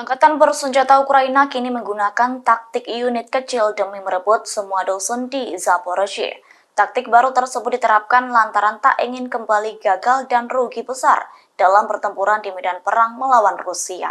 Angkatan bersenjata Ukraina kini menggunakan taktik unit kecil demi merebut semua dusun di Zaporozhye. Taktik baru tersebut diterapkan lantaran tak ingin kembali gagal dan rugi besar dalam pertempuran di medan perang melawan Rusia.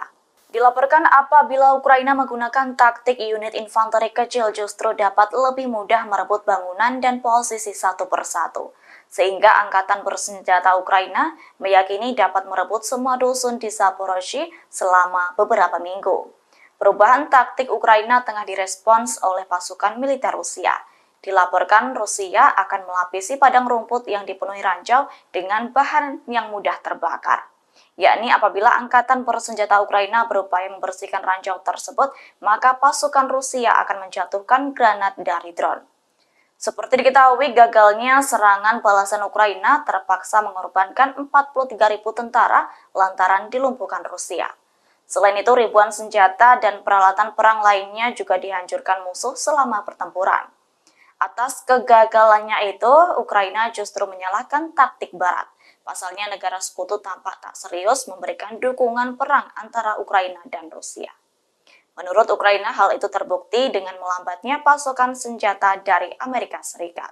Dilaporkan apabila Ukraina menggunakan taktik unit infanteri kecil justru dapat lebih mudah merebut bangunan dan posisi satu persatu. Sehingga angkatan bersenjata Ukraina meyakini dapat merebut semua dusun di Zaporozhye selama beberapa minggu. Perubahan taktik Ukraina tengah direspons oleh pasukan militer Rusia. Dilaporkan Rusia akan melapisi padang rumput yang dipenuhi ranjau dengan bahan yang mudah terbakar. Yakni apabila angkatan bersenjata Ukraina berupaya membersihkan ranjau tersebut, maka pasukan Rusia akan menjatuhkan granat dari drone. Seperti diketahui, gagalnya serangan balasan Ukraina terpaksa mengorbankan 43.000 tentara lantaran dilumpuhkan Rusia. Selain itu, ribuan senjata dan peralatan perang lainnya juga dihancurkan musuh selama pertempuran. Atas kegagalannya itu, Ukraina justru menyalahkan taktik Barat. Pasalnya negara sekutu tampak tak serius memberikan dukungan perang antara Ukraina dan Rusia. Menurut Ukraina, hal itu terbukti dengan melambatnya pasokan senjata dari Amerika Serikat.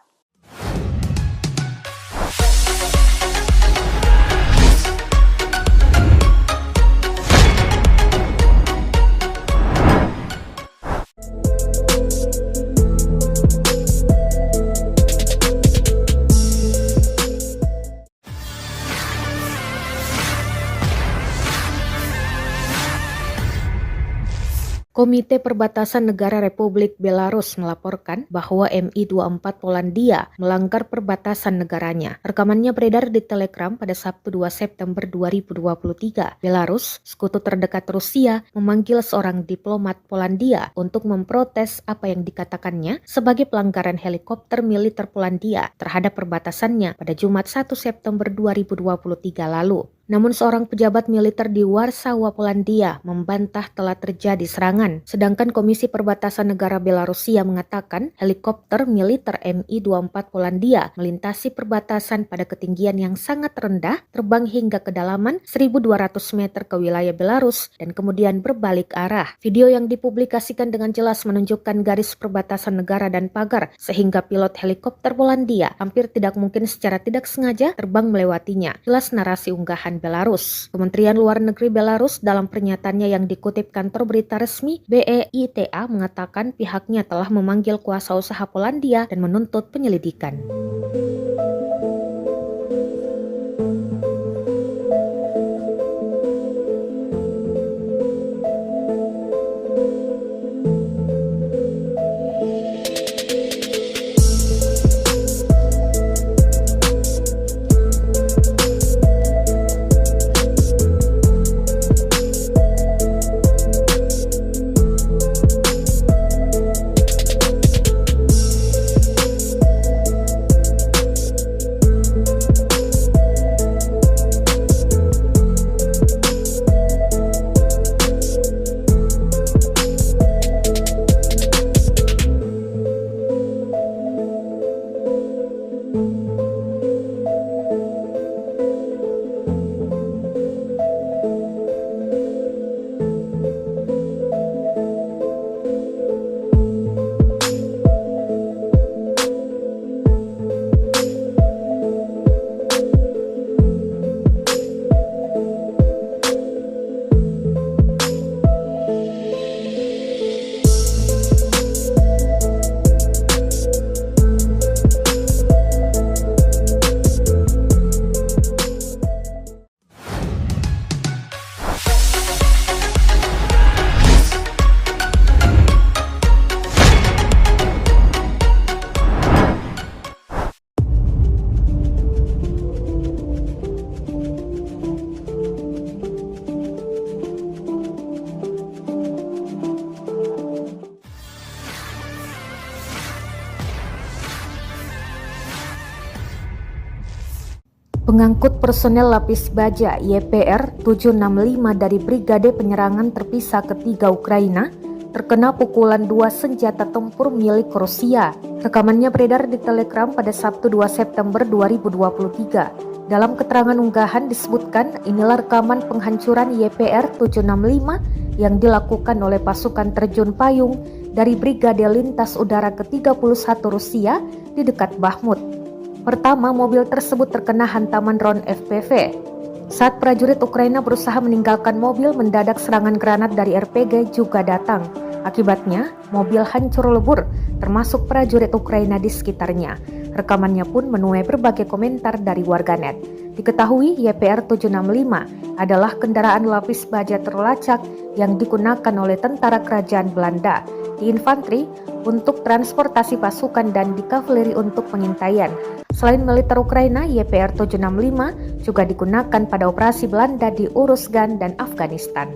Komite Perbatasan Negara Republik Belarus melaporkan bahwa Mi-24 Polandia melanggar perbatasan negaranya. Rekamannya beredar di Telegram pada Sabtu 2 September 2023. Belarus, sekutu terdekat Rusia, memanggil seorang diplomat Polandia untuk memprotes apa yang dikatakannya sebagai pelanggaran helikopter militer Polandia terhadap perbatasannya pada Jumat 1 September 2023 lalu. Namun seorang pejabat militer di Warsawa, Polandia membantah telah terjadi serangan. Sedangkan Komisi Perbatasan Negara Belarusia mengatakan helikopter militer Mi-24 Polandia melintasi perbatasan pada ketinggian yang sangat rendah, terbang hingga kedalaman 1.200 meter ke wilayah Belarus dan kemudian berbalik arah. Video yang dipublikasikan dengan jelas menunjukkan garis perbatasan negara dan pagar sehingga pilot helikopter Polandia hampir tidak mungkin secara tidak sengaja terbang melewatinya. Jelas narasi unggahan Belarus. Kementerian Luar Negeri Belarus dalam pernyataannya yang dikutip kantor berita resmi BEITA mengatakan pihaknya telah memanggil kuasa usaha Polandia dan menuntut penyelidikan. Pengangkut personel lapis baja YPR 765 dari Brigade Penyerangan Terpisah Ketiga Ukraina terkena pukulan 2 senjata tempur milik Rusia. Rekamannya beredar di Telegram pada Sabtu 2 September 2023. Dalam keterangan unggahan disebutkan inilah rekaman penghancuran YPR 765 yang dilakukan oleh pasukan terjun payung dari Brigade Lintas Udara ke-31 Rusia di dekat Bakhmut. Pertama, mobil tersebut terkena hantaman drone FPV. Saat prajurit Ukraina berusaha meninggalkan mobil, mendadak serangan granat dari RPG juga datang. Akibatnya, mobil hancur lebur, termasuk prajurit Ukraina di sekitarnya. Rekamannya pun menuai berbagai komentar dari warganet. Diketahui YPR 765 adalah kendaraan lapis baja terlacak yang digunakan oleh tentara kerajaan Belanda di infanteri untuk transportasi pasukan dan di kavaleri untuk pengintaian. Selain militer Ukraina, YPR 765 juga digunakan pada operasi Belanda di Uruzgan dan Afghanistan.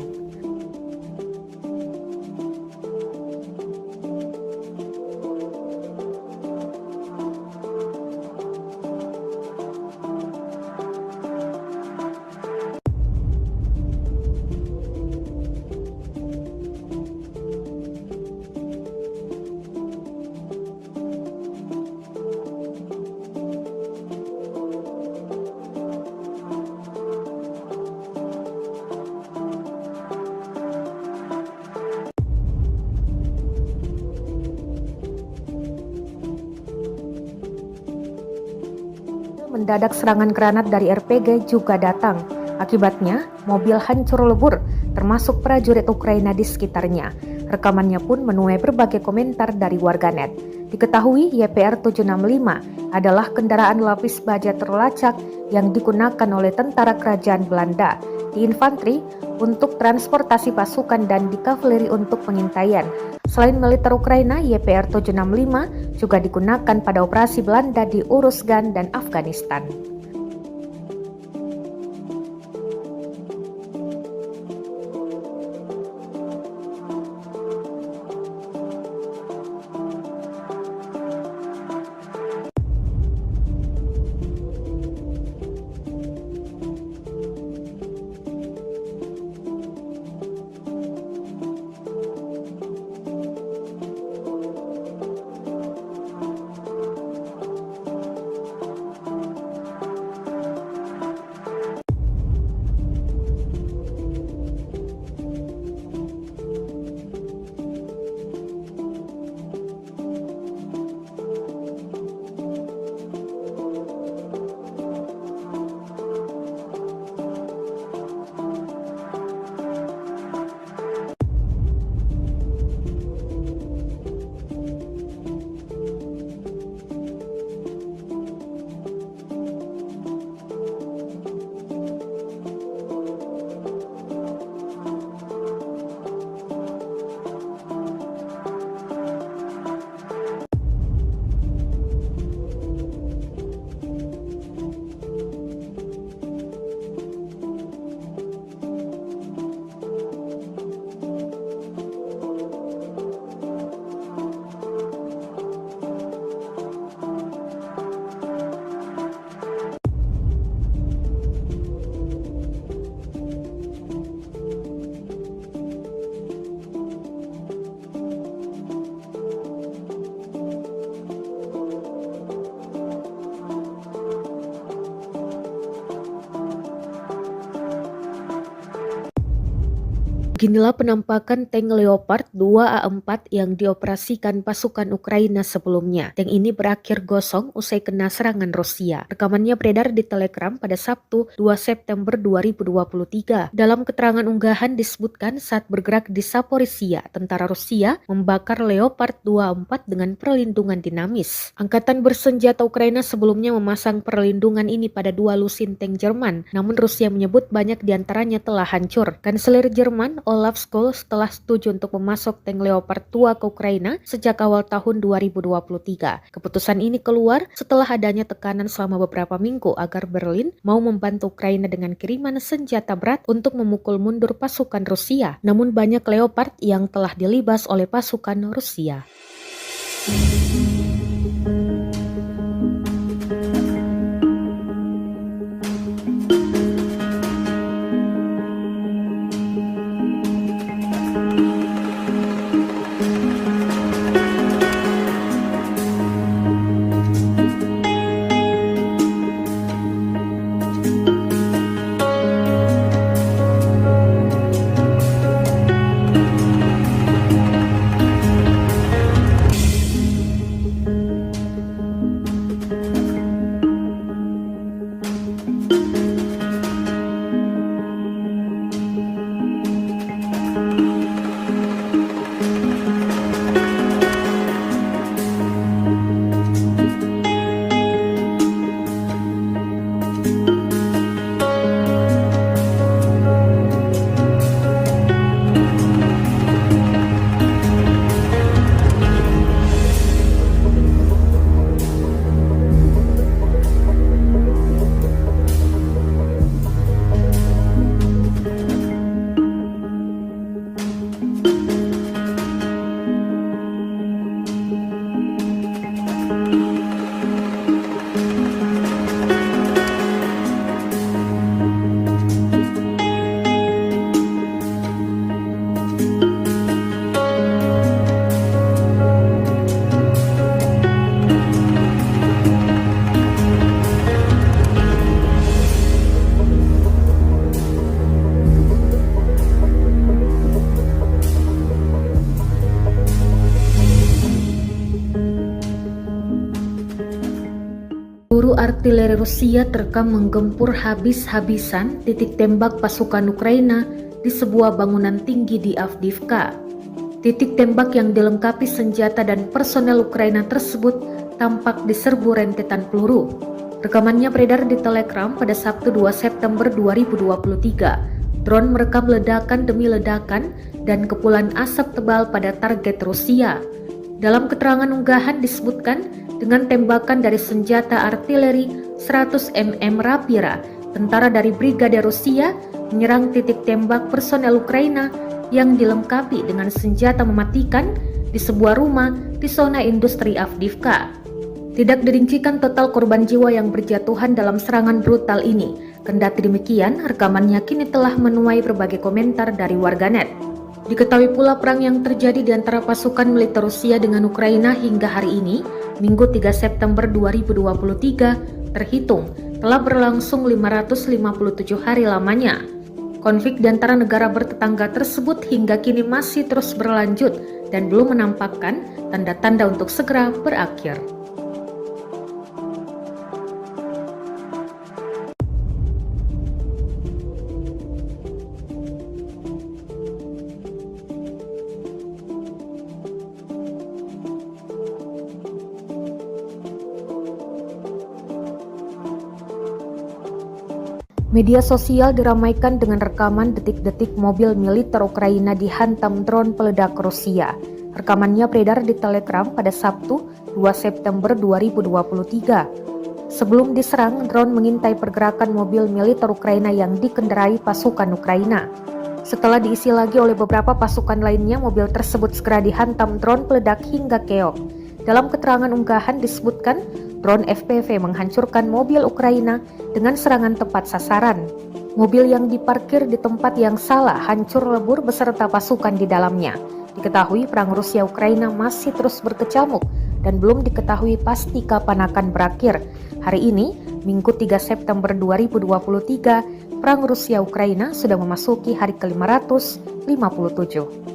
Mendadak serangan granat dari RPG juga datang. Akibatnya, mobil hancur lebur, termasuk prajurit Ukraina di sekitarnya. Rekamannya pun menuai berbagai komentar dari warganet. Diketahui YPR 765 adalah kendaraan lapis baja terlacak yang digunakan oleh tentara kerajaan Belanda di infanteri untuk transportasi pasukan dan di kavaleri untuk pengintaian. Selain militer Ukraina, YPR 765 juga digunakan pada operasi Belanda di Uruzgan dan Afghanistan. Beginilah penampakan tank Leopard 2A4 yang dioperasikan pasukan Ukraina sebelumnya. Tank ini berakhir gosong usai kena serangan Rusia. Rekamannya beredar di Telegram pada Sabtu 2 September 2023. Dalam keterangan unggahan disebutkan saat bergerak di Zaporizhia, tentara Rusia membakar Leopard 2A4 dengan perlindungan dinamis. Angkatan bersenjata Ukraina sebelumnya memasang perlindungan ini pada 2 lusin tank Jerman, namun Rusia menyebut banyak diantaranya telah hancur. Kanselir Jerman Olaf Scholz telah setuju untuk memasok tank Leopard 2 ke Ukraina sejak awal tahun 2023. Keputusan ini keluar setelah adanya tekanan selama beberapa minggu agar Berlin mau membantu Ukraina dengan kiriman senjata berat untuk memukul mundur pasukan Rusia. Namun banyak Leopard yang telah dilibas oleh pasukan Rusia. artileri Rusia terekam menggempur habis-habisan titik tembak pasukan Ukraina di sebuah bangunan tinggi di Avdiivka. Titik tembak yang dilengkapi senjata dan personel Ukraina tersebut tampak diserbu rentetan peluru. Rekamannya beredar di Telegram pada Sabtu 2 September 2023. Drone merekam ledakan demi ledakan dan kepulan asap tebal pada target Rusia. Dalam keterangan unggahan disebutkan dengan tembakan dari senjata artileri 100 mm Rapira, tentara dari Brigade Rusia menyerang titik tembak personel Ukraina yang dilengkapi dengan senjata mematikan di sebuah rumah di zona industri Avdiivka. Tidak dirincikan total korban jiwa yang berjatuhan dalam serangan brutal ini. Kendati demikian, rekamannya kini telah menuai berbagai komentar dari warganet. Diketahui pula perang yang terjadi di antara pasukan militer Rusia dengan Ukraina hingga hari ini, Minggu 3 September 2023, terhitung telah berlangsung 557 hari lamanya. Konflik di antara negara bertetangga tersebut hingga kini masih terus berlanjut dan belum menampakkan tanda-tanda untuk segera berakhir. Media sosial diramaikan dengan rekaman detik-detik mobil militer Ukraina dihantam drone peledak Rusia. Rekamannya beredar di Telegram pada Sabtu 2 September 2023. Sebelum diserang, drone mengintai pergerakan mobil militer Ukraina yang dikendarai pasukan Ukraina. Setelah diisi lagi oleh beberapa pasukan lainnya, mobil tersebut segera dihantam drone peledak hingga keok. Dalam keterangan unggahan disebutkan, drone FPV menghancurkan mobil Ukraina dengan serangan tepat sasaran. Mobil yang diparkir di tempat yang salah hancur lebur beserta pasukan di dalamnya. Diketahui perang Rusia-Ukraina masih terus berkecamuk dan belum diketahui pasti kapan akan berakhir. Hari ini, Minggu 3 September 2023, perang Rusia-Ukraina sudah memasuki hari ke-557.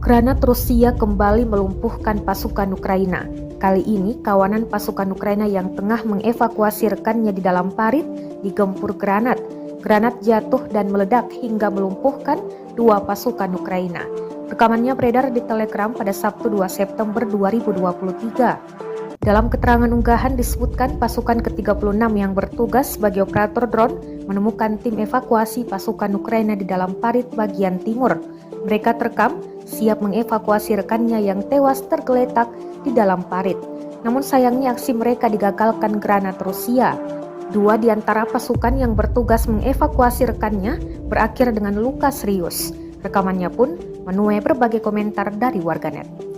Granat Rusia kembali melumpuhkan pasukan Ukraina. Kali ini, kawanan pasukan Ukraina yang tengah mengevakuasi rekannya di dalam parit digempur granat. Granat jatuh dan meledak hingga melumpuhkan 2 pasukan Ukraina. Rekamannya beredar di Telegram pada Sabtu 2 September 2023. Dalam keterangan unggahan disebutkan pasukan ke-36 yang bertugas sebagai operator drone menemukan tim evakuasi pasukan Ukraina di dalam parit bagian timur. Mereka terekam siap mengevakuasi rekannya yang tewas tergeletak di dalam parit. Namun sayangnya aksi mereka digagalkan granat Rusia. 2 di antara pasukan yang bertugas mengevakuasi rekannya berakhir dengan luka serius. Rekamannya pun menuai berbagai komentar dari warganet.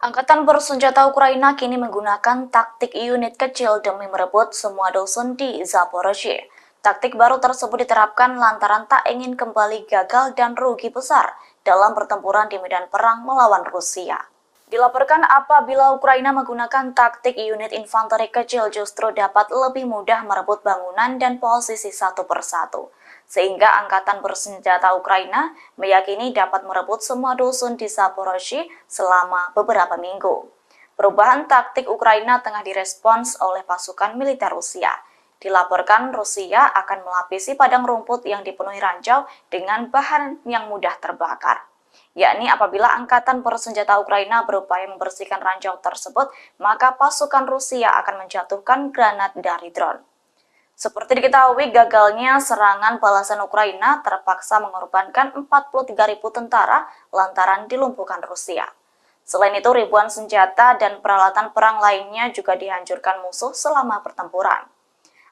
Angkatan bersenjata Ukraina kini menggunakan taktik unit kecil demi merebut semua dusun di Zaporozhye. Taktik baru tersebut diterapkan lantaran tak ingin kembali gagal dan rugi besar dalam pertempuran di medan perang melawan Rusia. Dilaporkan apabila Ukraina menggunakan taktik unit infanteri kecil justru dapat lebih mudah merebut bangunan dan posisi satu persatu. Sehingga angkatan bersenjata Ukraina meyakini dapat merebut semua dusun di Zaporozhye selama beberapa minggu. Perubahan taktik Ukraina tengah direspons oleh pasukan militer Rusia. Dilaporkan Rusia akan melapisi padang rumput yang dipenuhi ranjau dengan bahan yang mudah terbakar. Yakni apabila angkatan bersenjata Ukraina berupaya membersihkan ranjau tersebut, maka pasukan Rusia akan menjatuhkan granat dari drone. Seperti diketahui, gagalnya serangan balasan Ukraina terpaksa mengorbankan 43.000 tentara lantaran dilumpuhkan Rusia. Selain itu, ribuan senjata dan peralatan perang lainnya juga dihancurkan musuh selama pertempuran.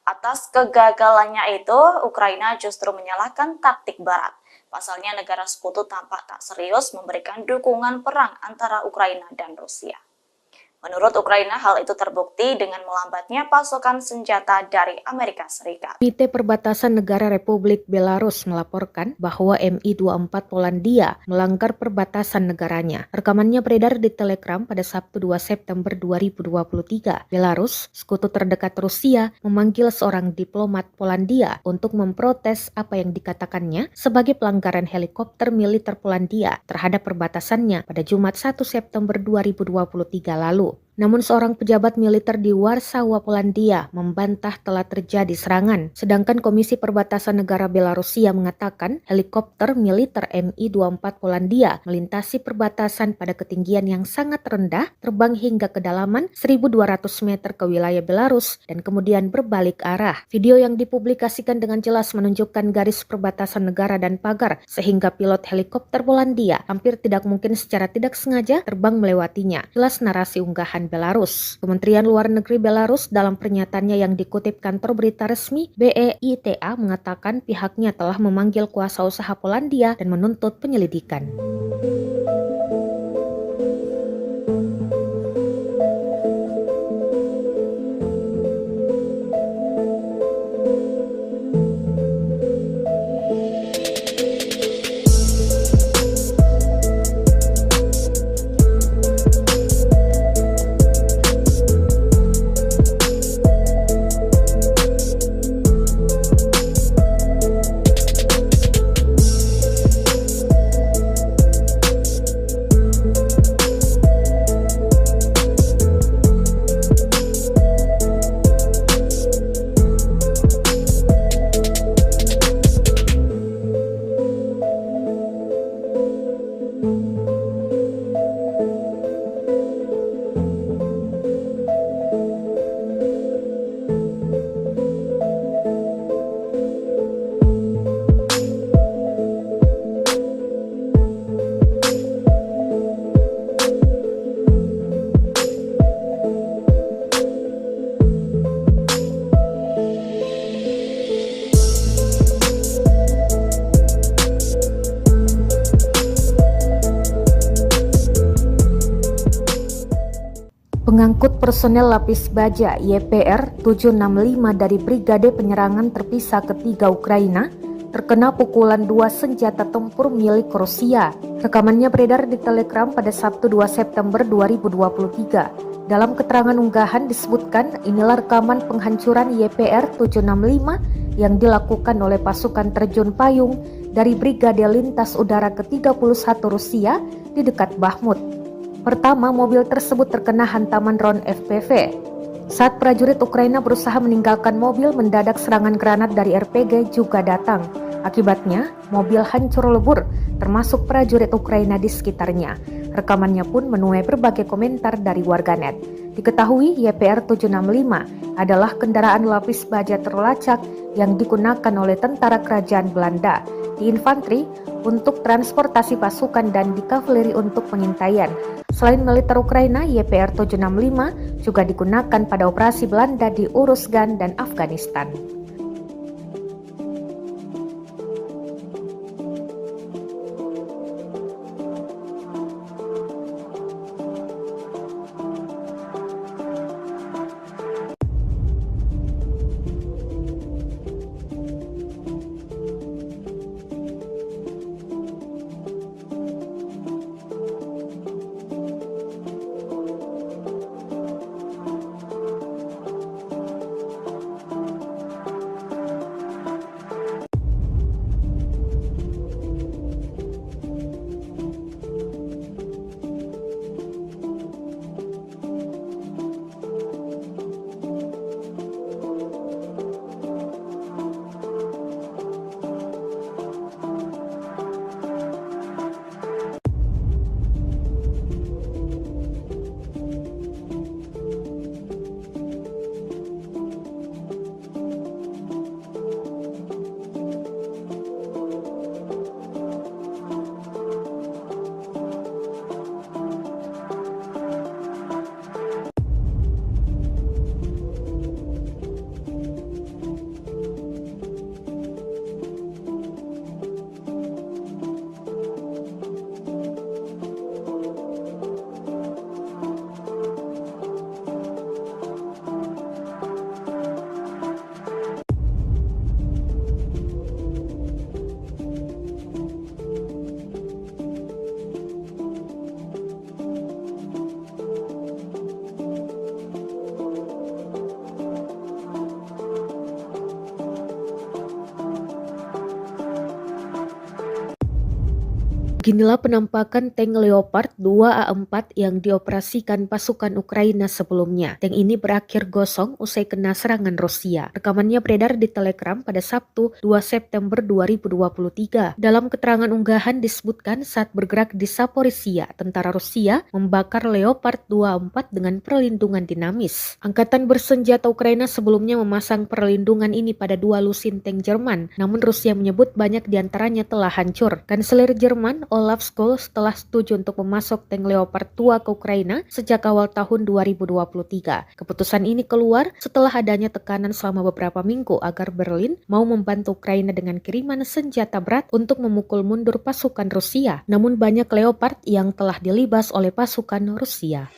Atas kegagalannya itu, Ukraina justru menyalahkan taktik Barat. Pasalnya negara sekutu tampak tak serius memberikan dukungan perang antara Ukraina dan Rusia. Menurut Ukraina, hal itu terbukti dengan melambatnya pasokan senjata dari Amerika Serikat. Komite Perbatasan Negara Republik Belarus melaporkan bahwa Mi-24 Polandia melanggar perbatasan negaranya. Rekamannya beredar di Telegram pada Sabtu 2 September 2023. Belarus, sekutu terdekat Rusia, memanggil seorang diplomat Polandia untuk memprotes apa yang dikatakannya sebagai pelanggaran helikopter militer Polandia terhadap perbatasannya pada Jumat 1 September 2023 lalu. Namun seorang pejabat militer di Warsawa, Polandia membantah telah terjadi serangan. Sedangkan Komisi Perbatasan Negara Belarusia mengatakan helikopter militer Mi-24 Polandia melintasi perbatasan pada ketinggian yang sangat rendah, terbang hingga kedalaman 1.200 meter ke wilayah Belarus dan kemudian berbalik arah. Video yang dipublikasikan dengan jelas menunjukkan garis perbatasan negara dan pagar sehingga pilot helikopter Polandia hampir tidak mungkin secara tidak sengaja terbang melewatinya. Jelas narasi unggahan Belarus. Kementerian Luar Negeri Belarus dalam pernyataannya yang dikutip kantor berita resmi BEITA mengatakan pihaknya telah memanggil kuasa usaha Polandia dan menuntut penyelidikan. Pengangkut personel lapis baja YPR 765 dari Brigade Penyerangan Terpisah Ketiga Ukraina terkena pukulan 2 senjata tempur milik Rusia. Rekamannya beredar di Telegram pada Sabtu 2 September 2023. Dalam keterangan unggahan disebutkan inilah rekaman penghancuran YPR 765 yang dilakukan oleh pasukan terjun payung dari Brigade Lintas Udara ke-31 Rusia di dekat Bakhmut. Pertama, mobil tersebut terkena hantaman drone FPV. Saat prajurit Ukraina berusaha meninggalkan mobil, mendadak serangan granat dari RPG juga datang. Akibatnya, mobil hancur lebur, termasuk prajurit Ukraina di sekitarnya. Rekamannya pun menuai berbagai komentar dari warganet. Diketahui YPR 765 adalah kendaraan lapis baja terlacak yang digunakan oleh tentara kerajaan Belanda di infanteri untuk transportasi pasukan dan di kavaleri untuk pengintaian. Selain militer Ukraina, YPR 765 juga digunakan pada operasi Belanda di Uruzgan dan Afghanistan. Beginilah penampakan tank Leopard 2A4 yang dioperasikan pasukan Ukraina sebelumnya. Tank ini berakhir gosong usai kena serangan Rusia. Rekamannya beredar di Telegram pada Sabtu 2 September 2023. Dalam keterangan unggahan disebutkan saat bergerak di Zaporizhia, tentara Rusia membakar Leopard 2A4 dengan perlindungan dinamis. Angkatan bersenjata Ukraina sebelumnya memasang perlindungan ini pada 2 lusin tank Jerman, namun Rusia menyebut banyak diantaranya telah hancur. Kanselir Jerman Olaf Scholz telah setuju untuk memasok tank Leopard 2 ke Ukraina sejak awal tahun 2023. Keputusan ini keluar setelah adanya tekanan selama beberapa minggu agar Berlin mau membantu Ukraina dengan kiriman senjata berat untuk memukul mundur pasukan Rusia. Namun banyak Leopard yang telah dilibas oleh pasukan Rusia.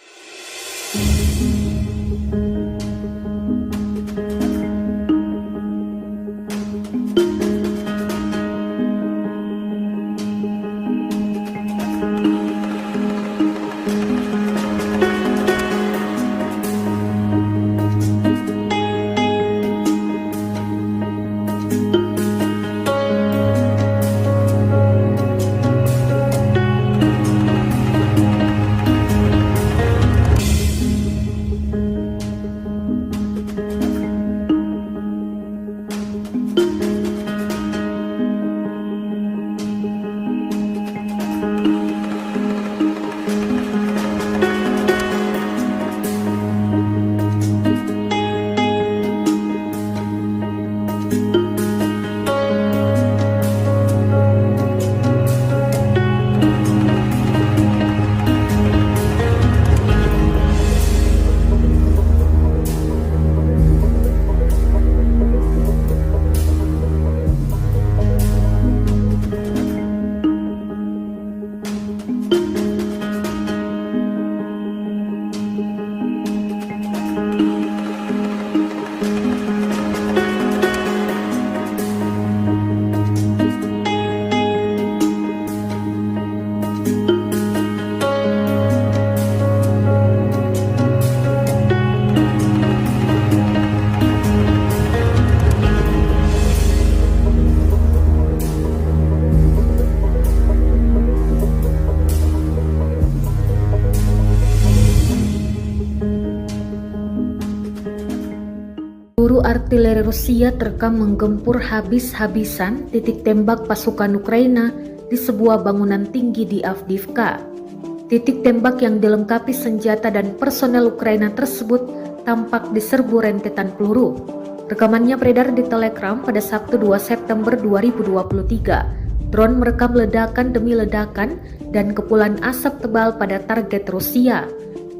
Peluru artileri Rusia terekam menggempur habis-habisan titik tembak pasukan Ukraina di sebuah bangunan tinggi di Avdiivka. Titik tembak yang dilengkapi senjata dan personel Ukraina tersebut tampak diserbu rentetan peluru. Rekamannya beredar di Telegram pada Sabtu 2 September 2023. Drone merekam ledakan demi ledakan dan kepulan asap tebal pada target Rusia.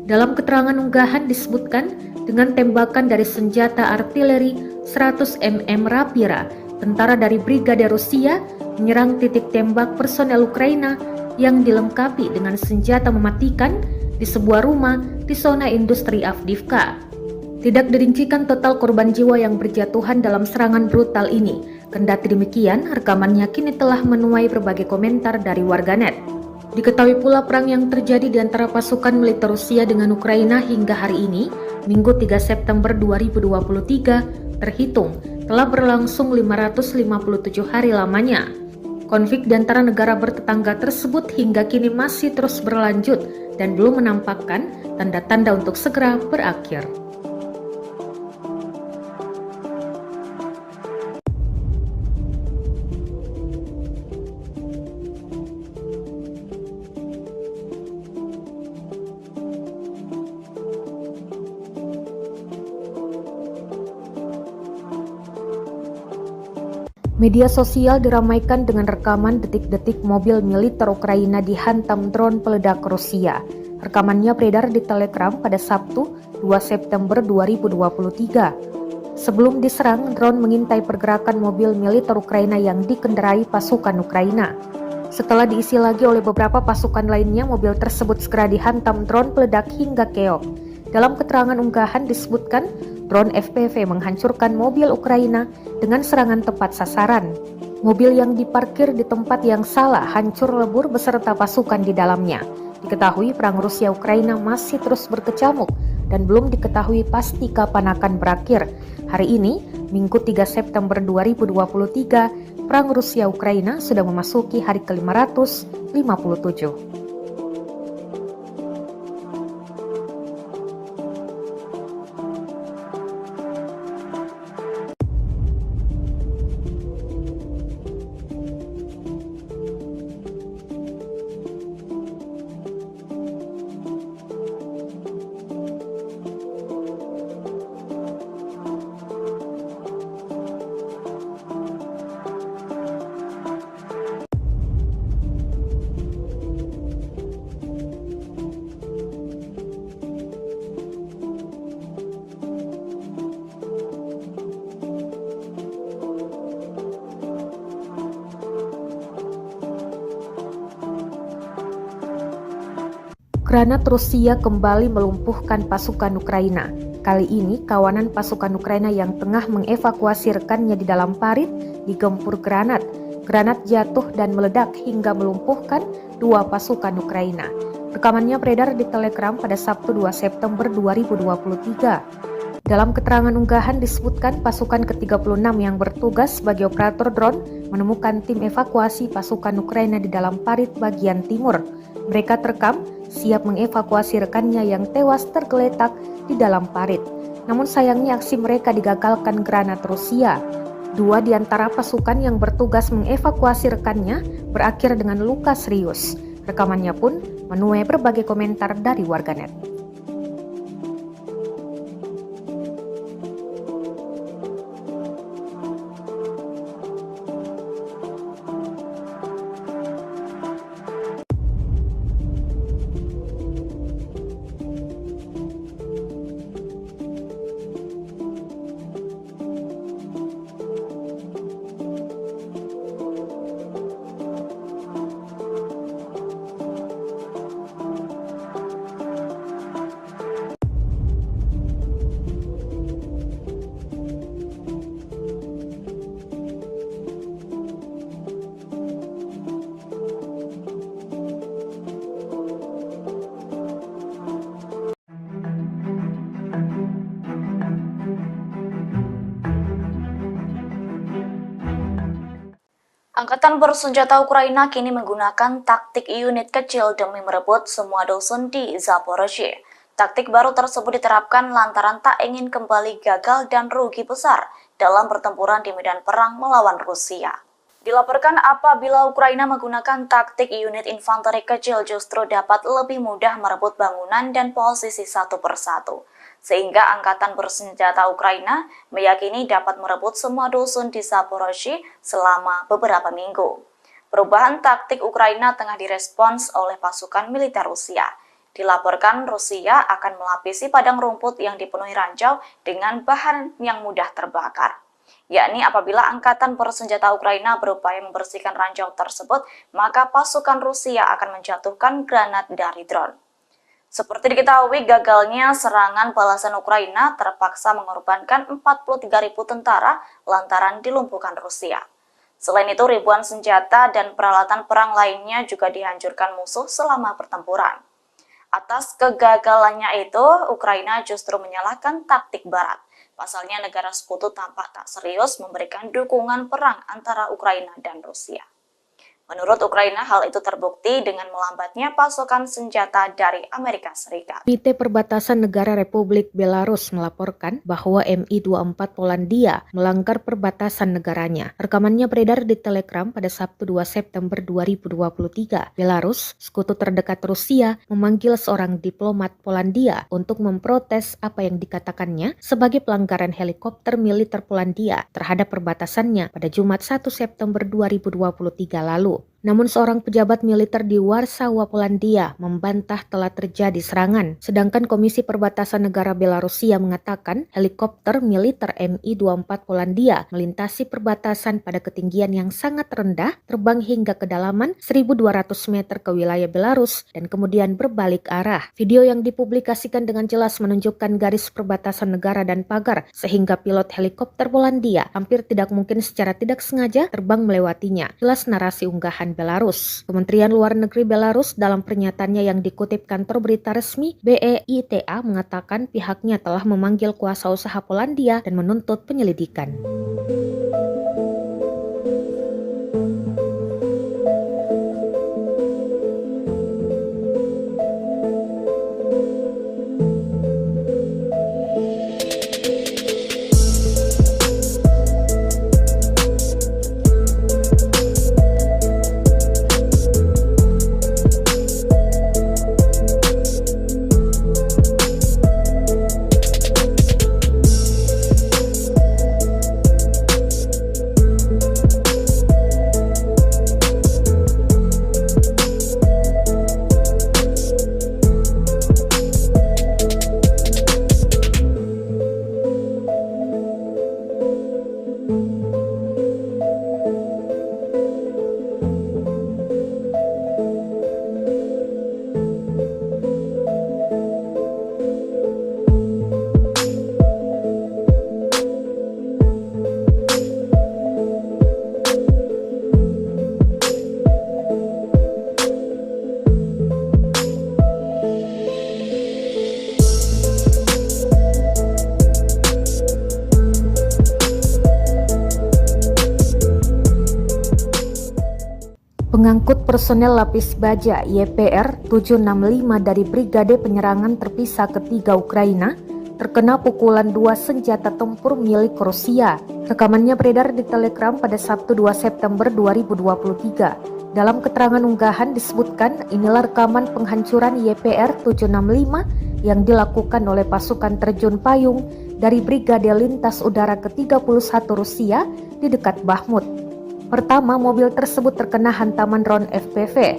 Dalam keterangan unggahan disebutkan, dengan tembakan dari senjata artileri 100 mm Rapira, tentara dari Brigade Rusia menyerang titik tembak personel Ukraina yang dilengkapi dengan senjata mematikan di sebuah rumah di zona industri Avdiivka. Tidak dirincikan total korban jiwa yang berjatuhan dalam serangan brutal ini. Kendati demikian, rekamannya kini telah menuai berbagai komentar dari warganet. Diketahui pula perang yang terjadi di antara pasukan militer Rusia dengan Ukraina hingga hari ini, Minggu 3 September 2023, terhitung telah berlangsung 557 hari lamanya. Konflik di antara negara bertetangga tersebut hingga kini masih terus berlanjut dan belum menampakkan tanda-tanda untuk segera berakhir. Media sosial diramaikan dengan rekaman detik-detik mobil militer Ukraina dihantam drone peledak Rusia. Rekamannya beredar di Telegram pada Sabtu 2 September 2023. Sebelum diserang, drone mengintai pergerakan mobil militer Ukraina yang dikendarai pasukan Ukraina. Setelah diisi lagi oleh beberapa pasukan lainnya, mobil tersebut segera dihantam drone peledak hingga keok. Dalam keterangan unggahan disebutkan, drone FPV menghancurkan mobil Ukraina dengan serangan tepat sasaran. Mobil yang diparkir di tempat yang salah hancur lebur beserta pasukan di dalamnya. Diketahui perang Rusia-Ukraina masih terus berkecamuk dan belum diketahui pasti kapan akan berakhir. Hari ini, Minggu 3 September 2023, perang Rusia-Ukraina sudah memasuki hari ke-515. 1957. Granat Rusia kembali melumpuhkan pasukan Ukraina. Kali ini, kawanan pasukan Ukraina yang tengah mengevakuasi rekannya di dalam parit digempur granat. Granat jatuh dan meledak hingga melumpuhkan 2 pasukan Ukraina. Rekamannya beredar di Telegram pada Sabtu 2 September 2023. Dalam keterangan unggahan disebutkan pasukan ke-36 yang bertugas sebagai operator drone menemukan tim evakuasi pasukan Ukraina di dalam parit bagian timur. Mereka terekam siap mengevakuasi rekannya yang tewas tergeletak di dalam parit. Namun sayangnya aksi mereka digagalkan granat Rusia. 2 di antara pasukan yang bertugas mengevakuasi rekannya berakhir dengan luka serius. Rekamannya pun menuai berbagai komentar dari warganet. Angkatan bersenjata Ukraina kini menggunakan taktik unit kecil demi merebut semua dusun di Zaporozhye. Taktik baru tersebut diterapkan lantaran tak ingin kembali gagal dan rugi besar dalam pertempuran di medan perang melawan Rusia. Dilaporkan apabila Ukraina menggunakan taktik unit infanteri kecil justru dapat lebih mudah merebut bangunan dan posisi satu persatu. Sehingga angkatan bersenjata Ukraina meyakini dapat merebut semua dusun di Zaporozhye selama beberapa minggu. Perubahan taktik Ukraina tengah direspons oleh pasukan militer Rusia. Dilaporkan Rusia akan melapisi padang rumput yang dipenuhi ranjau dengan bahan yang mudah terbakar. Yakni apabila angkatan bersenjata Ukraina berupaya membersihkan ranjau tersebut, maka pasukan Rusia akan menjatuhkan granat dari drone. Seperti diketahui, gagalnya serangan balasan Ukraina terpaksa mengorbankan 43.000 tentara lantaran dilumpuhkan Rusia. Selain itu, ribuan senjata dan peralatan perang lainnya juga dihancurkan musuh selama pertempuran. Atas kegagalannya itu, Ukraina justru menyalahkan taktik Barat. Pasalnya negara sekutu tampak tak serius memberikan dukungan perang antara Ukraina dan Rusia. Menurut Ukraina, hal itu terbukti dengan melambatnya pasokan senjata dari Amerika Serikat. Komite Perbatasan Negara Republik Belarus melaporkan bahwa Mi-24 Polandia melanggar perbatasan negaranya. Rekamannya beredar di Telegram pada Sabtu 2 September 2023. Belarus, sekutu terdekat Rusia, memanggil seorang diplomat Polandia untuk memprotes apa yang dikatakannya sebagai pelanggaran helikopter militer Polandia terhadap perbatasannya pada Jumat 1 September 2023 lalu. Namun seorang pejabat militer di Warsawa, Polandia membantah telah terjadi serangan. Sedangkan Komisi Perbatasan Negara Belarusia mengatakan helikopter militer Mi-24 Polandia melintasi perbatasan pada ketinggian yang sangat rendah, terbang hingga kedalaman 1.200 meter ke wilayah Belarus dan kemudian berbalik arah. Video yang dipublikasikan dengan jelas menunjukkan garis perbatasan negara dan pagar, sehingga pilot helikopter Polandia hampir tidak mungkin secara tidak sengaja terbang melewatinya. Jelas narasi unggahan Belarus. Kementerian Luar Negeri Belarus dalam pernyataannya yang dikutip kantor berita resmi BEITA mengatakan pihaknya telah memanggil kuasa usaha Polandia dan menuntut penyelidikan. mengangkut personel lapis baja YPR 765 dari Brigade Penyerangan Terpisah Ketiga Ukraina terkena pukulan 2 senjata tempur milik Rusia. Rekamannya beredar di Telegram pada Sabtu 2 September 2023. Dalam keterangan unggahan disebutkan inilah rekaman penghancuran YPR 765 yang dilakukan oleh pasukan terjun payung dari Brigade Lintas Udara ke-31 Rusia di dekat Bakhmut. Pertama, mobil tersebut terkena hantaman drone FPV.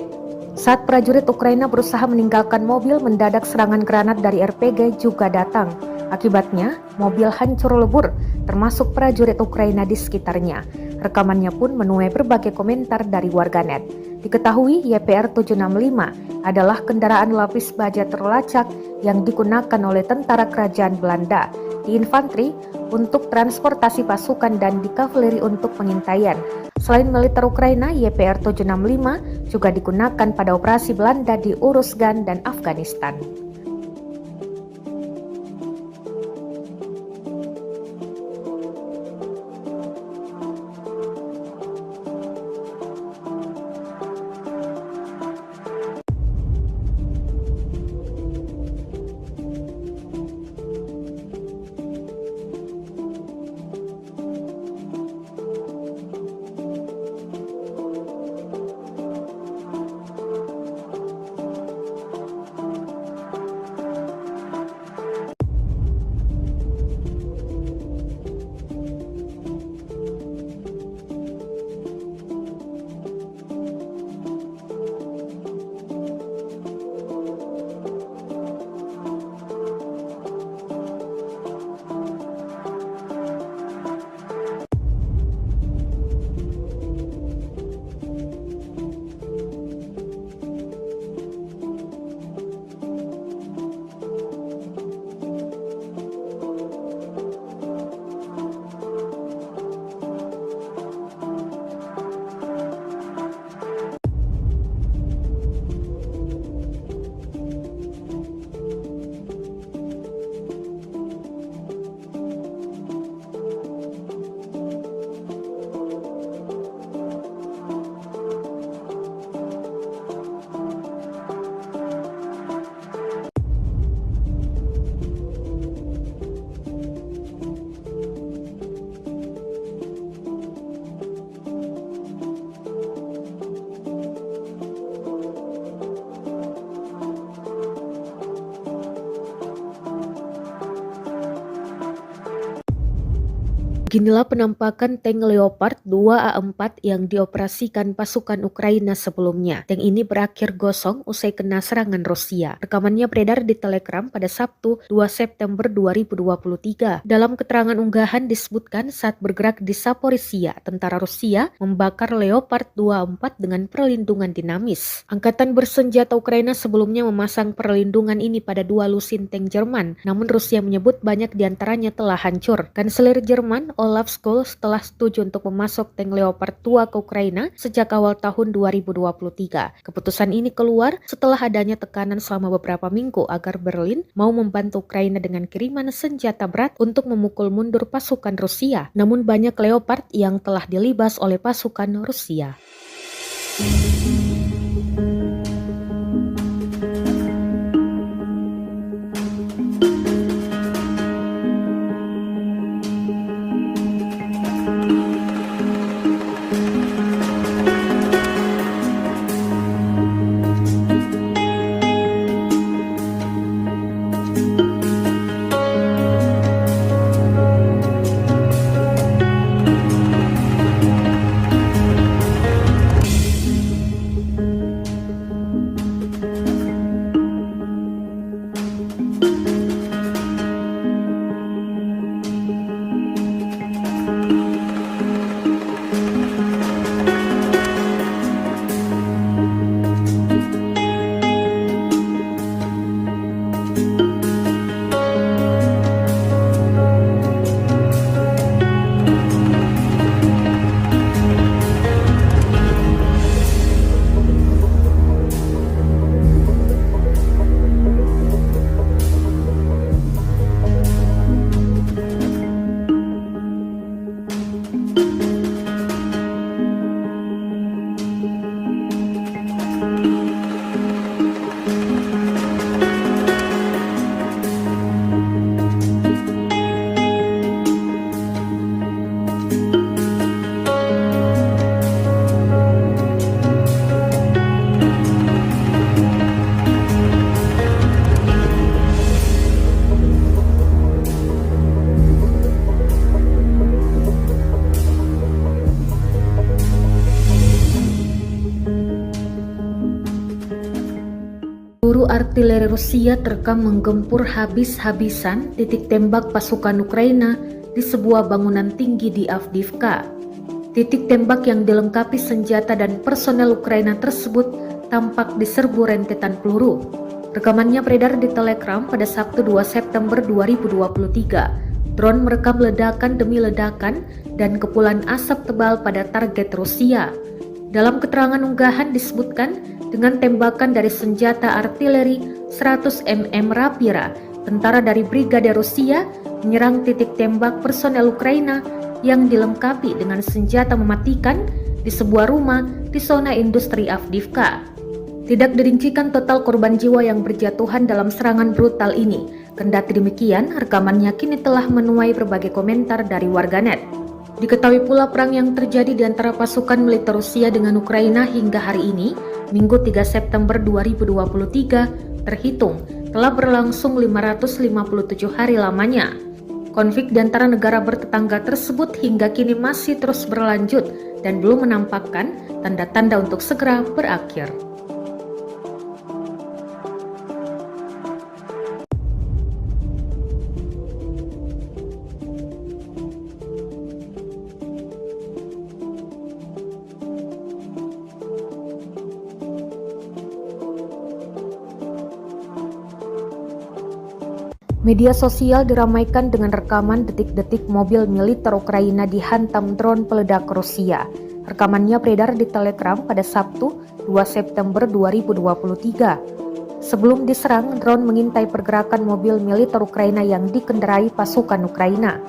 Saat prajurit Ukraina berusaha meninggalkan mobil, mendadak serangan granat dari RPG juga datang. Akibatnya, mobil hancur lebur, termasuk prajurit Ukraina di sekitarnya. Rekamannya pun menuai berbagai komentar dari warganet. Diketahui YPR 765 adalah kendaraan lapis baja terlacak yang digunakan oleh tentara kerajaan Belanda di infanteri untuk transportasi pasukan dan di kavaleri untuk pengintaian. Selain militer Ukraina, YPR 765 juga digunakan pada operasi Belanda di Uruzgan dan Afghanistan. Beginilah penampakan tank Leopard 2A4 yang dioperasikan pasukan Ukraina sebelumnya. Tank ini berakhir gosong usai kena serangan Rusia. Rekamannya beredar di Telegram pada Sabtu 2 September 2023. Dalam keterangan unggahan disebutkan saat bergerak di Zaporizhia, tentara Rusia membakar Leopard 2A4 dengan perlindungan dinamis. Angkatan bersenjata Ukraina sebelumnya memasang perlindungan ini pada 2 lusin tank Jerman, namun Rusia menyebut banyak diantaranya telah hancur. Kanselir Jerman Olaf Scholz telah setuju untuk memasok tank Leopard 2 ke Ukraina sejak awal tahun 2023. Keputusan ini keluar setelah adanya tekanan selama beberapa minggu agar Berlin mau membantu Ukraina dengan kiriman senjata berat untuk memukul mundur pasukan Rusia. Namun banyak Leopard yang telah dilibas oleh pasukan Rusia. artileri Rusia terekam menggempur habis-habisan titik tembak pasukan Ukraina di sebuah bangunan tinggi di Avdiivka. Titik tembak yang dilengkapi senjata dan personel Ukraina tersebut tampak diserbu rentetan peluru. Rekamannya beredar di Telegram pada Sabtu 2 September 2023. Drone merekam ledakan demi ledakan dan kepulan asap tebal pada target Rusia. Dalam keterangan unggahan disebutkan dengan tembakan dari senjata artileri 100 mm Rapira, tentara dari Brigade Rusia menyerang titik tembak personel Ukraina yang dilengkapi dengan senjata mematikan di sebuah rumah di zona industri Avdiivka. Tidak dirincikan total korban jiwa yang berjatuhan dalam serangan brutal ini. Kendati demikian, rekamannya kini telah menuai berbagai komentar dari warganet. Diketahui pula perang yang terjadi di antara pasukan militer Rusia dengan Ukraina hingga hari ini, Minggu 3 September 2023, terhitung telah berlangsung 557 hari lamanya. Konflik di antara negara bertetangga tersebut hingga kini masih terus berlanjut dan belum menampakkan tanda-tanda untuk segera berakhir. Media sosial diramaikan dengan rekaman detik-detik mobil militer Ukraina dihantam drone peledak Rusia. Rekamannya beredar di Telegram pada Sabtu 2 September 2023. Sebelum diserang, drone mengintai pergerakan mobil militer Ukraina yang dikendarai pasukan Ukraina.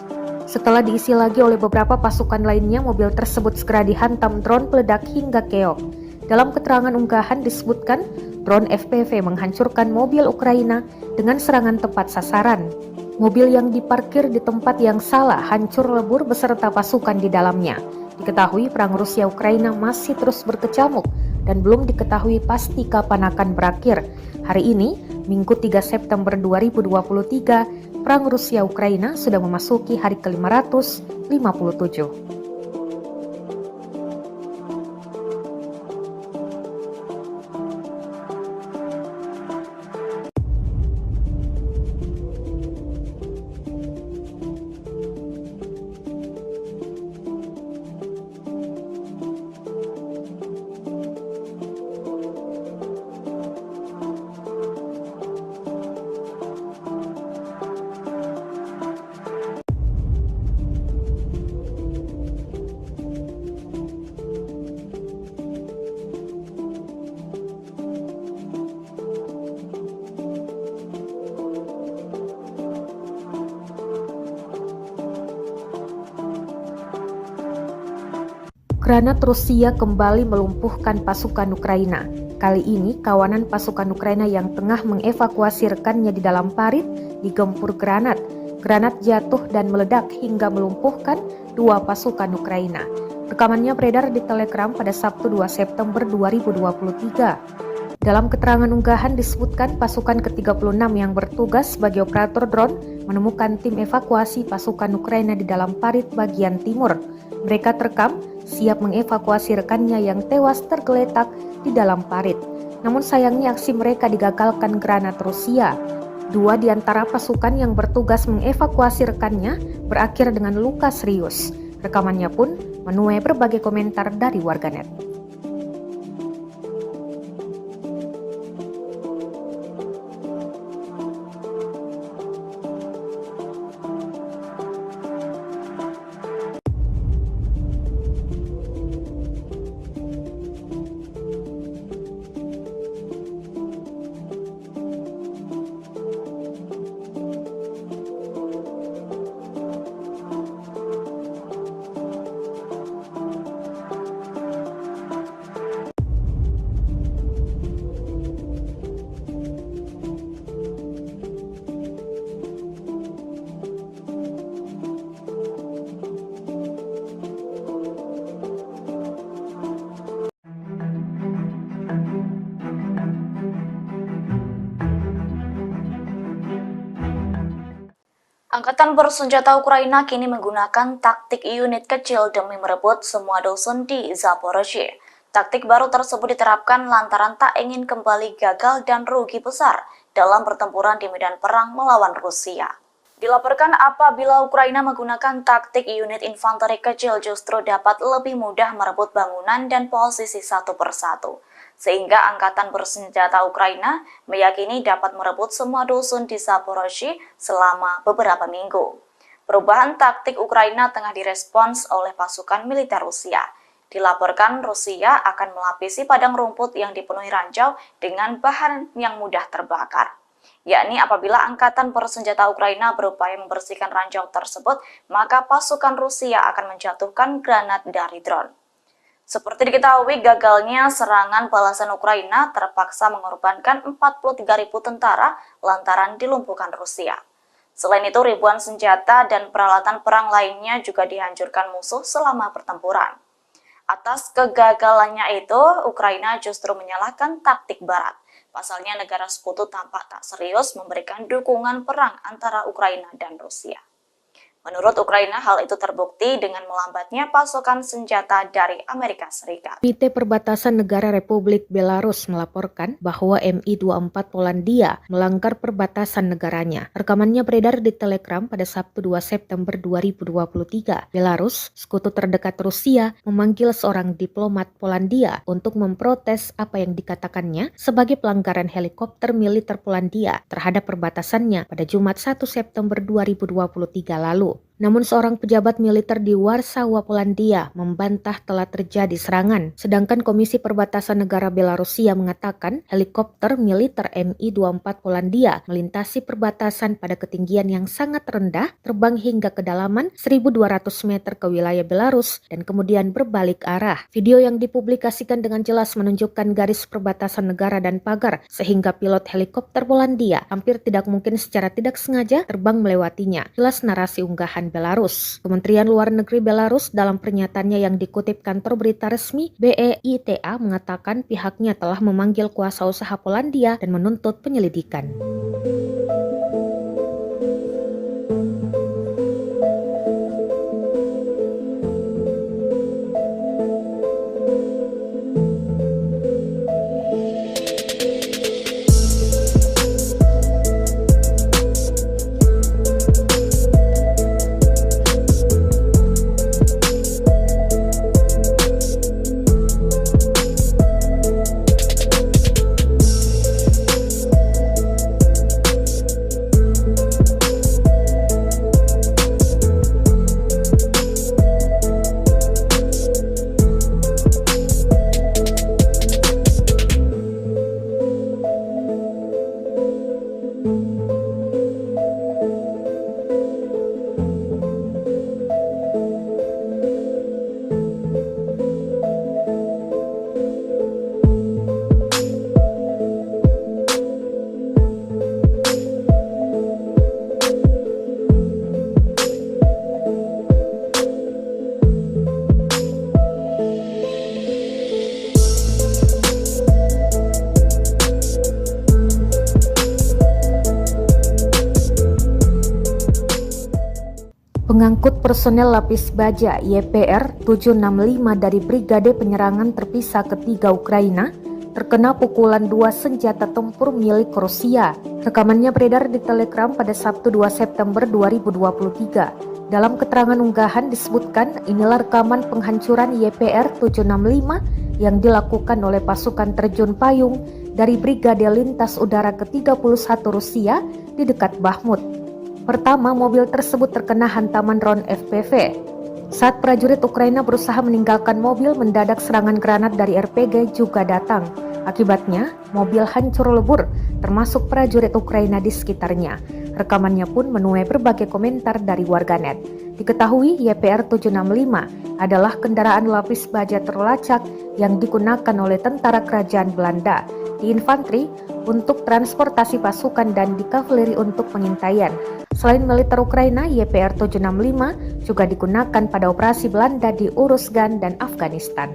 Setelah diisi lagi oleh beberapa pasukan lainnya, mobil tersebut segera dihantam drone peledak hingga keok. Dalam keterangan unggahan disebutkan, drone FPV menghancurkan mobil Ukraina dengan serangan tepat sasaran. Mobil yang diparkir di tempat yang salah hancur lebur beserta pasukan di dalamnya. Diketahui perang Rusia-Ukraina masih terus berkecamuk dan belum diketahui pasti kapan akan berakhir. Hari ini, Minggu 3 September 2023, perang Rusia-Ukraina sudah memasuki hari ke-557. Granat Rusia kembali melumpuhkan pasukan Ukraina. Kali ini, kawanan pasukan Ukraina yang tengah mengevakuasi rekannya di dalam parit digempur granat. Granat jatuh dan meledak hingga melumpuhkan dua pasukan Ukraina. Rekamannya beredar di Telegram pada Sabtu 2 September 2023. Dalam keterangan unggahan disebutkan pasukan ke-36 yang bertugas sebagai operator drone menemukan tim evakuasi pasukan Ukraina di dalam parit bagian timur. Mereka terekam siap mengevakuasi rekannya yang tewas tergeletak di dalam parit. Namun sayangnya aksi mereka digagalkan granat Rusia. Dua di antara pasukan yang bertugas mengevakuasi rekannya berakhir dengan luka serius. Rekamannya pun menuai berbagai komentar dari warganet. Angkatan bersenjata Ukraina kini menggunakan taktik unit kecil demi merebut semua dusun di Zaporozhye. Taktik baru tersebut diterapkan lantaran tak ingin kembali gagal dan rugi besar dalam pertempuran di medan perang melawan Rusia. Dilaporkan apabila Ukraina menggunakan taktik unit infanteri kecil justru dapat lebih mudah merebut bangunan dan posisi satu persatu. Sehingga angkatan bersenjata Ukraina meyakini dapat merebut semua dusun di Zaporozhye selama beberapa minggu. Perubahan taktik Ukraina tengah direspons oleh pasukan militer Rusia. Dilaporkan Rusia akan melapisi padang rumput yang dipenuhi ranjau dengan bahan yang mudah terbakar. Yakni apabila angkatan bersenjata Ukraina berupaya membersihkan ranjau tersebut, maka pasukan Rusia akan menjatuhkan granat dari drone. Seperti diketahui, gagalnya serangan balasan Ukraina terpaksa mengorbankan 43.000 tentara lantaran dilumpuhkan Rusia. Selain itu, ribuan senjata dan peralatan perang lainnya juga dihancurkan musuh selama pertempuran. Atas kegagalannya itu, Ukraina justru menyalahkan taktik Barat. Pasalnya negara sekutu tampak tak serius memberikan dukungan perang antara Ukraina dan Rusia. Menurut Ukraina, hal itu terbukti dengan melambatnya pasokan senjata dari Amerika Serikat. Komite Perbatasan Negara Republik Belarus melaporkan bahwa Mi-24 Polandia melanggar perbatasan negaranya. Rekamannya beredar di Telegram pada Sabtu 2 September 2023. Belarus, sekutu terdekat Rusia, memanggil seorang diplomat Polandia untuk memprotes apa yang dikatakannya sebagai pelanggaran helikopter militer Polandia terhadap perbatasannya pada Jumat 1 September 2023 lalu. Namun seorang pejabat militer di Warsawa, Polandia membantah telah terjadi serangan. Sedangkan Komisi Perbatasan Negara Belarusia mengatakan helikopter militer Mi-24 Polandia melintasi perbatasan pada ketinggian yang sangat rendah, terbang hingga kedalaman 1.200 meter ke wilayah Belarus dan kemudian berbalik arah. Video yang dipublikasikan dengan jelas menunjukkan garis perbatasan negara dan pagar, sehingga pilot helikopter Polandia hampir tidak mungkin secara tidak sengaja terbang melewatinya. Jelas narasi unggahan Belarus. Kementerian Luar Negeri Belarus dalam pernyataannya yang dikutip kantor berita resmi BEITA mengatakan pihaknya telah memanggil kuasa usaha Polandia dan menuntut penyelidikan. Pengangkut personel lapis baja YPR 765 dari Brigade Penyerangan Terpisah Ketiga Ukraina terkena pukulan 2 senjata tempur milik Rusia. Rekamannya beredar di Telegram pada Sabtu 2 September 2023. Dalam keterangan unggahan disebutkan inilah rekaman penghancuran YPR 765 yang dilakukan oleh pasukan terjun payung dari Brigade Lintas Udara ke-31 Rusia di dekat Bakhmut. Pertama, mobil tersebut terkena hantaman drone FPV. Saat prajurit Ukraina berusaha meninggalkan mobil, mendadak serangan granat dari RPG juga datang. Akibatnya, mobil hancur lebur, termasuk prajurit Ukraina di sekitarnya. Rekamannya pun menuai berbagai komentar dari warganet. Diketahui YPR 765 adalah kendaraan lapis baja terlacak yang digunakan oleh tentara kerajaan Belanda di infanteri untuk transportasi pasukan dan di kavaleri untuk pengintaian. Selain militer Ukraina, YPR 765 juga digunakan pada operasi Belanda di Uruzgan dan Afghanistan.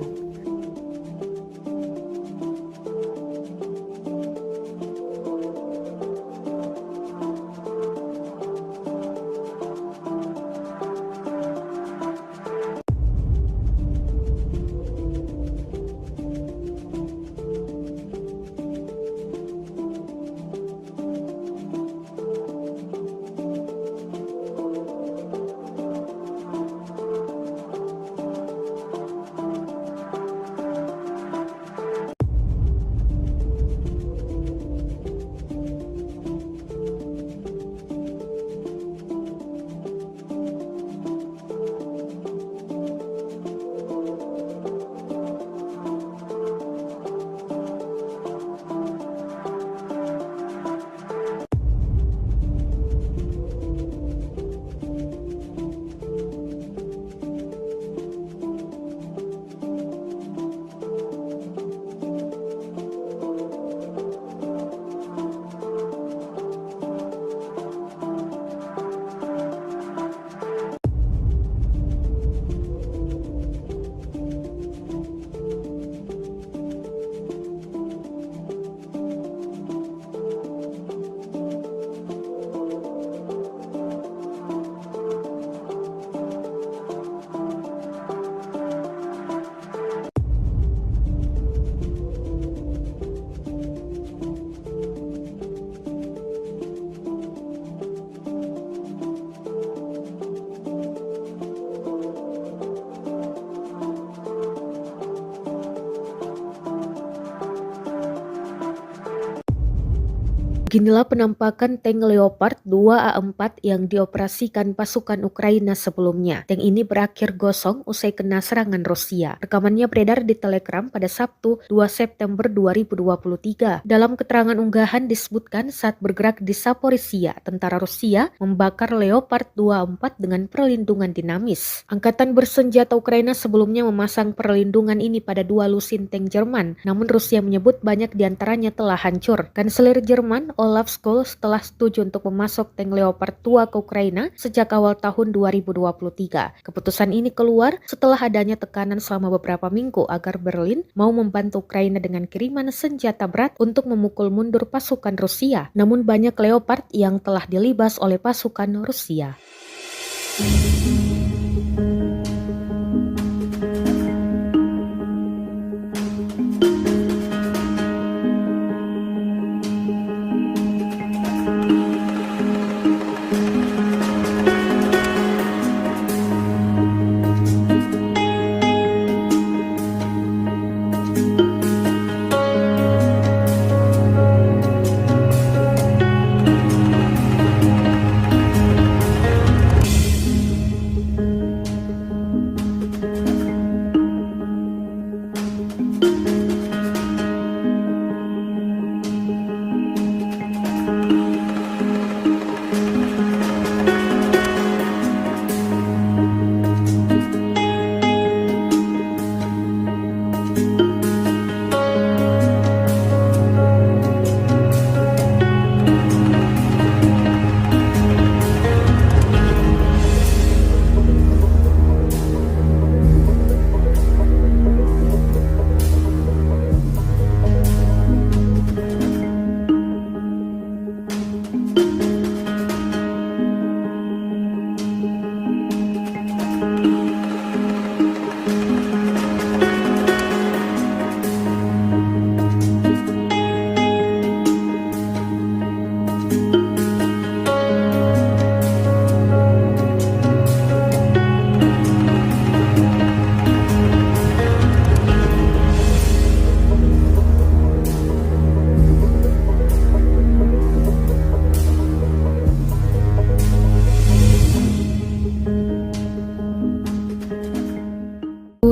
Beginilah penampakan tank Leopard 2A4 yang dioperasikan pasukan Ukraina sebelumnya. Tank ini berakhir gosong usai kena serangan Rusia. Rekamannya beredar di Telegram pada Sabtu 2 September 2023. Dalam keterangan unggahan disebutkan saat bergerak di Zaporizhia, tentara Rusia membakar Leopard 2A4 dengan perlindungan dinamis. Angkatan bersenjata Ukraina sebelumnya memasang perlindungan ini pada 2 lusin tank Jerman, namun Rusia menyebut banyak diantaranya telah hancur. Kanselir Jerman Olaf Scholz telah setuju untuk memasok tank Leopard 2 ke Ukraina sejak awal tahun 2023. Keputusan ini keluar setelah adanya tekanan selama beberapa minggu agar Berlin mau membantu Ukraina dengan kiriman senjata berat untuk memukul mundur pasukan Rusia. Namun banyak Leopard yang telah dilibas oleh pasukan Rusia.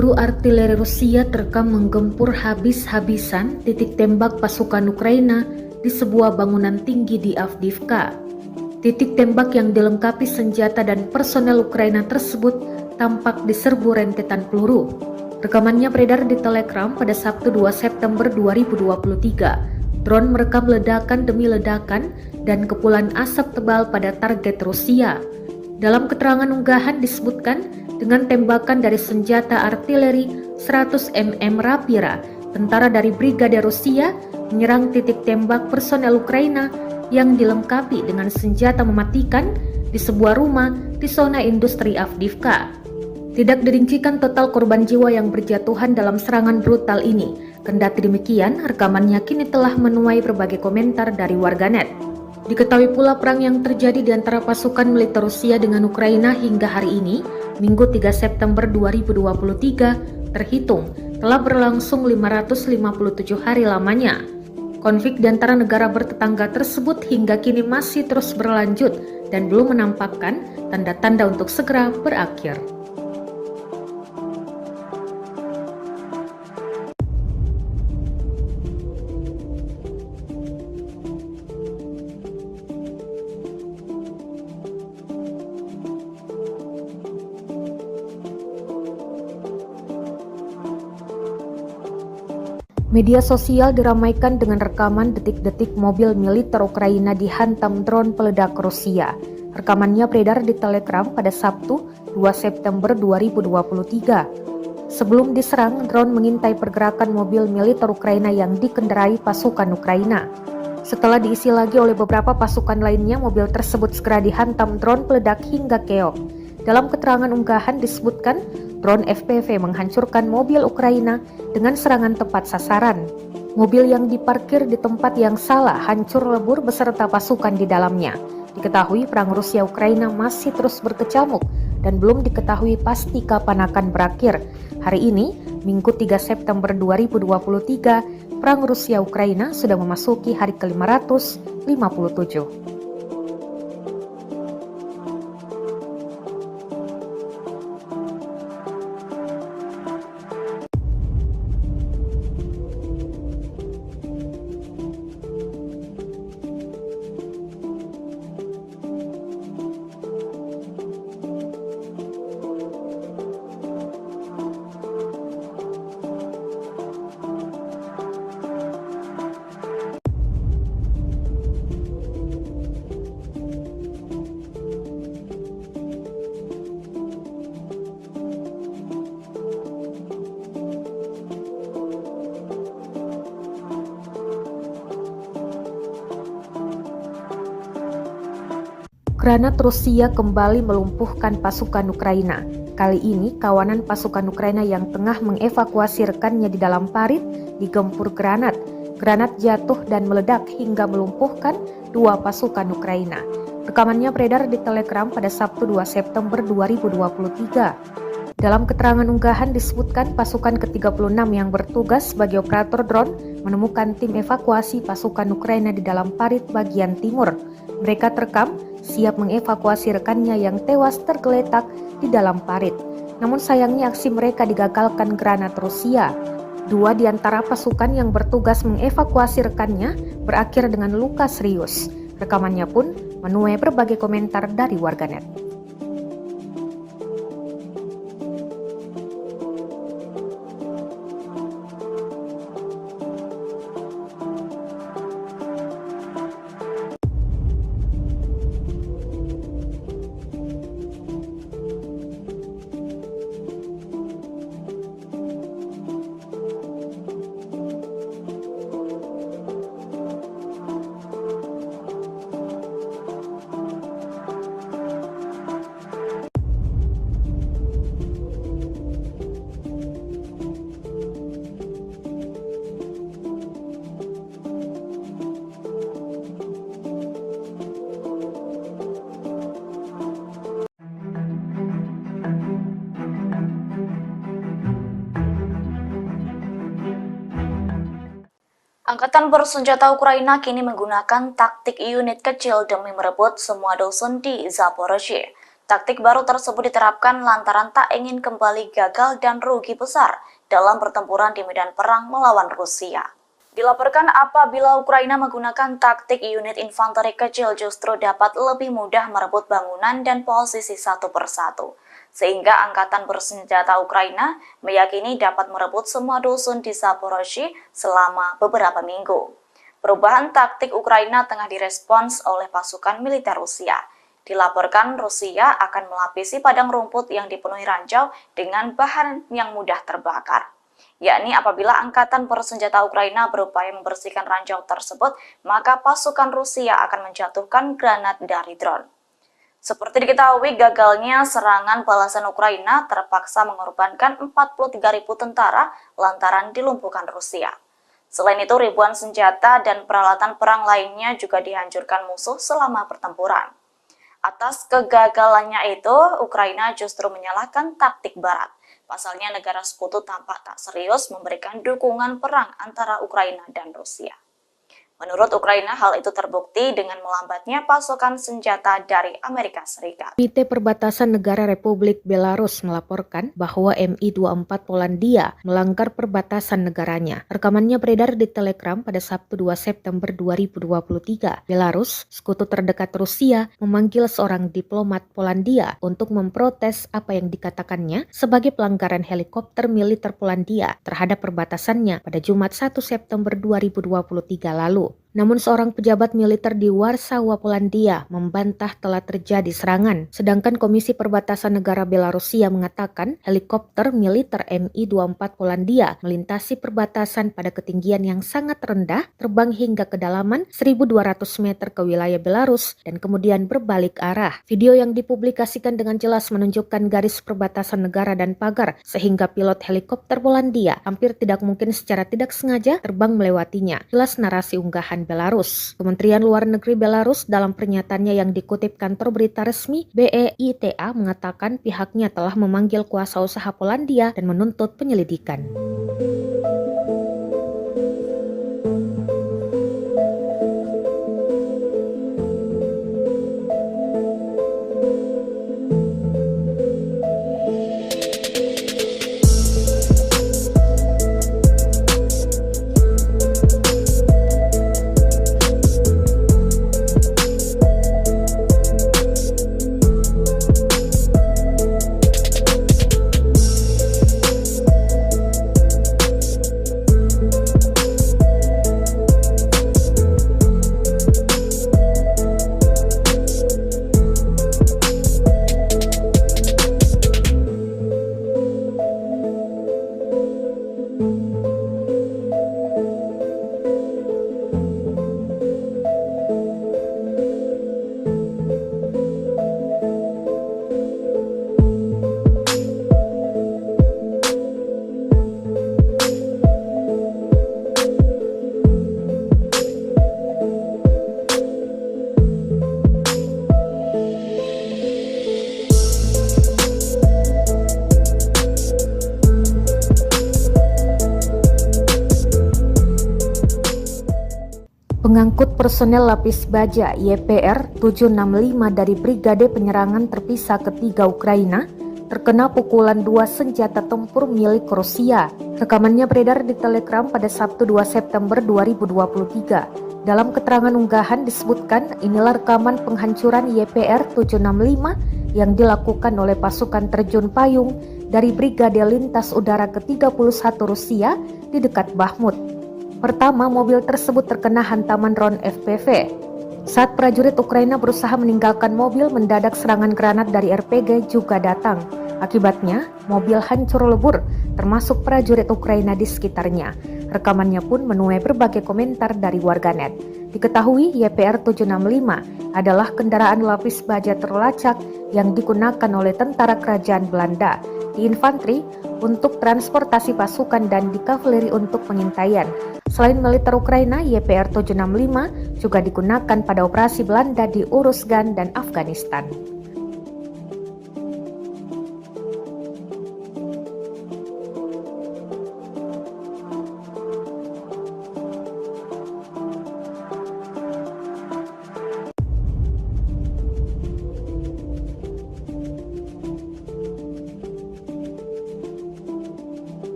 Peluru artileri Rusia terekam menggempur habis-habisan titik tembak pasukan Ukraina di sebuah bangunan tinggi di Avdiivka. Titik tembak yang dilengkapi senjata dan personel Ukraina tersebut tampak diserbu rentetan peluru. Rekamannya beredar di Telegram pada Sabtu 2 September 2023. Drone merekam ledakan demi ledakan dan kepulan asap tebal pada target Rusia. Dalam keterangan unggahan disebutkan dengan tembakan dari senjata artileri 100 mm Rapira, tentara dari Brigade Rusia menyerang titik tembak personel Ukraina yang dilengkapi dengan senjata mematikan di sebuah rumah di zona industri Avdiivka. Tidak dirincikan total korban jiwa yang berjatuhan dalam serangan brutal ini. Kendati demikian, rekamannya kini telah menuai berbagai komentar dari warganet. Diketahui pula perang yang terjadi di antara pasukan militer Rusia dengan Ukraina hingga hari ini, Minggu 3 September 2023, terhitung telah berlangsung 557 hari lamanya. Konflik di antara negara bertetangga tersebut hingga kini masih terus berlanjut dan belum menampakkan tanda-tanda untuk segera berakhir. Media sosial diramaikan dengan rekaman detik-detik mobil militer Ukraina dihantam drone peledak Rusia. Rekamannya beredar di Telegram pada Sabtu 2 September 2023. Sebelum diserang, drone mengintai pergerakan mobil militer Ukraina yang dikendarai pasukan Ukraina. Setelah diisi lagi oleh beberapa pasukan lainnya, mobil tersebut segera dihantam drone peledak hingga keok. Dalam keterangan unggahan disebutkan, drone FPV menghancurkan mobil Ukraina dengan serangan tepat sasaran. Mobil yang diparkir di tempat yang salah hancur lebur beserta pasukan di dalamnya. Diketahui perang Rusia-Ukraina masih terus berkecamuk dan belum diketahui pasti kapan akan berakhir. Hari ini, Minggu 3 September 2023, perang Rusia-Ukraina sudah memasuki hari ke-557. Granat Rusia kembali melumpuhkan pasukan Ukraina. Kali ini, kawanan pasukan Ukraina yang tengah mengevakuasi rekannya di dalam parit digempur granat. Granat jatuh dan meledak hingga melumpuhkan 2 pasukan Ukraina. Rekamannya beredar di Telegram pada Sabtu 2 September 2023. Dalam keterangan unggahan disebutkan pasukan ke-36 yang bertugas sebagai operator drone menemukan tim evakuasi pasukan Ukraina di dalam parit bagian timur. Mereka terekam siap mengevakuasi rekannya yang tewas tergeletak di dalam parit. Namun sayangnya aksi mereka digagalkan granat Rusia. 2 di antara pasukan yang bertugas mengevakuasi rekannya berakhir dengan luka serius. Rekamannya pun menuai berbagai komentar dari warganet. Angkatan bersenjata Ukraina kini menggunakan taktik unit kecil demi merebut semua dusun di Zaporozhye. Taktik baru tersebut diterapkan lantaran tak ingin kembali gagal dan rugi besar dalam pertempuran di medan perang melawan Rusia. Dilaporkan apabila Ukraina menggunakan taktik unit infanteri kecil justru dapat lebih mudah merebut bangunan dan posisi satu persatu. Sehingga angkatan bersenjata Ukraina meyakini dapat merebut semua dusun di Zaporozhye selama beberapa minggu. Perubahan taktik Ukraina tengah direspons oleh pasukan militer Rusia. Dilaporkan Rusia akan melapisi padang rumput yang dipenuhi ranjau dengan bahan yang mudah terbakar. Yakni apabila angkatan bersenjata Ukraina berupaya membersihkan ranjau tersebut, maka pasukan Rusia akan menjatuhkan granat dari drone. Seperti diketahui, gagalnya serangan balasan Ukraina terpaksa mengorbankan 43.000 tentara lantaran dilumpuhkan Rusia. Selain itu, ribuan senjata dan peralatan perang lainnya juga dihancurkan musuh selama pertempuran. Atas kegagalannya itu, Ukraina justru menyalahkan taktik Barat. Pasalnya negara sekutu tampak tak serius memberikan dukungan perang antara Ukraina dan Rusia. Menurut Ukraina, hal itu terbukti dengan melambatnya pasokan senjata dari Amerika Serikat. Komite Perbatasan Negara Republik Belarus melaporkan bahwa Mi-24 Polandia melanggar perbatasan negaranya. Rekamannya beredar di Telegram pada Sabtu 2 September 2023. Belarus, sekutu terdekat Rusia, memanggil seorang diplomat Polandia untuk memprotes apa yang dikatakannya sebagai pelanggaran helikopter militer Polandia terhadap perbatasannya pada Jumat 1 September 2023 lalu. Namun seorang pejabat militer di Warsawa, Polandia membantah telah terjadi serangan. Sedangkan Komisi Perbatasan Negara Belarusia mengatakan helikopter militer Mi-24 Polandia melintasi perbatasan pada ketinggian yang sangat rendah, terbang hingga kedalaman 1.200 meter ke wilayah Belarus dan kemudian berbalik arah. Video yang dipublikasikan dengan jelas menunjukkan garis perbatasan negara dan pagar, sehingga pilot helikopter Polandia hampir tidak mungkin secara tidak sengaja terbang melewatinya. Jelas narasi unggahan Belarus. Kementerian Luar Negeri Belarus dalam pernyataannya yang dikutip kantor berita resmi BEITA mengatakan pihaknya telah memanggil kuasa usaha Polandia dan menuntut penyelidikan. Pengangkut personel lapis baja YPR 765 dari Brigade Penyerangan Terpisah Ketiga Ukraina terkena pukulan 2 senjata tempur milik Rusia. Rekamannya beredar di Telegram pada Sabtu 2 September 2023. Dalam keterangan unggahan disebutkan inilah rekaman penghancuran YPR 765 yang dilakukan oleh pasukan terjun payung dari Brigade Lintas Udara ke-31 Rusia di dekat Bakhmut. Pertama, mobil tersebut terkena hantaman drone FPV. Saat prajurit Ukraina berusaha meninggalkan mobil, mendadak serangan granat dari RPG juga datang. Akibatnya, mobil hancur lebur, termasuk prajurit Ukraina di sekitarnya. Rekamannya pun menuai berbagai komentar dari warganet. Diketahui YPR 765 adalah kendaraan lapis baja terlacak yang digunakan oleh tentara kerajaan Belanda di infanteri untuk transportasi pasukan dan di kavaleri untuk pengintaian. Selain militer Ukraina, YPR 765 juga digunakan pada operasi Belanda di Uruzgan dan Afghanistan.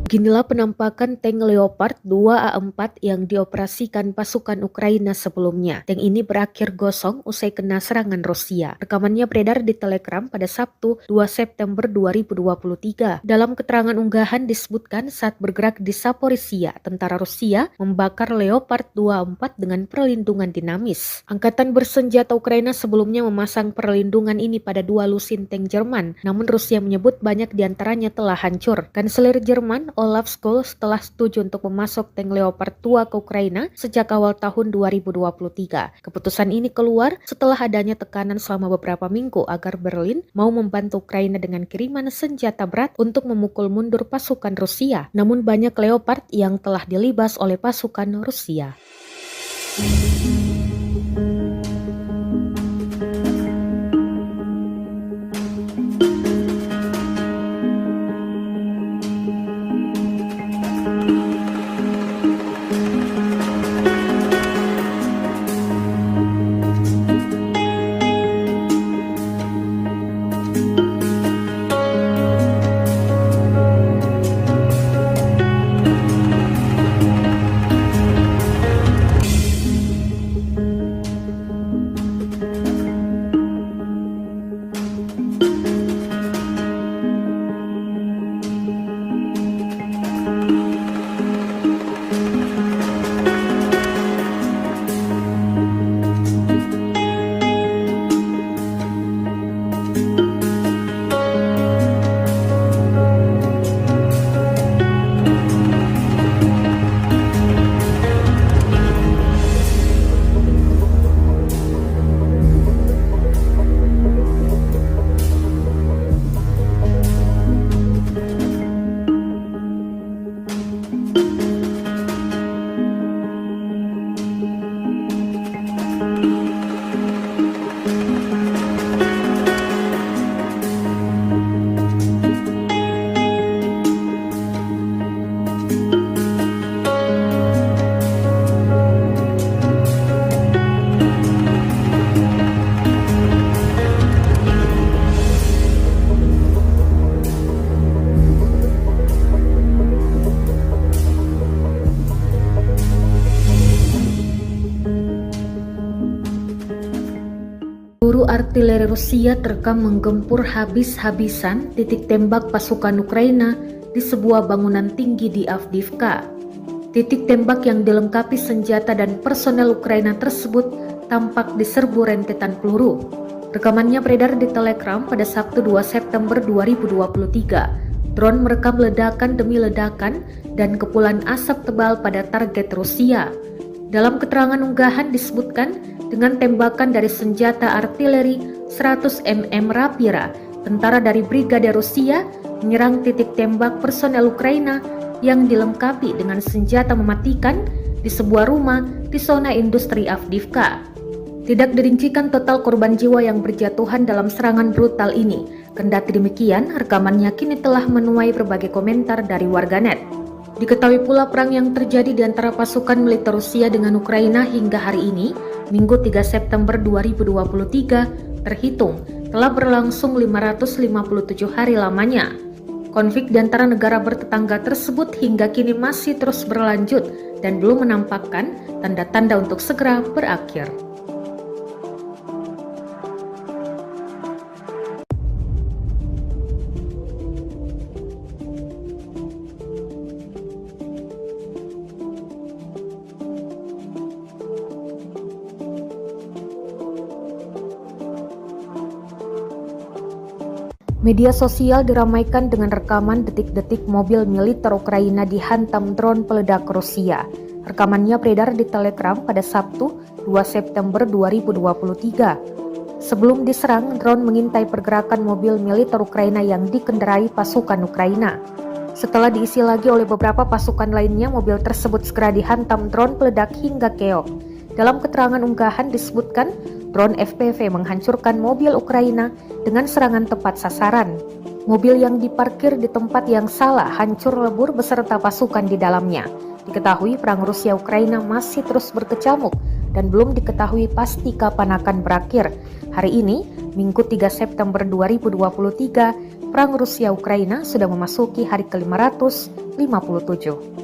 Beginilah penampakan tank Leopard 2A4 yang dioperasikan pasukan Ukraina sebelumnya. Tank ini berakhir gosong usai kena serangan Rusia. Rekamannya beredar di Telegram pada Sabtu 2 September 2023. Dalam keterangan unggahan disebutkan saat bergerak di Zaporizhia, tentara Rusia membakar Leopard 2A4 dengan perlindungan dinamis. Angkatan bersenjata Ukraina sebelumnya memasang perlindungan ini pada 2 lusin tank Jerman, namun Rusia menyebut banyak diantaranya telah hancur. Kanselir Jerman Olaf Scholz telah setuju untuk memasok tank Leopard 2 ke Ukraina sejak awal tahun 2023. Keputusan ini keluar setelah adanya tekanan selama beberapa minggu agar Berlin mau membantu Ukraina dengan kiriman senjata berat untuk memukul mundur pasukan Rusia. Namun banyak Leopard yang telah dilibas oleh pasukan Rusia. artileri Rusia terekam menggempur habis-habisan titik tembak pasukan Ukraina di sebuah bangunan tinggi di Avdiivka. Titik tembak yang dilengkapi senjata dan personel Ukraina tersebut tampak diserbu rentetan peluru. Rekamannya beredar di Telegram pada Sabtu 2 September 2023. Drone merekam ledakan demi ledakan dan kepulan asap tebal pada target Rusia. Dalam keterangan unggahan disebutkan dengan tembakan dari senjata artileri 100 mm Rapira, tentara dari Brigade Rusia menyerang titik tembak personel Ukraina yang dilengkapi dengan senjata mematikan di sebuah rumah di zona industri Avdiivka. Tidak dirincikan total korban jiwa yang berjatuhan dalam serangan brutal ini. Kendati demikian, rekamannya kini telah menuai berbagai komentar dari warganet. Diketahui pula perang yang terjadi di antara pasukan militer Rusia dengan Ukraina hingga hari ini, Minggu 3 September 2023, terhitung telah berlangsung 557 hari lamanya. Konflik di antara negara bertetangga tersebut hingga kini masih terus berlanjut dan belum menampakkan tanda-tanda untuk segera berakhir. Media sosial diramaikan dengan rekaman detik-detik mobil militer Ukraina dihantam drone peledak Rusia. Rekamannya beredar di Telegram pada Sabtu 2 September 2023. Sebelum diserang, drone mengintai pergerakan mobil militer Ukraina yang dikendarai pasukan Ukraina. Setelah diisi lagi oleh beberapa pasukan lainnya, mobil tersebut segera dihantam drone peledak hingga keok. Dalam keterangan unggahan disebutkan, drone FPV menghancurkan mobil Ukraina dengan serangan tepat sasaran. Mobil yang diparkir di tempat yang salah hancur lebur beserta pasukan di dalamnya. Diketahui perang Rusia-Ukraina masih terus berkecamuk dan belum diketahui pasti kapan akan berakhir. Hari ini, Minggu 3 September 2023, perang Rusia-Ukraina sudah memasuki hari ke-557.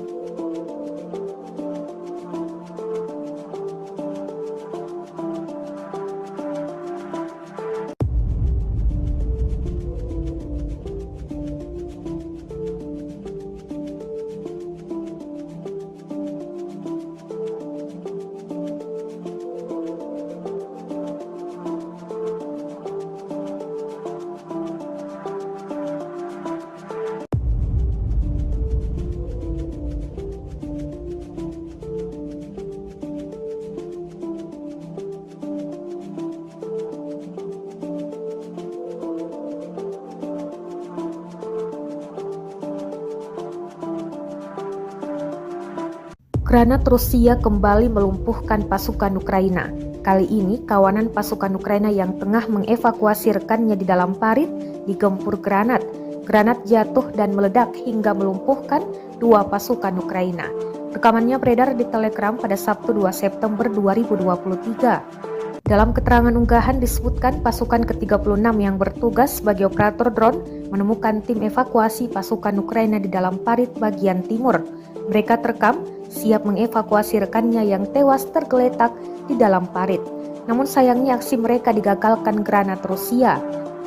Granat Rusia kembali melumpuhkan pasukan Ukraina. Kali ini, kawanan pasukan Ukraina yang tengah mengevakuasi rekannya di dalam parit digempur granat. Granat jatuh dan meledak hingga melumpuhkan dua pasukan Ukraina. Rekamannya beredar di Telegram pada Sabtu 2 September 2023. Dalam keterangan unggahan disebutkan pasukan ke-36 yang bertugas sebagai operator drone menemukan tim evakuasi pasukan Ukraina di dalam parit bagian timur. Mereka terekam siap mengevakuasi rekannya yang tewas tergeletak di dalam parit. Namun sayangnya aksi mereka digagalkan granat Rusia.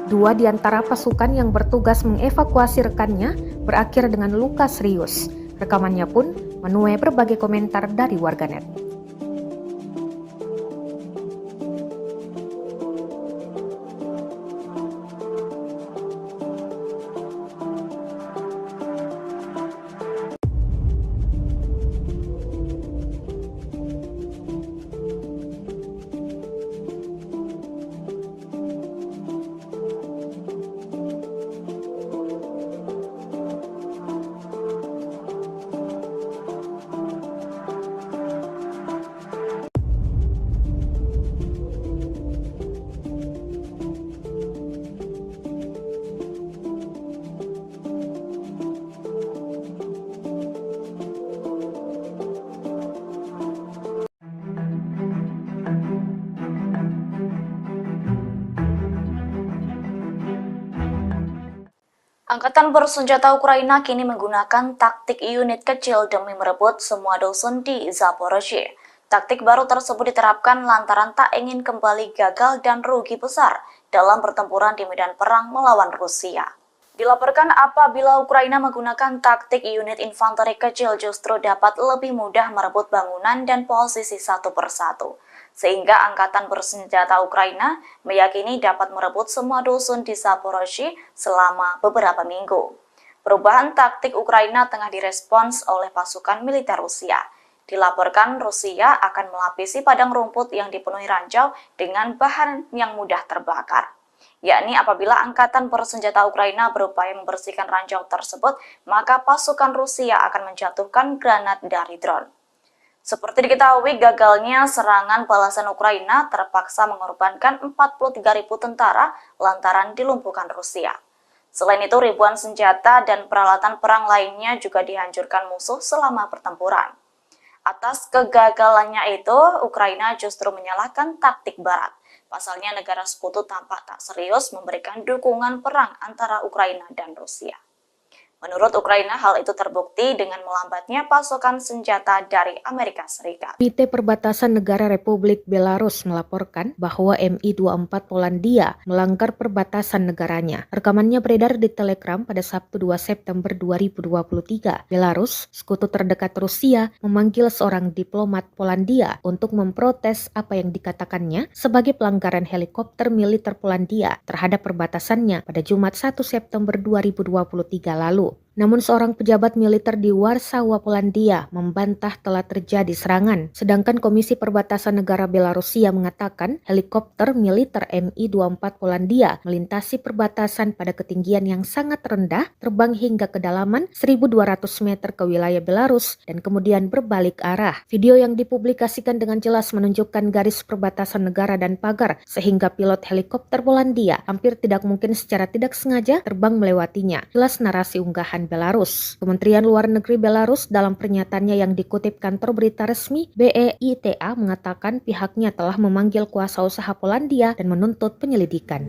Dua di antara pasukan yang bertugas mengevakuasi rekannya berakhir dengan luka serius. Rekamannya pun menuai berbagai komentar dari warganet. Angkatan bersenjata Ukraina kini menggunakan taktik unit kecil demi merebut semua dusun di Zaporozhye. Taktik baru tersebut diterapkan lantaran tak ingin kembali gagal dan rugi besar dalam pertempuran di medan perang melawan Rusia. Dilaporkan apabila Ukraina menggunakan taktik unit infanteri kecil justru dapat lebih mudah merebut bangunan dan posisi satu persatu. Sehingga angkatan bersenjata Ukraina meyakini dapat merebut semua dusun di Zaporozhye selama beberapa minggu. Perubahan taktik Ukraina tengah direspons oleh pasukan militer Rusia. Dilaporkan Rusia akan melapisi padang rumput yang dipenuhi ranjau dengan bahan yang mudah terbakar. Yakni apabila angkatan bersenjata Ukraina berupaya membersihkan ranjau tersebut, maka pasukan Rusia akan menjatuhkan granat dari drone. Seperti diketahui, gagalnya serangan balasan Ukraina terpaksa mengorbankan 43.000 tentara lantaran dilumpuhkan Rusia. Selain itu, ribuan senjata dan peralatan perang lainnya juga dihancurkan musuh selama pertempuran. Atas kegagalannya itu, Ukraina justru menyalahkan taktik Barat. Pasalnya negara sekutu tampak tak serius memberikan dukungan perang antara Ukraina dan Rusia. Menurut Ukraina, hal itu terbukti dengan melambatnya pasokan senjata dari Amerika Serikat. Komite Perbatasan Negara Republik Belarus melaporkan bahwa Mi-24 Polandia melanggar perbatasan negaranya. Rekamannya beredar di Telegram pada Sabtu 2 September 2023. Belarus, sekutu terdekat Rusia, memanggil seorang diplomat Polandia untuk memprotes apa yang dikatakannya sebagai pelanggaran helikopter militer Polandia terhadap perbatasannya pada Jumat 1 September 2023 lalu. Namun seorang pejabat militer di Warsawa, Polandia membantah telah terjadi serangan. Sedangkan Komisi Perbatasan Negara Belarusia mengatakan helikopter militer Mi-24 Polandia melintasi perbatasan pada ketinggian yang sangat rendah, terbang hingga kedalaman 1.200 meter ke wilayah Belarus dan kemudian berbalik arah. Video yang dipublikasikan dengan jelas menunjukkan garis perbatasan negara dan pagar, sehingga pilot helikopter Polandia hampir tidak mungkin secara tidak sengaja terbang melewatinya. Jelas narasi unggahan Belarus. Kementerian Luar Negeri Belarus dalam pernyataannya yang dikutip kantor berita resmi BEITA mengatakan pihaknya telah memanggil kuasa usaha Polandia dan menuntut penyelidikan.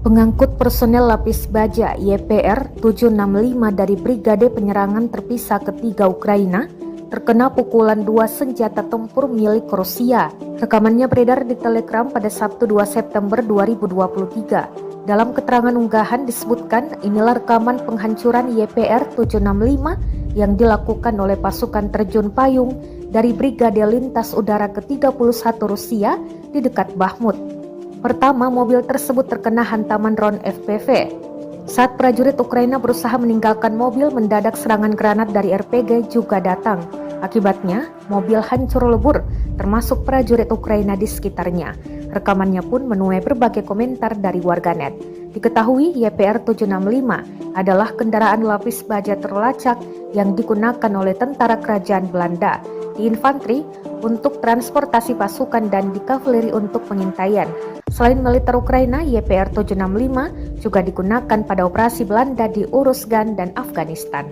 Pengangkut personel lapis baja YPR 765 dari Brigade Penyerangan Terpisah Ketiga Ukraina terkena pukulan 2 senjata tempur milik Rusia. Rekamannya beredar di Telegram pada Sabtu 2 September 2023. Dalam keterangan unggahan disebutkan inilah rekaman penghancuran YPR 765 yang dilakukan oleh pasukan terjun payung dari Brigade Lintas Udara ke-31 Rusia di dekat Bakhmut. Pertama, mobil tersebut terkena hantaman drone FPV. Saat prajurit Ukraina berusaha meninggalkan mobil, mendadak serangan granat dari RPG juga datang. Akibatnya, mobil hancur lebur, termasuk prajurit Ukraina di sekitarnya. Rekamannya pun menuai berbagai komentar dari warganet. Diketahui YPR 765 adalah kendaraan lapis baja terlacak yang digunakan oleh tentara kerajaan Belanda di infanteri untuk transportasi pasukan dan di kavaleri untuk pengintaian. Selain militer Ukraina, YPR 765 juga digunakan pada operasi Belanda di Uruzgan dan Afghanistan.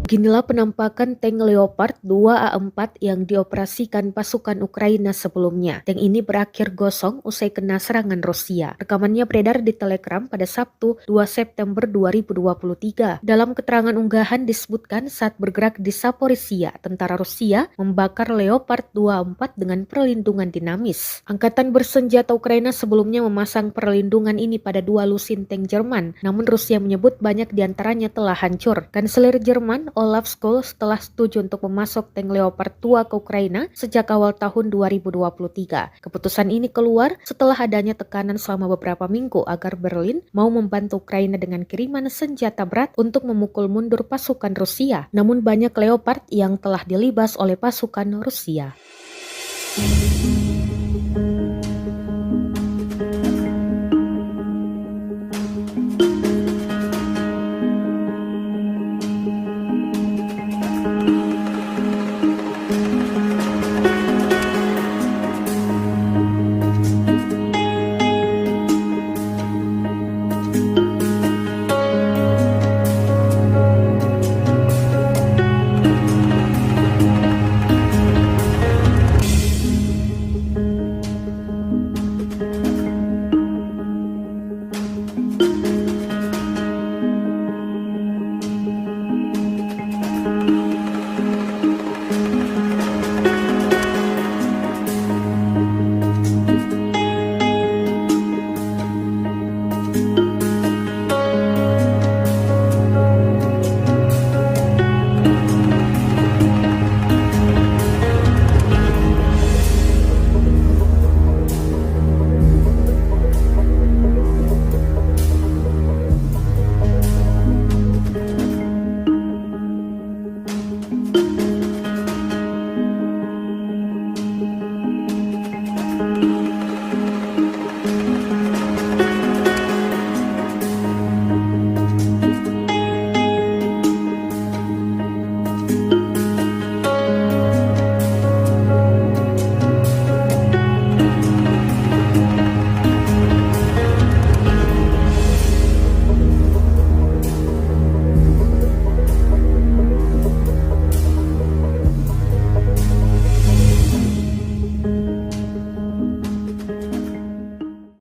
Beginilah penampakan tank Leopard 2A4 yang dioperasikan pasukan Ukraina sebelumnya. Tank ini berakhir gosong usai kena serangan Rusia. Rekamannya beredar di Telegram pada Sabtu 2 September 2023. Dalam keterangan unggahan disebutkan saat bergerak di Zaporizhia, tentara Rusia membakar Leopard 2A4 dengan perlindungan dinamis. Angkatan bersenjata Ukraina sebelumnya memasang perlindungan ini pada 2 lusin tank Jerman, namun Rusia menyebut banyak diantaranya telah hancur. Kanselir Jerman Olaf Scholz telah setuju untuk memasok tank Leopard 2 ke Ukraina sejak awal tahun 2023. Keputusan ini keluar setelah adanya tekanan selama beberapa minggu agar Berlin mau membantu Ukraina dengan kiriman senjata berat untuk memukul mundur pasukan Rusia. Namun banyak Leopard yang telah dilibas oleh pasukan Rusia.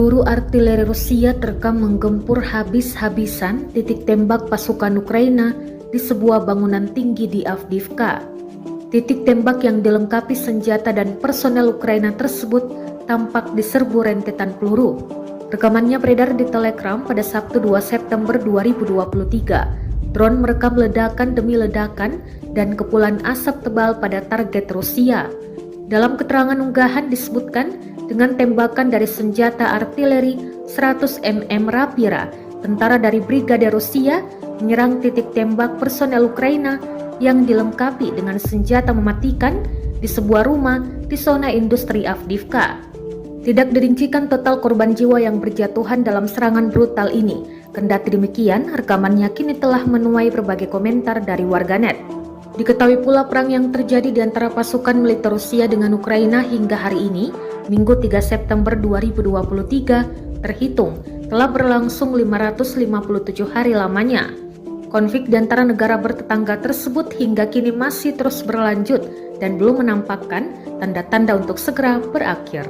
Peluru artileri Rusia terekam menggempur habis-habisan titik tembak pasukan Ukraina di sebuah bangunan tinggi di Avdiivka. Titik tembak yang dilengkapi senjata dan personel Ukraina tersebut tampak diserbu rentetan peluru. Rekamannya beredar di Telegram pada Sabtu 2 September 2023. Drone merekam ledakan demi ledakan dan kepulan asap tebal pada target Rusia. Dalam keterangan unggahan disebutkan, dengan tembakan dari senjata artileri 100 mm Rapira, tentara dari Brigade Rusia menyerang titik tembak personel Ukraina yang dilengkapi dengan senjata mematikan di sebuah rumah di zona industri Avdiivka. Tidak dirincikan total korban jiwa yang berjatuhan dalam serangan brutal ini. Kendati demikian, rekamannya kini telah menuai berbagai komentar dari warganet. Diketahui pula perang yang terjadi di antara pasukan militer Rusia dengan Ukraina hingga hari ini, Minggu 3 September 2023, terhitung telah berlangsung 557 hari lamanya. Konflik di antara negara bertetangga tersebut hingga kini masih terus berlanjut dan belum menampakkan tanda-tanda untuk segera berakhir.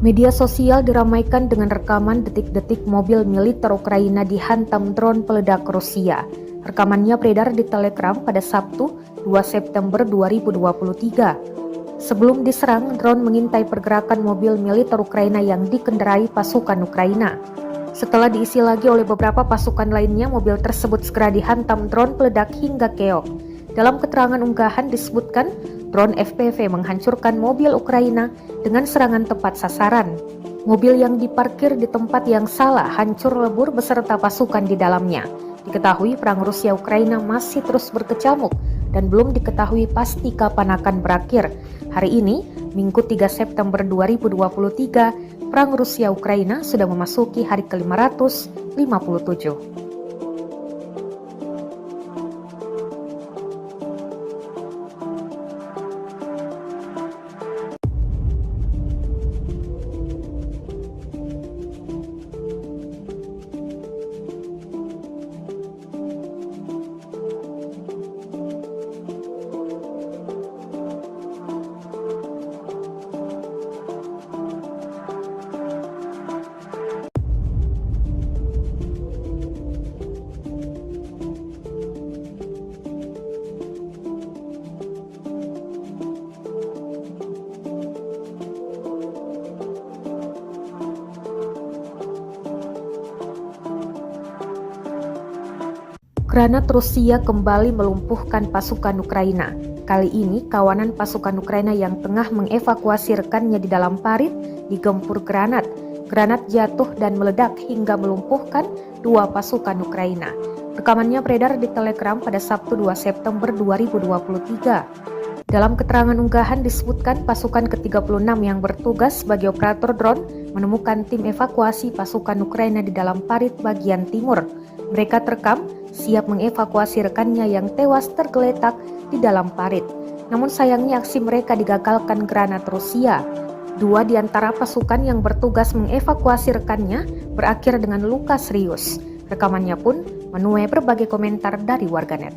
Media sosial diramaikan dengan rekaman detik-detik mobil militer Ukraina dihantam drone peledak Rusia. Rekamannya beredar di Telegram pada Sabtu 2 September 2023. Sebelum diserang, drone mengintai pergerakan mobil militer Ukraina yang dikendarai pasukan Ukraina. Setelah diisi lagi oleh beberapa pasukan lainnya, mobil tersebut segera dihantam drone peledak hingga keok. Dalam keterangan unggahan disebutkan, drone FPV menghancurkan mobil Ukraina dengan serangan tepat sasaran. Mobil yang diparkir di tempat yang salah hancur lebur beserta pasukan di dalamnya. Diketahui perang Rusia-Ukraina masih terus berkecamuk dan belum diketahui pasti kapan akan berakhir. Hari ini, Minggu 3 September 2023, perang Rusia-Ukraina sudah memasuki hari ke-557. Granat Rusia kembali melumpuhkan pasukan Ukraina. Kali ini, kawanan pasukan Ukraina yang tengah mengevakuasi rekannya di dalam parit digempur granat. Granat jatuh dan meledak hingga melumpuhkan 2 pasukan Ukraina. Rekamannya beredar di Telegram pada Sabtu 2 September 2023. Dalam keterangan unggahan disebutkan pasukan ke-36 yang bertugas sebagai operator drone menemukan tim evakuasi pasukan Ukraina di dalam parit bagian timur. Mereka terekam siap mengevakuasi rekannya yang tewas tergeletak di dalam parit. Namun sayangnya aksi mereka digagalkan granat Rusia. 2 di antara pasukan yang bertugas mengevakuasi rekannya berakhir dengan luka serius. Rekamannya pun menuai berbagai komentar dari warganet.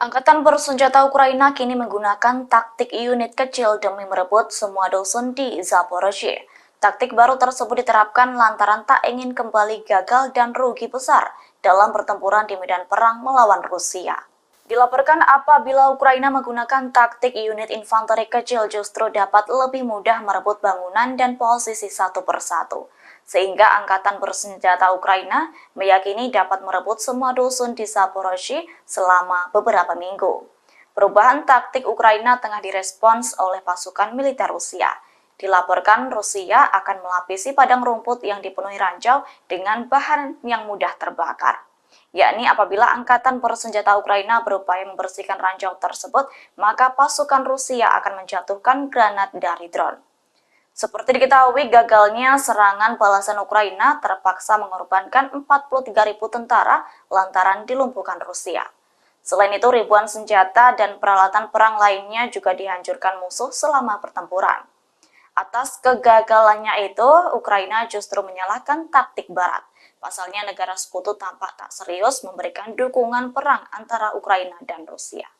Angkatan bersenjata Ukraina kini menggunakan taktik unit kecil demi merebut semua dusun di Zaporozhye. Taktik baru tersebut diterapkan lantaran tak ingin kembali gagal dan rugi besar dalam pertempuran di medan perang melawan Rusia. Dilaporkan apabila Ukraina menggunakan taktik unit infanteri kecil justru dapat lebih mudah merebut bangunan dan posisi satu persatu. Sehingga angkatan bersenjata Ukraina meyakini dapat merebut semua dusun di Zaporozhye selama beberapa minggu. Perubahan taktik Ukraina tengah direspons oleh pasukan militer Rusia. Dilaporkan Rusia akan melapisi padang rumput yang dipenuhi ranjau dengan bahan yang mudah terbakar. Yakni apabila angkatan bersenjata Ukraina berupaya membersihkan ranjau tersebut, maka pasukan Rusia akan menjatuhkan granat dari drone. Seperti diketahui, gagalnya serangan balasan Ukraina terpaksa mengorbankan 43.000 tentara lantaran dilumpuhkan Rusia. Selain itu, ribuan senjata dan peralatan perang lainnya juga dihancurkan musuh selama pertempuran. Atas kegagalannya itu, Ukraina justru menyalahkan taktik Barat. Pasalnya negara sekutu tampak tak serius memberikan dukungan perang antara Ukraina dan Rusia.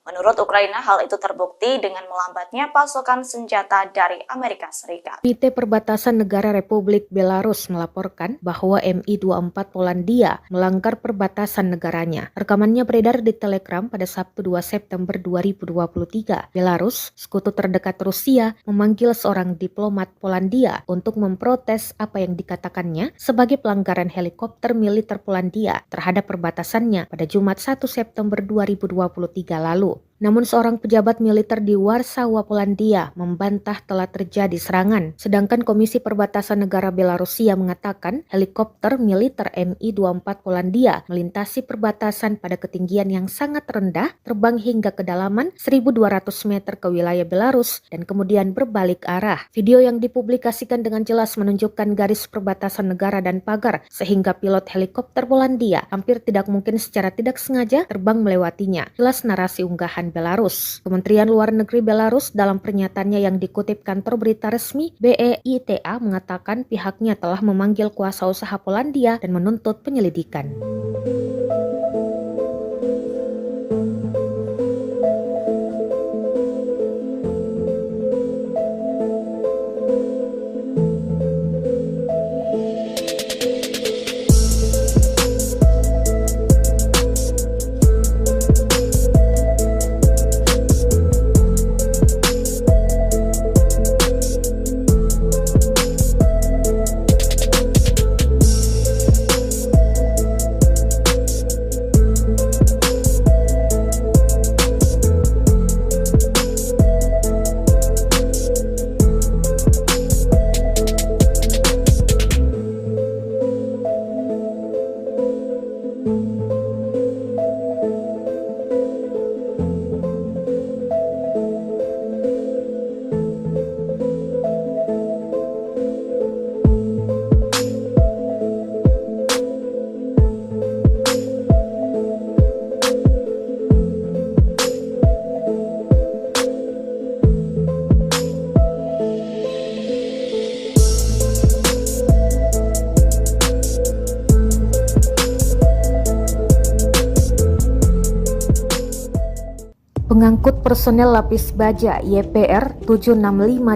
Menurut Ukraina, hal itu terbukti dengan melambatnya pasokan senjata dari Amerika Serikat. Komite Perbatasan Negara Republik Belarus melaporkan bahwa Mi-24 Polandia melanggar perbatasan negaranya. Rekamannya beredar di Telegram pada Sabtu 2 September 2023. Belarus, sekutu terdekat Rusia, memanggil seorang diplomat Polandia untuk memprotes apa yang dikatakannya sebagai pelanggaran helikopter militer Polandia terhadap perbatasannya pada Jumat 1 September 2023 lalu. Namun seorang pejabat militer di Warsawa, Polandia membantah telah terjadi serangan. Sedangkan Komisi Perbatasan Negara Belarusia mengatakan helikopter militer Mi-24 Polandia melintasi perbatasan pada ketinggian yang sangat rendah, terbang hingga kedalaman 1.200 meter ke wilayah Belarus dan kemudian berbalik arah. Video yang dipublikasikan dengan jelas menunjukkan garis perbatasan negara dan pagar, sehingga pilot helikopter Polandia hampir tidak mungkin secara tidak sengaja terbang melewatinya. Jelas narasi unggahan Belarus. Kementerian Luar Negeri Belarus dalam pernyataannya yang dikutip kantor berita resmi BEITA mengatakan pihaknya telah memanggil kuasa usaha Polandia dan menuntut penyelidikan. personel lapis baja YPR 765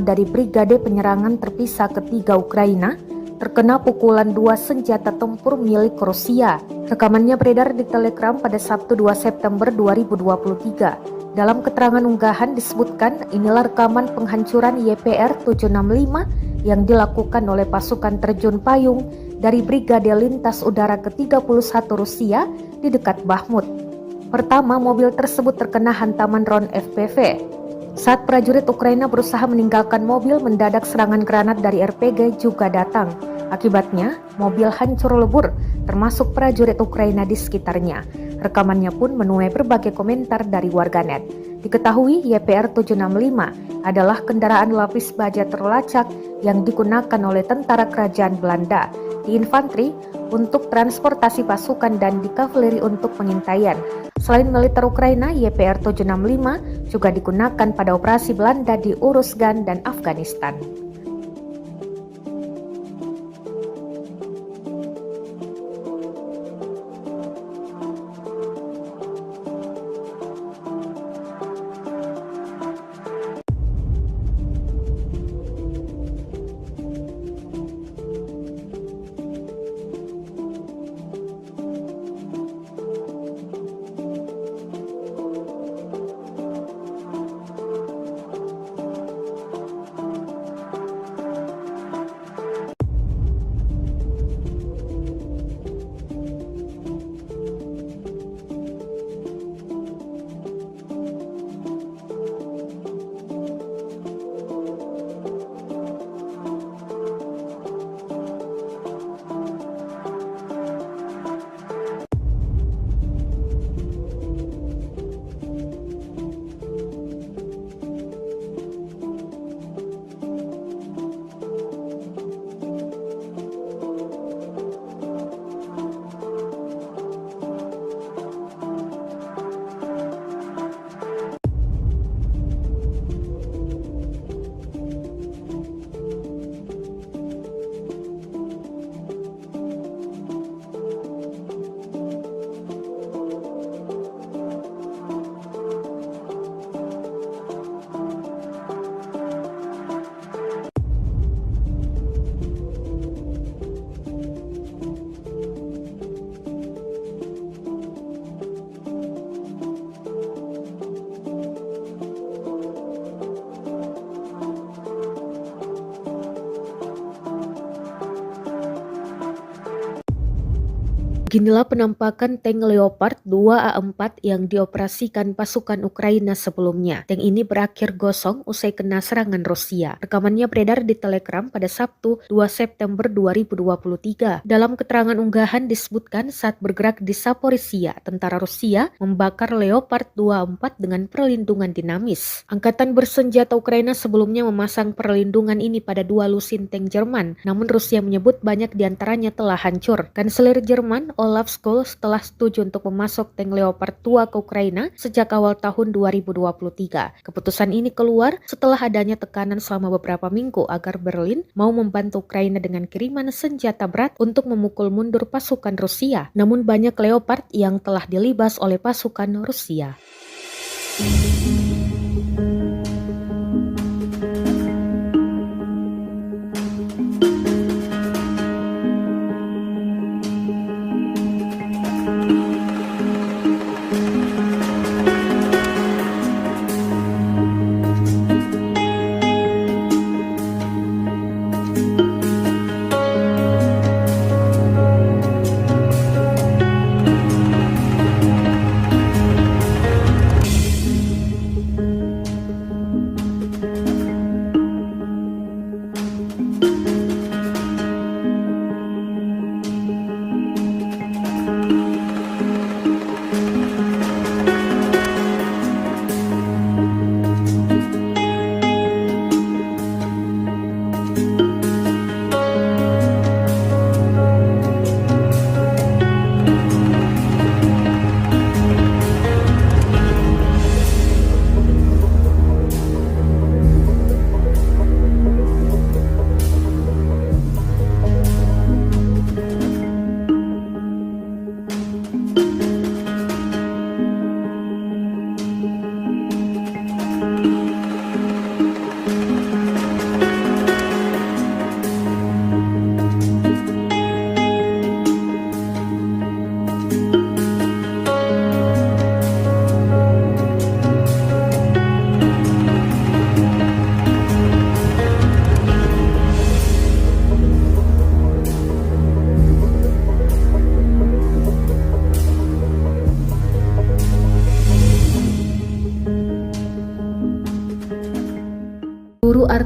dari Brigade Penyerangan Terpisah Ketiga Ukraina terkena pukulan 2 senjata tempur milik Rusia. Rekamannya beredar di Telegram pada Sabtu 2 September 2023. Dalam keterangan unggahan disebutkan inilah rekaman penghancuran YPR 765 yang dilakukan oleh pasukan terjun payung dari Brigade Lintas Udara ke-31 Rusia di dekat Bakhmut. Pertama, mobil tersebut terkena hantaman ron FPV. Saat prajurit Ukraina berusaha meninggalkan mobil, mendadak serangan granat dari RPG juga datang. Akibatnya, mobil hancur lebur, termasuk prajurit Ukraina di sekitarnya. Rekamannya pun menuai berbagai komentar dari warganet. Diketahui YPR 765 adalah kendaraan lapis baja terlacak yang digunakan oleh tentara kerajaan Belanda di infanteri untuk transportasi pasukan dan di kavaleri untuk pengintaian. Selain militer Ukraina, YPR 765 juga digunakan pada operasi Belanda di Uruzgan dan Afghanistan. Beginilah penampakan tank Leopard 2A4 yang dioperasikan pasukan Ukraina sebelumnya. Tank ini berakhir gosong usai kena serangan Rusia. Rekamannya beredar di Telegram pada Sabtu 2 September 2023. Dalam keterangan unggahan disebutkan saat bergerak di Zaporizhia, tentara Rusia membakar Leopard 2A4 dengan perlindungan dinamis. Angkatan bersenjata Ukraina sebelumnya memasang perlindungan ini pada 2 lusin tank Jerman, namun Rusia menyebut banyak diantaranya telah hancur. Kanselir Jerman Olaf Scholz telah setuju untuk memasok tank Leopard 2 ke Ukraina sejak awal tahun 2023. Keputusan ini keluar setelah adanya tekanan selama beberapa minggu agar Berlin mau membantu Ukraina dengan kiriman senjata berat untuk memukul mundur pasukan Rusia. Namun banyak Leopard yang telah dilibas oleh pasukan Rusia.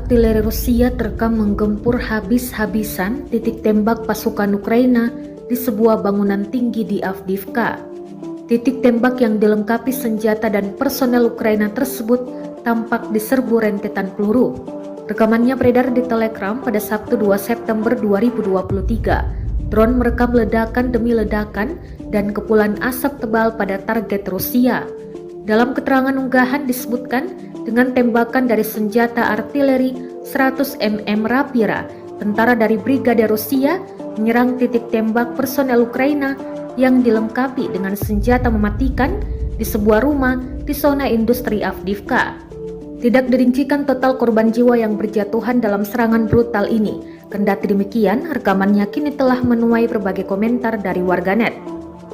artileri Rusia terekam menggempur habis-habisan titik tembak pasukan Ukraina di sebuah bangunan tinggi di Avdiivka. Titik tembak yang dilengkapi senjata dan personel Ukraina tersebut tampak diserbu rentetan peluru. Rekamannya beredar di Telegram pada Sabtu 2 September 2023. Drone merekam ledakan demi ledakan dan kepulan asap tebal pada target Rusia. Dalam keterangan unggahan disebutkan dengan tembakan dari senjata artileri 100 mm Rapira, tentara dari Brigade Rusia menyerang titik tembak personel Ukraina yang dilengkapi dengan senjata mematikan di sebuah rumah di zona industri Avdiivka. Tidak dirincikan total korban jiwa yang berjatuhan dalam serangan brutal ini. Kendati demikian, rekamannya kini telah menuai berbagai komentar dari warganet.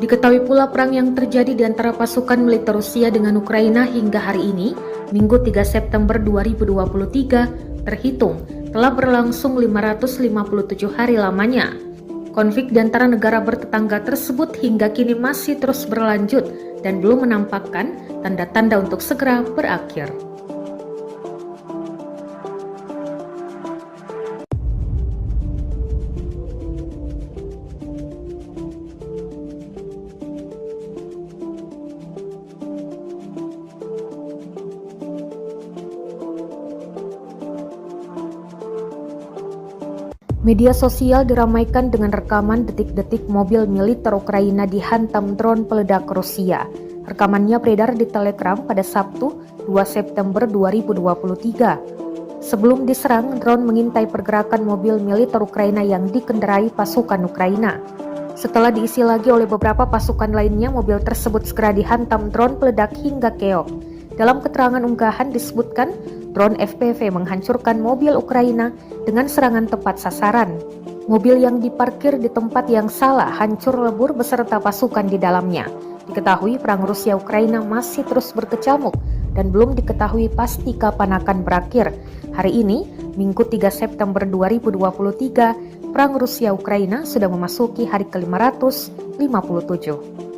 Diketahui pula perang yang terjadi di antara pasukan militer Rusia dengan Ukraina hingga hari ini, Minggu 3 September 2023, terhitung telah berlangsung 557 hari lamanya. Konflik di antara negara bertetangga tersebut hingga kini masih terus berlanjut dan belum menampakkan tanda-tanda untuk segera berakhir. Media sosial diramaikan dengan rekaman detik-detik mobil militer Ukraina dihantam drone peledak Rusia. Rekamannya beredar di Telegram pada Sabtu 2 September 2023. Sebelum diserang, drone mengintai pergerakan mobil militer Ukraina yang dikendarai pasukan Ukraina. Setelah diisi lagi oleh beberapa pasukan lainnya, mobil tersebut segera dihantam drone peledak hingga keok. Dalam keterangan unggahan disebutkan, drone FPV menghancurkan mobil Ukraina dengan serangan tepat sasaran. Mobil yang diparkir di tempat yang salah hancur lebur beserta pasukan di dalamnya. Diketahui perang Rusia-Ukraina masih terus berkecamuk dan belum diketahui pasti kapan akan berakhir. Hari ini, Minggu 3 September 2023, perang Rusia-Ukraina sudah memasuki hari ke-557.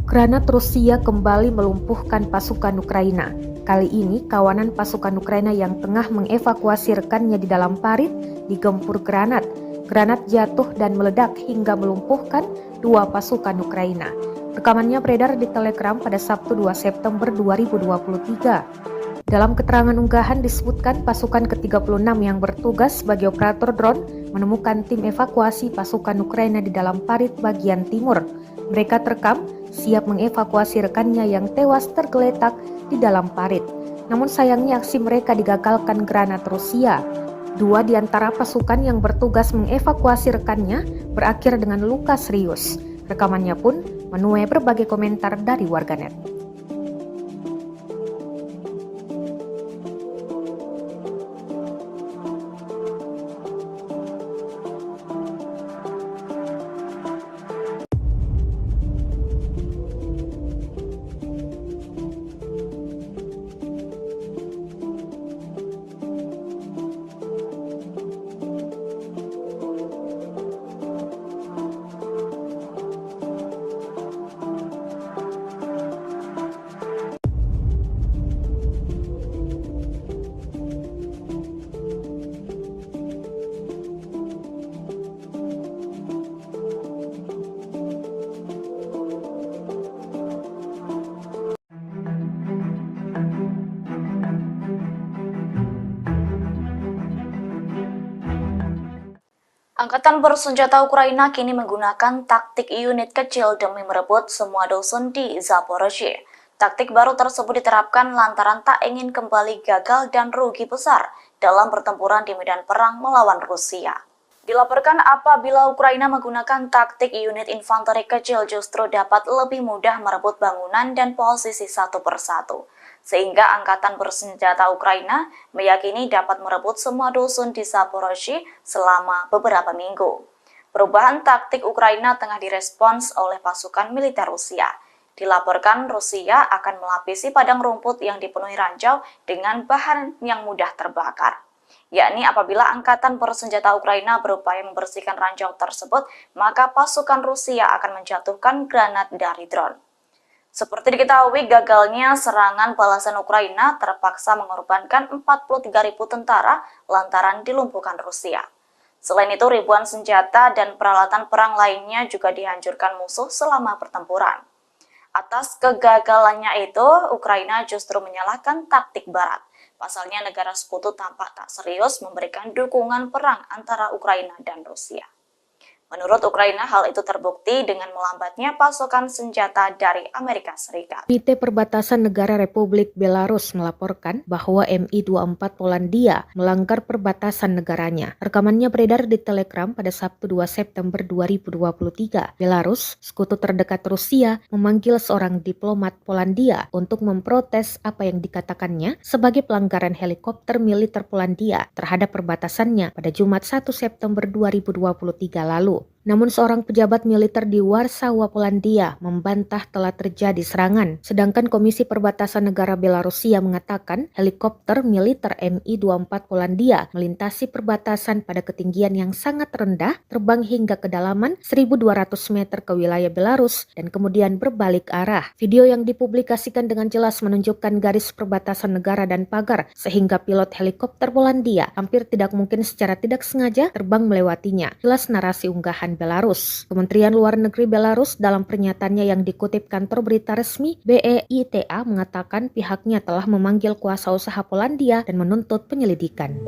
Granat Rusia kembali melumpuhkan pasukan Ukraina. Kali ini, kawanan pasukan Ukraina yang tengah mengevakuasi rekannya di dalam parit digempur granat. Granat jatuh dan meledak hingga melumpuhkan 2 pasukan Ukraina. Rekamannya beredar di Telegram pada Sabtu 2 September 2023. Dalam keterangan unggahan disebutkan pasukan ke-36 yang bertugas sebagai operator drone menemukan tim evakuasi pasukan Ukraina di dalam parit bagian timur. Mereka terekam siap mengevakuasi rekannya yang tewas tergeletak di dalam parit. Namun sayangnya aksi mereka digagalkan granat Rusia. 2 di antara pasukan yang bertugas mengevakuasi rekannya berakhir dengan luka serius. Rekamannya pun menuai berbagai komentar dari warganet. Angkatan bersenjata Ukraina kini menggunakan taktik unit kecil demi merebut semua dusun di Zaporozhye. Taktik baru tersebut diterapkan lantaran tak ingin kembali gagal dan rugi besar dalam pertempuran di medan perang melawan Rusia. Dilaporkan apabila Ukraina menggunakan taktik unit infanteri kecil justru dapat lebih mudah merebut bangunan dan posisi satu persatu. Sehingga angkatan bersenjata Ukraina meyakini dapat merebut semua dusun di Zaporozhye selama beberapa minggu. Perubahan taktik Ukraina tengah direspons oleh pasukan militer Rusia. Dilaporkan Rusia akan melapisi padang rumput yang dipenuhi ranjau dengan bahan yang mudah terbakar. Yakni apabila angkatan bersenjata Ukraina berupaya membersihkan ranjau tersebut, maka pasukan Rusia akan menjatuhkan granat dari drone. Seperti diketahui, gagalnya serangan balasan Ukraina terpaksa mengorbankan 43.000 tentara lantaran dilumpuhkan Rusia. Selain itu, ribuan senjata dan peralatan perang lainnya juga dihancurkan musuh selama pertempuran. Atas kegagalannya itu, Ukraina justru menyalahkan taktik Barat. Pasalnya negara sekutu tampak tak serius memberikan dukungan perang antara Ukraina dan Rusia. Menurut Ukraina, hal itu terbukti dengan melambatnya pasokan senjata dari Amerika Serikat. Komite Perbatasan Negara Republik Belarus melaporkan bahwa Mi-24 Polandia melanggar perbatasan negaranya. Rekamannya beredar di Telegram pada Sabtu 2 September 2023. Belarus, sekutu terdekat Rusia, memanggil seorang diplomat Polandia untuk memprotes apa yang dikatakannya sebagai pelanggaran helikopter militer Polandia terhadap perbatasannya pada Jumat 1 September 2023 lalu. Namun seorang pejabat militer di Warsawa, Polandia membantah telah terjadi serangan. Sedangkan Komisi Perbatasan Negara Belarusia mengatakan helikopter militer Mi-24 Polandia melintasi perbatasan pada ketinggian yang sangat rendah, terbang hingga kedalaman 1.200 meter ke wilayah Belarus dan kemudian berbalik arah. Video yang dipublikasikan dengan jelas menunjukkan garis perbatasan negara dan pagar, sehingga pilot helikopter Polandia hampir tidak mungkin secara tidak sengaja terbang melewatinya. Jelas narasi unggahan Belarus. Kementerian Luar Negeri Belarus dalam pernyataannya yang dikutip kantor berita resmi BEITA mengatakan pihaknya telah memanggil kuasa usaha Polandia dan menuntut penyelidikan.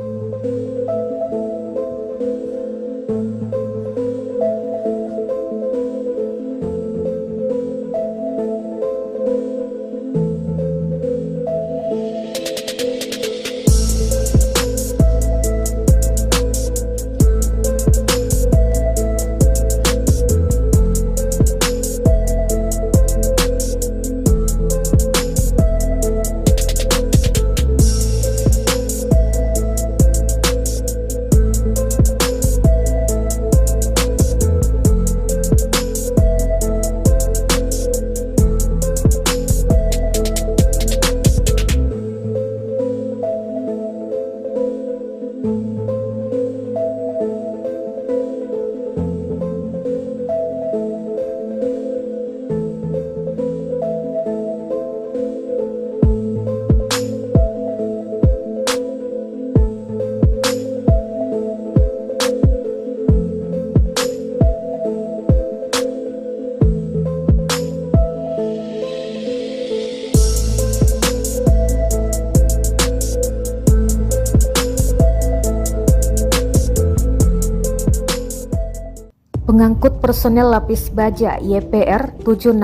Pengangkut personel lapis baja YPR 765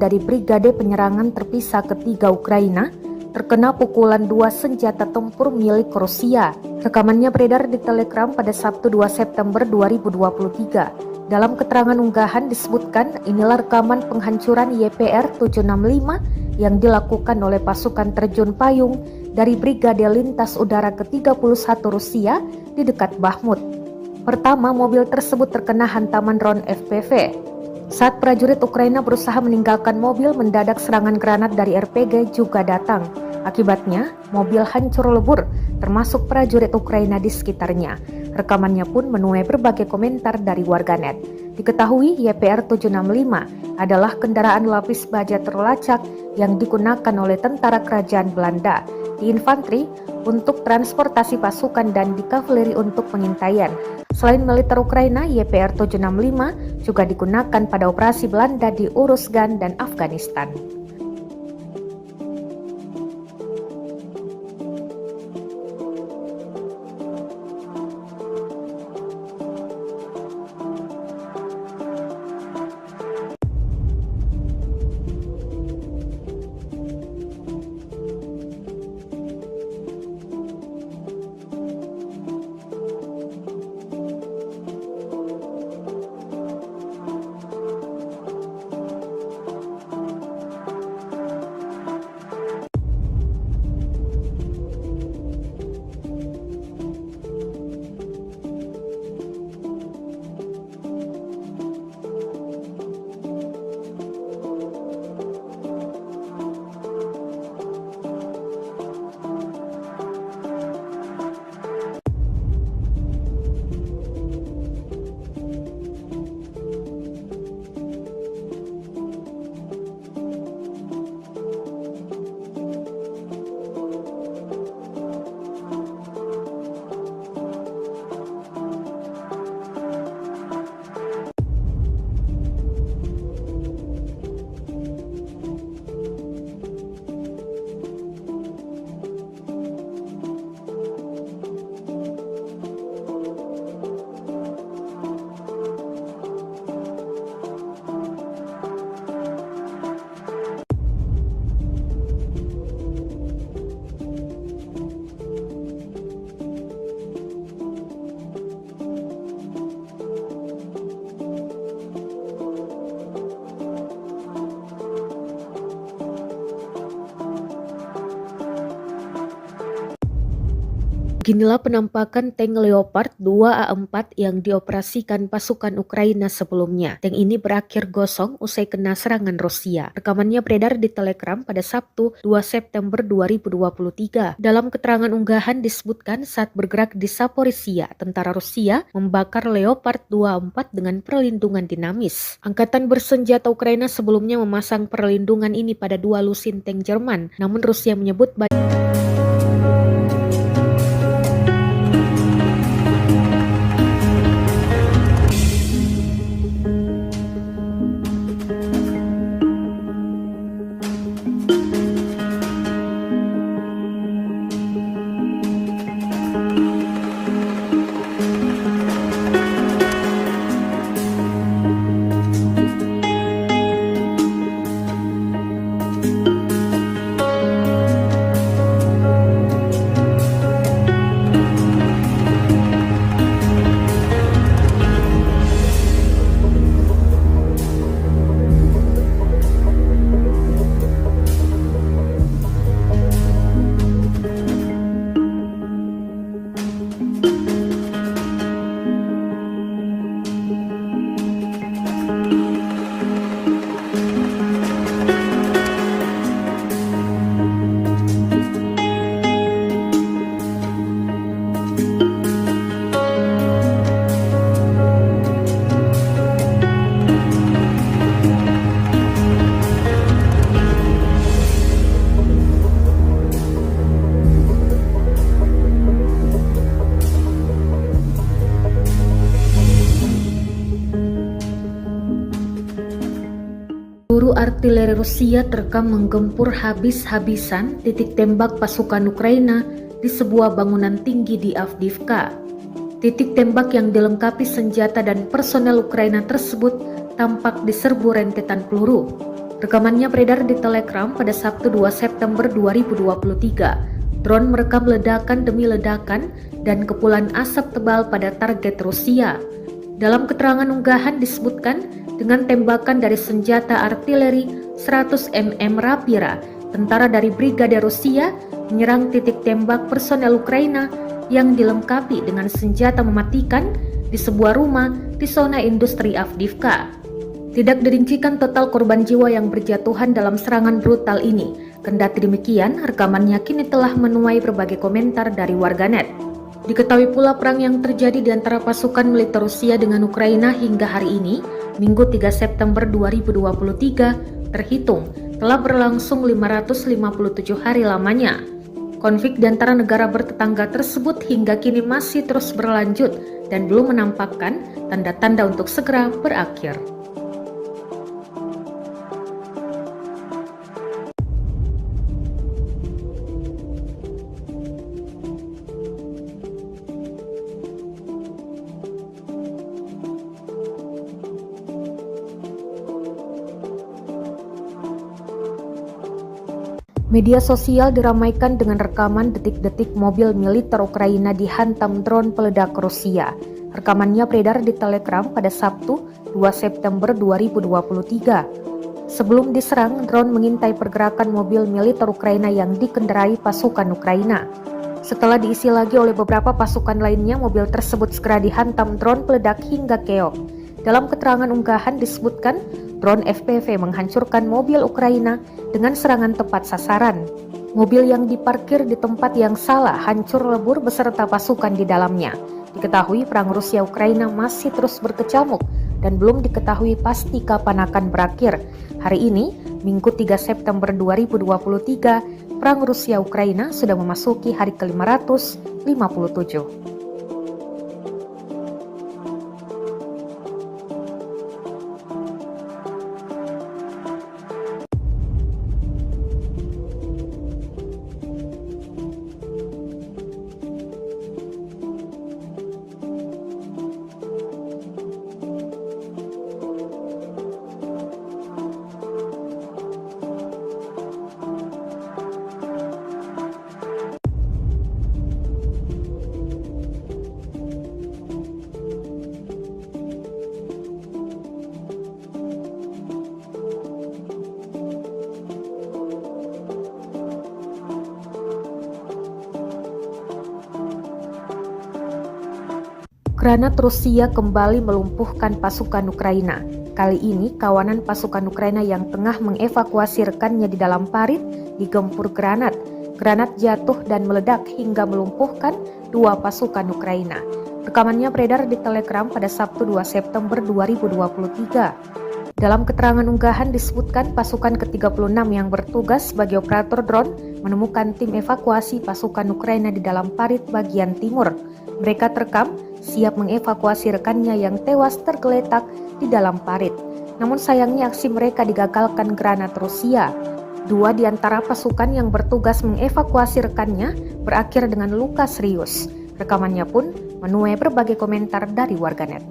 dari Brigade Penyerangan Terpisah Ketiga Ukraina terkena pukulan 2 senjata tempur milik Rusia. Rekamannya beredar di Telegram pada Sabtu 2 September 2023. Dalam keterangan unggahan disebutkan inilah rekaman penghancuran YPR 765 yang dilakukan oleh pasukan terjun payung dari Brigade Lintas Udara ke-31 Rusia di dekat Bakhmut. Pertama, mobil tersebut terkena hantaman drone FPV. Saat prajurit Ukraina berusaha meninggalkan mobil, mendadak serangan granat dari RPG juga datang. Akibatnya, mobil hancur lebur, termasuk prajurit Ukraina di sekitarnya. Rekamannya pun menuai berbagai komentar dari warganet. Diketahui YPR 765 adalah kendaraan lapis baja terlacak yang digunakan oleh tentara kerajaan Belanda di infanteri untuk transportasi pasukan dan di kavaleri untuk pengintaian. Selain militer Ukraina, YPR 765 juga digunakan pada operasi Belanda di Uruzgan dan Afghanistan. Beginilah penampakan tank Leopard 2A4 yang dioperasikan pasukan Ukraina sebelumnya. Tank ini berakhir gosong usai kena serangan Rusia. Rekamannya beredar di Telegram pada Sabtu 2 September 2023. Dalam keterangan unggahan disebutkan saat bergerak di Zaporizhia, tentara Rusia membakar Leopard 2A4 dengan perlindungan dinamis. Angkatan bersenjata Ukraina sebelumnya memasang perlindungan ini pada 2 lusin tank Jerman, namun Rusia menyebut peluru artileri Rusia terekam menggempur habis-habisan titik tembak pasukan Ukraina di sebuah bangunan tinggi di Avdiivka. Titik tembak yang dilengkapi senjata dan personel Ukraina tersebut tampak diserbu rentetan peluru. Rekamannya beredar di Telegram pada Sabtu 2 September 2023. Drone merekam ledakan demi ledakan dan kepulan asap tebal pada target Rusia. Dalam keterangan unggahan disebutkan, dengan tembakan dari senjata artileri 100 mm Rapira, tentara dari Brigade Rusia menyerang titik tembak personel Ukraina yang dilengkapi dengan senjata mematikan di sebuah rumah di zona industri Avdiivka. Tidak dirincikan total korban jiwa yang berjatuhan dalam serangan brutal ini. Kendati demikian, rekamannya kini telah menuai berbagai komentar dari warganet. Diketahui pula perang yang terjadi di antara pasukan militer Rusia dengan Ukraina hingga hari ini, Minggu 3 September 2023, terhitung telah berlangsung 557 hari lamanya. Konflik di antara negara bertetangga tersebut hingga kini masih terus berlanjut dan belum menampakkan tanda-tanda untuk segera berakhir. Media sosial diramaikan dengan rekaman detik-detik mobil militer Ukraina dihantam drone peledak Rusia. Rekamannya beredar di Telegram pada Sabtu 2 September 2023. Sebelum diserang, drone mengintai pergerakan mobil militer Ukraina yang dikendarai pasukan Ukraina. Setelah diisi lagi oleh beberapa pasukan lainnya, mobil tersebut segera dihantam drone peledak hingga keok. Dalam keterangan unggahan disebutkan, drone FPV menghancurkan mobil Ukraina dengan serangan tepat sasaran. Mobil yang diparkir di tempat yang salah hancur lebur beserta pasukan di dalamnya. Diketahui perang Rusia-Ukraina masih terus berkecamuk dan belum diketahui pasti kapan akan berakhir. Hari ini, Minggu 3 September 2023, perang Rusia-Ukraina sudah memasuki hari ke-557. Granat Rusia kembali melumpuhkan pasukan Ukraina. Kali ini, kawanan pasukan Ukraina yang tengah mengevakuasi rekannya di dalam parit digempur granat. Granat jatuh dan meledak hingga melumpuhkan 2 pasukan Ukraina. Rekamannya beredar di Telegram pada Sabtu 2 September 2023. Dalam keterangan unggahan disebutkan pasukan ke-36 yang bertugas sebagai operator drone menemukan tim evakuasi pasukan Ukraina di dalam parit bagian timur. Mereka terekam siap mengevakuasi rekannya yang tewas tergeletak di dalam parit. Namun sayangnya aksi mereka digagalkan granat Rusia. 2 di antara pasukan yang bertugas mengevakuasi rekannya berakhir dengan luka serius. Rekamannya pun menuai berbagai komentar dari warganet.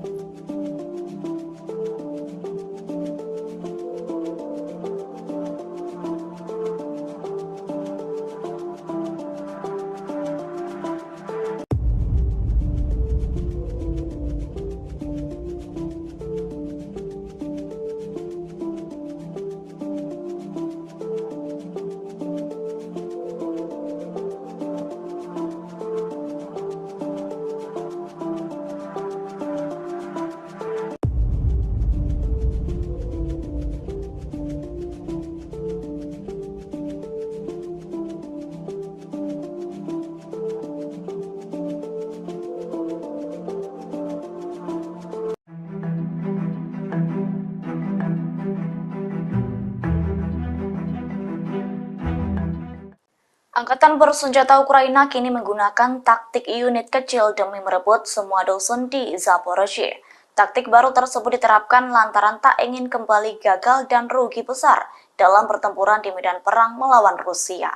Angkatan bersenjata Ukraina kini menggunakan taktik unit kecil demi merebut semua dusun di Zaporozhye. Taktik baru tersebut diterapkan lantaran tak ingin kembali gagal dan rugi besar dalam pertempuran di medan perang melawan Rusia.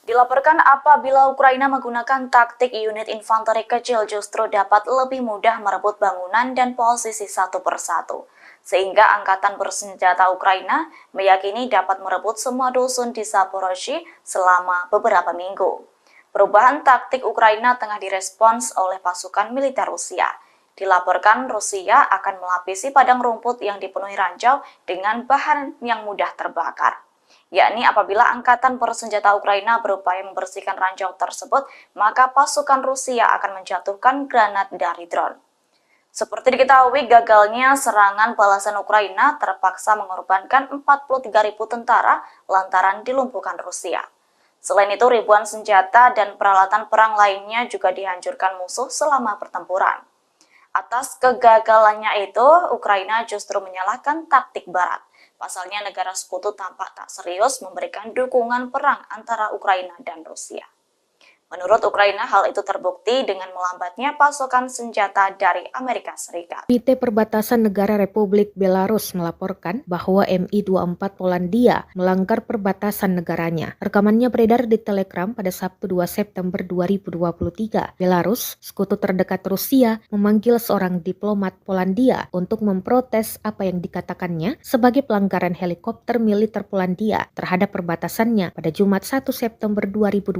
Dilaporkan apabila Ukraina menggunakan taktik unit infanteri kecil justru dapat lebih mudah merebut bangunan dan posisi satu persatu. Sehingga angkatan bersenjata Ukraina meyakini dapat merebut semua dusun di Zaporozhye selama beberapa minggu. Perubahan taktik Ukraina tengah direspons oleh pasukan militer Rusia. Dilaporkan Rusia akan melapisi padang rumput yang dipenuhi ranjau dengan bahan yang mudah terbakar. Yakni apabila angkatan bersenjata Ukraina berupaya membersihkan ranjau tersebut, maka pasukan Rusia akan menjatuhkan granat dari drone. Seperti diketahui, gagalnya serangan balasan Ukraina terpaksa mengorbankan 43.000 tentara lantaran dilumpuhkan Rusia. Selain itu, ribuan senjata dan peralatan perang lainnya juga dihancurkan musuh selama pertempuran. Atas kegagalannya itu, Ukraina justru menyalahkan taktik Barat. Pasalnya negara sekutu tampak tak serius memberikan dukungan perang antara Ukraina dan Rusia. Menurut Ukraina, hal itu terbukti dengan melambatnya pasokan senjata dari Amerika Serikat. Komite Perbatasan Negara Republik Belarus melaporkan bahwa Mi-24 Polandia melanggar perbatasan negaranya. Rekamannya beredar di Telegram pada Sabtu 2 September 2023. Belarus, sekutu terdekat Rusia, memanggil seorang diplomat Polandia untuk memprotes apa yang dikatakannya sebagai pelanggaran helikopter militer Polandia terhadap perbatasannya pada Jumat 1 September 2023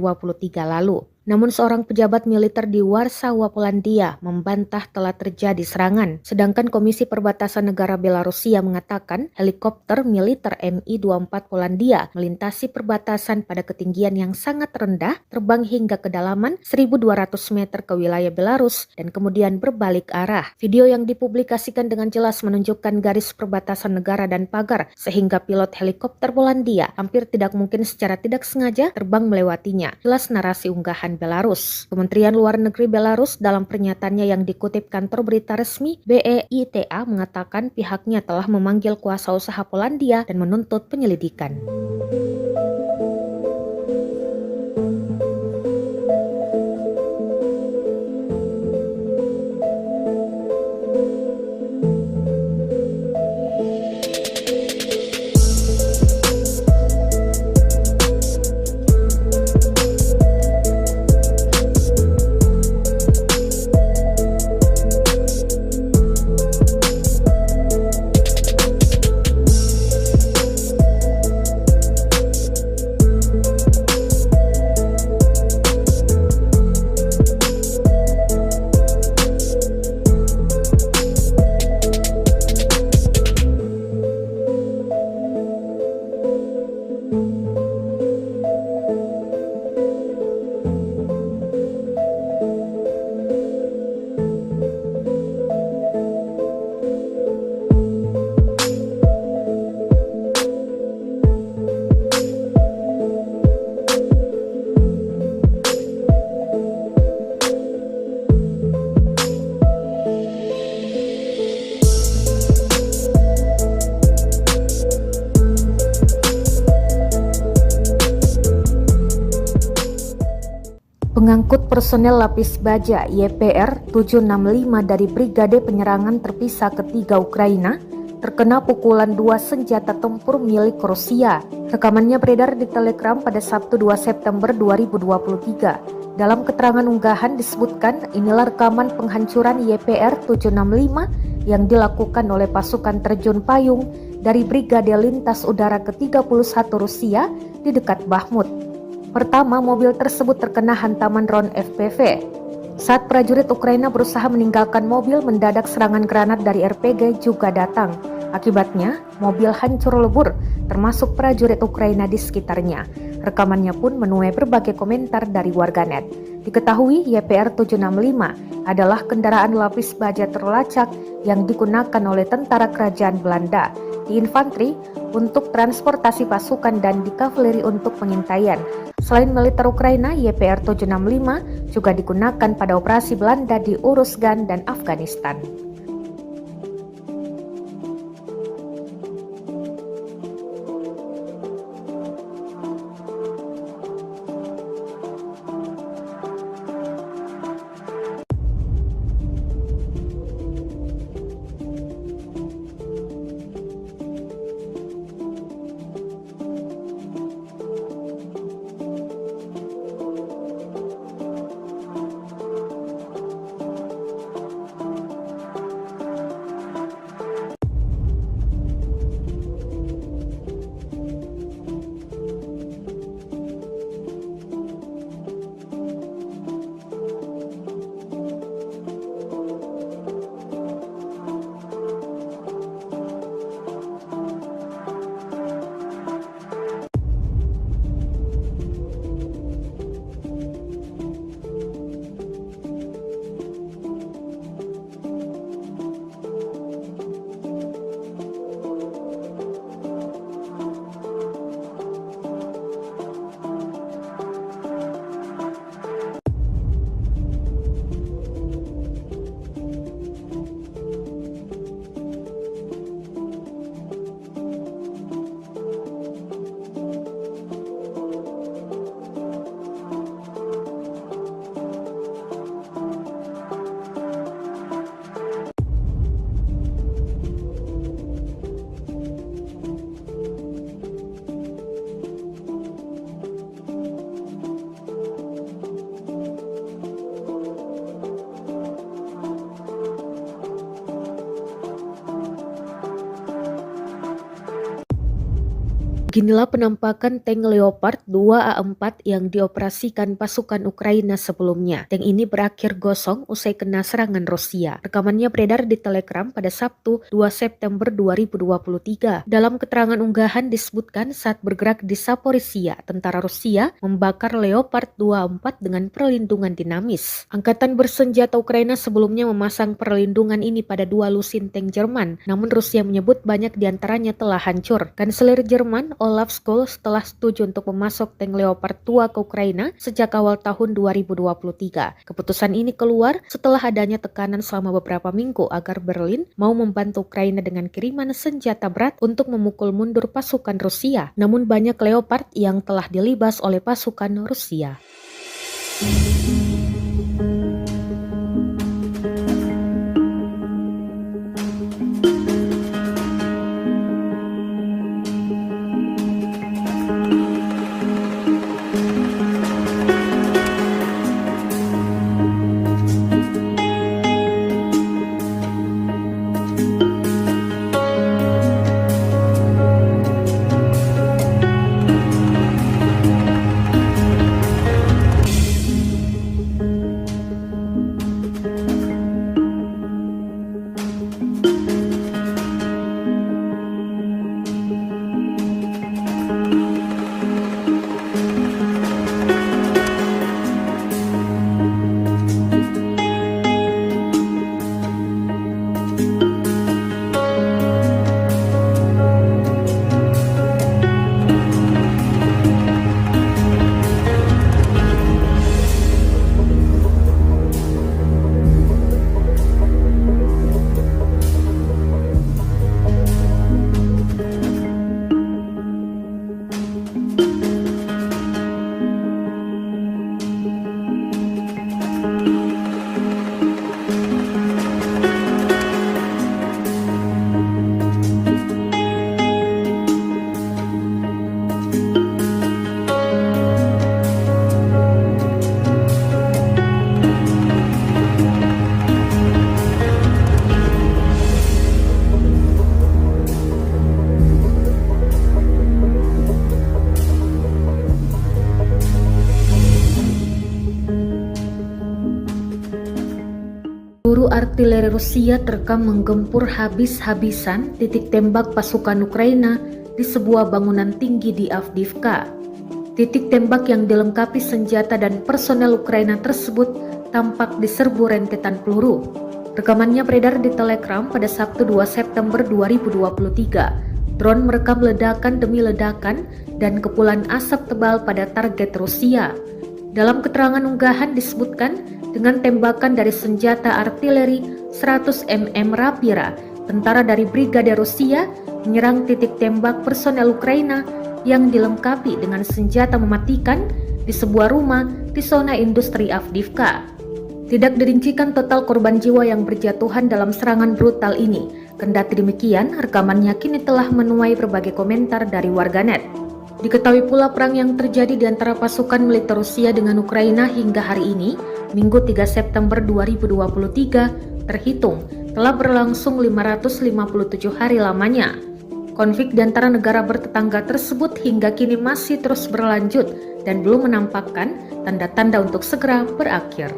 lalu. Namun seorang pejabat militer di Warsawa, Polandia membantah telah terjadi serangan. Sedangkan Komisi Perbatasan Negara Belarusia mengatakan helikopter militer Mi-24 Polandia melintasi perbatasan pada ketinggian yang sangat rendah, terbang hingga kedalaman 1.200 meter ke wilayah Belarus dan kemudian berbalik arah. Video yang dipublikasikan dengan jelas menunjukkan garis perbatasan negara dan pagar, sehingga pilot helikopter Polandia hampir tidak mungkin secara tidak sengaja terbang melewatinya. Jelas narasi unggahan Belarus. Kementerian Luar Negeri Belarus dalam pernyataannya yang dikutip kantor berita resmi BEITA mengatakan pihaknya telah memanggil kuasa usaha Polandia dan menuntut penyelidikan. Pengangkut personel lapis baja YPR 765 dari Brigade Penyerangan Terpisah Ketiga Ukraina terkena pukulan 2 senjata tempur milik Rusia. Rekamannya beredar di Telegram pada Sabtu 2 September 2023. Dalam keterangan unggahan disebutkan inilah rekaman penghancuran YPR 765 yang dilakukan oleh pasukan terjun payung dari Brigade Lintas Udara ke-31 Rusia di dekat Bakhmut. Pertama, mobil tersebut terkena hantaman drone FPV. Saat prajurit Ukraina berusaha meninggalkan mobil, mendadak serangan granat dari RPG juga datang. Akibatnya, mobil hancur lebur, termasuk prajurit Ukraina di sekitarnya. Rekamannya pun menuai berbagai komentar dari warganet. Diketahui YPR 765 adalah kendaraan lapis baja terlacak yang digunakan oleh tentara kerajaan Belanda di infanteri untuk transportasi pasukan dan di kavaleri untuk pengintaian. Selain militer Ukraina, YPR 765 juga digunakan pada operasi Belanda di Uruzgan dan Afghanistan. Beginilah penampakan tank Leopard 2A4 yang dioperasikan pasukan Ukraina sebelumnya. Tank ini berakhir gosong usai kena serangan Rusia. Rekamannya beredar di Telegram pada Sabtu 2 September 2023. Dalam keterangan unggahan disebutkan saat bergerak di Zaporizhia, tentara Rusia membakar Leopard 2A4 dengan perlindungan dinamis. Angkatan bersenjata Ukraina sebelumnya memasang perlindungan ini pada 2 lusin tank Jerman, namun Rusia menyebut banyak diantaranya telah hancur. Kanselir Jerman Olaf Scholz telah setuju untuk memasok tank Leopard 2 ke Ukraina sejak awal tahun 2023. Keputusan ini keluar setelah adanya tekanan selama beberapa minggu agar Berlin mau membantu Ukraina dengan kiriman senjata berat untuk memukul mundur pasukan Rusia. Namun banyak Leopard yang telah dilibas oleh pasukan Rusia. artileri Rusia terekam menggempur habis-habisan titik tembak pasukan Ukraina di sebuah bangunan tinggi di Avdiivka. Titik tembak yang dilengkapi senjata dan personel Ukraina tersebut tampak diserbu rentetan peluru. Rekamannya beredar di Telegram pada Sabtu 2 September 2023. Drone merekam ledakan demi ledakan dan kepulan asap tebal pada target Rusia. Dalam keterangan unggahan disebutkan dengan tembakan dari senjata artileri 100 mm Rapira, tentara dari Brigade Rusia menyerang titik tembak personel Ukraina yang dilengkapi dengan senjata mematikan di sebuah rumah di zona industri Avdiivka. Tidak dirincikan total korban jiwa yang berjatuhan dalam serangan brutal ini. Kendati demikian, rekamannya kini telah menuai berbagai komentar dari warganet. Diketahui pula perang yang terjadi di antara pasukan militer Rusia dengan Ukraina hingga hari ini, Minggu 3 September 2023, terhitung telah berlangsung 557 hari lamanya. Konflik di antara negara bertetangga tersebut hingga kini masih terus berlanjut dan belum menampakkan tanda-tanda untuk segera berakhir.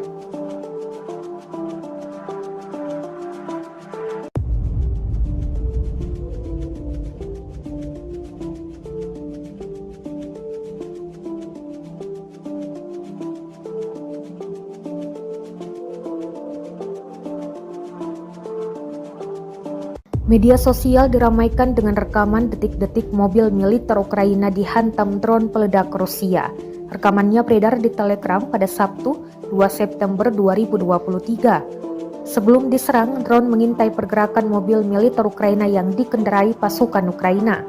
Media sosial diramaikan dengan rekaman detik-detik mobil militer Ukraina dihantam drone peledak Rusia. Rekamannya beredar di Telegram pada Sabtu 2 September 2023. Sebelum diserang, drone mengintai pergerakan mobil militer Ukraina yang dikendarai pasukan Ukraina.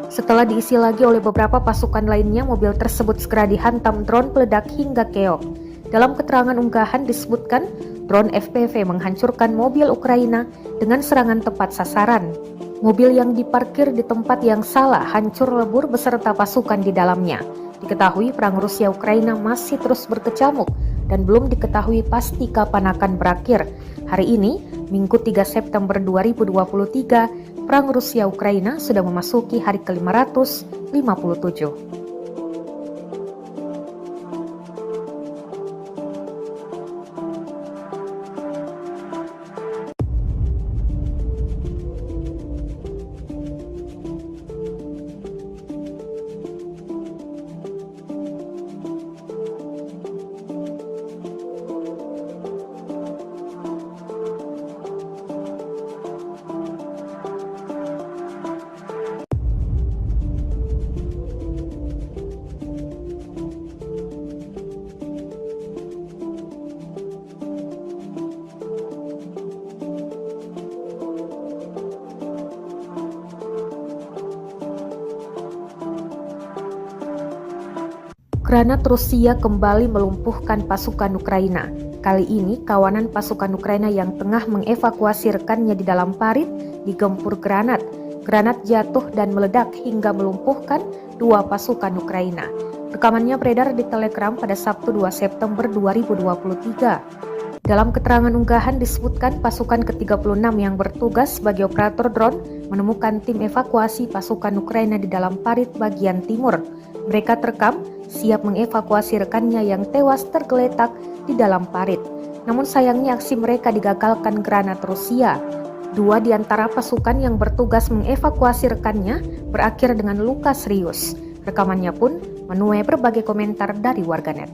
Setelah diisi lagi oleh beberapa pasukan lainnya, mobil tersebut segera dihantam drone peledak hingga keok. Dalam keterangan unggahan disebutkan, drone FPV menghancurkan mobil Ukraina dengan serangan tepat sasaran. Mobil yang diparkir di tempat yang salah hancur lebur beserta pasukan di dalamnya. Diketahui perang Rusia-Ukraina masih terus berkecamuk dan belum diketahui pasti kapan akan berakhir. Hari ini, Minggu 3 September 2023, perang Rusia-Ukraina sudah memasuki hari ke-557. Granat Rusia kembali melumpuhkan pasukan Ukraina. Kali ini, kawanan pasukan Ukraina yang tengah mengevakuasi rekannya di dalam parit digempur granat. Granat jatuh dan meledak hingga melumpuhkan 2 pasukan Ukraina. Rekamannya beredar di Telegram pada Sabtu 2 September 2023. Dalam keterangan unggahan disebutkan pasukan ke-36 yang bertugas sebagai operator drone menemukan tim evakuasi pasukan Ukraina di dalam parit bagian timur. Mereka terekam siap mengevakuasi rekannya yang tewas tergeletak di dalam parit. Namun sayangnya aksi mereka digagalkan granat Rusia. 2 di antara pasukan yang bertugas mengevakuasi rekannya berakhir dengan luka serius. Rekamannya pun menuai berbagai komentar dari warganet.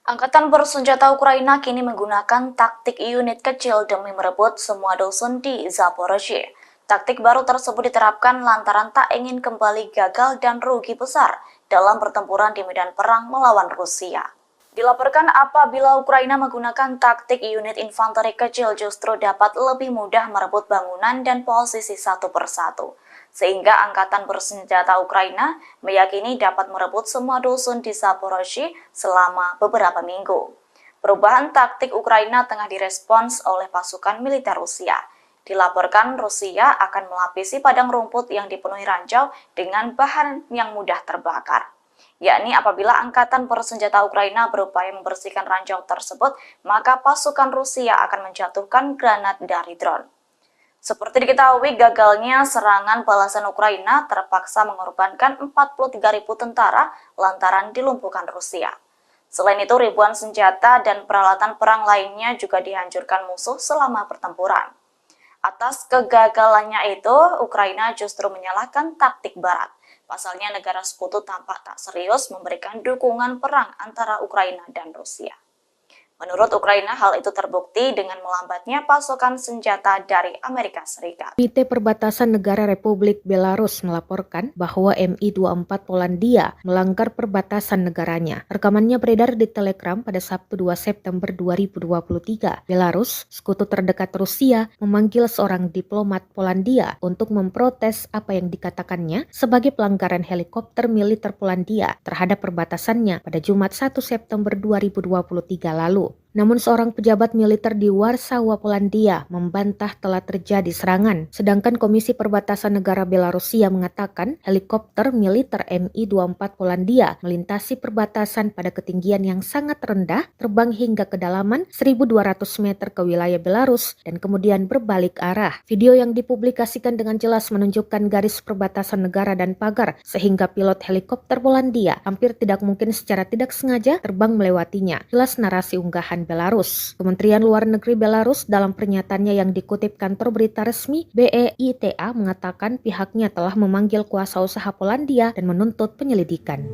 Angkatan bersenjata Ukraina kini menggunakan taktik unit kecil demi merebut semua dusun di Zaporizhzhia. Taktik baru tersebut diterapkan lantaran tak ingin kembali gagal dan rugi besar dalam pertempuran di medan perang melawan Rusia. Dilaporkan apabila Ukraina menggunakan taktik unit infanteri kecil justru dapat lebih mudah merebut bangunan dan posisi satu persatu. Sehingga angkatan bersenjata Ukraina meyakini dapat merebut semua dusun di Zaporozhye selama beberapa minggu. Perubahan taktik Ukraina tengah direspons oleh pasukan militer Rusia. Dilaporkan Rusia akan melapisi padang rumput yang dipenuhi ranjau dengan bahan yang mudah terbakar. Yakni apabila angkatan bersenjata Ukraina berupaya membersihkan ranjau tersebut, maka pasukan Rusia akan menjatuhkan granat dari drone. Seperti diketahui, gagalnya serangan balasan Ukraina terpaksa mengorbankan 43.000 tentara lantaran dilumpuhkan Rusia. Selain itu, ribuan senjata dan peralatan perang lainnya juga dihancurkan musuh selama pertempuran. Atas kegagalannya itu, Ukraina justru menyalahkan taktik Barat. Pasalnya negara sekutu tampak tak serius memberikan dukungan perang antara Ukraina dan Rusia. Menurut Ukraina, hal itu terbukti dengan melambatnya pasokan senjata dari Amerika Serikat. Komite Perbatasan Negara Republik Belarus melaporkan bahwa Mi-24 Polandia melanggar perbatasan negaranya. Rekamannya beredar di Telegram pada Sabtu 2 September 2023. Belarus, sekutu terdekat Rusia, memanggil seorang diplomat Polandia untuk memprotes apa yang dikatakannya sebagai pelanggaran helikopter militer Polandia terhadap perbatasannya pada Jumat 1 September 2023 lalu. Namun seorang pejabat militer di Warsawa, Polandia membantah telah terjadi serangan. Sedangkan Komisi Perbatasan Negara Belarusia mengatakan helikopter militer Mi-24 Polandia melintasi perbatasan pada ketinggian yang sangat rendah, terbang hingga kedalaman 1.200 meter ke wilayah Belarus dan kemudian berbalik arah. Video yang dipublikasikan dengan jelas menunjukkan garis perbatasan negara dan pagar sehingga pilot helikopter Polandia hampir tidak mungkin secara tidak sengaja terbang melewatinya. Jelas narasi unggahan Belarus. Kementerian Luar Negeri Belarus dalam pernyataannya yang dikutip kantor berita resmi BEITA mengatakan pihaknya telah memanggil kuasa usaha Polandia dan menuntut penyelidikan.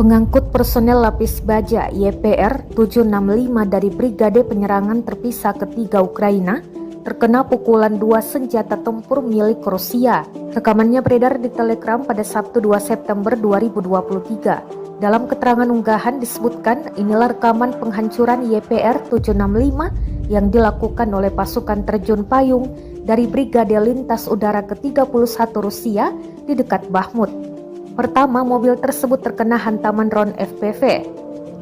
Pengangkut personel lapis baja YPR 765 dari Brigade Penyerangan Terpisah Ketiga Ukraina terkena pukulan 2 senjata tempur milik Rusia. Rekamannya beredar di Telegram pada Sabtu 2 September 2023. Dalam keterangan unggahan disebutkan inilah rekaman penghancuran YPR 765 yang dilakukan oleh pasukan terjun payung dari Brigade Lintas Udara ke-31 Rusia di dekat Bakhmut. Pertama, mobil tersebut terkena hantaman drone FPV.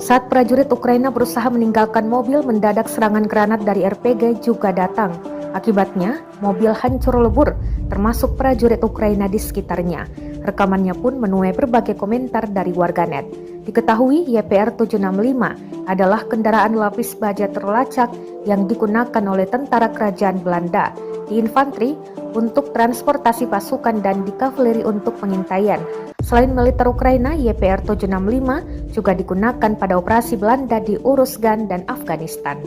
Saat prajurit Ukraina berusaha meninggalkan mobil, mendadak serangan granat dari RPG juga datang. Akibatnya, mobil hancur lebur, termasuk prajurit Ukraina di sekitarnya. Rekamannya pun menuai berbagai komentar dari warganet. Diketahui YPR 765 adalah kendaraan lapis baja terlacak yang digunakan oleh tentara kerajaan Belanda di infanteri untuk transportasi pasukan dan di kavaleri untuk pengintaian. Selain militer Ukraina, YPR 765 juga digunakan pada operasi Belanda di Uruzgan dan Afghanistan.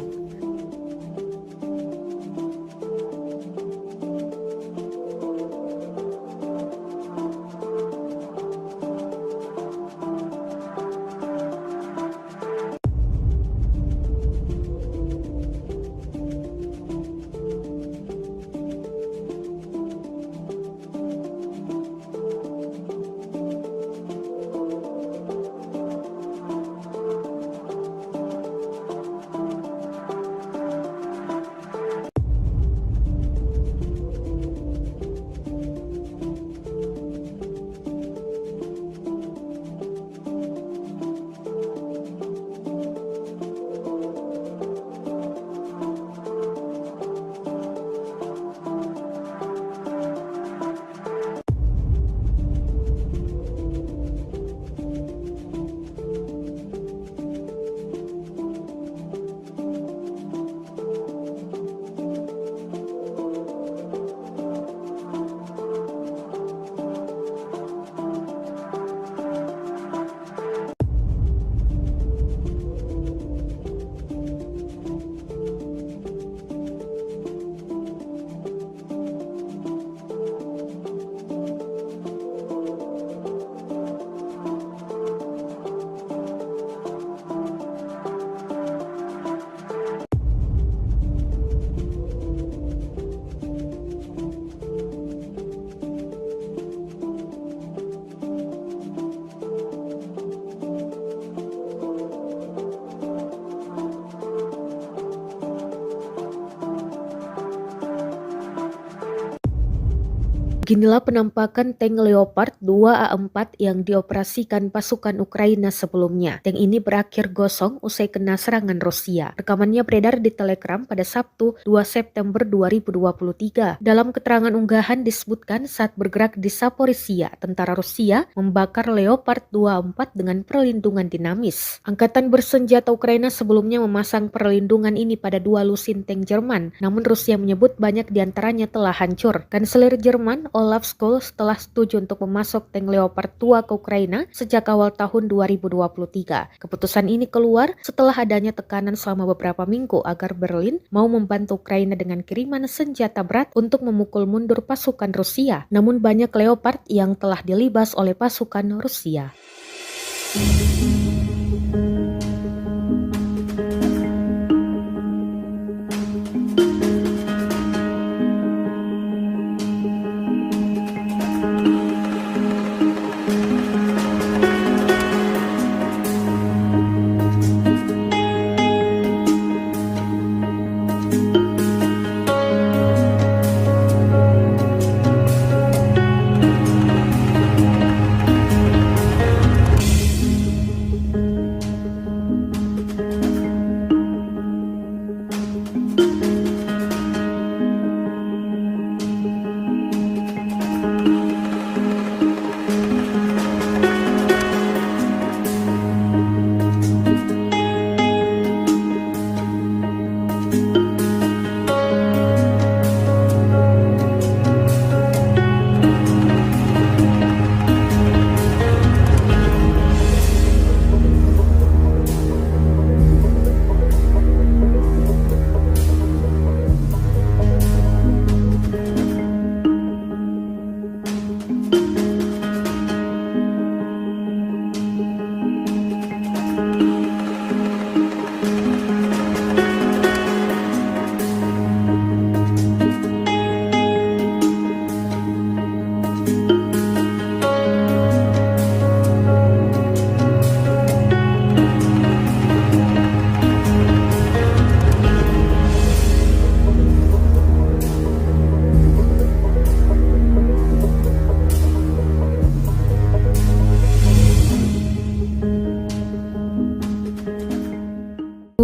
Beginilah penampakan tank Leopard 2A4 yang dioperasikan pasukan Ukraina sebelumnya. Tank ini berakhir gosong usai kena serangan Rusia. Rekamannya beredar di Telegram pada Sabtu 2 September 2023. Dalam keterangan unggahan disebutkan saat bergerak di Zaporizhia, tentara Rusia membakar Leopard 2A4 dengan perlindungan dinamis. Angkatan bersenjata Ukraina sebelumnya memasang perlindungan ini pada 2 lusin tank Jerman, namun Rusia menyebut banyak diantaranya telah hancur. Kanselir Jerman Olaf Scholz telah setuju untuk memasok tank Leopard 2 ke Ukraina sejak awal tahun 2023. Keputusan ini keluar setelah adanya tekanan selama beberapa minggu agar Berlin mau membantu Ukraina dengan kiriman senjata berat untuk memukul mundur pasukan Rusia. Namun banyak Leopard yang telah dilibas oleh pasukan Rusia.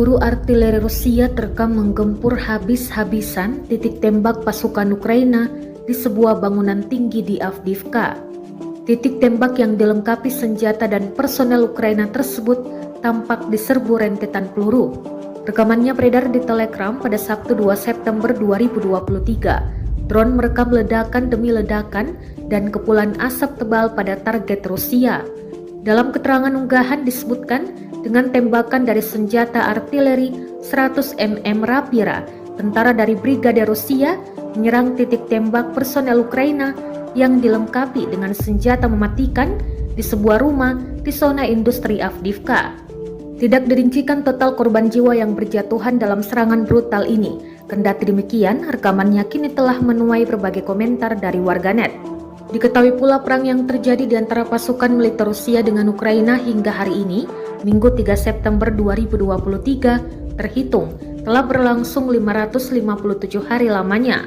Peluru artileri Rusia terekam menggempur habis-habisan titik tembak pasukan Ukraina di sebuah bangunan tinggi di Avdiivka. Titik tembak yang dilengkapi senjata dan personel Ukraina tersebut tampak diserbu rentetan peluru. Rekamannya beredar di Telegram pada Sabtu 2 September 2023. Drone merekam ledakan demi ledakan dan kepulan asap tebal pada target Rusia. Dalam keterangan unggahan disebutkan, dengan tembakan dari senjata artileri 100 mm Rapira, tentara dari Brigade Rusia menyerang titik tembak personel Ukraina yang dilengkapi dengan senjata mematikan di sebuah rumah di zona industri Avdiivka. Tidak dirincikan total korban jiwa yang berjatuhan dalam serangan brutal ini. Kendati demikian, rekamannya kini telah menuai berbagai komentar dari warganet. Diketahui pula perang yang terjadi di antara pasukan militer Rusia dengan Ukraina hingga hari ini, Minggu 3 September 2023, terhitung telah berlangsung 557 hari lamanya.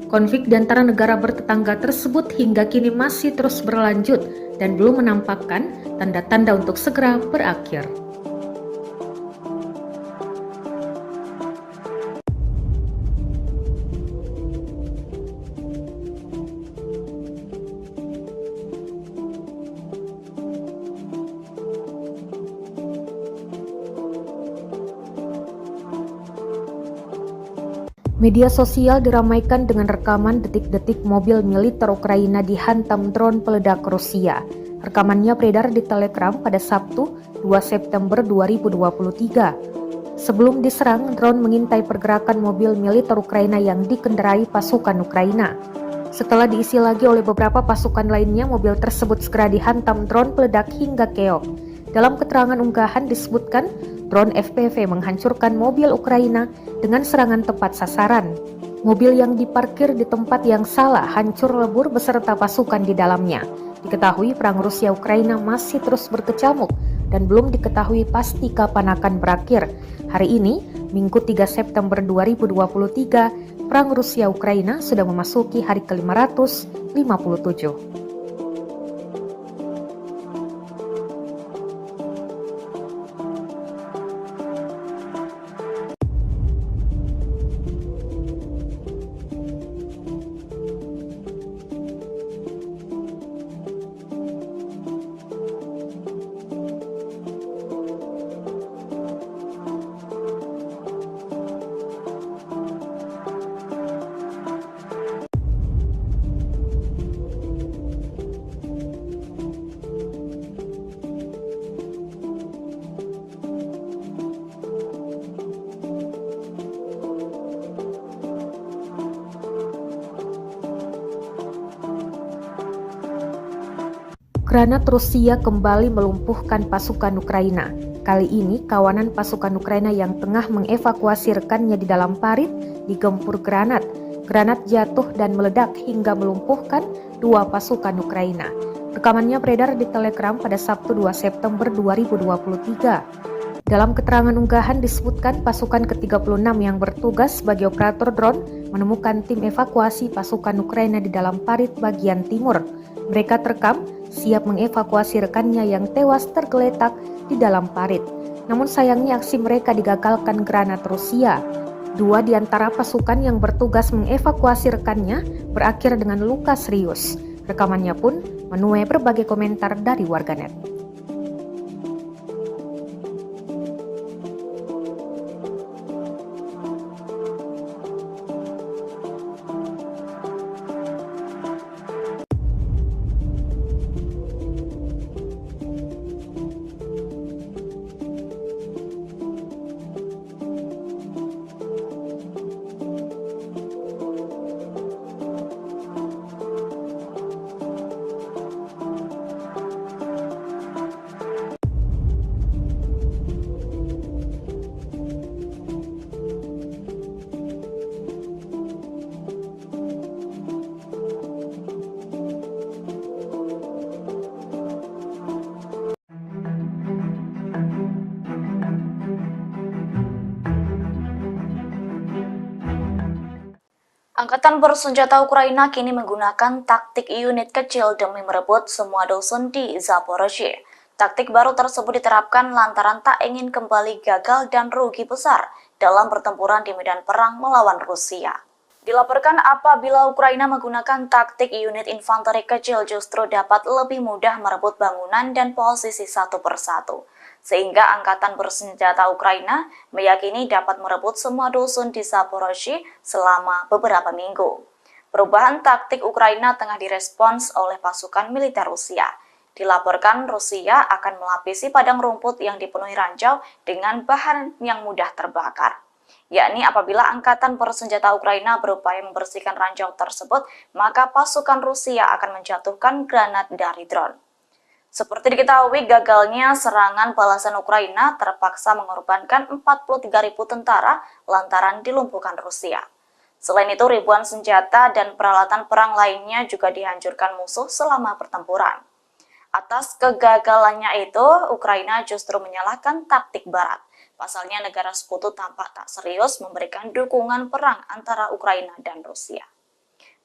Konflik di antara negara bertetangga tersebut hingga kini masih terus berlanjut dan belum menampakkan tanda-tanda untuk segera berakhir. Media sosial diramaikan dengan rekaman detik-detik mobil militer Ukraina dihantam drone peledak Rusia. Rekamannya beredar di Telegram pada Sabtu 2 September 2023. Sebelum diserang, drone mengintai pergerakan mobil militer Ukraina yang dikendarai pasukan Ukraina. Setelah diisi lagi oleh beberapa pasukan lainnya, mobil tersebut segera dihantam drone peledak hingga keok. Dalam keterangan unggahan disebutkan, drone FPV menghancurkan mobil Ukraina dengan serangan tepat sasaran. Mobil yang diparkir di tempat yang salah hancur lebur beserta pasukan di dalamnya. Diketahui perang Rusia-Ukraina masih terus berkecamuk dan belum diketahui pasti kapan akan berakhir. Hari ini, Minggu 3 September 2023, perang Rusia-Ukraina sudah memasuki hari ke-557. Granat Rusia kembali melumpuhkan pasukan Ukraina. Kali ini, kawanan pasukan Ukraina yang tengah mengevakuasi rekannya di dalam parit digempur granat. Granat jatuh dan meledak hingga melumpuhkan 2 pasukan Ukraina. Rekamannya beredar di Telegram pada Sabtu 2 September 2023. Dalam keterangan unggahan disebutkan pasukan ke-36 yang bertugas sebagai operator drone menemukan tim evakuasi pasukan Ukraina di dalam parit bagian timur. Mereka terekam siap mengevakuasi rekannya yang tewas tergeletak di dalam parit. Namun sayangnya aksi mereka digagalkan granat Rusia. 2 di antara pasukan yang bertugas mengevakuasi rekannya berakhir dengan luka serius. Rekamannya pun menuai berbagai komentar dari warganet. Angkatan bersenjata Ukraina kini menggunakan taktik unit kecil demi merebut semua dusun di Zaporozhye. Taktik baru tersebut diterapkan lantaran tak ingin kembali gagal dan rugi besar dalam pertempuran di medan perang melawan Rusia. Dilaporkan apabila Ukraina menggunakan taktik unit infanteri kecil justru dapat lebih mudah merebut bangunan dan posisi satu persatu. Sehingga angkatan bersenjata Ukraina meyakini dapat merebut semua dusun di Zaporozhye selama beberapa minggu. Perubahan taktik Ukraina tengah direspons oleh pasukan militer Rusia. Dilaporkan Rusia akan melapisi padang rumput yang dipenuhi ranjau dengan bahan yang mudah terbakar. Yakni apabila angkatan bersenjata Ukraina berupaya membersihkan ranjau tersebut, maka pasukan Rusia akan menjatuhkan granat dari drone. Seperti diketahui, gagalnya serangan balasan Ukraina terpaksa mengorbankan 43.000 tentara lantaran dilumpuhkan Rusia. Selain itu, ribuan senjata dan peralatan perang lainnya juga dihancurkan musuh selama pertempuran. Atas kegagalannya itu, Ukraina justru menyalahkan taktik Barat. Pasalnya negara sekutu tampak tak serius memberikan dukungan perang antara Ukraina dan Rusia.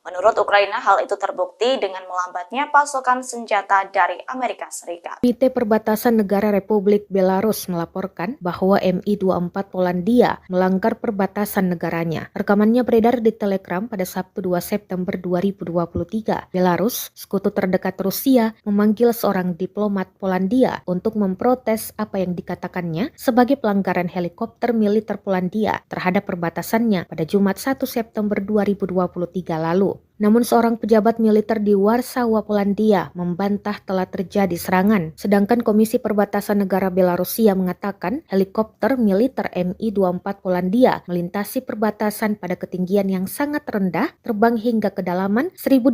Menurut Ukraina, hal itu terbukti dengan melambatnya pasokan senjata dari Amerika Serikat. Komite Perbatasan Negara Republik Belarus melaporkan bahwa Mi-24 Polandia melanggar perbatasan negaranya. Rekamannya beredar di Telegram pada Sabtu 2 September 2023. Belarus, sekutu terdekat Rusia, memanggil seorang diplomat Polandia untuk memprotes apa yang dikatakannya sebagai pelanggaran helikopter militer Polandia terhadap perbatasannya pada Jumat 1 September 2023 lalu. Namun seorang pejabat militer di Warsawa, Polandia membantah telah terjadi serangan. Sedangkan Komisi Perbatasan Negara Belarusia mengatakan helikopter militer Mi-24 Polandia melintasi perbatasan pada ketinggian yang sangat rendah, terbang hingga kedalaman 1.200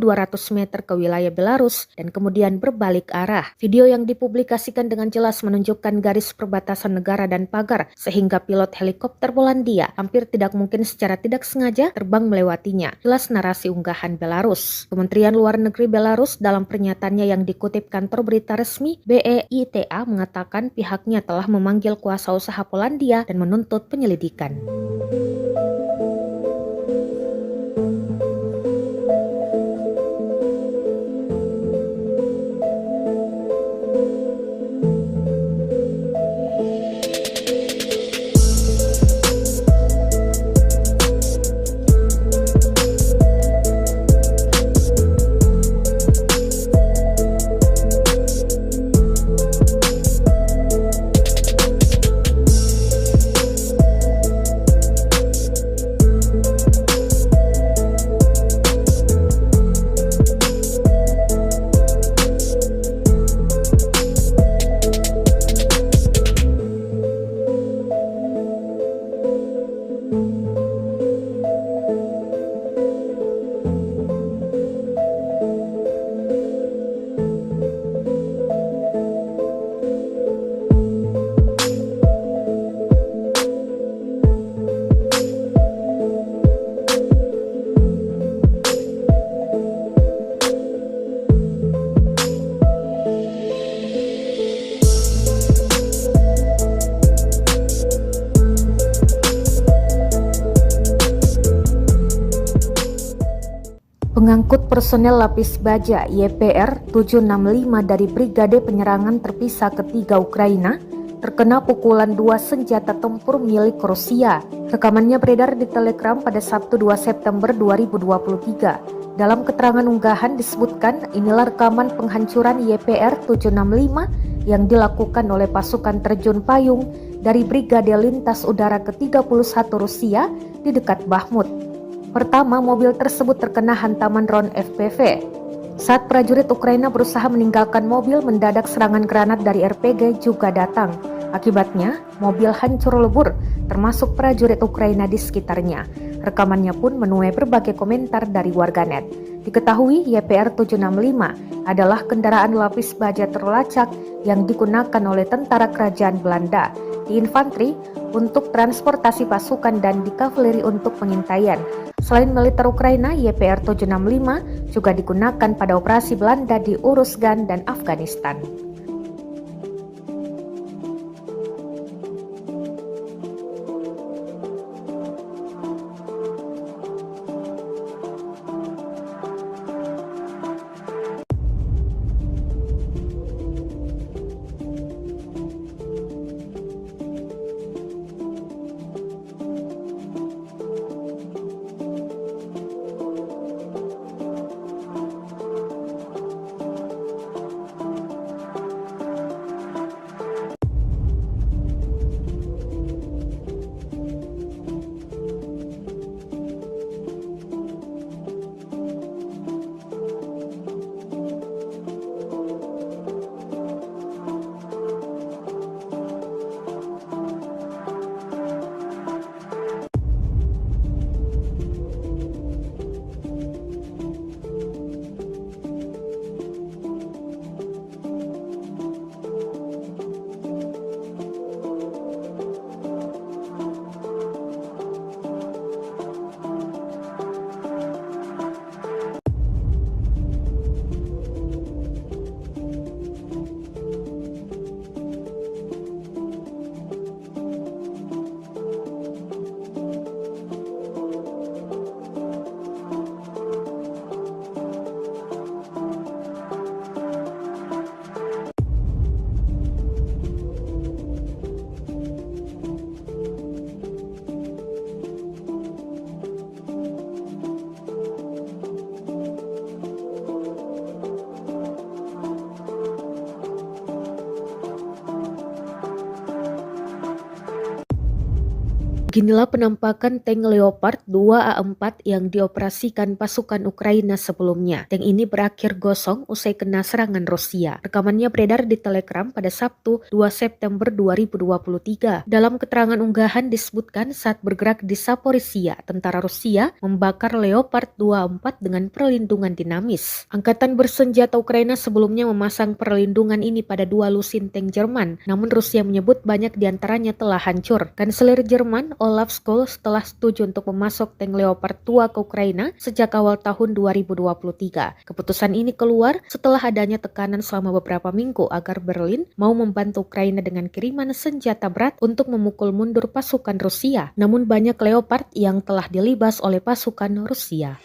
meter ke wilayah Belarus dan kemudian berbalik arah. Video yang dipublikasikan dengan jelas menunjukkan garis perbatasan negara dan pagar, sehingga pilot helikopter Polandia hampir tidak mungkin secara tidak sengaja terbang melewatinya. Jelas narasi unggahan Belarus. Kementerian Luar Negeri Belarus dalam pernyataannya yang dikutip kantor berita resmi BEITA mengatakan pihaknya telah memanggil kuasa usaha Polandia dan menuntut penyelidikan. mengangkut personel lapis baja YPR 765 dari Brigade Penyerangan Terpisah Ketiga Ukraina terkena pukulan 2 senjata tempur milik Rusia. Rekamannya beredar di Telegram pada Sabtu 2 September 2023. Dalam keterangan unggahan disebutkan inilah rekaman penghancuran YPR 765 yang dilakukan oleh pasukan terjun payung dari Brigade Lintas Udara ke-31 Rusia di dekat Bakhmut. Pertama, mobil tersebut terkena hantaman drone FPV. Saat prajurit Ukraina berusaha meninggalkan mobil, mendadak serangan granat dari RPG juga datang. Akibatnya, mobil hancur lebur, termasuk prajurit Ukraina di sekitarnya. Rekamannya pun menuai berbagai komentar dari warganet. Diketahui YPR 765 adalah kendaraan lapis baja terlacak yang digunakan oleh tentara kerajaan Belanda di infanteri untuk transportasi pasukan dan di kavaleri untuk pengintaian. Selain militer Ukraina, YPR 765 juga digunakan pada operasi Belanda di Uruzgan dan Afghanistan. Beginilah penampakan tank Leopard 2A4 yang dioperasikan pasukan Ukraina sebelumnya. Tank ini berakhir gosong usai kena serangan Rusia. Rekamannya beredar di Telegram pada Sabtu 2 September 2023. Dalam keterangan unggahan disebutkan saat bergerak di Zaporizhia, tentara Rusia membakar Leopard 2A4 dengan perlindungan dinamis. Angkatan bersenjata Ukraina sebelumnya memasang perlindungan ini pada 2 lusin tank Jerman, namun Rusia menyebut banyak diantaranya telah hancur. Kanselir Jerman Olaf Scholz telah setuju untuk memasok tank Leopard 2 ke Ukraina sejak awal tahun 2023. Keputusan ini keluar setelah adanya tekanan selama beberapa minggu agar Berlin mau membantu Ukraina dengan kiriman senjata berat untuk memukul mundur pasukan Rusia. Namun banyak Leopard yang telah dilibas oleh pasukan Rusia.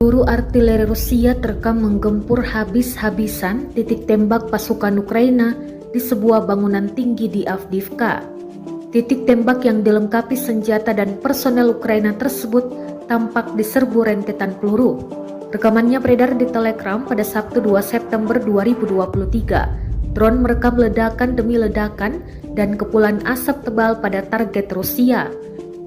Peluru artileri Rusia terekam menggempur habis-habisan titik tembak pasukan Ukraina di sebuah bangunan tinggi di Avdiivka. Titik tembak yang dilengkapi senjata dan personel Ukraina tersebut tampak diserbu rentetan peluru. Rekamannya beredar di Telegram pada Sabtu 2 September 2023. Drone merekam ledakan demi ledakan dan kepulan asap tebal pada target Rusia.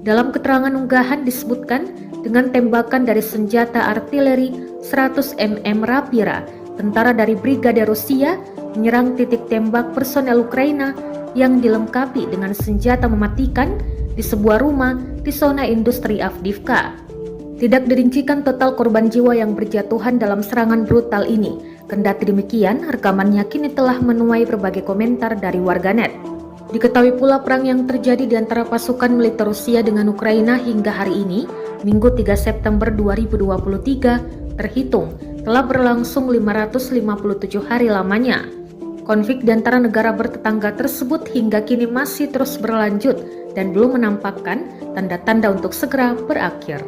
Dalam keterangan unggahan disebutkan dengan tembakan dari senjata artileri 100 mm Rapira, tentara dari Brigade Rusia menyerang titik tembak personel Ukraina yang dilengkapi dengan senjata mematikan di sebuah rumah di zona industri Avdiivka. Tidak dirincikan total korban jiwa yang berjatuhan dalam serangan brutal ini. Kendati demikian, rekamannya kini telah menuai berbagai komentar dari warganet. Diketahui pula perang yang terjadi di antara pasukan militer Rusia dengan Ukraina hingga hari ini, Minggu 3 September 2023, terhitung telah berlangsung 557 hari lamanya. Konflik di antara negara bertetangga tersebut hingga kini masih terus berlanjut dan belum menampakkan tanda-tanda untuk segera berakhir.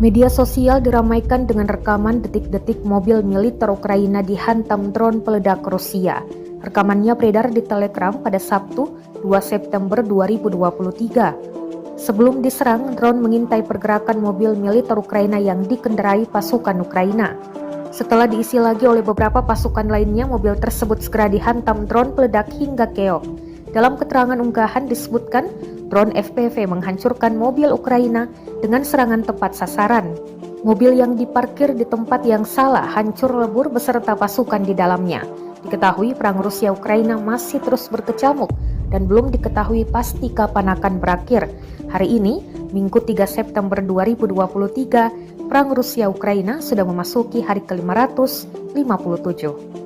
Media sosial diramaikan dengan rekaman detik-detik mobil militer Ukraina dihantam drone peledak Rusia. Rekamannya beredar di Telegram pada Sabtu 2 September 2023. Sebelum diserang, drone mengintai pergerakan mobil militer Ukraina yang dikendarai pasukan Ukraina. Setelah diisi lagi oleh beberapa pasukan lainnya, mobil tersebut segera dihantam drone peledak hingga keok. Dalam keterangan unggahan disebutkan, drone FPV menghancurkan mobil Ukraina dengan serangan tepat sasaran. Mobil yang diparkir di tempat yang salah hancur lebur beserta pasukan di dalamnya. Diketahui perang Rusia-Ukraina masih terus berkecamuk dan belum diketahui pasti kapan akan berakhir. Hari ini, Minggu 3 September 2023, perang Rusia-Ukraina sudah memasuki hari ke-557.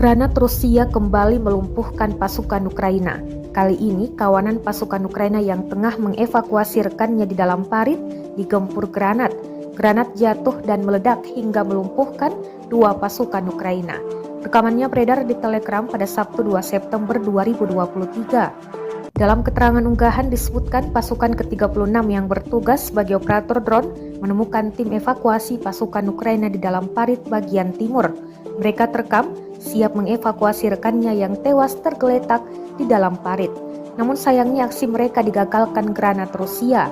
Granat Rusia kembali melumpuhkan pasukan Ukraina. Kali ini, kawanan pasukan Ukraina yang tengah mengevakuasi rekannya di dalam parit digempur granat. Granat jatuh dan meledak hingga melumpuhkan dua pasukan Ukraina. Rekamannya beredar di Telegram pada Sabtu 2 September 2023. Dalam keterangan unggahan disebutkan pasukan ke-36 yang bertugas sebagai operator drone menemukan tim evakuasi pasukan Ukraina di dalam parit bagian timur. Mereka terekam siap mengevakuasi rekannya yang tewas tergeletak di dalam parit. Namun sayangnya aksi mereka digagalkan granat Rusia.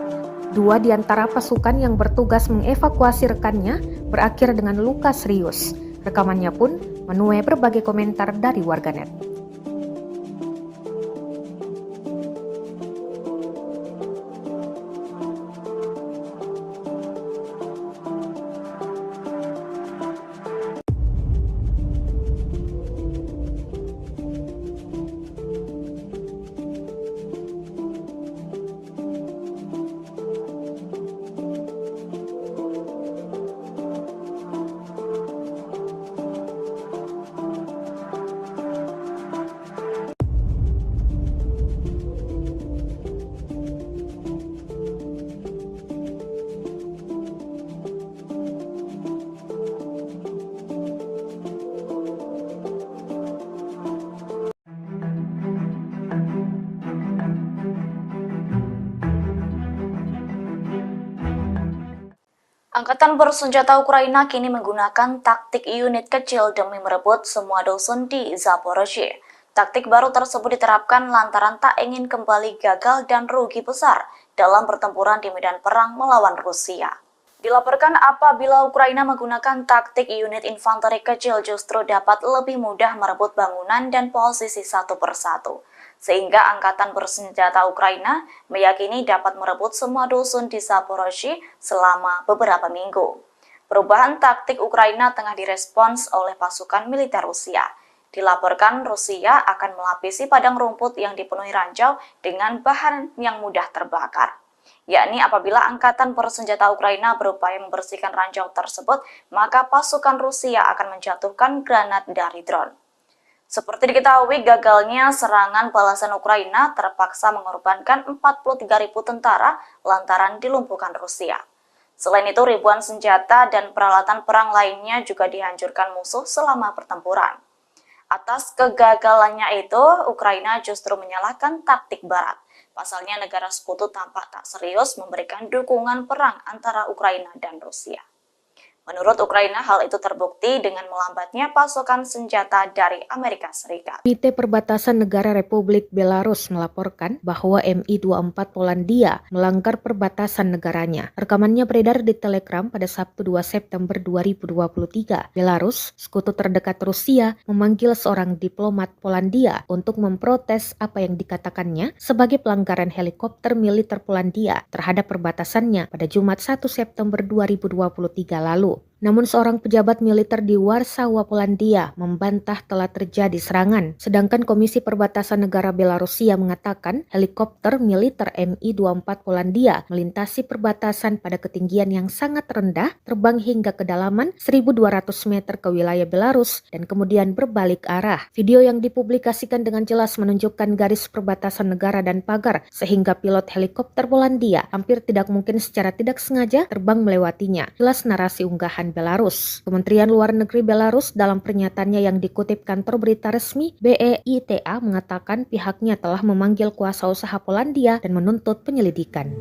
Dua di antara pasukan yang bertugas mengevakuasi rekannya berakhir dengan luka serius. Rekamannya pun menuai berbagai komentar dari warganet. Angkatan bersenjata Ukraina kini menggunakan taktik unit kecil demi merebut semua dusun di Zaporozhye. Taktik baru tersebut diterapkan lantaran tak ingin kembali gagal dan rugi besar dalam pertempuran di medan perang melawan Rusia. Dilaporkan apabila Ukraina menggunakan taktik unit infanteri kecil justru dapat lebih mudah merebut bangunan dan posisi satu persatu. Sehingga angkatan bersenjata Ukraina meyakini dapat merebut semua dusun di Zaporozhye selama beberapa minggu. Perubahan taktik Ukraina tengah direspons oleh pasukan militer Rusia. Dilaporkan Rusia akan melapisi padang rumput yang dipenuhi ranjau dengan bahan yang mudah terbakar. Yakni apabila angkatan bersenjata Ukraina berupaya membersihkan ranjau tersebut, maka pasukan Rusia akan menjatuhkan granat dari drone. Seperti diketahui, gagalnya serangan balasan Ukraina terpaksa mengorbankan 43.000 tentara lantaran dilumpuhkan Rusia. Selain itu, ribuan senjata dan peralatan perang lainnya juga dihancurkan musuh selama pertempuran. Atas kegagalannya itu, Ukraina justru menyalahkan taktik Barat. Pasalnya negara sekutu tampak tak serius memberikan dukungan perang antara Ukraina dan Rusia. Menurut Ukraina, hal itu terbukti dengan melambatnya pasokan senjata dari Amerika Serikat. Komite Perbatasan Negara Republik Belarus melaporkan bahwa Mi-24 Polandia melanggar perbatasan negaranya. Rekamannya beredar di Telegram pada Sabtu 2 September 2023. Belarus, sekutu terdekat Rusia, memanggil seorang diplomat Polandia untuk memprotes apa yang dikatakannya sebagai pelanggaran helikopter militer Polandia terhadap perbatasannya pada Jumat 1 September 2023 lalu. Namun seorang pejabat militer di Warsawa, Polandia membantah telah terjadi serangan. Sedangkan Komisi Perbatasan Negara Belarusia mengatakan helikopter militer Mi-24 Polandia melintasi perbatasan pada ketinggian yang sangat rendah, terbang hingga kedalaman 1.200 meter ke wilayah Belarus dan kemudian berbalik arah. Video yang dipublikasikan dengan jelas menunjukkan garis perbatasan negara dan pagar sehingga pilot helikopter Polandia hampir tidak mungkin secara tidak sengaja terbang melewatinya. Jelas narasi unggahan Belarus. Kementerian Luar Negeri Belarus dalam pernyataannya yang dikutip kantor berita resmi BEITA mengatakan pihaknya telah memanggil kuasa usaha Polandia dan menuntut penyelidikan.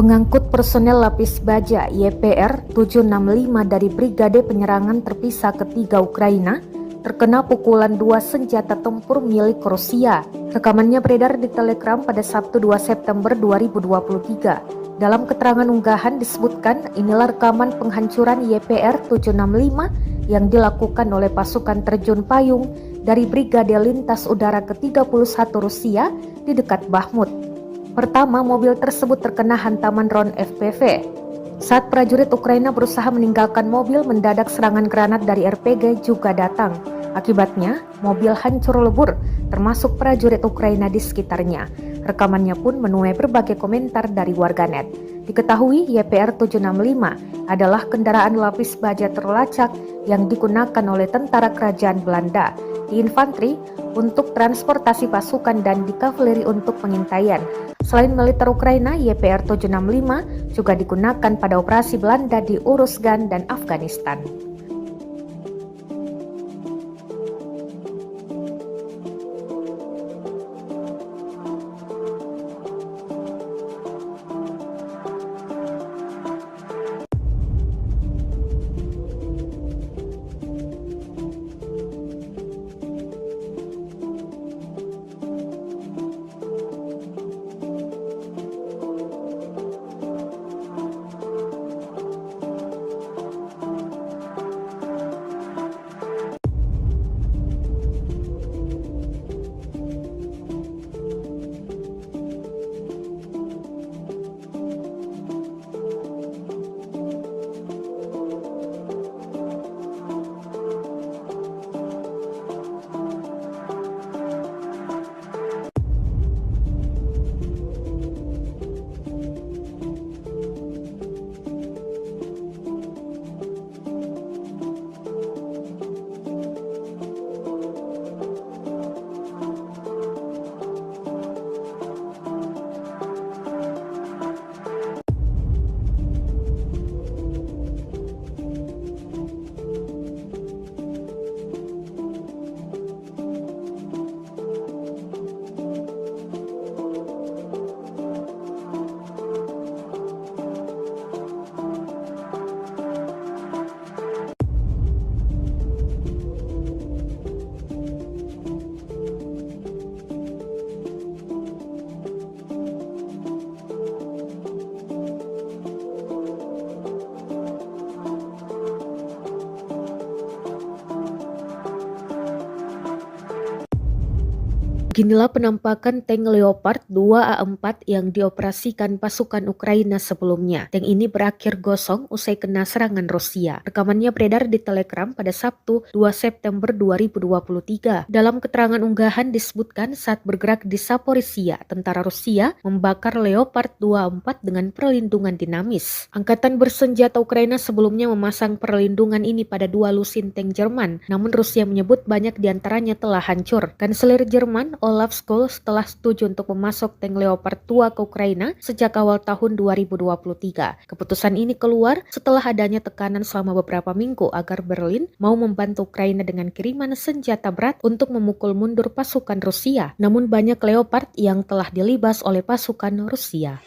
Pengangkut personel lapis baja YPR 765 dari Brigade Penyerangan Terpisah Ketiga Ukraina terkena pukulan 2 senjata tempur milik Rusia. Rekamannya beredar di Telegram pada Sabtu 2 September 2023. Dalam keterangan unggahan disebutkan inilah rekaman penghancuran YPR 765 yang dilakukan oleh pasukan terjun payung dari Brigade Lintas Udara ke-31 Rusia di dekat Bakhmut. Pertama, mobil tersebut terkena hantaman drone FPV. Saat prajurit Ukraina berusaha meninggalkan mobil, mendadak serangan granat dari RPG juga datang. Akibatnya, mobil hancur lebur, termasuk prajurit Ukraina di sekitarnya. Rekamannya pun menuai berbagai komentar dari warganet. Diketahui YPR 765 adalah kendaraan lapis baja terlacak yang digunakan oleh tentara kerajaan Belanda di infanteri untuk transportasi pasukan dan di kavaleri untuk pengintaian. Selain militer Ukraina, YPR 765 juga digunakan pada operasi Belanda di Uruzgan dan Afghanistan. Beginilah penampakan tank Leopard 2A4 yang dioperasikan pasukan Ukraina sebelumnya. Tank ini berakhir gosong usai kena serangan Rusia. Rekamannya beredar di Telegram pada Sabtu 2 September 2023. Dalam keterangan unggahan disebutkan saat bergerak di Zaporizhia, tentara Rusia membakar Leopard 2A4 dengan perlindungan dinamis. Angkatan bersenjata Ukraina sebelumnya memasang perlindungan ini pada 2 lusin tank Jerman, namun Rusia menyebut banyak diantaranya telah hancur. Kanselir Jerman Olaf Scholz telah setuju untuk memasok tank Leopard 2 ke Ukraina sejak awal tahun 2023. Keputusan ini keluar setelah adanya tekanan selama beberapa minggu agar Berlin mau membantu Ukraina dengan kiriman senjata berat untuk memukul mundur pasukan Rusia. Namun banyak Leopard yang telah dilibas oleh pasukan Rusia.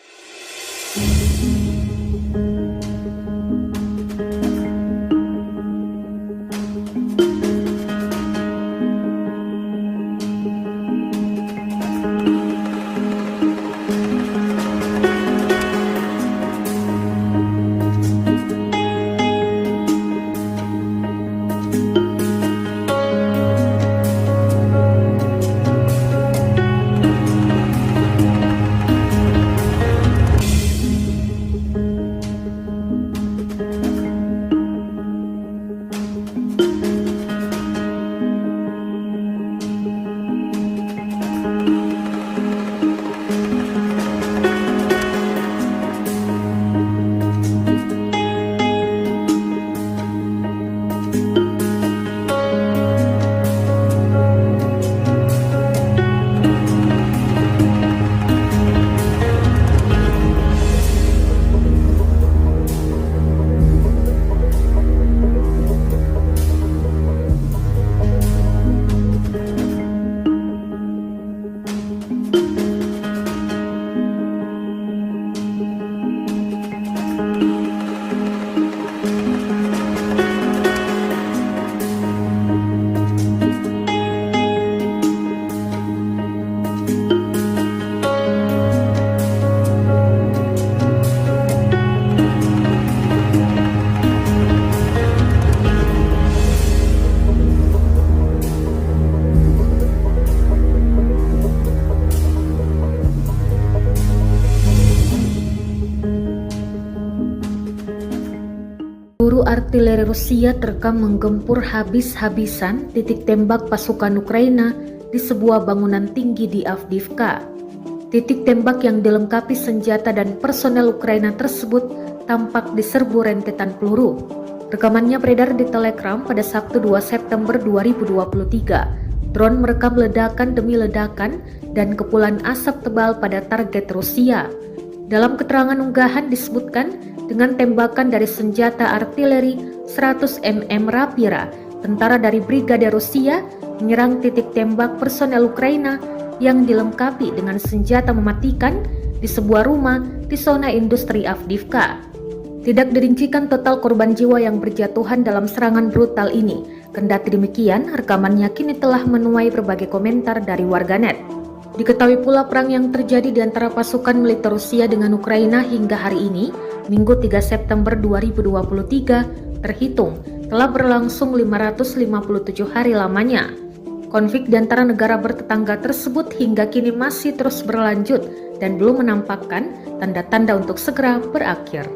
Peluru artileri Rusia terekam menggempur habis-habisan titik tembak pasukan Ukraina di sebuah bangunan tinggi di Avdiivka. Titik tembak yang dilengkapi senjata dan personel Ukraina tersebut tampak diserbu rentetan peluru. Rekamannya beredar di Telegram pada Sabtu 2 September 2023. Drone merekam ledakan demi ledakan dan kepulan asap tebal pada target Rusia. Dalam keterangan unggahan disebutkan dengan tembakan dari senjata artileri 100 mm Rapira, tentara dari Brigade Rusia menyerang titik tembak personel Ukraina yang dilengkapi dengan senjata mematikan di sebuah rumah di zona industri Avdiivka. Tidak dirincikan total korban jiwa yang berjatuhan dalam serangan brutal ini. Kendati demikian, rekamannya kini telah menuai berbagai komentar dari warganet. Diketahui pula perang yang terjadi di antara pasukan militer Rusia dengan Ukraina hingga hari ini, Minggu 3 September 2023, terhitung telah berlangsung 557 hari lamanya. Konflik di antara negara bertetangga tersebut hingga kini masih terus berlanjut dan belum menampakkan tanda-tanda untuk segera berakhir.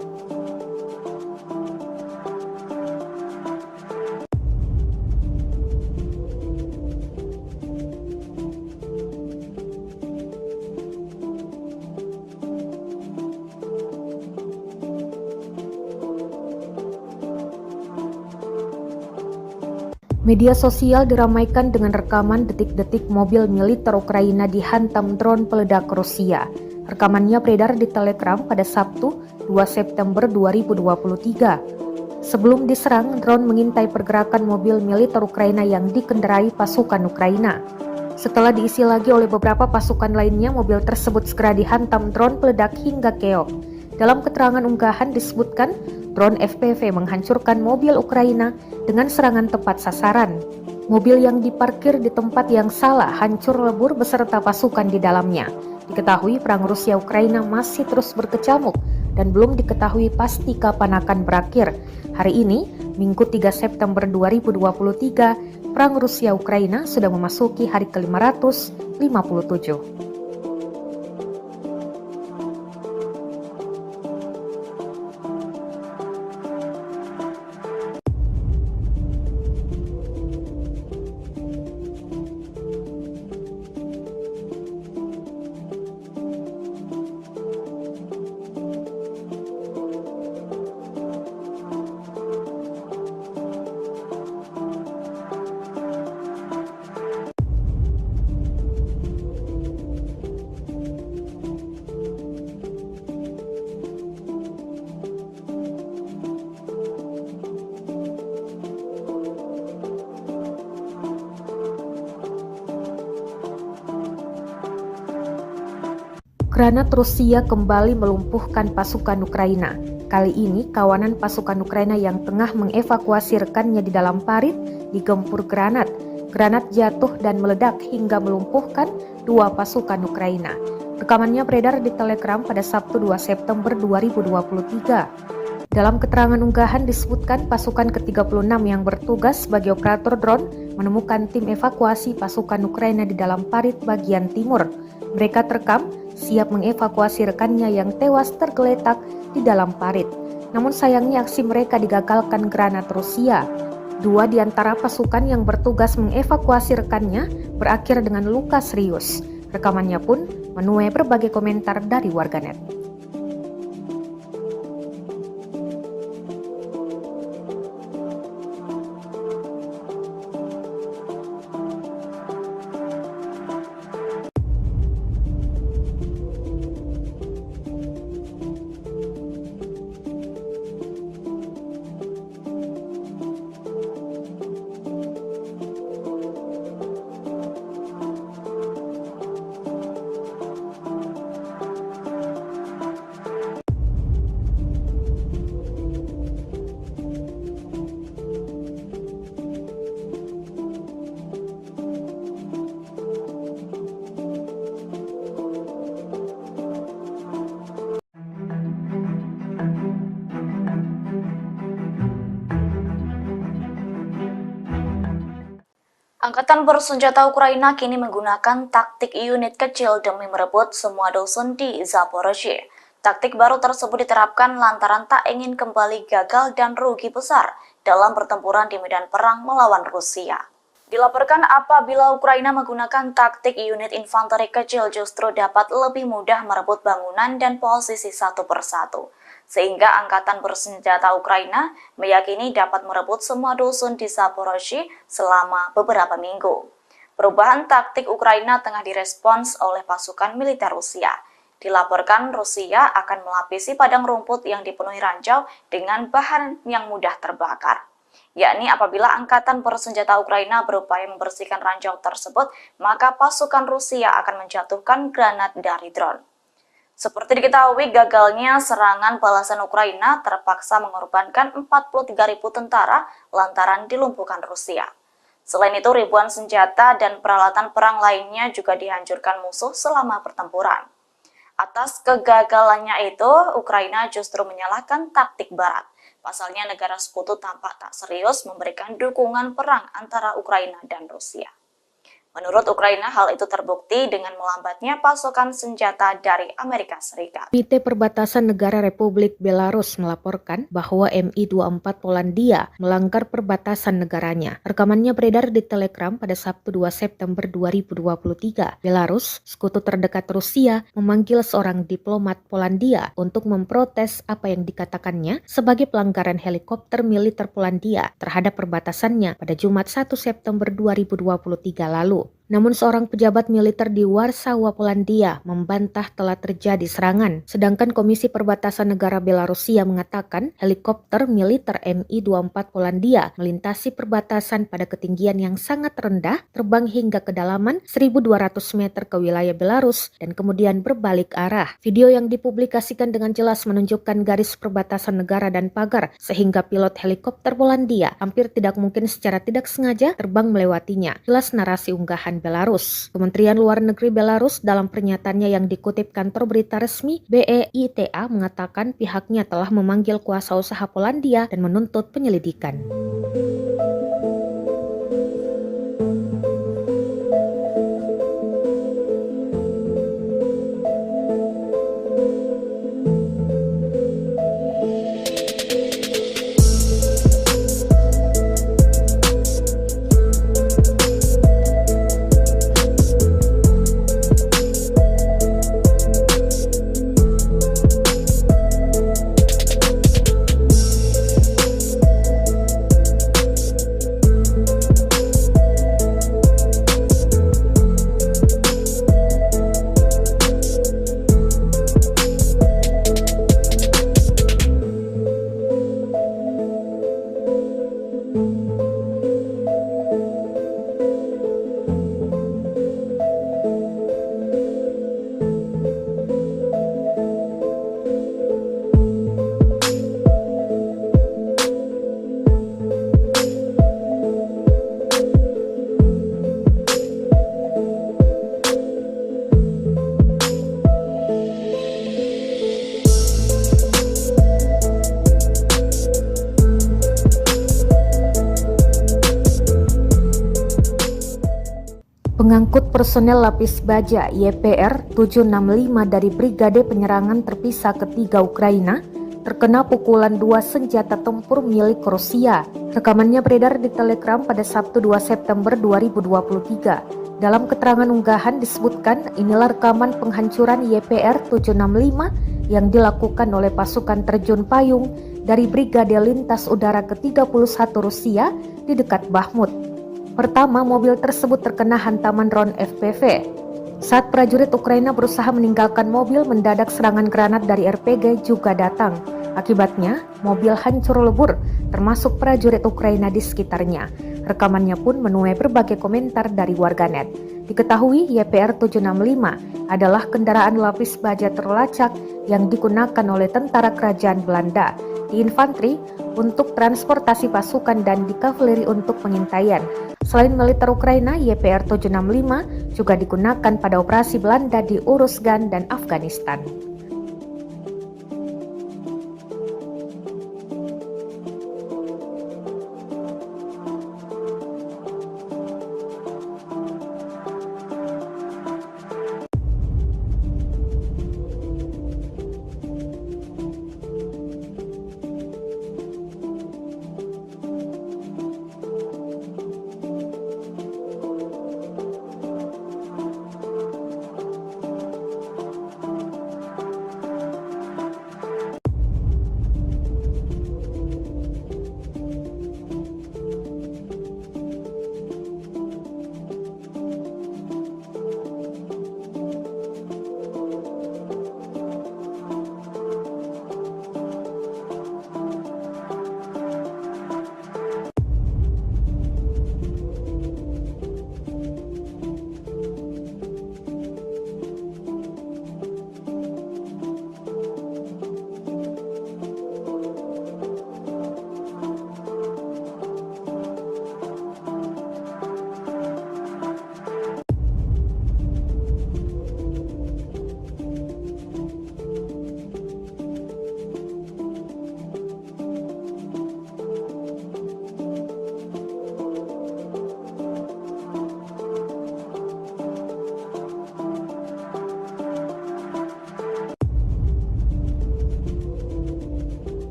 Media sosial diramaikan dengan rekaman detik-detik mobil militer Ukraina dihantam drone peledak Rusia. Rekamannya beredar di Telegram pada Sabtu 2 September 2023. Sebelum diserang, drone mengintai pergerakan mobil militer Ukraina yang dikendarai pasukan Ukraina. Setelah diisi lagi oleh beberapa pasukan lainnya, mobil tersebut segera dihantam drone peledak hingga keok. Dalam keterangan unggahan disebutkan, drone FPV menghancurkan mobil Ukraina dengan serangan tepat sasaran. Mobil yang diparkir di tempat yang salah hancur lebur beserta pasukan di dalamnya. Diketahui perang Rusia-Ukraina masih terus berkecamuk dan belum diketahui pasti kapan akan berakhir. Hari ini, Minggu 3 September 2023, perang Rusia-Ukraina sudah memasuki hari ke-515. 1957. Granat Rusia kembali melumpuhkan pasukan Ukraina. Kali ini, kawanan pasukan Ukraina yang tengah mengevakuasi rekannya di dalam parit digempur granat. Granat jatuh dan meledak hingga melumpuhkan 2 pasukan Ukraina. Rekamannya beredar di Telegram pada Sabtu 2 September 2023. Dalam keterangan unggahan disebutkan pasukan ke-36 yang bertugas sebagai operator drone menemukan tim evakuasi pasukan Ukraina di dalam parit bagian timur. Mereka terekam siap mengevakuasi rekannya yang tewas tergeletak di dalam parit. Namun sayangnya aksi mereka digagalkan granat Rusia. 2 di antara pasukan yang bertugas mengevakuasi rekannya berakhir dengan luka serius. Rekamannya pun menuai berbagai komentar dari warganet. Angkatan bersenjata Ukraina kini menggunakan taktik unit kecil demi merebut semua dusun di Zaporozhye. Taktik baru tersebut diterapkan lantaran tak ingin kembali gagal dan rugi besar dalam pertempuran di medan perang melawan Rusia. Dilaporkan apabila Ukraina menggunakan taktik unit infanteri kecil justru dapat lebih mudah merebut bangunan dan posisi satu persatu. Sehingga angkatan bersenjata Ukraina meyakini dapat merebut semua dusun di Zaporozhye selama beberapa minggu. Perubahan taktik Ukraina tengah direspons oleh pasukan militer Rusia. Dilaporkan Rusia akan melapisi padang rumput yang dipenuhi ranjau dengan bahan yang mudah terbakar. Yakni apabila angkatan bersenjata Ukraina berupaya membersihkan ranjau tersebut, maka pasukan Rusia akan menjatuhkan granat dari drone. Seperti diketahui, gagalnya serangan balasan Ukraina terpaksa mengorbankan 43.000 tentara lantaran dilumpuhkan Rusia. Selain itu, ribuan senjata dan peralatan perang lainnya juga dihancurkan musuh selama pertempuran. Atas kegagalannya itu, Ukraina justru menyalahkan taktik Barat. Pasalnya negara sekutu tampak tak serius memberikan dukungan perang antara Ukraina dan Rusia. Menurut Ukraina, hal itu terbukti dengan melambatnya pasokan senjata dari Amerika Serikat. Komite Perbatasan Negara Republik Belarus melaporkan bahwa Mi-24 Polandia melanggar perbatasan negaranya. Rekamannya beredar di Telegram pada Sabtu 2 September 2023. Belarus, sekutu terdekat Rusia, memanggil seorang diplomat Polandia untuk memprotes apa yang dikatakannya sebagai pelanggaran helikopter militer Polandia terhadap perbatasannya pada Jumat 1 September 2023 lalu. Namun seorang pejabat militer di Warsawa, Polandia membantah telah terjadi serangan. Sedangkan Komisi Perbatasan Negara Belarusia mengatakan helikopter militer Mi-24 Polandia melintasi perbatasan pada ketinggian yang sangat rendah, terbang hingga kedalaman 1.200 meter ke wilayah Belarus dan kemudian berbalik arah. Video yang dipublikasikan dengan jelas menunjukkan garis perbatasan negara dan pagar, sehingga pilot helikopter Polandia hampir tidak mungkin secara tidak sengaja terbang melewatinya. Jelas narasi unggahan Belarus. Kementerian Luar Negeri Belarus dalam pernyataannya yang dikutip kantor berita resmi BEITA mengatakan pihaknya telah memanggil kuasa usaha Polandia dan menuntut penyelidikan. mengangkut personel lapis baja YPR 765 dari Brigade Penyerangan Terpisah Ketiga Ukraina terkena pukulan 2 senjata tempur milik Rusia. Rekamannya beredar di Telegram pada Sabtu 2 September 2023. Dalam keterangan unggahan disebutkan inilah rekaman penghancuran YPR 765 yang dilakukan oleh pasukan terjun payung dari Brigade Lintas Udara ke-31 Rusia di dekat Bakhmut. Pertama, mobil tersebut terkena hantaman drone FPV. Saat prajurit Ukraina berusaha meninggalkan mobil, mendadak serangan granat dari RPG juga datang. Akibatnya, mobil hancur lebur, termasuk prajurit Ukraina di sekitarnya. Rekamannya pun menuai berbagai komentar dari warganet. Diketahui YPR 765 adalah kendaraan lapis baja terlacak yang digunakan oleh tentara kerajaan Belanda di infanteri untuk transportasi pasukan dan di kavaleri untuk pengintaian. Selain militer Ukraina, YPR 765 juga digunakan pada operasi Belanda di Uruzgan dan Afghanistan.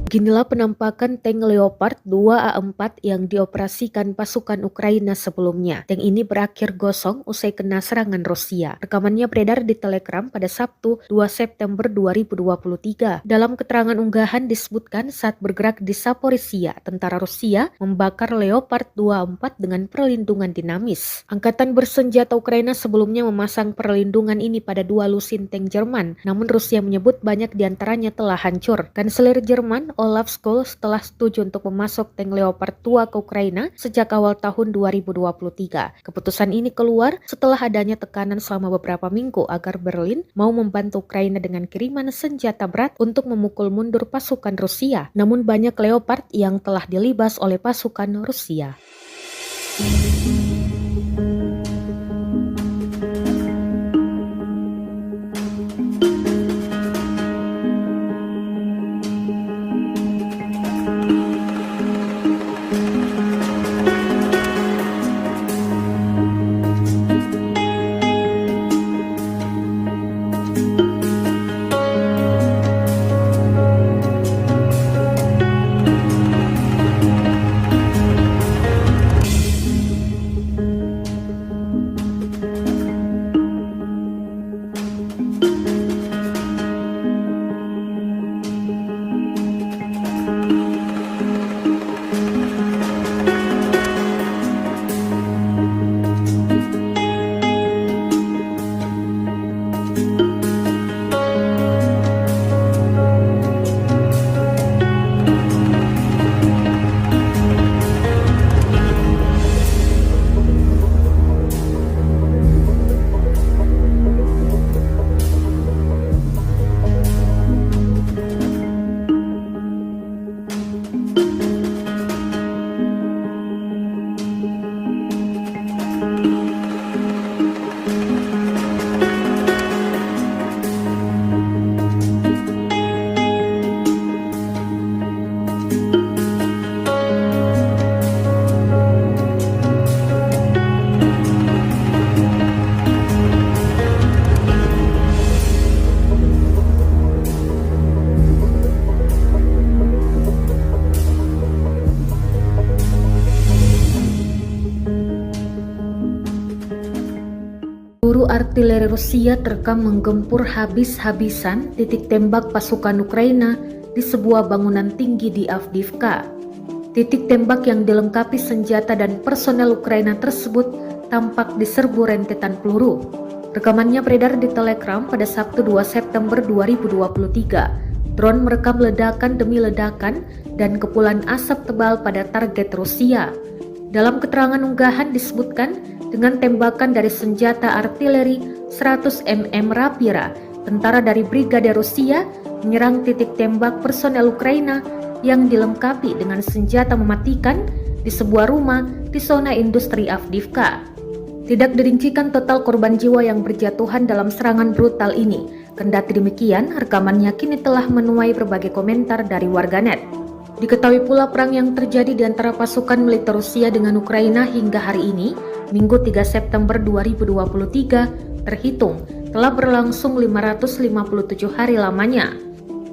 Beginilah penampakan tank Leopard 2A4 yang dioperasikan pasukan Ukraina sebelumnya. Tank ini berakhir gosong usai kena serangan Rusia. Rekamannya beredar di Telegram pada Sabtu 2 September 2023. Dalam keterangan unggahan disebutkan saat bergerak di Zaporizhia, tentara Rusia membakar Leopard 2A4 dengan perlindungan dinamis. Angkatan bersenjata Ukraina sebelumnya memasang perlindungan ini pada 2 lusin tank Jerman, namun Rusia menyebut banyak diantaranya telah hancur. Kanselir Jerman Olaf Scholz telah setuju untuk memasok tank Leopard 2 ke Ukraina sejak awal tahun 2023. Keputusan ini keluar setelah adanya tekanan selama beberapa minggu agar Berlin mau membantu Ukraina dengan kiriman senjata berat untuk memukul mundur pasukan Rusia. Namun banyak Leopard yang telah dilibas oleh pasukan Rusia. Peluru artileri Rusia terekam menggempur habis-habisan titik tembak pasukan Ukraina di sebuah bangunan tinggi di Avdiivka. Titik tembak yang dilengkapi senjata dan personel Ukraina tersebut tampak diserbu rentetan peluru. Rekamannya beredar di Telegram pada Sabtu 2 September 2023. Drone merekam ledakan demi ledakan dan kepulan asap tebal pada target Rusia. Dalam keterangan unggahan disebutkan, dengan tembakan dari senjata artileri 100 mm Rapira, tentara dari Brigade Rusia menyerang titik tembak personel Ukraina yang dilengkapi dengan senjata mematikan di sebuah rumah di zona industri Avdiivka. Tidak dirincikan total korban jiwa yang berjatuhan dalam serangan brutal ini. Kendati demikian, rekamannya kini telah menuai berbagai komentar dari warganet. Diketahui pula perang yang terjadi di antara pasukan militer Rusia dengan Ukraina hingga hari ini, Minggu 3 September 2023, terhitung telah berlangsung 557 hari lamanya.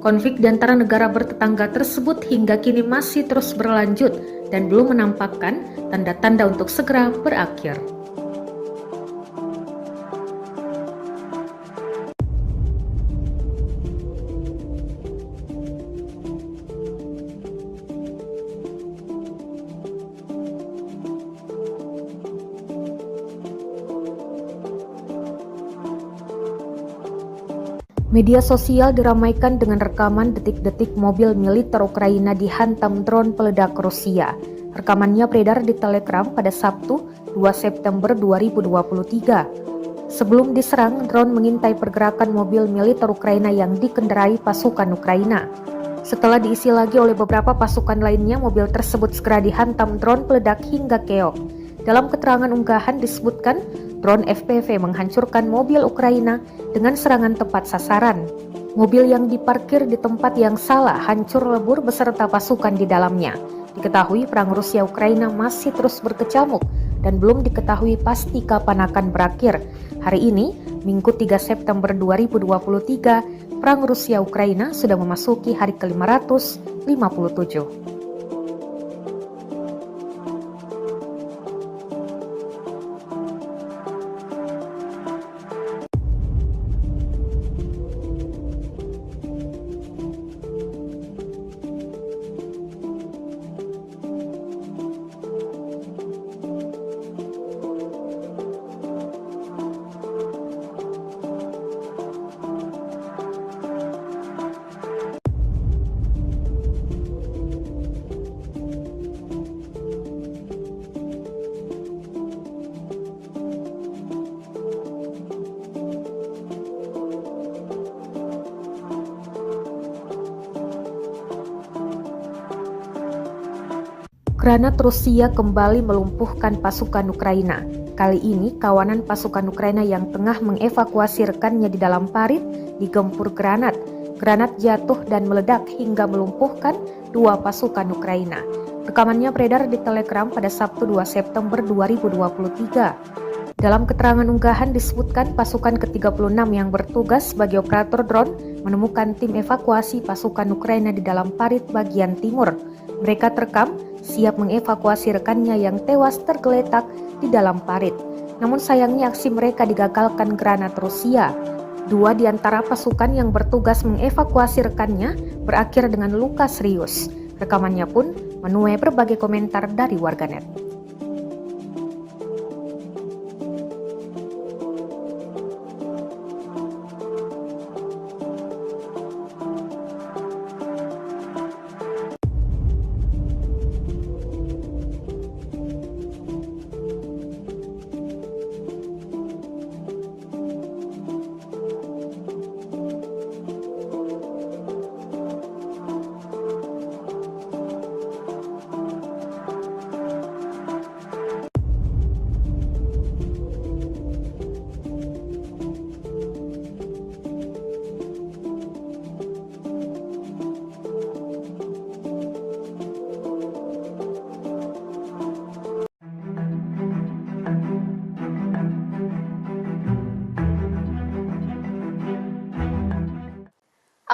Konflik di antara negara bertetangga tersebut hingga kini masih terus berlanjut dan belum menampakkan tanda-tanda untuk segera berakhir. Media sosial diramaikan dengan rekaman detik-detik mobil militer Ukraina dihantam drone peledak Rusia. Rekamannya beredar di Telegram pada Sabtu 2 September 2023. Sebelum diserang, drone mengintai pergerakan mobil militer Ukraina yang dikendarai pasukan Ukraina. Setelah diisi lagi oleh beberapa pasukan lainnya, mobil tersebut segera dihantam drone peledak hingga keok. Dalam keterangan unggahan disebutkan, drone FPV menghancurkan mobil Ukraina dengan serangan tepat sasaran. Mobil yang diparkir di tempat yang salah hancur lebur beserta pasukan di dalamnya. Diketahui perang Rusia-Ukraina masih terus berkecamuk dan belum diketahui pasti kapan akan berakhir. Hari ini, Minggu 3 September 2023, perang Rusia-Ukraina sudah memasuki hari ke-557. Granat Rusia kembali melumpuhkan pasukan Ukraina. Kali ini, kawanan pasukan Ukraina yang tengah mengevakuasi rekannya di dalam parit digempur granat. Granat jatuh dan meledak hingga melumpuhkan 2 pasukan Ukraina. Rekamannya beredar di Telegram pada Sabtu 2 September 2023. Dalam keterangan unggahan disebutkan pasukan ke-36 yang bertugas sebagai operator drone menemukan tim evakuasi pasukan Ukraina di dalam parit bagian timur. Mereka terekam siap mengevakuasi rekannya yang tewas tergeletak di dalam parit. Namun sayangnya aksi mereka digagalkan granat Rusia. 2 di antara pasukan yang bertugas mengevakuasi rekannya berakhir dengan luka serius. Rekamannya pun menuai berbagai komentar dari warganet.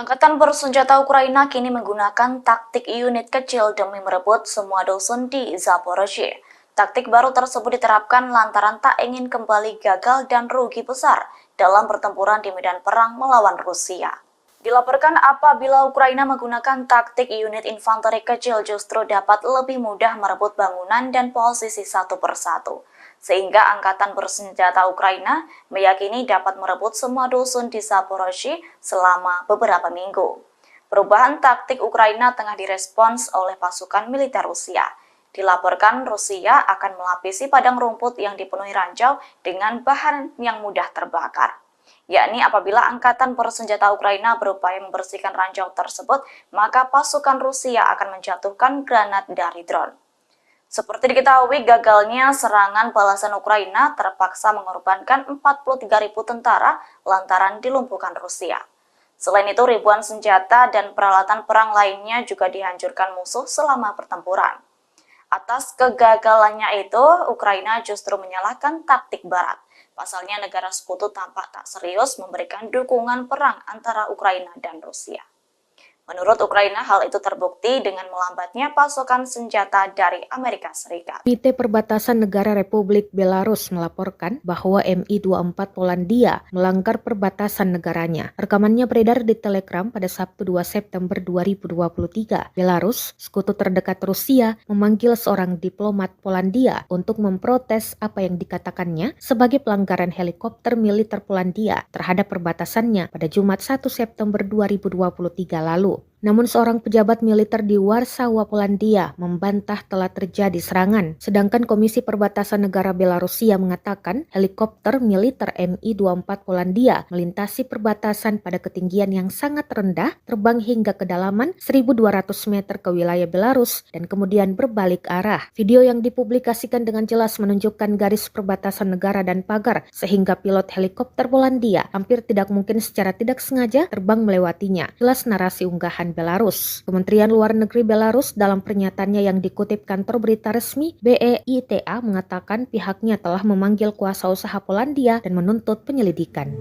Angkatan bersenjata Ukraina kini menggunakan taktik unit kecil demi merebut semua dusun di Zaporozhye. Taktik baru tersebut diterapkan lantaran tak ingin kembali gagal dan rugi besar dalam pertempuran di medan perang melawan Rusia. Dilaporkan apabila Ukraina menggunakan taktik unit infanteri kecil justru dapat lebih mudah merebut bangunan dan posisi satu persatu. Sehingga angkatan bersenjata Ukraina meyakini dapat merebut semua dusun di Zaporozhye selama beberapa minggu. Perubahan taktik Ukraina tengah direspons oleh pasukan militer Rusia. Dilaporkan Rusia akan melapisi padang rumput yang dipenuhi ranjau dengan bahan yang mudah terbakar. Yakni apabila angkatan bersenjata Ukraina berupaya membersihkan ranjau tersebut, maka pasukan Rusia akan menjatuhkan granat dari drone. Seperti diketahui, gagalnya serangan balasan Ukraina terpaksa mengorbankan 43.000 tentara lantaran dilumpuhkan Rusia. Selain itu, ribuan senjata dan peralatan perang lainnya juga dihancurkan musuh selama pertempuran. Atas kegagalannya itu, Ukraina justru menyalahkan taktik Barat. Pasalnya negara sekutu tampak tak serius memberikan dukungan perang antara Ukraina dan Rusia. Menurut Ukraina, hal itu terbukti dengan melambatnya pasokan senjata dari Amerika Serikat. Komite Perbatasan Negara Republik Belarus melaporkan bahwa Mi-24 Polandia melanggar perbatasan negaranya. Rekamannya beredar di Telegram pada Sabtu 2 September 2023. Belarus, sekutu terdekat Rusia, memanggil seorang diplomat Polandia untuk memprotes apa yang dikatakannya sebagai pelanggaran helikopter militer Polandia terhadap perbatasannya pada Jumat 1 September 2023 lalu. Namun seorang pejabat militer di Warsawa, Polandia membantah telah terjadi serangan. Sedangkan Komisi Perbatasan Negara Belarusia mengatakan helikopter militer Mi-24 Polandia melintasi perbatasan pada ketinggian yang sangat rendah, terbang hingga kedalaman 1.200 meter ke wilayah Belarus dan kemudian berbalik arah. Video yang dipublikasikan dengan jelas menunjukkan garis perbatasan negara dan pagar sehingga pilot helikopter Polandia hampir tidak mungkin secara tidak sengaja terbang melewatinya. Jelas narasi unggahan Belarus. Kementerian Luar Negeri Belarus dalam pernyataannya yang dikutip kantor berita resmi BEITA mengatakan pihaknya telah memanggil kuasa usaha Polandia dan menuntut penyelidikan.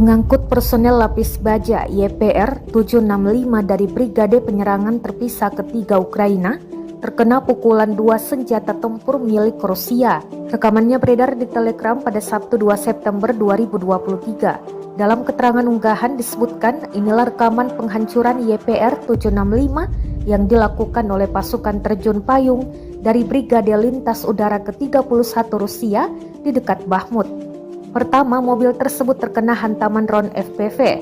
Pengangkut personel lapis baja YPR 765 dari Brigade Penyerangan Terpisah Ketiga Ukraina terkena pukulan 2 senjata tempur milik Rusia. Rekamannya beredar di Telegram pada Sabtu 2 September 2023. Dalam keterangan unggahan disebutkan inilah rekaman penghancuran YPR 765 yang dilakukan oleh pasukan terjun payung dari Brigade Lintas Udara ke-31 Rusia di dekat Bakhmut. Pertama, mobil tersebut terkena hantaman drone FPV.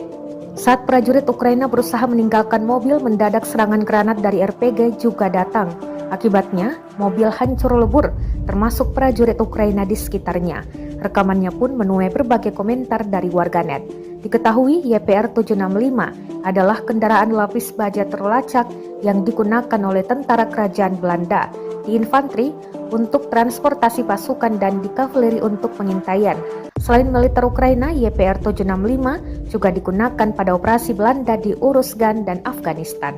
Saat prajurit Ukraina berusaha meninggalkan mobil, mendadak serangan granat dari RPG juga datang. Akibatnya, mobil hancur lebur, termasuk prajurit Ukraina di sekitarnya. Rekamannya pun menuai berbagai komentar dari warganet. Diketahui YPR 765 adalah kendaraan lapis baja terlacak yang digunakan oleh tentara kerajaan Belanda di infanteri untuk transportasi pasukan dan di kavaleri untuk pengintaian. Selain militer Ukraina, YPR 765 juga digunakan pada operasi Belanda di Uruzgan dan Afghanistan.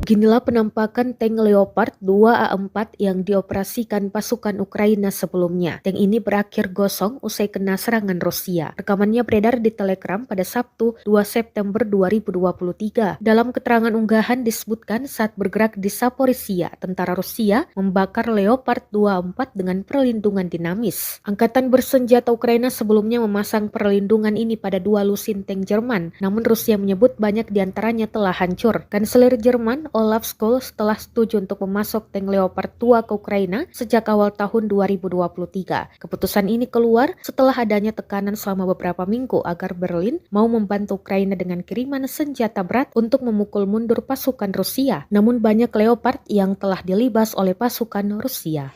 Beginilah penampakan tank Leopard 2A4 yang dioperasikan pasukan Ukraina sebelumnya. Tank ini berakhir gosong usai kena serangan Rusia. Rekamannya beredar di Telegram pada Sabtu 2 September 2023. Dalam keterangan unggahan disebutkan saat bergerak di Zaporizhia, tentara Rusia membakar Leopard 2A4 dengan perlindungan dinamis. Angkatan bersenjata Ukraina sebelumnya memasang perlindungan ini pada 2 lusin tank Jerman, namun Rusia menyebut banyak diantaranya telah hancur. Kanselir Jerman Olaf Scholz telah setuju untuk memasok tank Leopard 2 ke Ukraina sejak awal tahun 2023. Keputusan ini keluar setelah adanya tekanan selama beberapa minggu agar Berlin mau membantu Ukraina dengan kiriman senjata berat untuk memukul mundur pasukan Rusia. Namun banyak Leopard yang telah dilibas oleh pasukan Rusia.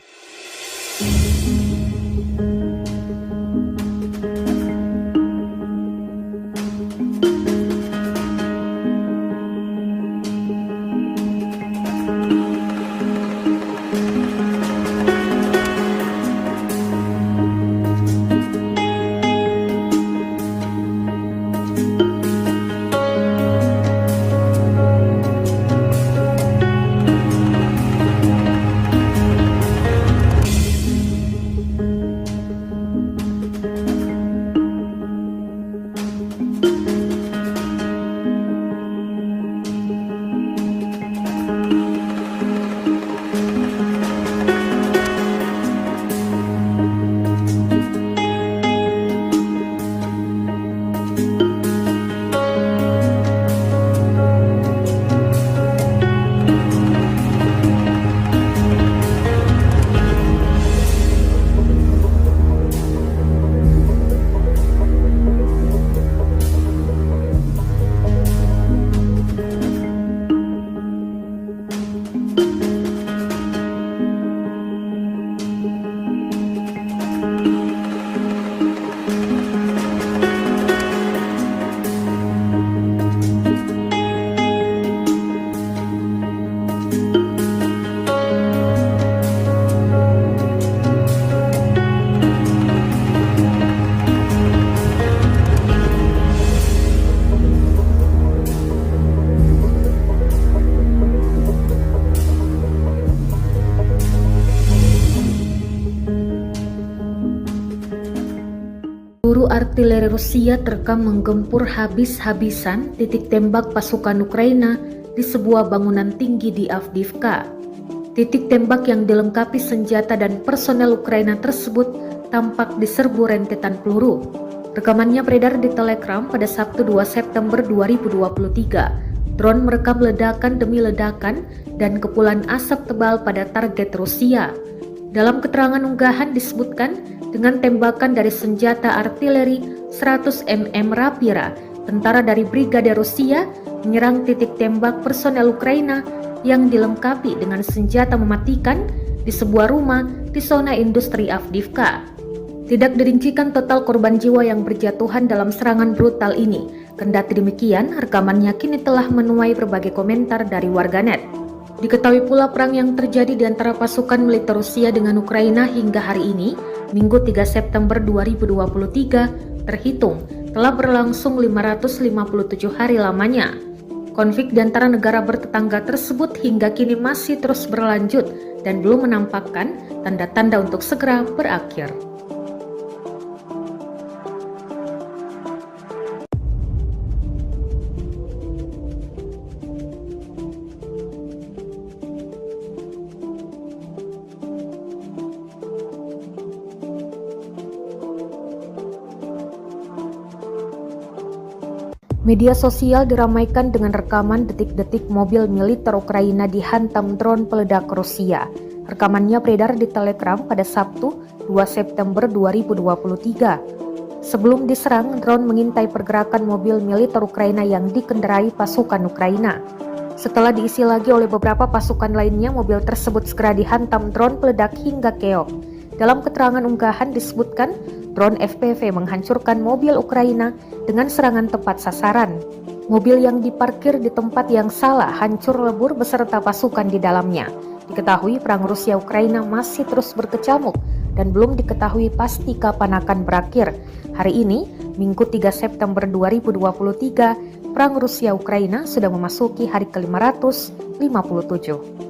Peluru artileri Rusia terekam menggempur habis-habisan titik tembak pasukan Ukraina di sebuah bangunan tinggi di Avdiivka. Titik tembak yang dilengkapi senjata dan personel Ukraina tersebut tampak diserbu rentetan peluru. Rekamannya beredar di Telegram pada Sabtu 2 September 2023. Drone merekam ledakan demi ledakan dan kepulan asap tebal pada target Rusia. Dalam keterangan unggahan disebutkan dengan tembakan dari senjata artileri 100 mm Rapira, tentara dari Brigade Rusia menyerang titik tembak personel Ukraina yang dilengkapi dengan senjata mematikan di sebuah rumah di zona industri Avdiivka. Tidak dirincikan total korban jiwa yang berjatuhan dalam serangan brutal ini. Kendati demikian, rekamannya kini telah menuai berbagai komentar dari warganet. Diketahui pula perang yang terjadi di antara pasukan militer Rusia dengan Ukraina hingga hari ini, Minggu 3 September 2023, terhitung telah berlangsung 557 hari lamanya. Konflik di antara negara bertetangga tersebut hingga kini masih terus berlanjut dan belum menampakkan tanda-tanda untuk segera berakhir. Media sosial diramaikan dengan rekaman detik-detik mobil militer Ukraina dihantam drone peledak Rusia. Rekamannya beredar di Telegram pada Sabtu 2 September 2023. Sebelum diserang, drone mengintai pergerakan mobil militer Ukraina yang dikendarai pasukan Ukraina. Setelah diisi lagi oleh beberapa pasukan lainnya, mobil tersebut segera dihantam drone peledak hingga keok. Dalam keterangan unggahan disebutkan, drone FPV menghancurkan mobil Ukraina dengan serangan tepat sasaran. Mobil yang diparkir di tempat yang salah hancur lebur beserta pasukan di dalamnya. Diketahui perang Rusia-Ukraina masih terus berkecamuk dan belum diketahui pasti kapan akan berakhir. Hari ini, Minggu 3 September 2023, perang Rusia-Ukraina sudah memasuki hari ke-557.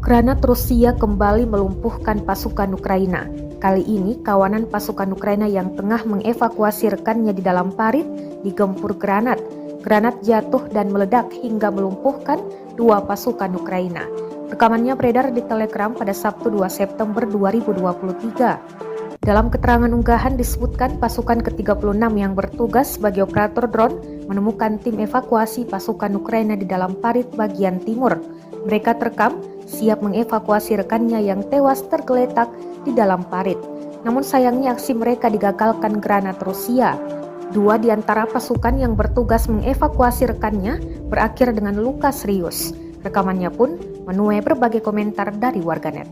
Granat Rusia kembali melumpuhkan pasukan Ukraina. Kali ini, kawanan pasukan Ukraina yang tengah mengevakuasi rekannya di dalam parit digempur granat. Granat jatuh dan meledak hingga melumpuhkan 2 pasukan Ukraina. Rekamannya beredar di Telegram pada Sabtu 2 September 2023. Dalam keterangan unggahan disebutkan pasukan ke-36 yang bertugas sebagai operator drone menemukan tim evakuasi pasukan Ukraina di dalam parit bagian timur. Mereka terekam siap mengevakuasi rekannya yang tewas tergeletak di dalam parit. Namun sayangnya aksi mereka digagalkan granat Rusia. 2 di antara pasukan yang bertugas mengevakuasi rekannya berakhir dengan luka serius. Rekamannya pun menuai berbagai komentar dari warganet.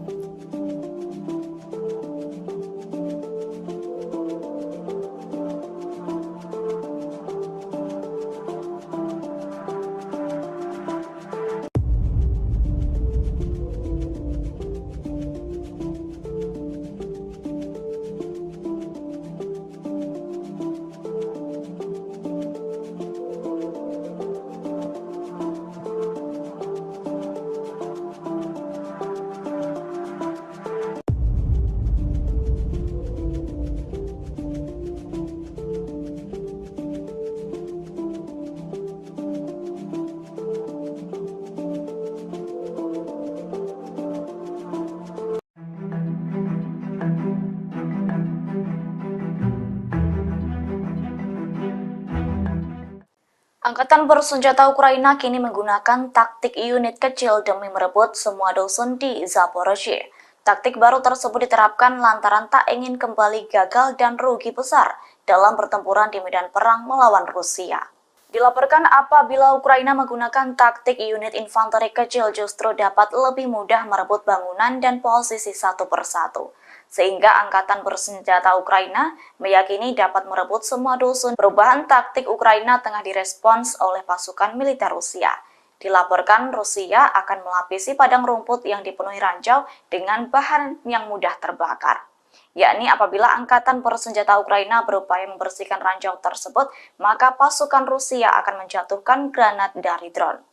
Angkatan bersenjata Ukraina kini menggunakan taktik unit kecil demi merebut semua dusun di Zaporozhye. Taktik baru tersebut diterapkan lantaran tak ingin kembali gagal dan rugi besar dalam pertempuran di medan perang melawan Rusia. Dilaporkan apabila Ukraina menggunakan taktik unit infanteri kecil justru dapat lebih mudah merebut bangunan dan posisi satu persatu. Sehingga angkatan bersenjata Ukraina meyakini dapat merebut semua dusun. Perubahan taktik Ukraina tengah direspons oleh pasukan militer Rusia. Dilaporkan Rusia akan melapisi padang rumput yang dipenuhi ranjau dengan bahan yang mudah terbakar. Yakni apabila angkatan bersenjata Ukraina berupaya membersihkan ranjau tersebut, maka pasukan Rusia akan menjatuhkan granat dari drone.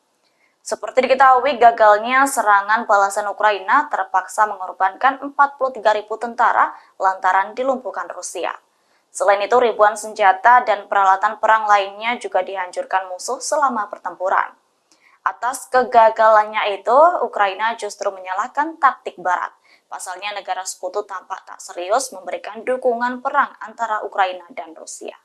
Seperti diketahui, gagalnya serangan balasan Ukraina terpaksa mengorbankan 43.000 tentara lantaran dilumpuhkan Rusia. Selain itu, ribuan senjata dan peralatan perang lainnya juga dihancurkan musuh selama pertempuran. Atas kegagalannya itu, Ukraina justru menyalahkan taktik Barat. Pasalnya negara sekutu tampak tak serius memberikan dukungan perang antara Ukraina dan Rusia.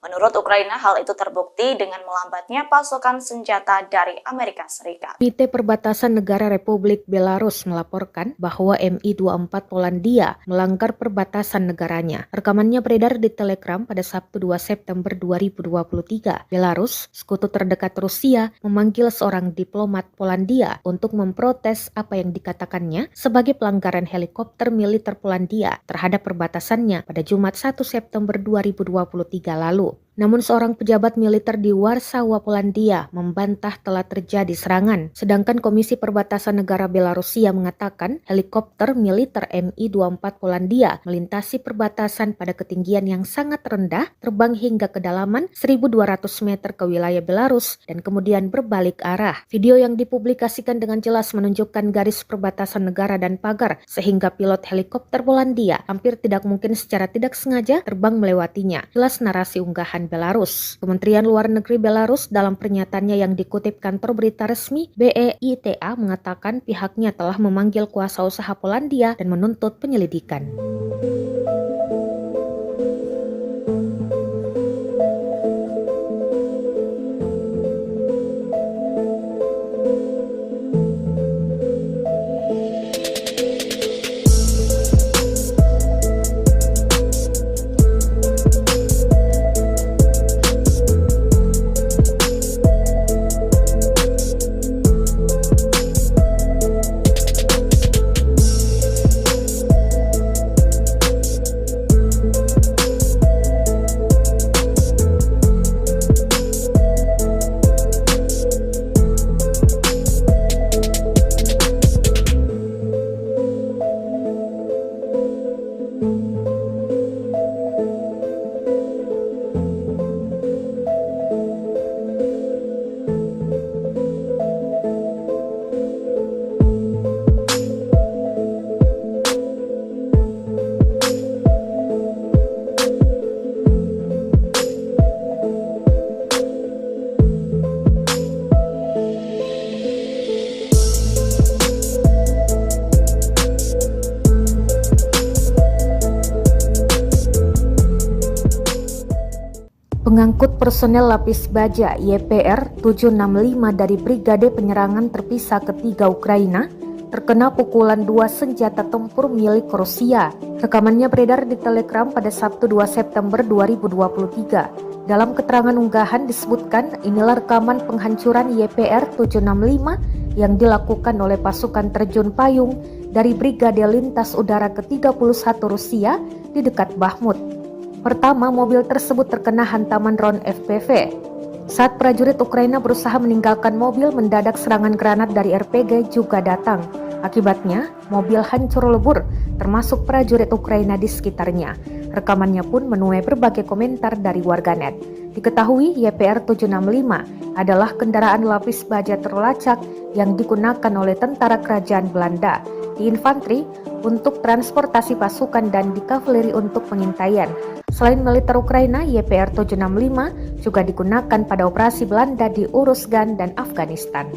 Menurut Ukraina, hal itu terbukti dengan melambatnya pasokan senjata dari Amerika Serikat. Komite Perbatasan Negara Republik Belarus melaporkan bahwa Mi-24 Polandia melanggar perbatasan negaranya. Rekamannya beredar di Telegram pada Sabtu 2 September 2023. Belarus, sekutu terdekat Rusia, memanggil seorang diplomat Polandia untuk memprotes apa yang dikatakannya sebagai pelanggaran helikopter militer Polandia terhadap perbatasannya pada Jumat 1 September 2023 lalu. Namun seorang pejabat militer di Warsawa, Polandia membantah telah terjadi serangan. Sedangkan Komisi Perbatasan Negara Belarusia mengatakan helikopter militer Mi-24 Polandia melintasi perbatasan pada ketinggian yang sangat rendah, terbang hingga kedalaman 1.200 meter ke wilayah Belarus dan kemudian berbalik arah. Video yang dipublikasikan dengan jelas menunjukkan garis perbatasan negara dan pagar, sehingga pilot helikopter Polandia hampir tidak mungkin secara tidak sengaja terbang melewatinya. Jelas narasi unggahan Belarus. Kementerian Luar Negeri Belarus dalam pernyataannya yang dikutip kantor berita resmi BEITA mengatakan pihaknya telah memanggil kuasa usaha Polandia dan menuntut penyelidikan. Pengangkut personel lapis baja YPR 765 dari Brigade Penyerangan Terpisah Ketiga Ukraina terkena pukulan 2 senjata tempur milik Rusia. Rekamannya beredar di Telegram pada Sabtu 2 September 2023. Dalam keterangan unggahan disebutkan inilah rekaman penghancuran YPR 765 yang dilakukan oleh pasukan terjun payung dari Brigade Lintas Udara ke-31 Rusia di dekat Bakhmut. Pertama, mobil tersebut terkena hantaman drone FPV. Saat prajurit Ukraina berusaha meninggalkan mobil, mendadak serangan granat dari RPG juga datang. Akibatnya, mobil hancur lebur, termasuk prajurit Ukraina di sekitarnya. Rekamannya pun menuai berbagai komentar dari warganet. Diketahui YPR 765 adalah kendaraan lapis baja terlacak yang digunakan oleh tentara kerajaan Belanda di infanteri untuk transportasi pasukan dan di kavaleri untuk pengintaian. Selain militer Ukraina, YPR 765 juga digunakan pada operasi Belanda di Uruzgan dan Afghanistan.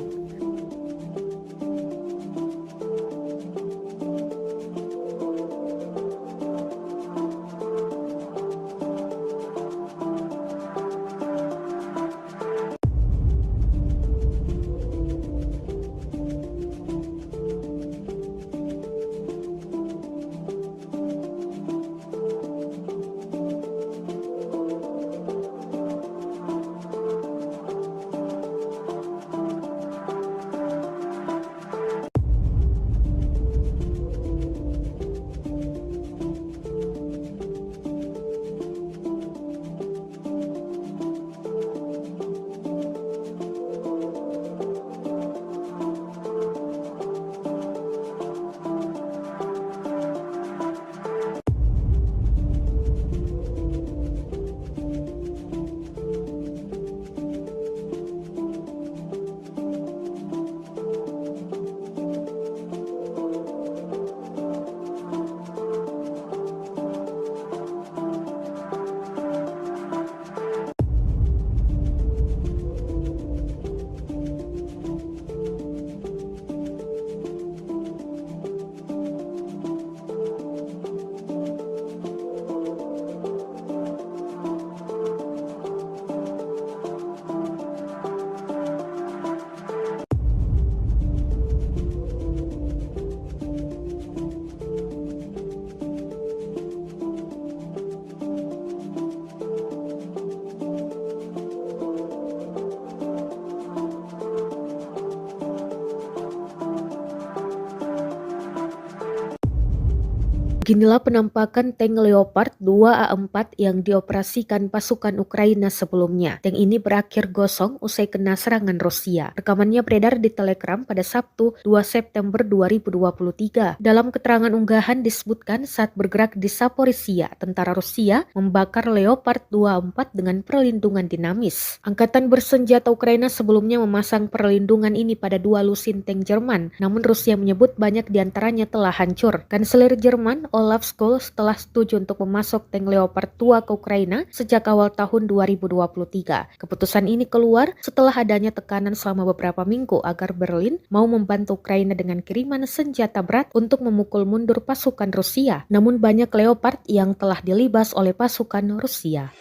Beginilah penampakan tank Leopard 2A4 yang dioperasikan pasukan Ukraina sebelumnya. Tank ini berakhir gosong usai kena serangan Rusia. Rekamannya beredar di Telegram pada Sabtu 2 September 2023. Dalam keterangan unggahan disebutkan saat bergerak di Zaporizhia, tentara Rusia membakar Leopard 2A4 dengan perlindungan dinamis. Angkatan bersenjata Ukraina sebelumnya memasang perlindungan ini pada 2 lusin tank Jerman, namun Rusia menyebut banyak diantaranya telah hancur. Kanselir Jerman Olaf Scholz telah setuju untuk memasok tank Leopard 2 ke Ukraina sejak awal tahun 2023. Keputusan ini keluar setelah adanya tekanan selama beberapa minggu agar Berlin mau membantu Ukraina dengan kiriman senjata berat untuk memukul mundur pasukan Rusia. Namun banyak Leopard yang telah dilibas oleh pasukan Rusia.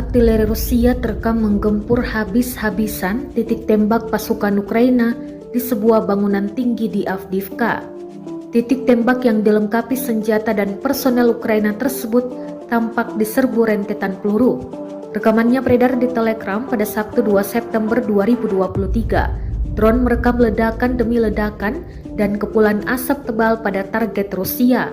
artileri Rusia terekam menggempur habis-habisan titik tembak pasukan Ukraina di sebuah bangunan tinggi di Avdiivka. Titik tembak yang dilengkapi senjata dan personel Ukraina tersebut tampak diserbu rentetan peluru. Rekamannya beredar di Telegram pada Sabtu 2 September 2023. Drone merekam ledakan demi ledakan dan kepulan asap tebal pada target Rusia.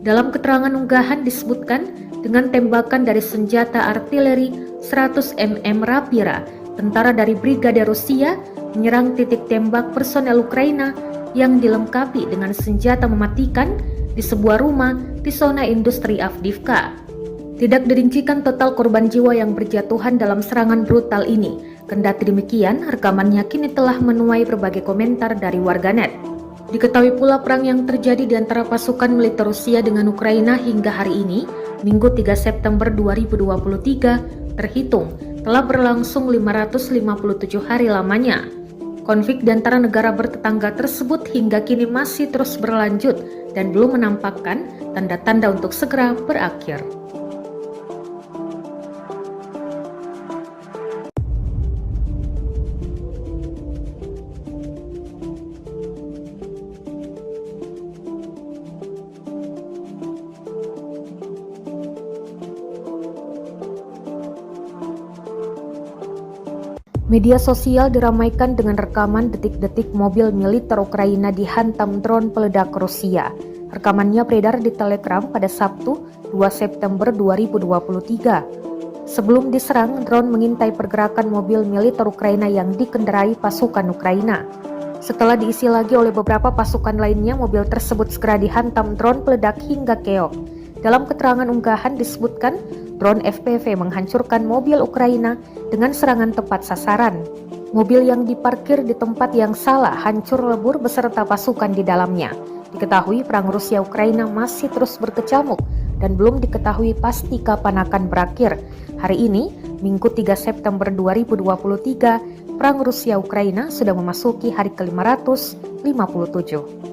Dalam keterangan unggahan disebutkan, dengan tembakan dari senjata artileri 100 mm Rapira, tentara dari Brigade Rusia menyerang titik tembak personel Ukraina yang dilengkapi dengan senjata mematikan di sebuah rumah di zona industri Avdiivka. Tidak dirincikan total korban jiwa yang berjatuhan dalam serangan brutal ini. Kendati demikian, rekamannya kini telah menuai berbagai komentar dari warganet. Diketahui pula perang yang terjadi di antara pasukan militer Rusia dengan Ukraina hingga hari ini, Minggu 3 September 2023, terhitung telah berlangsung 557 hari lamanya. Konflik di antara negara bertetangga tersebut hingga kini masih terus berlanjut dan belum menampakkan tanda-tanda untuk segera berakhir. Media sosial diramaikan dengan rekaman detik-detik mobil militer Ukraina dihantam drone peledak Rusia. Rekamannya beredar di Telegram pada Sabtu 2 September 2023. Sebelum diserang, drone mengintai pergerakan mobil militer Ukraina yang dikendarai pasukan Ukraina. Setelah diisi lagi oleh beberapa pasukan lainnya, mobil tersebut segera dihantam drone peledak hingga keok. Dalam keterangan unggahan disebutkan, drone FPV menghancurkan mobil Ukraina dengan serangan tepat sasaran. Mobil yang diparkir di tempat yang salah hancur lebur beserta pasukan di dalamnya. Diketahui perang Rusia-Ukraina masih terus berkecamuk dan belum diketahui pasti kapan akan berakhir. Hari ini, Minggu 3 September 2023, perang Rusia-Ukraina sudah memasuki hari ke-557.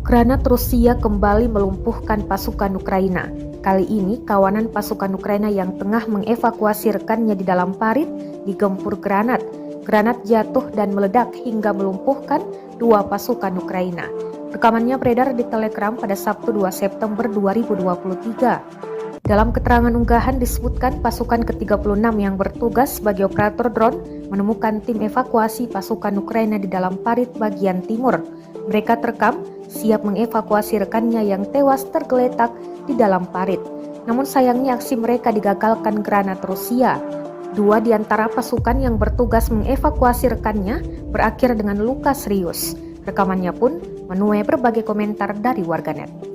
Granat Rusia kembali melumpuhkan pasukan Ukraina. Kali ini, kawanan pasukan Ukraina yang tengah mengevakuasi rekannya di dalam parit digempur granat. Granat jatuh dan meledak hingga melumpuhkan 2 pasukan Ukraina. Rekamannya beredar di Telegram pada Sabtu 2 September 2023. Dalam keterangan unggahan disebutkan pasukan ke-36 yang bertugas sebagai operator drone menemukan tim evakuasi pasukan Ukraina di dalam parit bagian timur. Mereka terekam siap mengevakuasi rekannya yang tewas tergeletak di dalam parit. Namun sayangnya aksi mereka digagalkan granat Rusia. 2 di antara pasukan yang bertugas mengevakuasi rekannya berakhir dengan luka serius. Rekamannya pun menuai berbagai komentar dari warganet.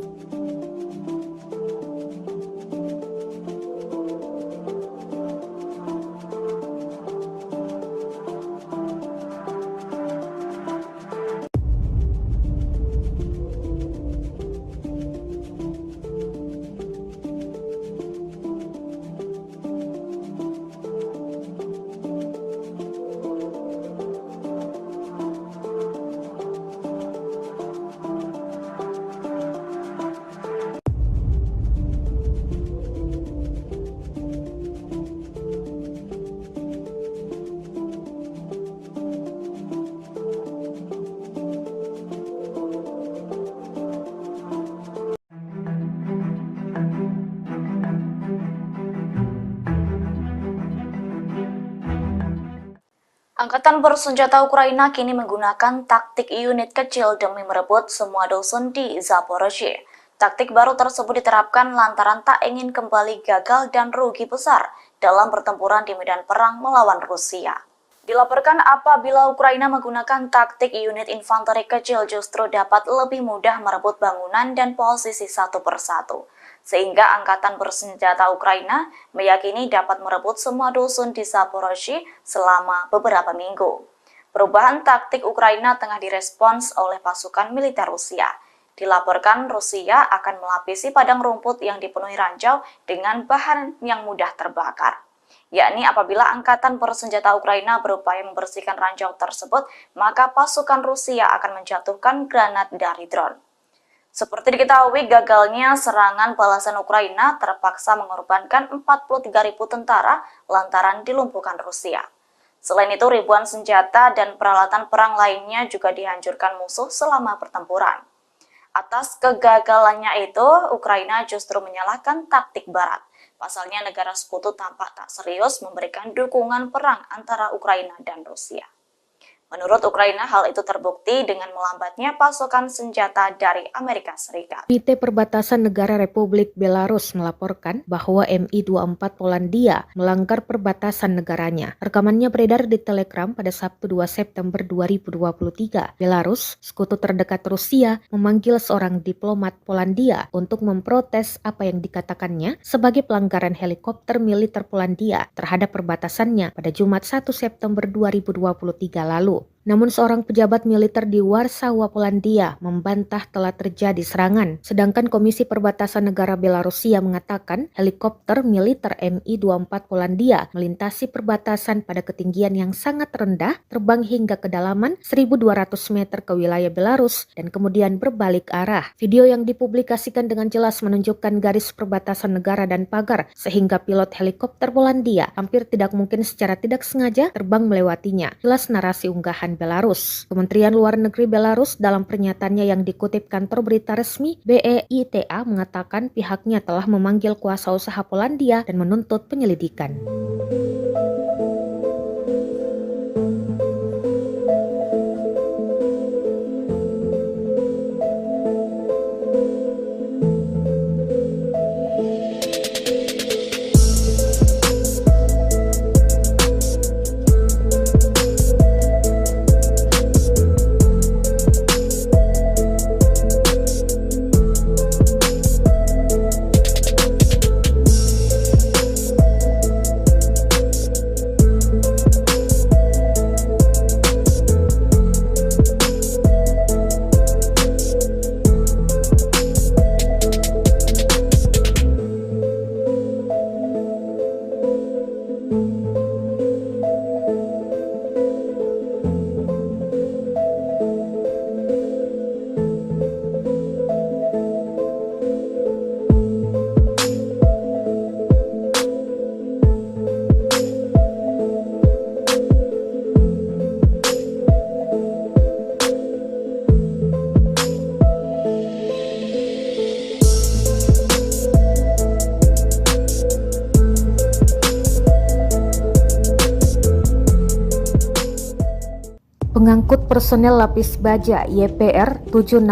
Angkatan bersenjata Ukraina kini menggunakan taktik unit kecil demi merebut semua dusun di Zaporozhye. Taktik baru tersebut diterapkan lantaran tak ingin kembali gagal dan rugi besar dalam pertempuran di medan perang melawan Rusia. Dilaporkan apabila Ukraina menggunakan taktik unit infanteri kecil justru dapat lebih mudah merebut bangunan dan posisi satu persatu. Sehingga angkatan bersenjata Ukraina meyakini dapat merebut semua dusun di Zaporozhye selama beberapa minggu. Perubahan taktik Ukraina tengah direspons oleh pasukan militer Rusia. Dilaporkan Rusia akan melapisi padang rumput yang dipenuhi ranjau dengan bahan yang mudah terbakar. Yakni apabila angkatan bersenjata Ukraina berupaya membersihkan ranjau tersebut, maka pasukan Rusia akan menjatuhkan granat dari drone. Seperti diketahui, gagalnya serangan balasan Ukraina terpaksa mengorbankan 43.000 tentara lantaran dilumpuhkan Rusia. Selain itu, ribuan senjata dan peralatan perang lainnya juga dihancurkan musuh selama pertempuran. Atas kegagalannya itu, Ukraina justru menyalahkan taktik Barat. Pasalnya negara sekutu tampak tak serius memberikan dukungan perang antara Ukraina dan Rusia. Menurut Ukraina, hal itu terbukti dengan melambatnya pasokan senjata dari Amerika Serikat. Komite Perbatasan Negara Republik Belarus melaporkan bahwa Mi-24 Polandia melanggar perbatasan negaranya. Rekamannya beredar di Telegram pada Sabtu 2 September 2023. Belarus, sekutu terdekat Rusia, memanggil seorang diplomat Polandia untuk memprotes apa yang dikatakannya sebagai pelanggaran helikopter militer Polandia terhadap perbatasannya pada Jumat 1 September 2023 lalu. Namun seorang pejabat militer di Warsawa, Polandia membantah telah terjadi serangan. Sedangkan Komisi Perbatasan Negara Belarusia mengatakan helikopter militer Mi-24 Polandia melintasi perbatasan pada ketinggian yang sangat rendah, terbang hingga kedalaman 1.200 meter ke wilayah Belarus dan kemudian berbalik arah. Video yang dipublikasikan dengan jelas menunjukkan garis perbatasan negara dan pagar, sehingga pilot helikopter Polandia hampir tidak mungkin secara tidak sengaja terbang melewatinya. Jelas narasi unggahan Belarus. Kementerian Luar Negeri Belarus dalam pernyataannya yang dikutip kantor berita resmi BEITA mengatakan pihaknya telah memanggil kuasa usaha Polandia dan menuntut penyelidikan. Pengangkut personel lapis baja YPR 765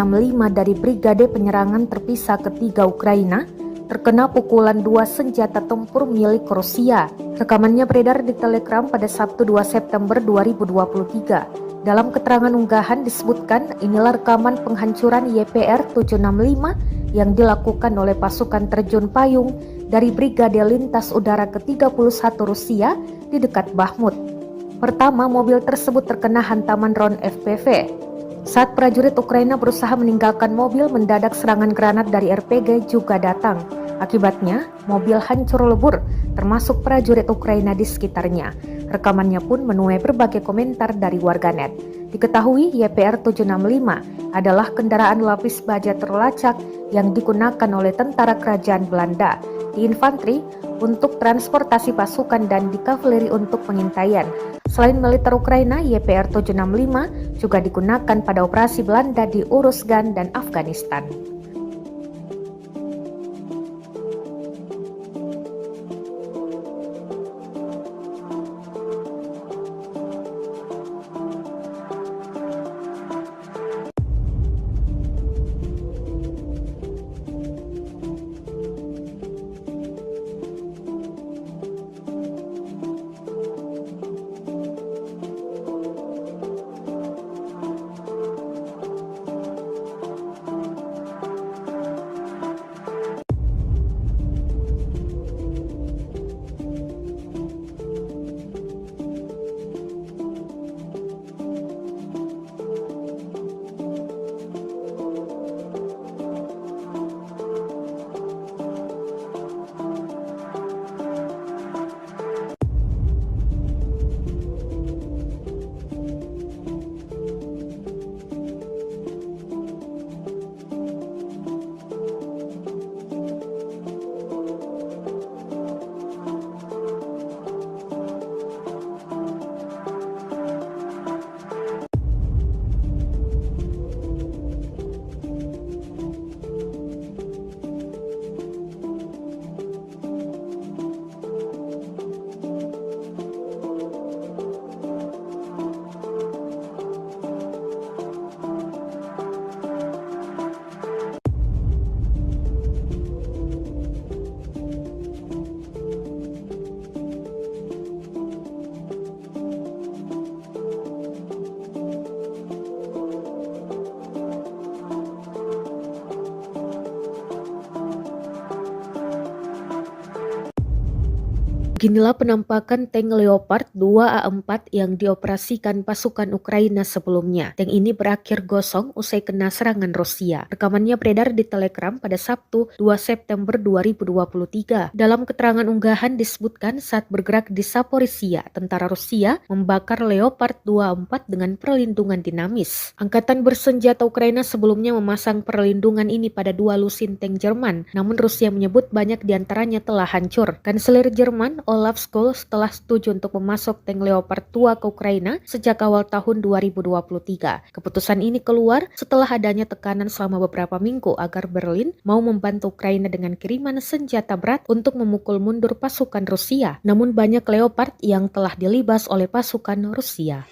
dari Brigade Penyerangan Terpisah Ketiga Ukraina terkena pukulan 2 senjata tempur milik Rusia. Rekamannya beredar di Telegram pada Sabtu 2 September 2023. Dalam keterangan unggahan disebutkan inilah rekaman penghancuran YPR 765 yang dilakukan oleh pasukan terjun payung dari Brigade Lintas Udara ke-31 Rusia di dekat Bakhmut. Pertama, mobil tersebut terkena hantaman drone FPV. Saat prajurit Ukraina berusaha meninggalkan mobil, mendadak serangan granat dari RPG juga datang. Akibatnya, mobil hancur lebur, termasuk prajurit Ukraina di sekitarnya. Rekamannya pun menuai berbagai komentar dari warganet. Diketahui YPR 765 adalah kendaraan lapis baja terlacak yang digunakan oleh tentara kerajaan Belanda di infanteri untuk transportasi pasukan dan di kavaleri untuk pengintaian. Selain militer Ukraina, YPR 765 juga digunakan pada operasi Belanda di Uruzgan dan Afghanistan. Beginilah penampakan tank Leopard 2A4 yang dioperasikan pasukan Ukraina sebelumnya. Tank ini berakhir gosong usai kena serangan Rusia. Rekamannya beredar di Telegram pada Sabtu 2 September 2023. Dalam keterangan unggahan disebutkan saat bergerak di Zaporizhia, tentara Rusia membakar Leopard 2A4 dengan perlindungan dinamis. Angkatan bersenjata Ukraina sebelumnya memasang perlindungan ini pada 2 lusin tank Jerman, namun Rusia menyebut banyak diantaranya telah hancur. Kanselir Jerman Olaf Scholz telah setuju untuk memasok tank Leopard 2 ke Ukraina sejak awal tahun 2023. Keputusan ini keluar setelah adanya tekanan selama beberapa minggu agar Berlin mau membantu Ukraina dengan kiriman senjata berat untuk memukul mundur pasukan Rusia. Namun banyak Leopard yang telah dilibas oleh pasukan Rusia.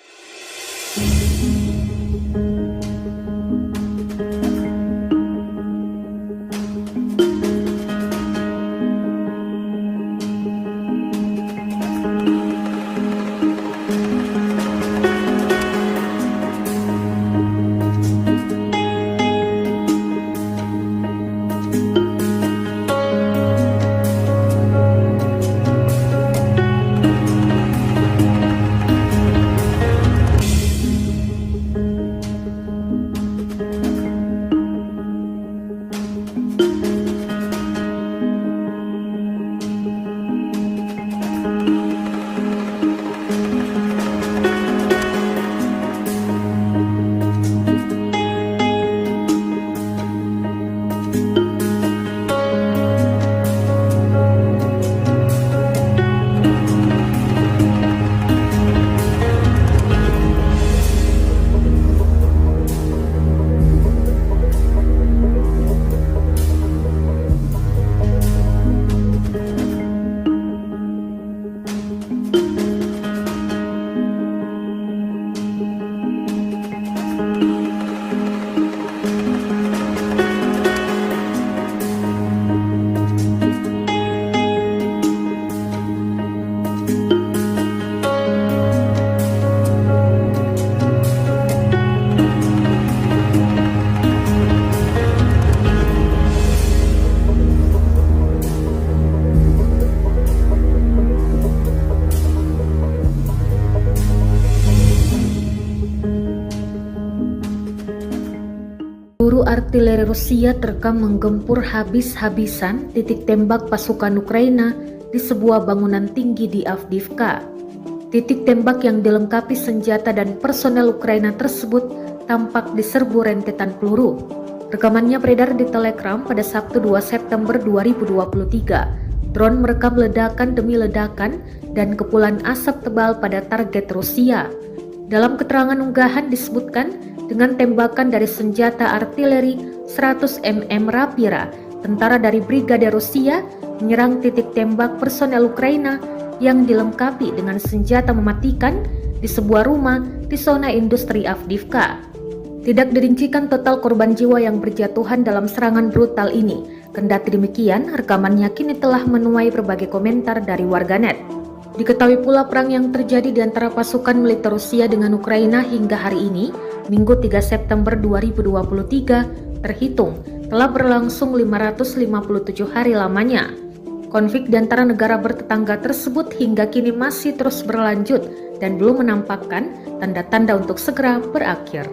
Peluru artileri Rusia terekam menggempur habis-habisan titik tembak pasukan Ukraina di sebuah bangunan tinggi di Avdiivka. Titik tembak yang dilengkapi senjata dan personel Ukraina tersebut tampak diserbu rentetan peluru. Rekamannya beredar di Telegram pada Sabtu 2 September 2023. Drone merekam ledakan demi ledakan dan kepulan asap tebal pada target Rusia. Dalam keterangan unggahan disebutkan dengan tembakan dari senjata artileri 100 mm Rapira, tentara dari Brigade Rusia menyerang titik tembak personel Ukraina yang dilengkapi dengan senjata mematikan di sebuah rumah di zona industri Avdiivka. Tidak dirincikan total korban jiwa yang berjatuhan dalam serangan brutal ini. Kendati demikian, rekamannya kini telah menuai berbagai komentar dari warganet. Diketahui pula perang yang terjadi di antara pasukan militer Rusia dengan Ukraina hingga hari ini, Minggu 3 September 2023, terhitung telah berlangsung 557 hari lamanya. Konflik di antara negara bertetangga tersebut hingga kini masih terus berlanjut dan belum menampakkan tanda-tanda untuk segera berakhir.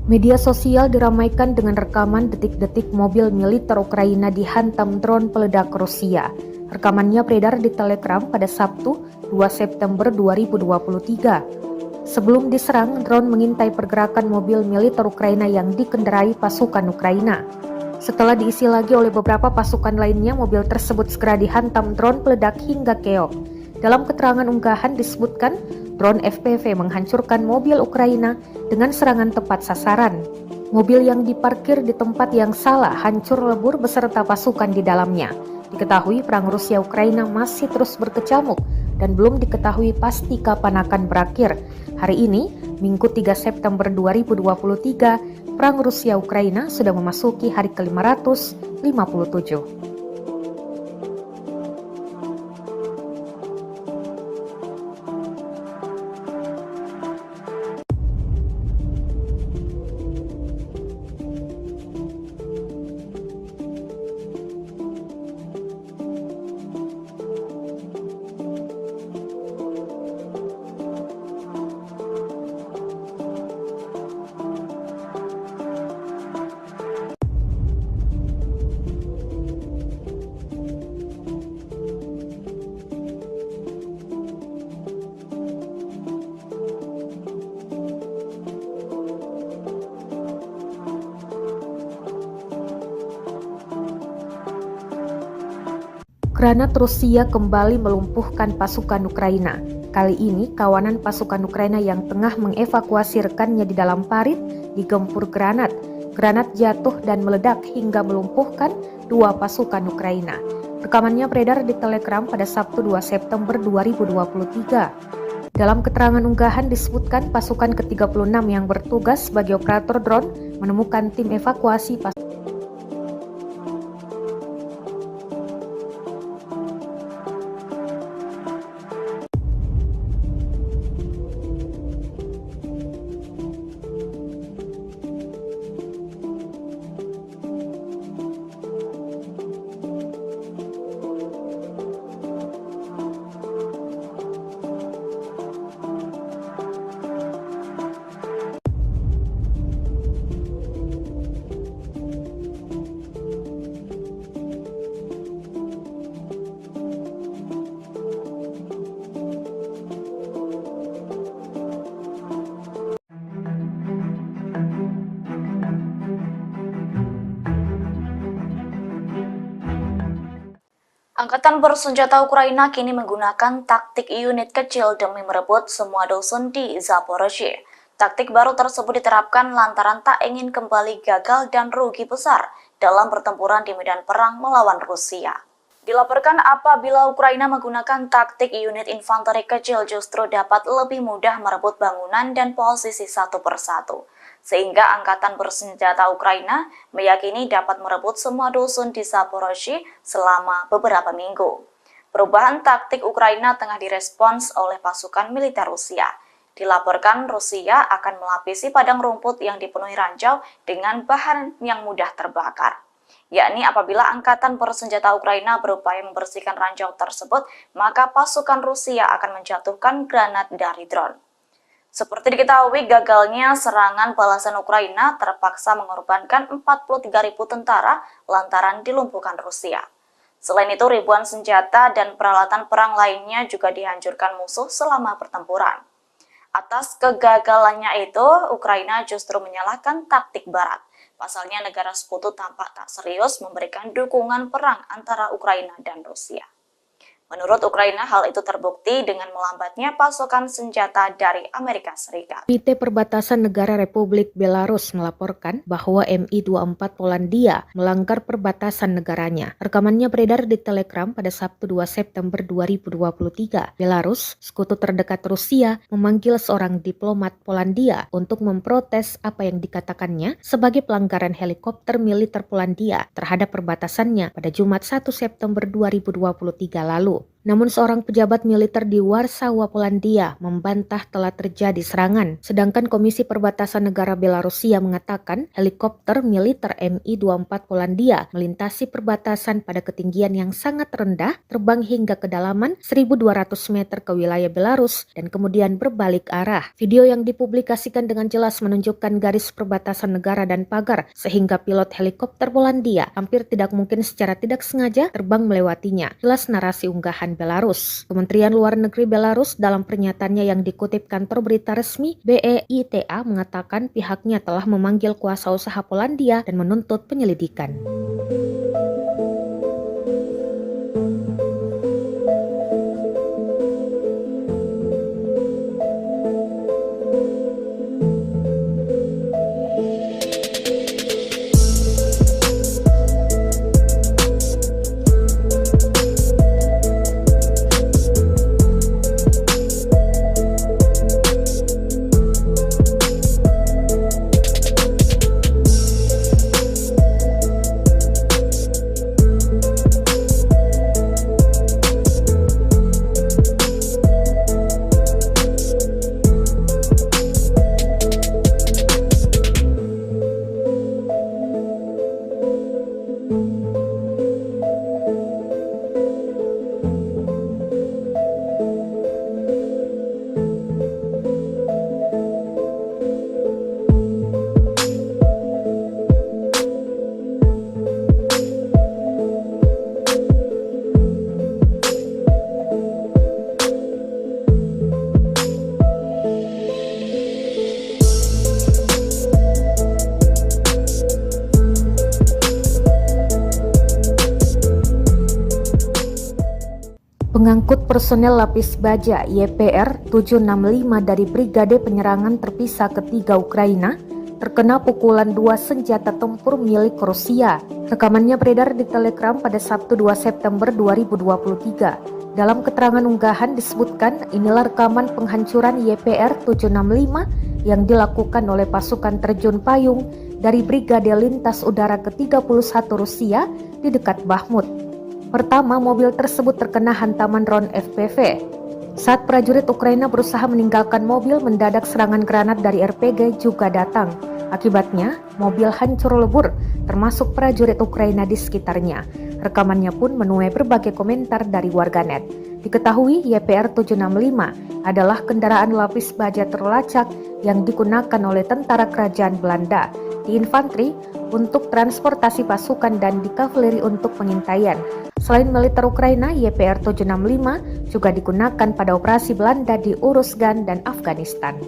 Media sosial diramaikan dengan rekaman detik-detik mobil militer Ukraina dihantam drone peledak Rusia. Rekamannya beredar di Telegram pada Sabtu 2 September 2023. Sebelum diserang, drone mengintai pergerakan mobil militer Ukraina yang dikendarai pasukan Ukraina. Setelah diisi lagi oleh beberapa pasukan lainnya, mobil tersebut segera dihantam drone peledak hingga keok. Dalam keterangan unggahan disebutkan, drone FPV menghancurkan mobil Ukraina dengan serangan tepat sasaran. Mobil yang diparkir di tempat yang salah hancur lebur beserta pasukan di dalamnya. Diketahui perang Rusia-Ukraina masih terus berkecamuk dan belum diketahui pasti kapan akan berakhir. Hari ini, Minggu 3 September 2023, perang Rusia-Ukraina sudah memasuki hari ke-557. Granat Rusia kembali melumpuhkan pasukan Ukraina. Kali ini, kawanan pasukan Ukraina yang tengah mengevakuasi rekannya di dalam parit digempur granat. Granat jatuh dan meledak hingga melumpuhkan 2 pasukan Ukraina. Rekamannya beredar di Telegram pada Sabtu 2 September 2023. Dalam keterangan unggahan disebutkan pasukan ke-36 yang bertugas sebagai operator drone menemukan tim evakuasi Angkatan bersenjata Ukraina kini menggunakan taktik unit kecil demi merebut semua dusun di Zaporozhye. Taktik baru tersebut diterapkan lantaran tak ingin kembali gagal dan rugi besar dalam pertempuran di medan perang melawan Rusia. Dilaporkan apabila Ukraina menggunakan taktik unit infanteri kecil justru dapat lebih mudah merebut bangunan dan posisi satu persatu. Sehingga angkatan bersenjata Ukraina meyakini dapat merebut semua dusun di Zaporozhye selama beberapa minggu. Perubahan taktik Ukraina tengah direspons oleh pasukan militer Rusia. Dilaporkan Rusia akan melapisi padang rumput yang dipenuhi ranjau dengan bahan yang mudah terbakar. Yakni apabila angkatan bersenjata Ukraina berupaya membersihkan ranjau tersebut, maka pasukan Rusia akan menjatuhkan granat dari drone. Seperti diketahui, gagalnya serangan balasan Ukraina terpaksa mengorbankan 43.000 tentara lantaran dilumpuhkan Rusia. Selain itu, ribuan senjata dan peralatan perang lainnya juga dihancurkan musuh selama pertempuran. Atas kegagalannya itu, Ukraina justru menyalahkan taktik Barat. Pasalnya negara sekutu tampak tak serius memberikan dukungan perang antara Ukraina dan Rusia. Menurut Ukraina, hal itu terbukti dengan melambatnya pasokan senjata dari Amerika Serikat. Komite Perbatasan Negara Republik Belarus melaporkan bahwa Mi-24 Polandia melanggar perbatasan negaranya. Rekamannya beredar di Telegram pada Sabtu 2 September 2023. Belarus, sekutu terdekat Rusia, memanggil seorang diplomat Polandia untuk memprotes apa yang dikatakannya sebagai pelanggaran helikopter militer Polandia terhadap perbatasannya pada Jumat 1 September 2023 lalu. Namun seorang pejabat militer di Warsawa, Polandia membantah telah terjadi serangan. Sedangkan Komisi Perbatasan Negara Belarusia mengatakan helikopter militer Mi-24 Polandia melintasi perbatasan pada ketinggian yang sangat rendah, terbang hingga kedalaman 1.200 meter ke wilayah Belarus dan kemudian berbalik arah. Video yang dipublikasikan dengan jelas menunjukkan garis perbatasan negara dan pagar, sehingga pilot helikopter Polandia hampir tidak mungkin secara tidak sengaja terbang melewatinya. Jelas narasi unggahan Belarus. Kementerian Luar Negeri Belarus dalam pernyataannya yang dikutip kantor berita resmi BEITA mengatakan pihaknya telah memanggil kuasa usaha Polandia dan menuntut penyelidikan. Pengangkut personel lapis baja YPR 765 dari Brigade Penyerangan Terpisah Ketiga Ukraina terkena pukulan 2 senjata tempur milik Rusia. Rekamannya beredar di Telegram pada Sabtu 2 September 2023. Dalam keterangan unggahan disebutkan inilah rekaman penghancuran YPR 765 yang dilakukan oleh pasukan terjun payung dari Brigade Lintas Udara ke-31 Rusia di dekat Bakhmut. Pertama, mobil tersebut terkena hantaman drone FPV. Saat prajurit Ukraina berusaha meninggalkan mobil, mendadak serangan granat dari RPG juga datang. Akibatnya, mobil hancur lebur, termasuk prajurit Ukraina di sekitarnya. Rekamannya pun menuai berbagai komentar dari warganet. Diketahui YPR 765 adalah kendaraan lapis baja terlacak yang digunakan oleh tentara kerajaan Belanda di infanteri untuk transportasi pasukan dan di kavaleri untuk pengintaian. Selain militer Ukraina, YPR 765 juga digunakan pada operasi Belanda di Uruzgan dan Afghanistan.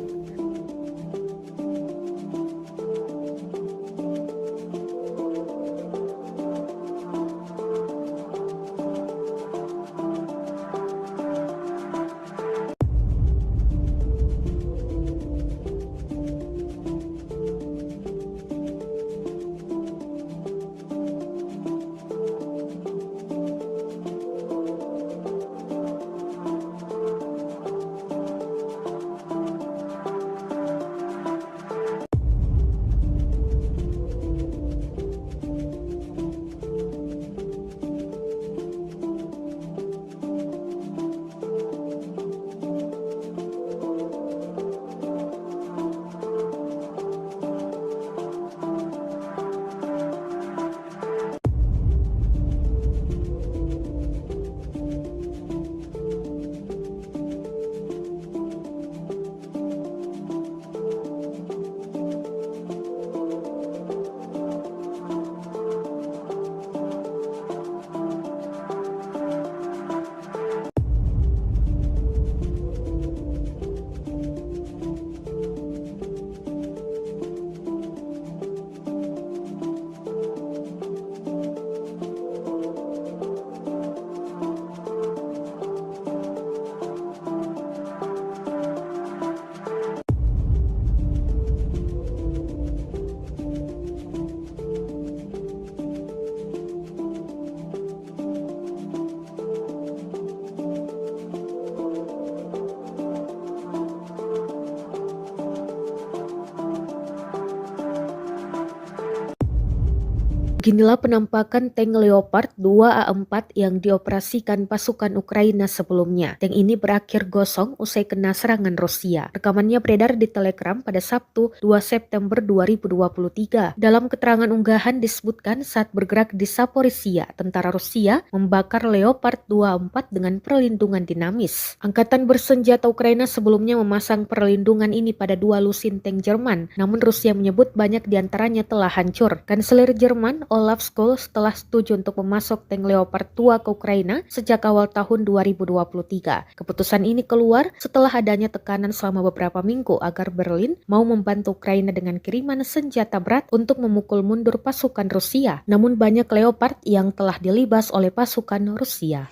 Beginilah penampakan tank Leopard 2A4 yang dioperasikan pasukan Ukraina sebelumnya. Tank ini berakhir gosong usai kena serangan Rusia. Rekamannya beredar di Telegram pada Sabtu 2 September 2023. Dalam keterangan unggahan disebutkan saat bergerak di Zaporizhia, tentara Rusia membakar Leopard 2A4 dengan perlindungan dinamis. Angkatan bersenjata Ukraina sebelumnya memasang perlindungan ini pada 2 lusin tank Jerman, namun Rusia menyebut banyak diantaranya telah hancur. Kanselir Jerman Olaf Scholz telah setuju untuk memasok tank Leopard 2 ke Ukraina sejak awal tahun 2023. Keputusan ini keluar setelah adanya tekanan selama beberapa minggu agar Berlin mau membantu Ukraina dengan kiriman senjata berat untuk memukul mundur pasukan Rusia. Namun banyak Leopard yang telah dilibas oleh pasukan Rusia.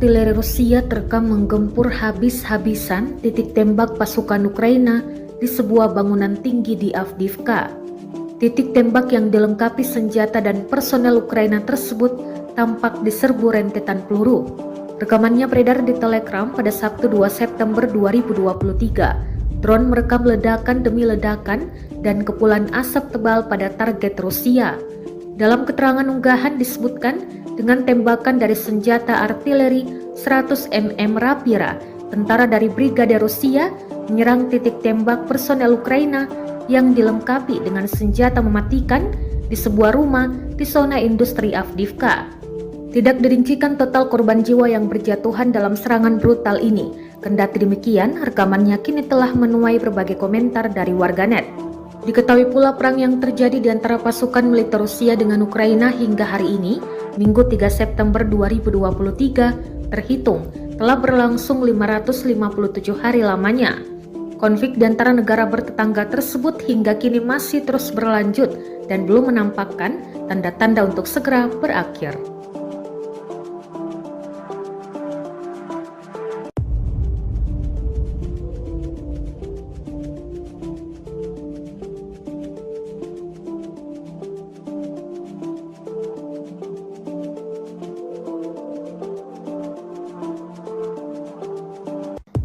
artileri Rusia terekam menggempur habis-habisan titik tembak pasukan Ukraina di sebuah bangunan tinggi di Avdiivka. Titik tembak yang dilengkapi senjata dan personel Ukraina tersebut tampak diserbu rentetan peluru. Rekamannya beredar di Telegram pada Sabtu 2 September 2023. Drone merekam ledakan demi ledakan dan kepulan asap tebal pada target Rusia. Dalam keterangan unggahan disebutkan dengan tembakan dari senjata artileri 100 mm Rapira, tentara dari Brigade Rusia menyerang titik tembak personel Ukraina yang dilengkapi dengan senjata mematikan di sebuah rumah di zona industri Avdiivka. Tidak dirincikan total korban jiwa yang berjatuhan dalam serangan brutal ini. Kendati demikian, rekamannya kini telah menuai berbagai komentar dari warganet. Diketahui pula perang yang terjadi di antara pasukan militer Rusia dengan Ukraina hingga hari ini, Minggu 3 September 2023, terhitung telah berlangsung 557 hari lamanya. Konflik di antara negara bertetangga tersebut hingga kini masih terus berlanjut dan belum menampakkan tanda-tanda untuk segera berakhir.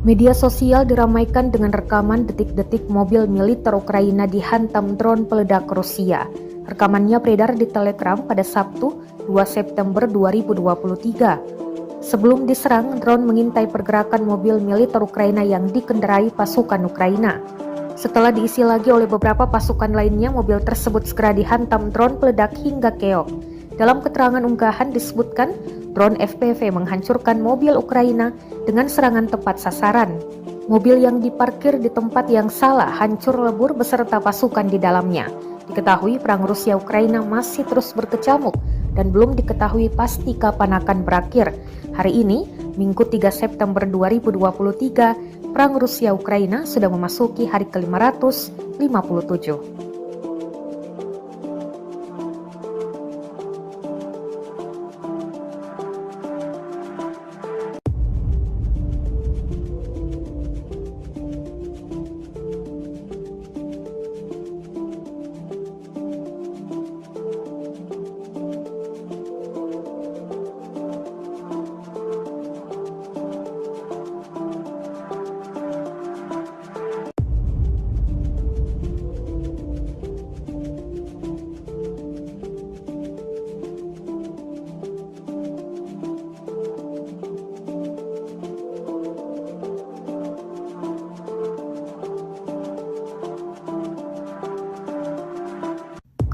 Media sosial diramaikan dengan rekaman detik-detik mobil militer Ukraina dihantam drone peledak Rusia. Rekamannya beredar di Telegram pada Sabtu 2 September 2023. Sebelum diserang, drone mengintai pergerakan mobil militer Ukraina yang dikendarai pasukan Ukraina. Setelah diisi lagi oleh beberapa pasukan lainnya, mobil tersebut segera dihantam drone peledak hingga keok. Dalam keterangan unggahan disebutkan, drone FPV menghancurkan mobil Ukraina dengan serangan tepat sasaran. Mobil yang diparkir di tempat yang salah hancur lebur beserta pasukan di dalamnya. Diketahui perang Rusia-Ukraina masih terus berkecamuk dan belum diketahui pasti kapan akan berakhir. Hari ini, Minggu 3 September 2023, perang Rusia-Ukraina sudah memasuki hari ke-557.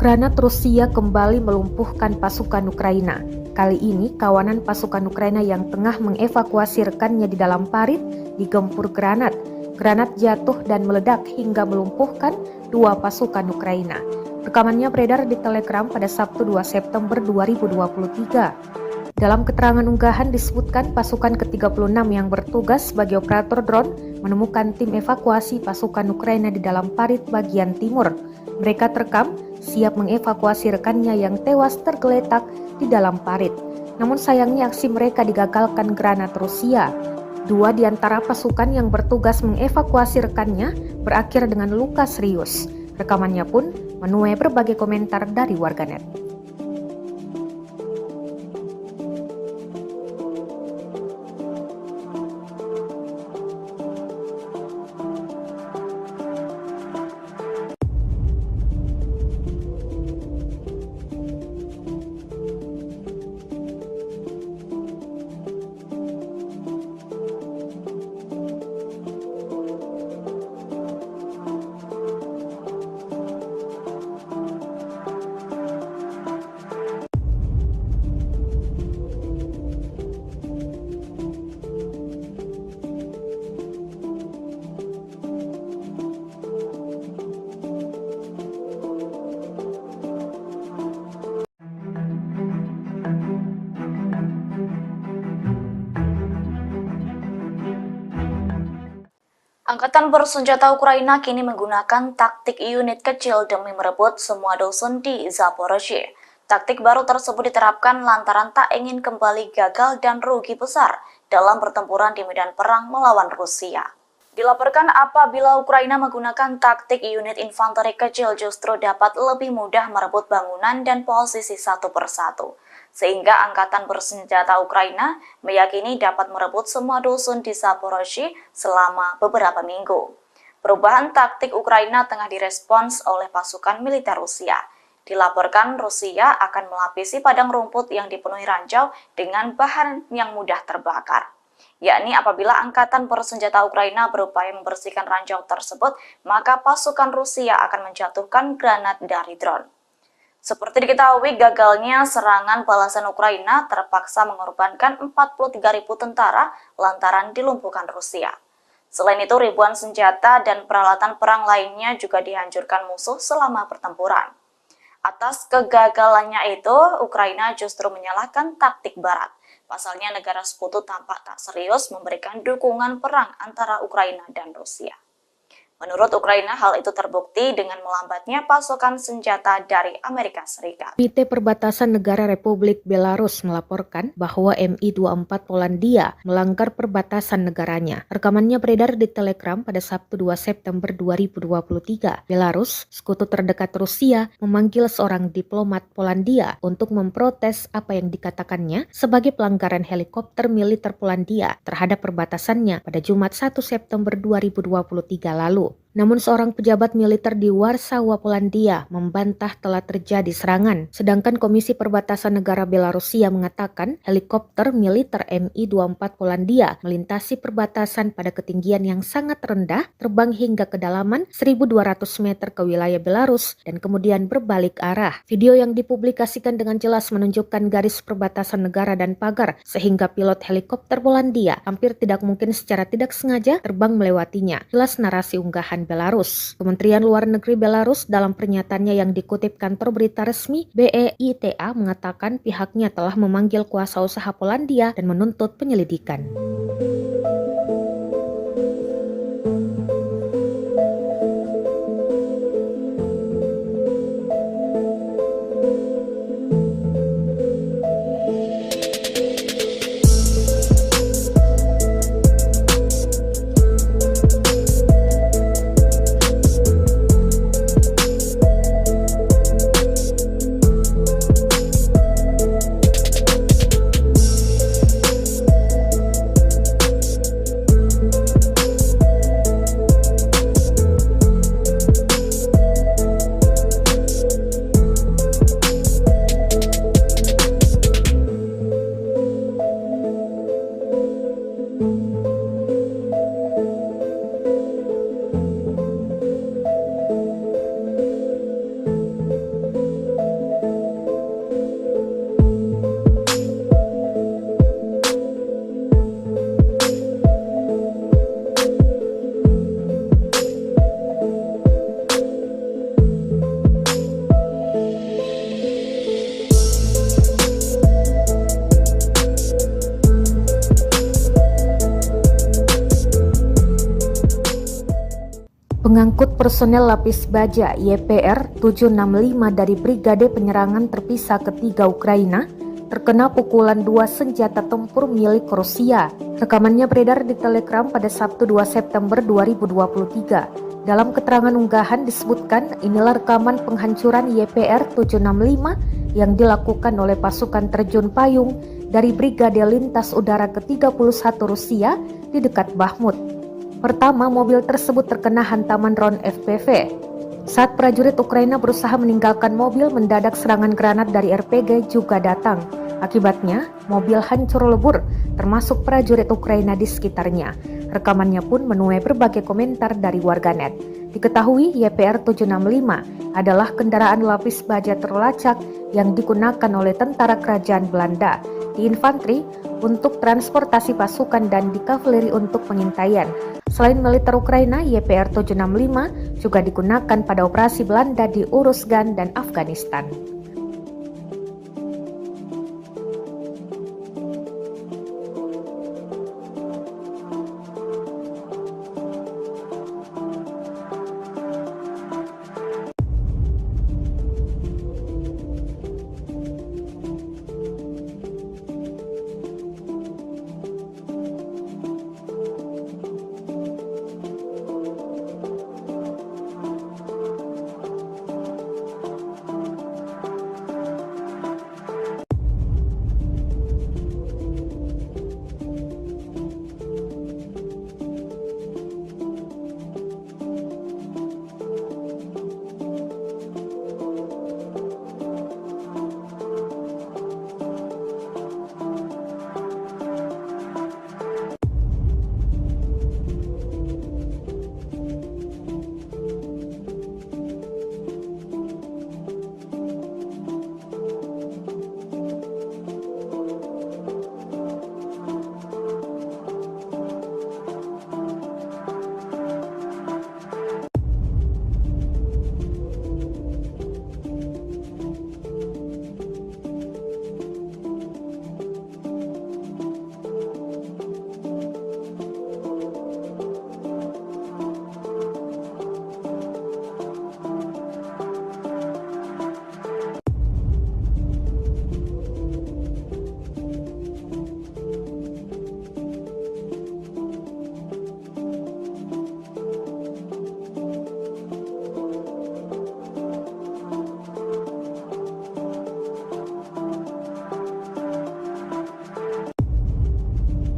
Granat Rusia kembali melumpuhkan pasukan Ukraina. Kali ini, kawanan pasukan Ukraina yang tengah mengevakuasi rekannya di dalam parit digempur granat. Granat jatuh dan meledak hingga melumpuhkan dua pasukan Ukraina. Rekamannya beredar di Telegram pada Sabtu 2 September 2023. Dalam keterangan unggahan disebutkan pasukan ke-36 yang bertugas sebagai operator drone menemukan tim evakuasi pasukan Ukraina di dalam parit bagian timur. Mereka terekam siap mengevakuasi rekannya yang tewas tergeletak di dalam parit. Namun sayangnya aksi mereka digagalkan granat Rusia. Dua di antara pasukan yang bertugas mengevakuasi rekannya berakhir dengan luka serius. Rekamannya pun menuai berbagai komentar dari warganet. Angkatan bersenjata Ukraina kini menggunakan taktik unit kecil demi merebut semua dusun di Zaporozhye. Taktik baru tersebut diterapkan lantaran tak ingin kembali gagal dan rugi besar dalam pertempuran di medan perang melawan Rusia. Dilaporkan apabila Ukraina menggunakan taktik unit infanteri kecil justru dapat lebih mudah merebut bangunan dan posisi satu persatu. Sehingga angkatan bersenjata Ukraina meyakini dapat merebut semua dusun di Zaporozhye selama beberapa minggu. Perubahan taktik Ukraina tengah direspons oleh pasukan militer Rusia. Dilaporkan Rusia akan melapisi padang rumput yang dipenuhi ranjau dengan bahan yang mudah terbakar. Yakni apabila angkatan bersenjata Ukraina berupaya membersihkan ranjau tersebut, maka pasukan Rusia akan menjatuhkan granat dari drone. Seperti diketahui, gagalnya serangan balasan Ukraina terpaksa mengorbankan 43.000 tentara lantaran dilumpuhkan Rusia. Selain itu, ribuan senjata dan peralatan perang lainnya juga dihancurkan musuh selama pertempuran. Atas kegagalannya itu, Ukraina justru menyalahkan taktik Barat. Pasalnya negara sekutu tampak tak serius memberikan dukungan perang antara Ukraina dan Rusia. Menurut Ukraina, hal itu terbukti dengan melambatnya pasokan senjata dari Amerika Serikat. Komite Perbatasan Negara Republik Belarus melaporkan bahwa Mi-24 Polandia melanggar perbatasan negaranya. Rekamannya beredar di Telegram pada Sabtu 2 September 2023. Belarus, sekutu terdekat Rusia, memanggil seorang diplomat Polandia untuk memprotes apa yang dikatakannya sebagai pelanggaran helikopter militer Polandia terhadap perbatasannya pada Jumat 1 September 2023 lalu. Namun seorang pejabat militer di Warsawa, Polandia membantah telah terjadi serangan. Sedangkan Komisi Perbatasan Negara Belarusia mengatakan helikopter militer Mi-24 Polandia melintasi perbatasan pada ketinggian yang sangat rendah, terbang hingga kedalaman 1.200 meter ke wilayah Belarus dan kemudian berbalik arah. Video yang dipublikasikan dengan jelas menunjukkan garis perbatasan negara dan pagar sehingga pilot helikopter Polandia hampir tidak mungkin secara tidak sengaja terbang melewatinya. Jelas narasi unggahan Belarus. Kementerian Luar Negeri Belarus dalam pernyataannya yang dikutip kantor berita resmi BEITA mengatakan pihaknya telah memanggil kuasa usaha Polandia dan menuntut penyelidikan. Pengangkut personel lapis baja YPR 765 dari Brigade Penyerangan Terpisah Ketiga Ukraina terkena pukulan 2 senjata tempur milik Rusia. Rekamannya beredar di Telegram pada Sabtu 2 September 2023. Dalam keterangan unggahan disebutkan inilah rekaman penghancuran YPR 765 yang dilakukan oleh pasukan terjun payung dari Brigade Lintas Udara ke-31 Rusia di dekat Bakhmut. Pertama, mobil tersebut terkena hantaman drone FPV. Saat prajurit Ukraina berusaha meninggalkan mobil, mendadak serangan granat dari RPG juga datang. Akibatnya, mobil hancur lebur, termasuk prajurit Ukraina di sekitarnya. Rekamannya pun menuai berbagai komentar dari warganet. Diketahui YPR 765 adalah kendaraan lapis baja terlacak yang digunakan oleh tentara kerajaan Belanda di infanteri untuk transportasi pasukan dan di kavaleri untuk pengintaian. Selain militer Ukraina, YPR 765 juga digunakan pada operasi Belanda di Uruzgan dan Afghanistan.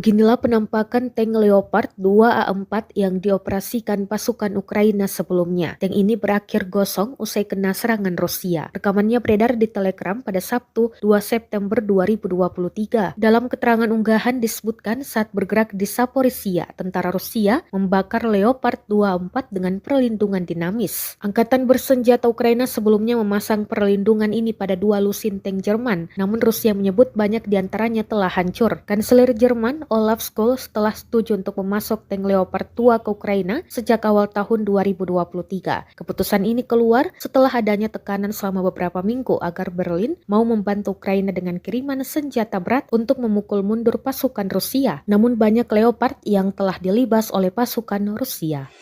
Beginilah penampakan tank Leopard 2A4 yang dioperasikan pasukan Ukraina sebelumnya. Tank ini berakhir gosong usai kena serangan Rusia. Rekamannya beredar di Telegram pada Sabtu 2 September 2023. Dalam keterangan unggahan disebutkan saat bergerak di Zaporizhia, tentara Rusia membakar Leopard 2A4 dengan perlindungan dinamis. Angkatan bersenjata Ukraina sebelumnya memasang perlindungan ini pada 2 lusin tank Jerman, namun Rusia menyebut banyak diantaranya telah hancur. Kanselir Jerman Olaf Scholz telah setuju untuk memasok tank Leopard 2 ke Ukraina sejak awal tahun 2023. Keputusan ini keluar setelah adanya tekanan selama beberapa minggu agar Berlin mau membantu Ukraina dengan kiriman senjata berat untuk memukul mundur pasukan Rusia. Namun banyak Leopard yang telah dilibas oleh pasukan Rusia.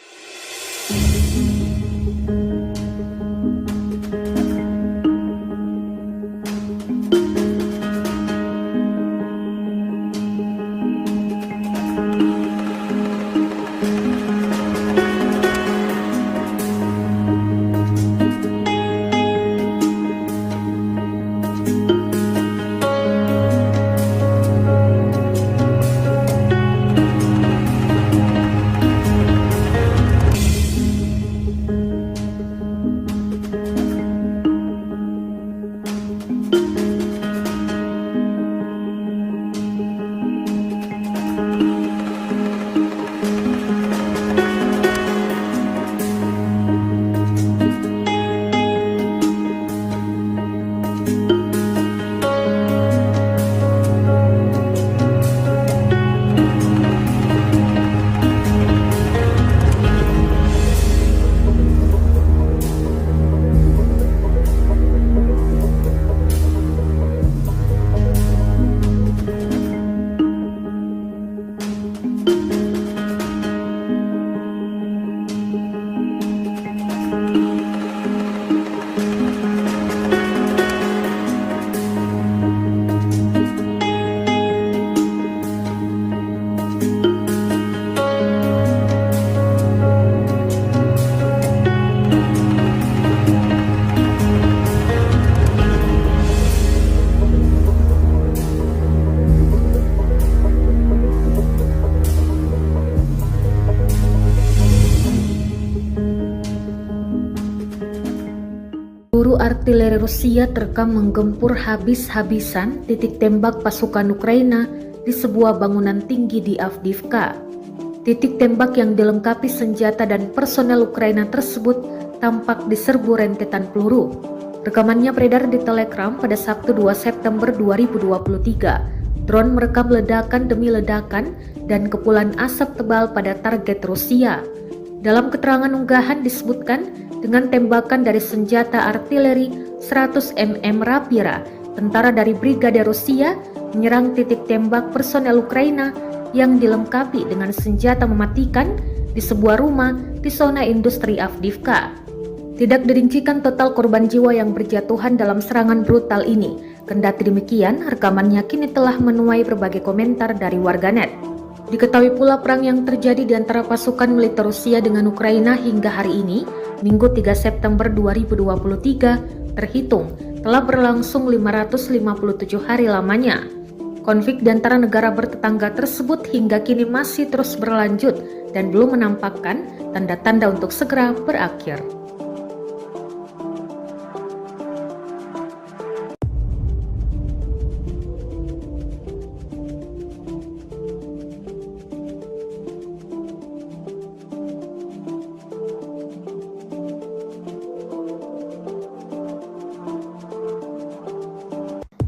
Peluru artileri Rusia terekam menggempur habis-habisan titik tembak pasukan Ukraina di sebuah bangunan tinggi di Avdiivka. Titik tembak yang dilengkapi senjata dan personel Ukraina tersebut tampak diserbu rentetan peluru. Rekamannya beredar di Telegram pada Sabtu 2 September 2023. Drone merekam ledakan demi ledakan dan kepulan asap tebal pada target Rusia. Dalam keterangan unggahan disebutkan dengan tembakan dari senjata artileri 100 mm Rapira, tentara dari Brigade Rusia menyerang titik tembak personel Ukraina yang dilengkapi dengan senjata mematikan di sebuah rumah di zona industri Avdiivka. Tidak dirincikan total korban jiwa yang berjatuhan dalam serangan brutal ini. Kendati demikian, rekamannya kini telah menuai berbagai komentar dari warganet. Diketahui pula perang yang terjadi di antara pasukan militer Rusia dengan Ukraina hingga hari ini, Minggu 3 September 2023, terhitung telah berlangsung 557 hari lamanya. Konflik di antara negara bertetangga tersebut hingga kini masih terus berlanjut dan belum menampakkan tanda-tanda untuk segera berakhir.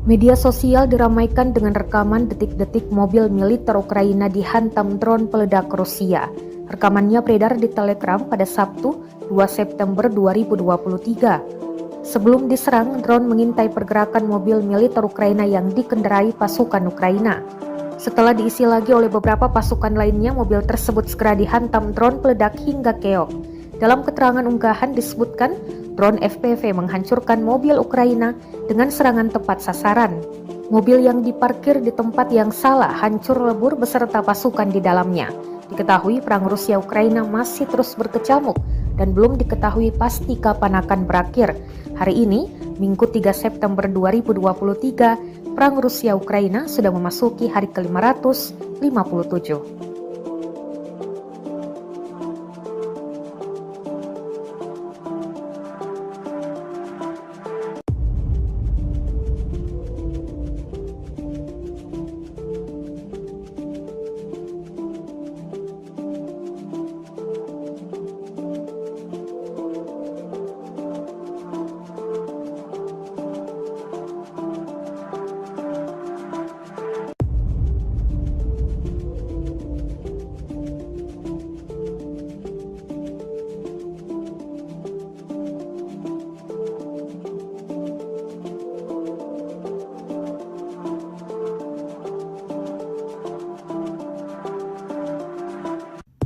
Media sosial diramaikan dengan rekaman detik-detik mobil militer Ukraina dihantam drone peledak Rusia. Rekamannya beredar di Telegram pada Sabtu 2 September 2023. Sebelum diserang, drone mengintai pergerakan mobil militer Ukraina yang dikendarai pasukan Ukraina. Setelah diisi lagi oleh beberapa pasukan lainnya, mobil tersebut segera dihantam drone peledak hingga keok. Dalam keterangan unggahan disebutkan, drone FPV menghancurkan mobil Ukraina dengan serangan tepat sasaran. Mobil yang diparkir di tempat yang salah hancur lebur beserta pasukan di dalamnya. Diketahui perang Rusia-Ukraina masih terus berkecamuk dan belum diketahui pasti kapan akan berakhir. Hari ini, Minggu 3 September 2023, perang Rusia-Ukraina sudah memasuki hari ke-550. 1957.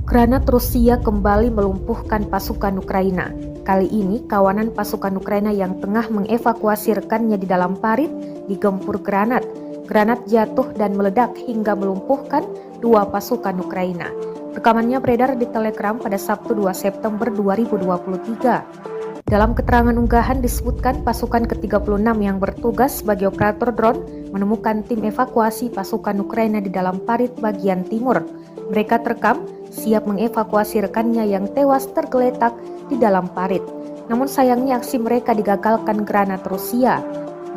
Granat Rusia kembali melumpuhkan pasukan Ukraina. Kali ini, kawanan pasukan Ukraina yang tengah mengevakuasi rekannya di dalam parit digempur granat. Granat jatuh dan meledak hingga melumpuhkan 2 pasukan Ukraina. Rekamannya beredar di Telegram pada Sabtu 2 September 2023. Dalam keterangan unggahan disebutkan pasukan ke-36 yang bertugas sebagai operator drone menemukan tim evakuasi pasukan Ukraina di dalam parit bagian timur. Mereka terekam siap mengevakuasi rekannya yang tewas tergeletak di dalam parit. Namun sayangnya aksi mereka digagalkan granat Rusia.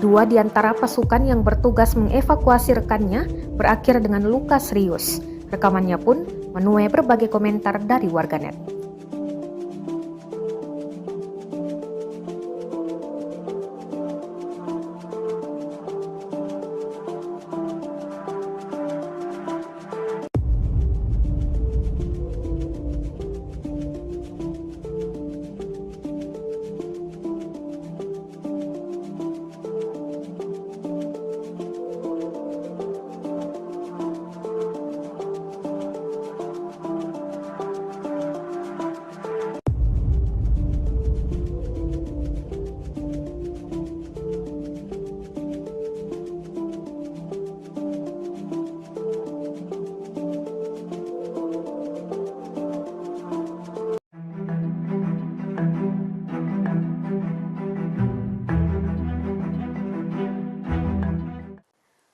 2 di antara pasukan yang bertugas mengevakuasi rekannya berakhir dengan luka serius. Rekamannya pun menuai berbagai komentar dari warganet.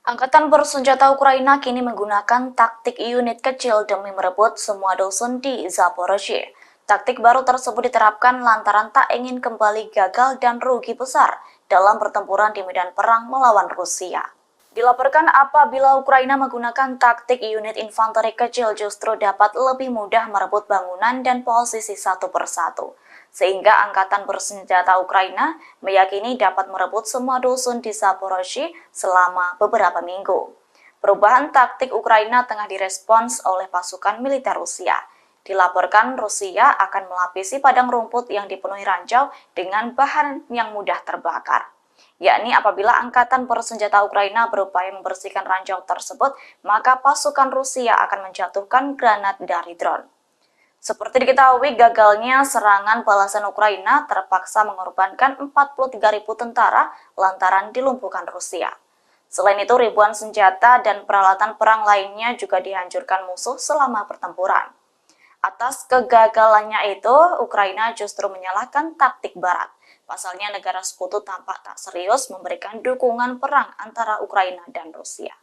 Angkatan bersenjata Ukraina kini menggunakan taktik unit kecil demi merebut semua dusun di Zaporozhye. Taktik baru tersebut diterapkan lantaran tak ingin kembali gagal dan rugi besar dalam pertempuran di medan perang melawan Rusia. Dilaporkan apabila Ukraina menggunakan taktik unit infanteri kecil justru dapat lebih mudah merebut bangunan dan posisi satu persatu. Sehingga angkatan bersenjata Ukraina meyakini dapat merebut semua dusun di Zaporozhye selama beberapa minggu. Perubahan taktik Ukraina tengah direspons oleh pasukan militer Rusia. Dilaporkan Rusia akan melapisi padang rumput yang dipenuhi ranjau dengan bahan yang mudah terbakar. Yakni apabila angkatan bersenjata Ukraina berupaya membersihkan ranjau tersebut, maka pasukan Rusia akan menjatuhkan granat dari drone. Seperti diketahui, gagalnya serangan balasan Ukraina terpaksa mengorbankan 43.000 tentara lantaran dilumpuhkan Rusia. Selain itu, ribuan senjata dan peralatan perang lainnya juga dihancurkan musuh selama pertempuran. Atas kegagalannya itu, Ukraina justru menyalahkan taktik Barat. Pasalnya negara sekutu tampak tak serius memberikan dukungan perang antara Ukraina dan Rusia.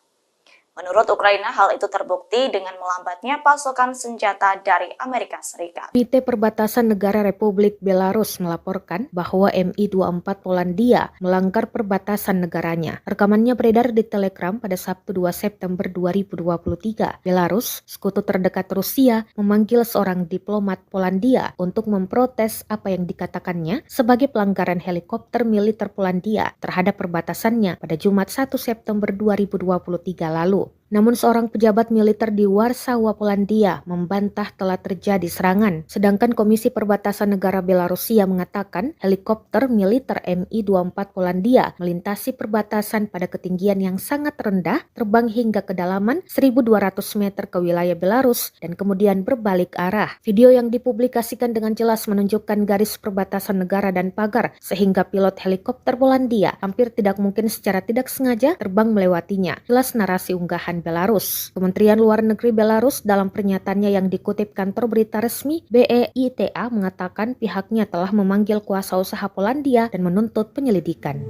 Menurut Ukraina, hal itu terbukti dengan melambatnya pasokan senjata dari Amerika Serikat. Komite Perbatasan Negara Republik Belarus melaporkan bahwa Mi-24 Polandia melanggar perbatasan negaranya. Rekamannya beredar di Telegram pada Sabtu 2 September 2023. Belarus, sekutu terdekat Rusia, memanggil seorang diplomat Polandia untuk memprotes apa yang dikatakannya sebagai pelanggaran helikopter militer Polandia terhadap perbatasannya pada Jumat 1 September 2023 lalu. Namun seorang pejabat militer di Warsawa, Polandia membantah telah terjadi serangan. Sedangkan Komisi Perbatasan Negara Belarusia mengatakan helikopter militer Mi-24 Polandia melintasi perbatasan pada ketinggian yang sangat rendah, terbang hingga kedalaman 1.200 meter ke wilayah Belarus dan kemudian berbalik arah. Video yang dipublikasikan dengan jelas menunjukkan garis perbatasan negara dan pagar, sehingga pilot helikopter Polandia hampir tidak mungkin secara tidak sengaja terbang melewatinya. Jelas narasi unggahan Belarus. Kementerian Luar Negeri Belarus dalam pernyataannya yang dikutip kantor berita resmi BEITA mengatakan pihaknya telah memanggil kuasa usaha Polandia dan menuntut penyelidikan.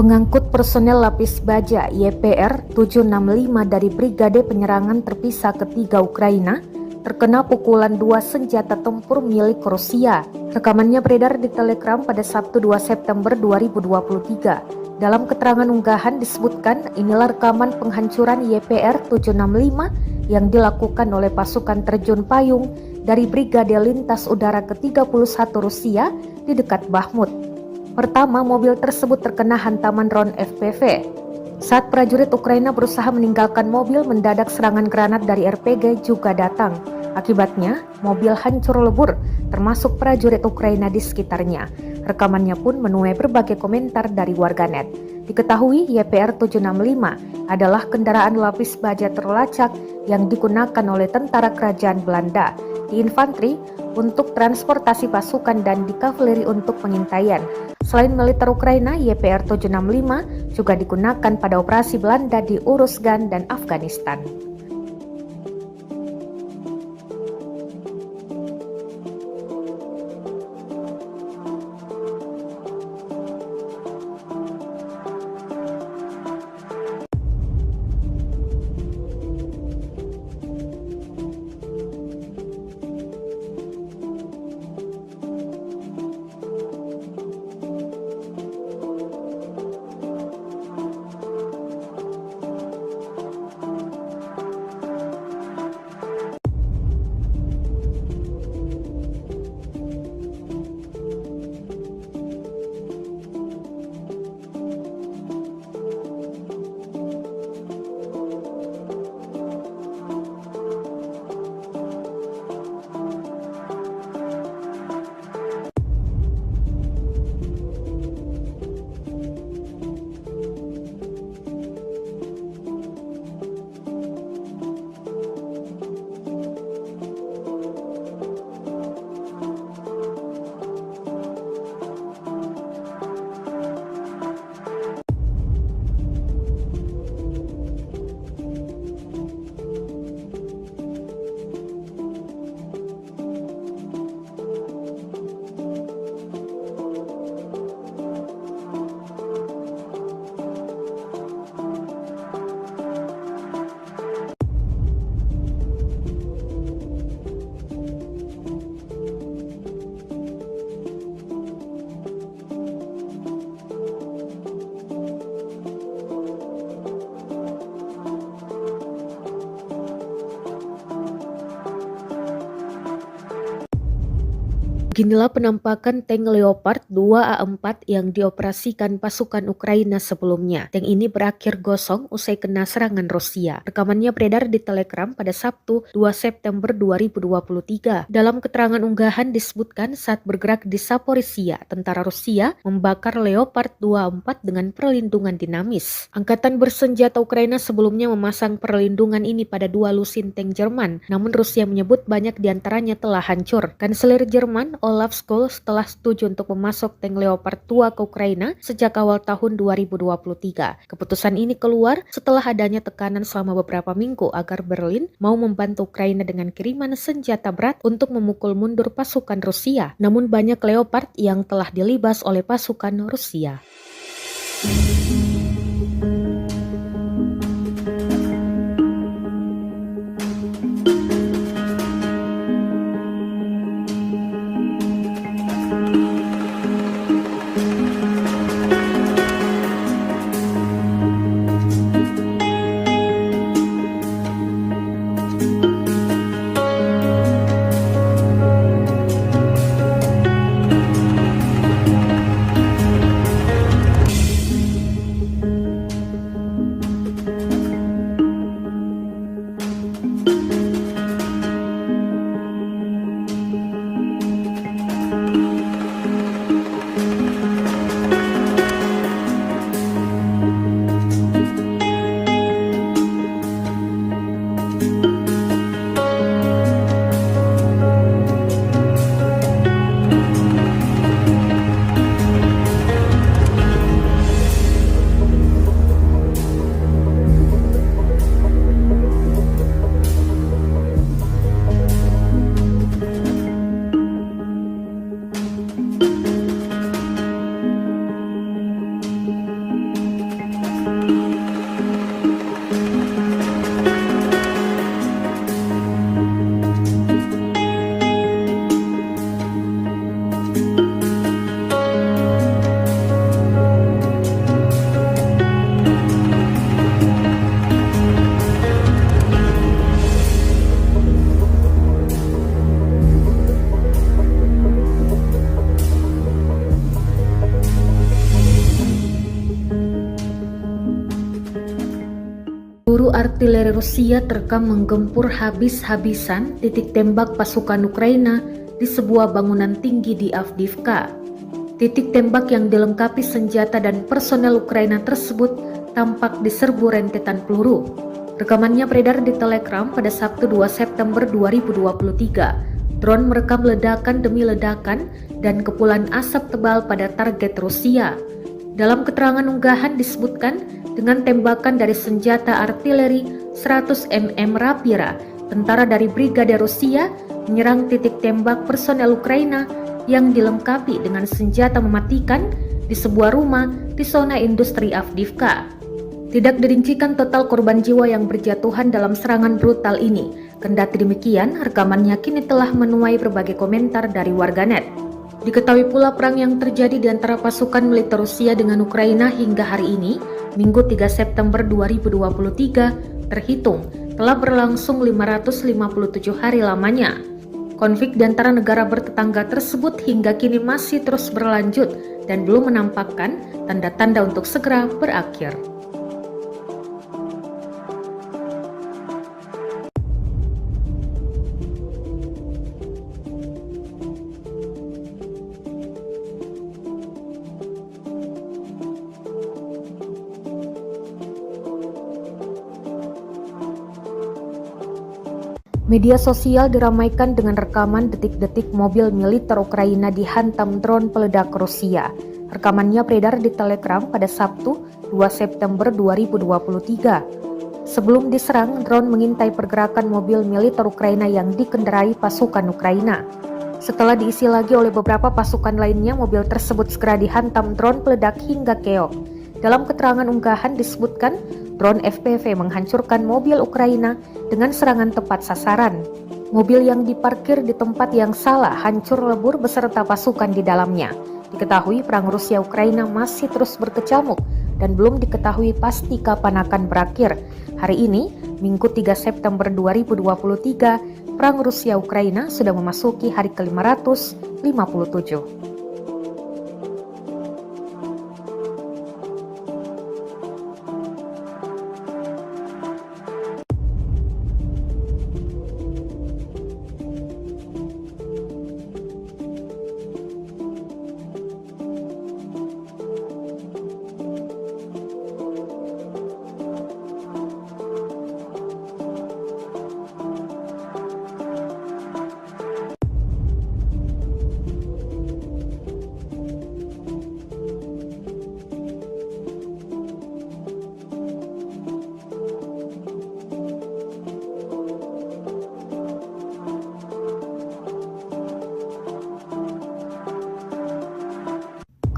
Pengangkut personel lapis baja YPR 765 dari Brigade Penyerangan Terpisah Ketiga Ukraina terkena pukulan 2 senjata tempur milik Rusia. Rekamannya beredar di Telegram pada Sabtu 2 September 2023. Dalam keterangan unggahan disebutkan inilah rekaman penghancuran YPR 765 yang dilakukan oleh pasukan terjun payung dari Brigade Lintas Udara ke-31 Rusia di dekat Bakhmut. Pertama, mobil tersebut terkena hantaman drone FPV. Saat prajurit Ukraina berusaha meninggalkan mobil, mendadak serangan granat dari RPG juga datang. Akibatnya, mobil hancur lebur, termasuk prajurit Ukraina di sekitarnya. Rekamannya pun menuai berbagai komentar dari warganet. Diketahui YPR 765 adalah kendaraan lapis baja terlacak yang digunakan oleh tentara kerajaan Belanda di infanteri untuk transportasi pasukan dan di kavaleri untuk pengintaian. Selain militer Ukraina, YPR 765 juga digunakan pada operasi Belanda di Uruzgan dan Afghanistan. Beginilah penampakan tank Leopard 2A4 yang dioperasikan pasukan Ukraina sebelumnya. Tank ini berakhir gosong usai kena serangan Rusia. Rekamannya beredar di Telegram pada Sabtu 2 September 2023. Dalam keterangan unggahan disebutkan saat bergerak di Zaporizhia, tentara Rusia membakar Leopard 2A4 dengan perlindungan dinamis. Angkatan bersenjata Ukraina sebelumnya memasang perlindungan ini pada 2 lusin tank Jerman, namun Rusia menyebut banyak diantaranya telah hancur. Kanselir Jerman Olaf Scholz telah setuju untuk memasok tank Leopard 2 ke Ukraina sejak awal tahun 2023. Keputusan ini keluar setelah adanya tekanan selama beberapa minggu agar Berlin mau membantu Ukraina dengan kiriman senjata berat untuk memukul mundur pasukan Rusia. Namun banyak Leopard yang telah dilibas oleh pasukan Rusia. artileri Rusia terekam menggempur habis-habisan titik tembak pasukan Ukraina di sebuah bangunan tinggi di Avdiivka. Titik tembak yang dilengkapi senjata dan personel Ukraina tersebut tampak diserbu rentetan peluru. Rekamannya beredar di Telegram pada Sabtu 2 September 2023. Drone merekam ledakan demi ledakan dan kepulan asap tebal pada target Rusia. Dalam keterangan unggahan disebutkan, dengan tembakan dari senjata artileri 100 mm Rapira, tentara dari Brigade Rusia menyerang titik tembak personel Ukraina yang dilengkapi dengan senjata mematikan di sebuah rumah di zona industri Avdiivka. Tidak dirincikan total korban jiwa yang berjatuhan dalam serangan brutal ini. Kendati demikian, rekamannya kini telah menuai berbagai komentar dari warganet. Diketahui pula perang yang terjadi di antara pasukan militer Rusia dengan Ukraina hingga hari ini, Minggu 3 September 2023, terhitung telah berlangsung 557 hari lamanya. Konflik di antara negara bertetangga tersebut hingga kini masih terus berlanjut dan belum menampakkan tanda-tanda untuk segera berakhir. Media sosial diramaikan dengan rekaman detik-detik mobil militer Ukraina dihantam drone peledak Rusia. Rekamannya beredar di Telegram pada Sabtu 2 September 2023. Sebelum diserang, drone mengintai pergerakan mobil militer Ukraina yang dikendarai pasukan Ukraina. Setelah diisi lagi oleh beberapa pasukan lainnya, mobil tersebut segera dihantam drone peledak hingga keok. Dalam keterangan unggahan disebutkan, drone FPV menghancurkan mobil Ukraina dengan serangan tepat sasaran. Mobil yang diparkir di tempat yang salah hancur lebur beserta pasukan di dalamnya. Diketahui perang Rusia-Ukraina masih terus berkecamuk dan belum diketahui pasti kapan akan berakhir. Hari ini, Minggu 3 September 2023, perang Rusia-Ukraina sudah memasuki hari ke-557.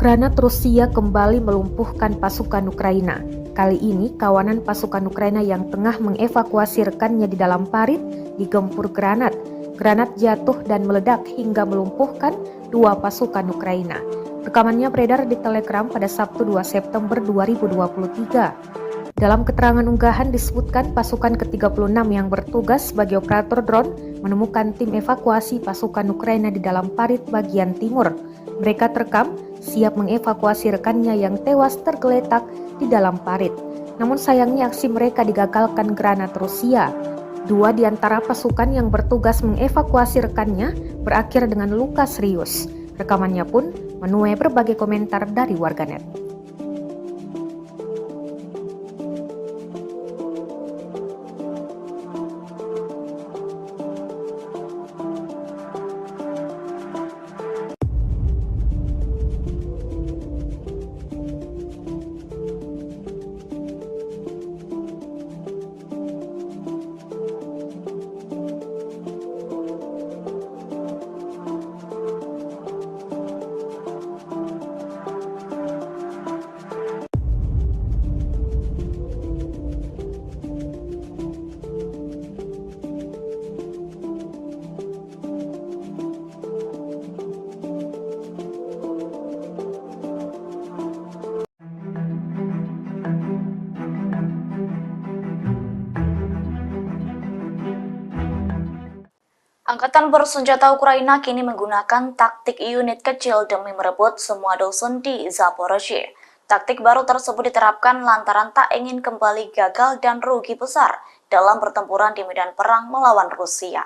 Granat Rusia kembali melumpuhkan pasukan Ukraina. Kali ini, kawanan pasukan Ukraina yang tengah mengevakuasi rekannya di dalam parit digempur granat. Granat jatuh dan meledak hingga melumpuhkan dua pasukan Ukraina. Rekamannya beredar di Telegram pada Sabtu 2 September 2023. Dalam keterangan unggahan disebutkan pasukan ke-36 yang bertugas sebagai operator drone menemukan tim evakuasi pasukan Ukraina di dalam parit bagian timur. Mereka terekam siap mengevakuasi rekannya yang tewas tergeletak di dalam parit. Namun sayangnya aksi mereka digagalkan granat Rusia. Dua di antara pasukan yang bertugas mengevakuasi rekannya berakhir dengan luka serius. Rekamannya pun menuai berbagai komentar dari warganet. Angkatan bersenjata Ukraina kini menggunakan taktik unit kecil demi merebut semua dusun di Zaporozhye. Taktik baru tersebut diterapkan lantaran tak ingin kembali gagal dan rugi besar dalam pertempuran di medan perang melawan Rusia.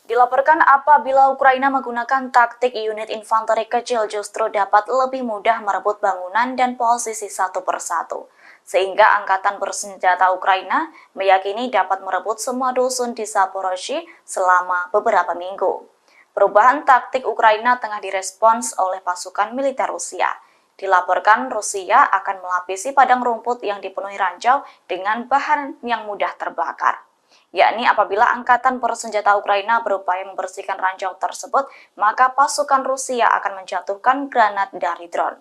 Dilaporkan apabila Ukraina menggunakan taktik unit infanteri kecil justru dapat lebih mudah merebut bangunan dan posisi satu persatu. Sehingga angkatan bersenjata Ukraina meyakini dapat merebut semua dusun di Zaporozhye selama beberapa minggu. Perubahan taktik Ukraina tengah direspons oleh pasukan militer Rusia. Dilaporkan Rusia akan melapisi padang rumput yang dipenuhi ranjau dengan bahan yang mudah terbakar. Yakni apabila angkatan bersenjata Ukraina berupaya membersihkan ranjau tersebut, maka pasukan Rusia akan menjatuhkan granat dari drone.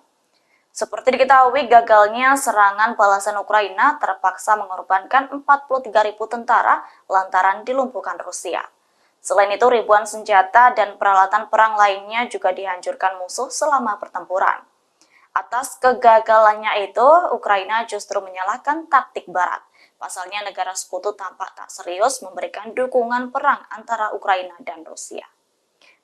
Seperti diketahui, gagalnya serangan balasan Ukraina terpaksa mengorbankan 43.000 tentara lantaran dilumpuhkan Rusia. Selain itu, ribuan senjata dan peralatan perang lainnya juga dihancurkan musuh selama pertempuran. Atas kegagalannya itu, Ukraina justru menyalahkan taktik Barat. Pasalnya negara sekutu tampak tak serius memberikan dukungan perang antara Ukraina dan Rusia.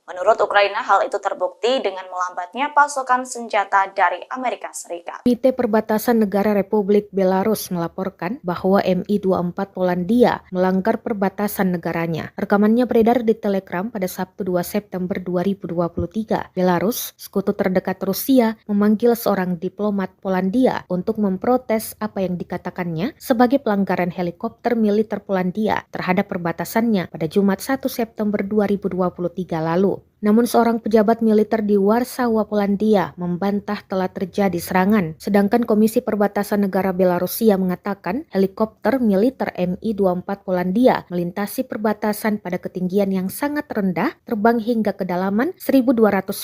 Menurut Ukraina, hal itu terbukti dengan melambatnya pasokan senjata dari Amerika Serikat. Komite Perbatasan Negara Republik Belarus melaporkan bahwa Mi-24 Polandia melanggar perbatasan negaranya. Rekamannya beredar di Telegram pada Sabtu 2 September 2023. Belarus, sekutu terdekat Rusia, memanggil seorang diplomat Polandia untuk memprotes apa yang dikatakannya sebagai pelanggaran helikopter militer Polandia terhadap perbatasannya pada Jumat 1 September 2023 lalu. Namun seorang pejabat militer di Warsawa, Polandia membantah telah terjadi serangan. Sedangkan Komisi Perbatasan Negara Belarusia mengatakan helikopter militer Mi-24 Polandia melintasi perbatasan pada ketinggian yang sangat rendah, terbang hingga kedalaman 1.200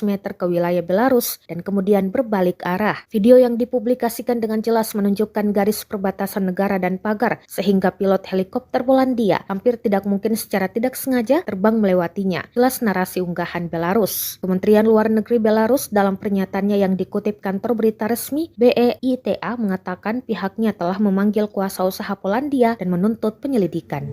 meter ke wilayah Belarus dan kemudian berbalik arah. Video yang dipublikasikan dengan jelas menunjukkan garis perbatasan negara dan pagar, sehingga pilot helikopter Polandia hampir tidak mungkin secara tidak sengaja terbang melewatinya. Jelas narasi unggahan Belarus. Kementerian Luar Negeri Belarus dalam pernyataannya yang dikutip kantor berita resmi BEITA mengatakan pihaknya telah memanggil kuasa usaha Polandia dan menuntut penyelidikan.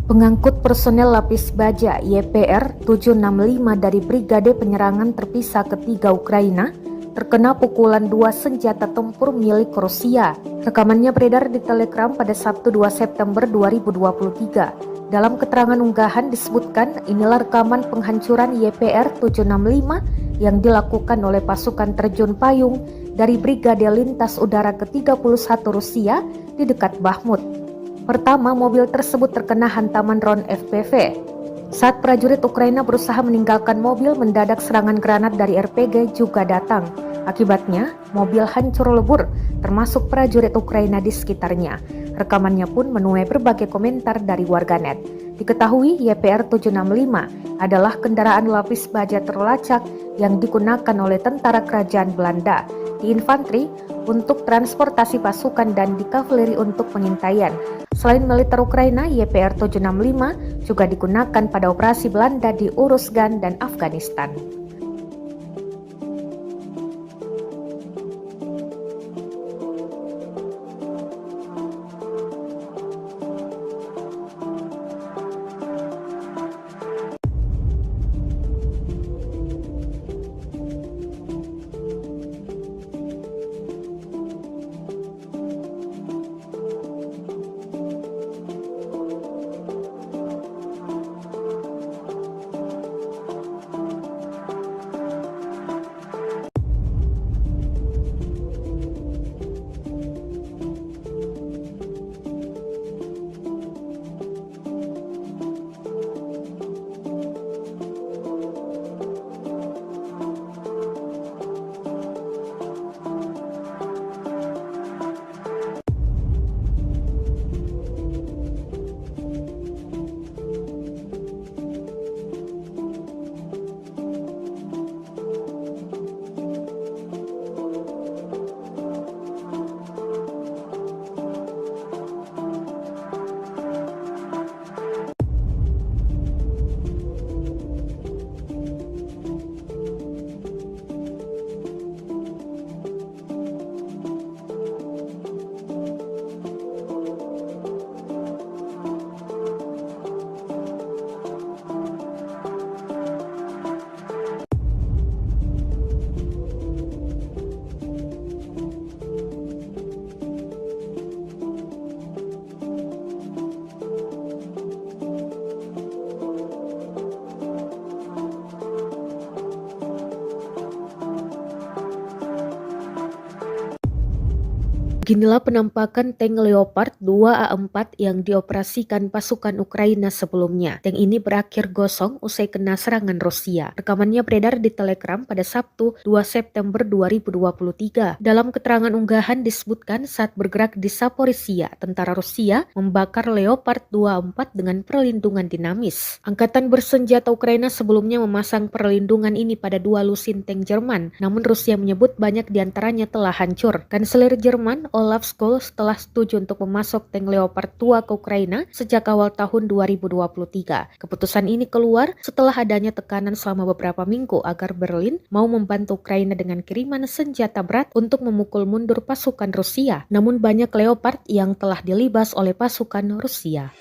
Pengangkut personel lapis baja YPR 765 dari Brigade Penyerangan Terpisah Ketiga Ukraina terkena pukulan 2 senjata tempur milik Rusia. Rekamannya beredar di Telegram pada Sabtu 2 September 2023. Dalam keterangan unggahan disebutkan inilah rekaman penghancuran YPR 765 yang dilakukan oleh pasukan terjun payung dari Brigade Lintas Udara ke-31 Rusia di dekat Bakhmut. Pertama, mobil tersebut terkena hantaman drone FPV. Saat prajurit Ukraina berusaha meninggalkan mobil, mendadak serangan granat dari RPG juga datang. Akibatnya, mobil hancur lebur, termasuk prajurit Ukraina di sekitarnya. Rekamannya pun menuai berbagai komentar dari warganet. Diketahui YPR 765 adalah kendaraan lapis baja terlacak yang digunakan oleh tentara kerajaan Belanda di infanteri untuk transportasi pasukan dan di kavaleri untuk pengintaian. Selain militer Ukraina, YPR 765 juga digunakan pada operasi Belanda di Uruzgan dan Afghanistan. Beginilah penampakan tank Leopard 2A4 yang dioperasikan pasukan Ukraina sebelumnya. Tank ini berakhir gosong usai kena serangan Rusia. Rekamannya beredar di Telegram pada Sabtu 2 September 2023. Dalam keterangan unggahan disebutkan saat bergerak di Zaporizhia, tentara Rusia membakar Leopard 2A4 dengan perlindungan dinamis. Angkatan bersenjata Ukraina sebelumnya memasang perlindungan ini pada 2 lusin tank Jerman, namun Rusia menyebut banyak diantaranya telah hancur. Kanselir Jerman Olaf Scholz telah setuju untuk memasok tank Leopard 2 ke Ukraina sejak awal tahun 2023. Keputusan ini keluar setelah adanya tekanan selama beberapa minggu agar Berlin mau membantu Ukraina dengan kiriman senjata berat untuk memukul mundur pasukan Rusia. Namun banyak Leopard yang telah dilibas oleh pasukan Rusia.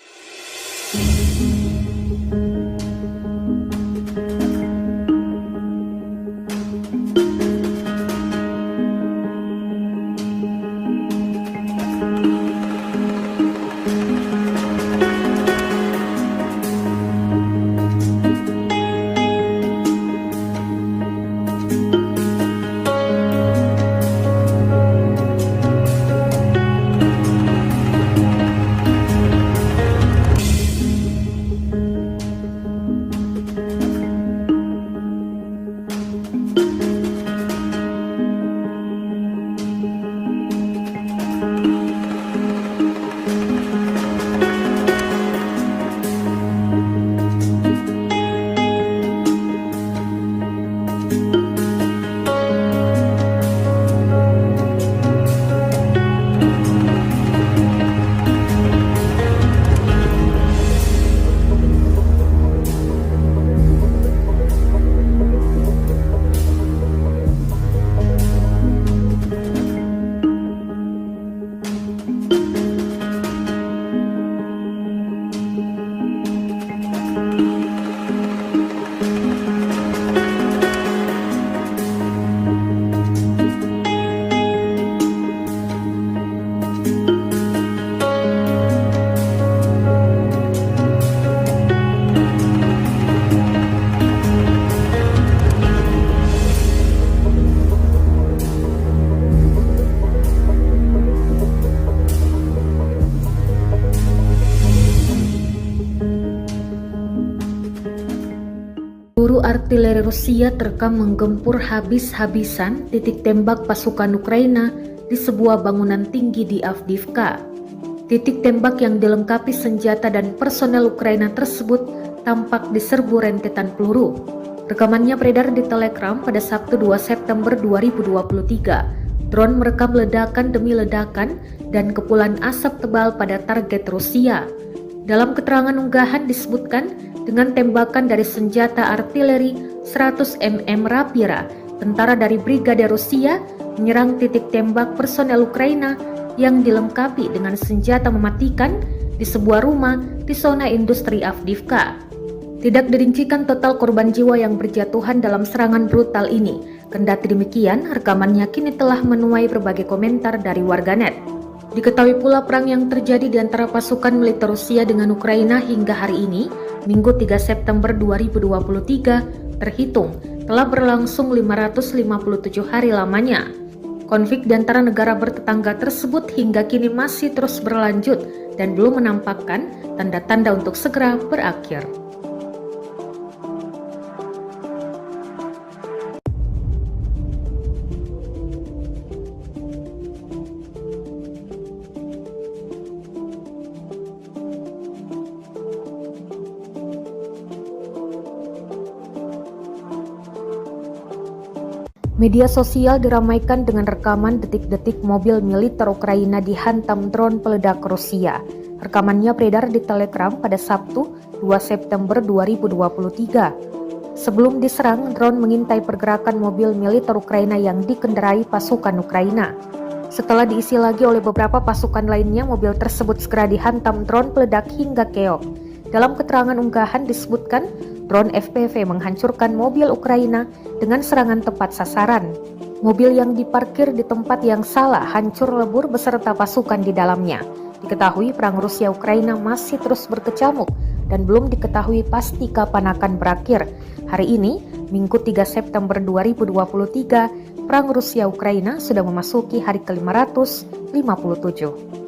Peluru artileri Rusia terekam menggempur habis-habisan titik tembak pasukan Ukraina di sebuah bangunan tinggi di Avdiivka. Titik tembak yang dilengkapi senjata dan personel Ukraina tersebut tampak diserbu rentetan peluru. Rekamannya beredar di Telegram pada Sabtu 2 September 2023. Drone merekam ledakan demi ledakan dan kepulan asap tebal pada target Rusia. Dalam keterangan unggahan disebutkan dengan tembakan dari senjata artileri 100 mm Rapira, tentara dari Brigade Rusia menyerang titik tembak personel Ukraina yang dilengkapi dengan senjata mematikan di sebuah rumah di zona industri Avdiivka. Tidak dirincikan total korban jiwa yang berjatuhan dalam serangan brutal ini. Kendati demikian, rekamannya kini telah menuai berbagai komentar dari warganet. Diketahui pula perang yang terjadi di antara pasukan militer Rusia dengan Ukraina hingga hari ini, Minggu 3 September 2023, terhitung telah berlangsung 557 hari lamanya. Konflik di antara negara bertetangga tersebut hingga kini masih terus berlanjut dan belum menampakkan tanda-tanda untuk segera berakhir. Media sosial diramaikan dengan rekaman detik-detik mobil militer Ukraina dihantam drone peledak Rusia. Rekamannya beredar di Telegram pada Sabtu 2 September 2023. Sebelum diserang, drone mengintai pergerakan mobil militer Ukraina yang dikendarai pasukan Ukraina. Setelah diisi lagi oleh beberapa pasukan lainnya, mobil tersebut segera dihantam drone peledak hingga keok. Dalam keterangan unggahan disebutkan, drone FPV menghancurkan mobil Ukraina dengan serangan tepat sasaran. Mobil yang diparkir di tempat yang salah hancur lebur beserta pasukan di dalamnya. Diketahui perang Rusia-Ukraina masih terus berkecamuk dan belum diketahui pasti kapan akan berakhir. Hari ini, Minggu 3 September 2023, Perang Rusia-Ukraina sudah memasuki hari ke-557.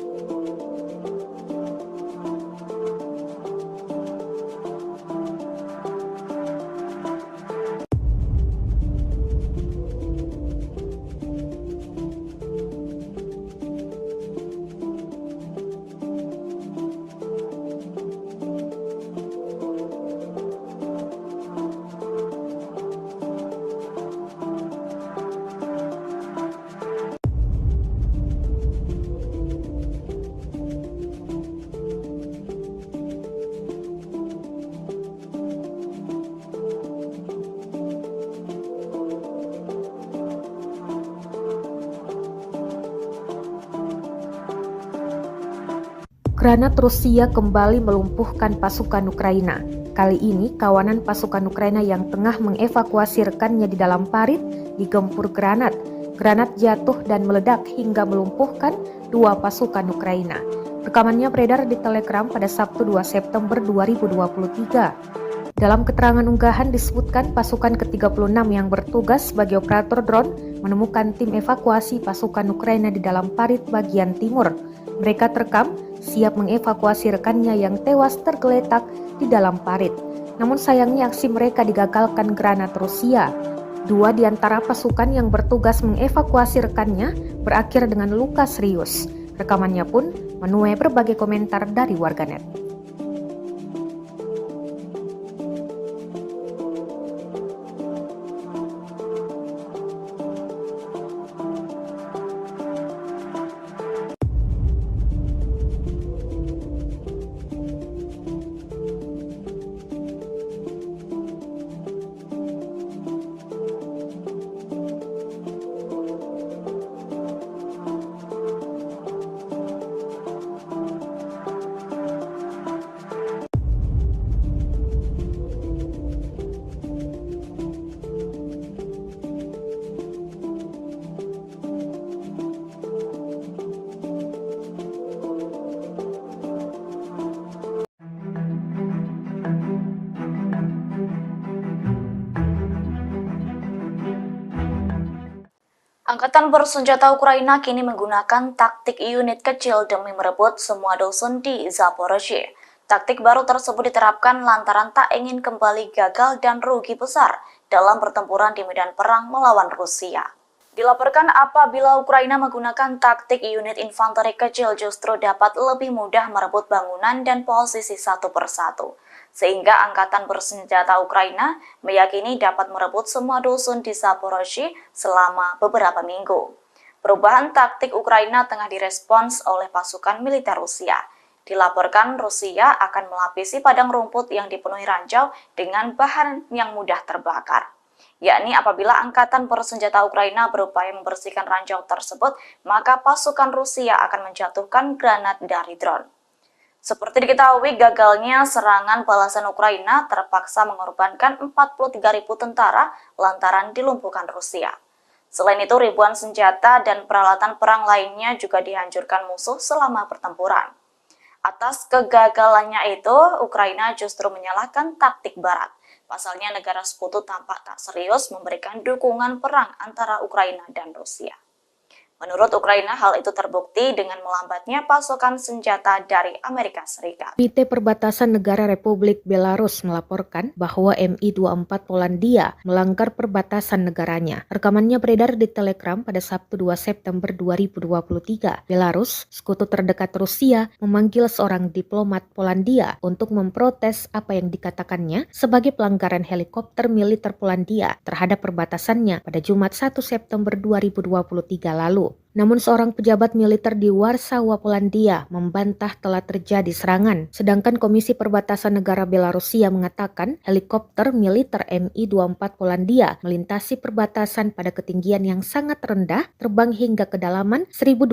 Granat Rusia kembali melumpuhkan pasukan Ukraina. Kali ini, kawanan pasukan Ukraina yang tengah mengevakuasi rekannya di dalam parit digempur granat. Granat jatuh dan meledak hingga melumpuhkan 2 pasukan Ukraina. Rekamannya beredar di Telegram pada Sabtu 2 September 2023. Dalam keterangan unggahan disebutkan pasukan ke-36 yang bertugas sebagai operator drone menemukan tim evakuasi pasukan Ukraina di dalam parit bagian timur. Mereka terekam siap mengevakuasi rekannya yang tewas tergeletak di dalam parit. Namun sayangnya aksi mereka digagalkan granat Rusia. 2 di antara pasukan yang bertugas mengevakuasi rekannya berakhir dengan luka serius. Rekamannya pun menuai berbagai komentar dari warganet. Angkatan bersenjata Ukraina kini menggunakan taktik unit kecil demi merebut semua dusun di Zaporozhye. Taktik baru tersebut diterapkan lantaran tak ingin kembali gagal dan rugi besar dalam pertempuran di medan perang melawan Rusia. Dilaporkan apabila Ukraina menggunakan taktik unit infanteri kecil justru dapat lebih mudah merebut bangunan dan posisi satu persatu. Sehingga angkatan bersenjata Ukraina meyakini dapat merebut semua dusun di Zaporozhye selama beberapa minggu. Perubahan taktik Ukraina tengah direspons oleh pasukan militer Rusia. Dilaporkan Rusia akan melapisi padang rumput yang dipenuhi ranjau dengan bahan yang mudah terbakar. Yakni apabila angkatan bersenjata Ukraina berupaya membersihkan ranjau tersebut, maka pasukan Rusia akan menjatuhkan granat dari drone. Seperti diketahui, gagalnya serangan balasan Ukraina terpaksa mengorbankan 43.000 tentara lantaran dilumpuhkan Rusia. Selain itu, ribuan senjata dan peralatan perang lainnya juga dihancurkan musuh selama pertempuran. Atas kegagalannya itu, Ukraina justru menyalahkan taktik Barat. Pasalnya negara sekutu tampak tak serius memberikan dukungan perang antara Ukraina dan Rusia. Menurut Ukraina, hal itu terbukti dengan melambatnya pasokan senjata dari Amerika Serikat. Komite Perbatasan Negara Republik Belarus melaporkan bahwa Mi-24 Polandia melanggar perbatasan negaranya. Rekamannya beredar di Telegram pada Sabtu 2 September 2023. Belarus, sekutu terdekat Rusia, memanggil seorang diplomat Polandia untuk memprotes apa yang dikatakannya sebagai pelanggaran helikopter militer Polandia terhadap perbatasannya pada Jumat 1 September 2023 lalu. Namun seorang pejabat militer di Warsawa, Polandia membantah telah terjadi serangan. Sedangkan Komisi Perbatasan Negara Belarusia mengatakan helikopter militer Mi-24 Polandia melintasi perbatasan pada ketinggian yang sangat rendah, terbang hingga kedalaman 1.200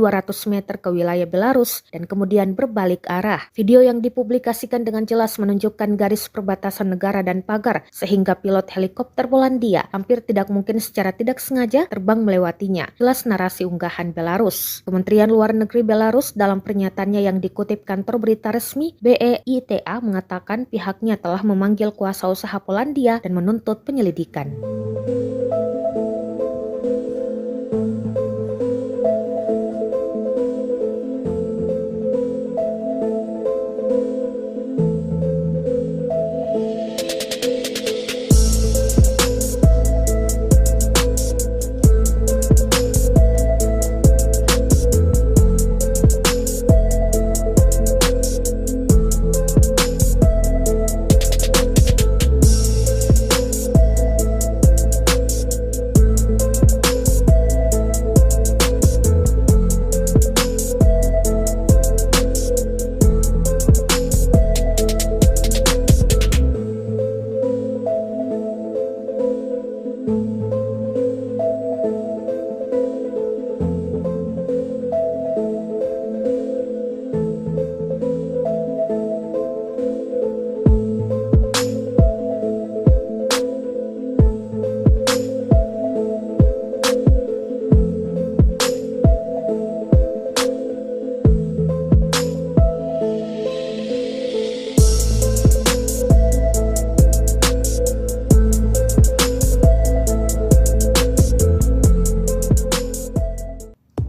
meter ke wilayah Belarus dan kemudian berbalik arah. Video yang dipublikasikan dengan jelas menunjukkan garis perbatasan negara dan pagar, sehingga pilot helikopter Polandia hampir tidak mungkin secara tidak sengaja terbang melewatinya. Jelas narasi unggahan Belarus. Kementerian Luar Negeri Belarus dalam pernyataannya yang dikutip kantor berita resmi BEITA mengatakan pihaknya telah memanggil kuasa usaha Polandia dan menuntut penyelidikan.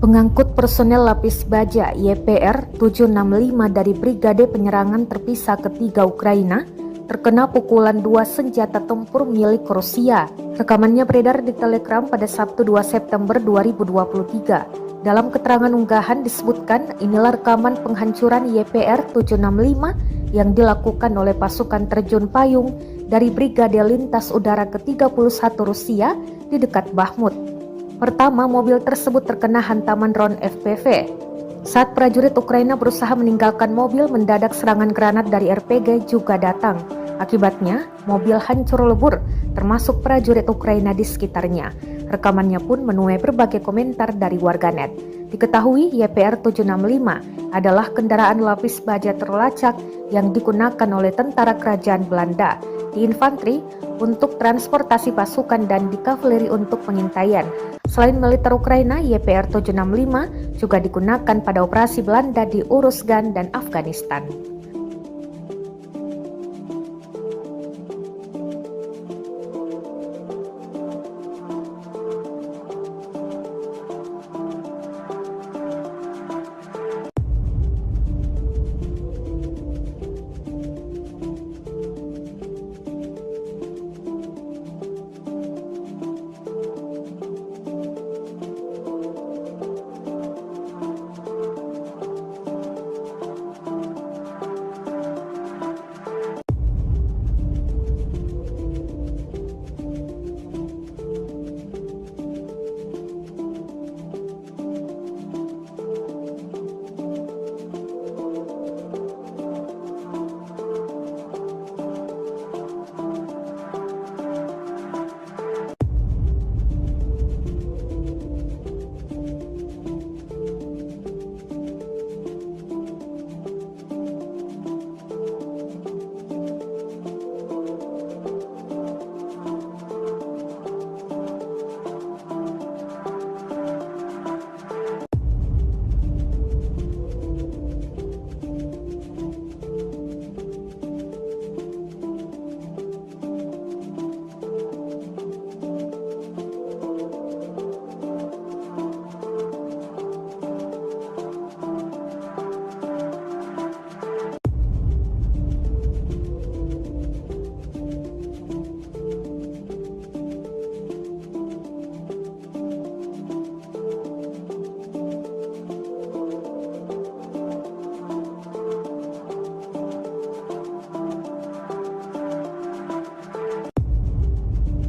Pengangkut personel lapis baja YPR 765 dari Brigade Penyerangan Terpisah Ketiga Ukraina terkena pukulan 2 senjata tempur milik Rusia. Rekamannya beredar di Telegram pada Sabtu 2 September 2023. Dalam keterangan unggahan disebutkan inilah rekaman penghancuran YPR 765 yang dilakukan oleh pasukan terjun payung dari Brigade Lintas Udara ke-31 Rusia di dekat Bakhmut. Pertama, mobil tersebut terkena hantaman drone FPV. Saat prajurit Ukraina berusaha meninggalkan mobil, mendadak serangan granat dari RPG juga datang. Akibatnya, mobil hancur lebur, termasuk prajurit Ukraina di sekitarnya. Rekamannya pun menuai berbagai komentar dari warganet. Diketahui YPR 765 adalah kendaraan lapis baja terlacak yang digunakan oleh tentara kerajaan Belanda di infanteri untuk transportasi pasukan dan di kavaleri untuk pengintaian. Selain militer Ukraina, YPR 765 juga digunakan pada operasi Belanda di Uruzgan dan Afghanistan.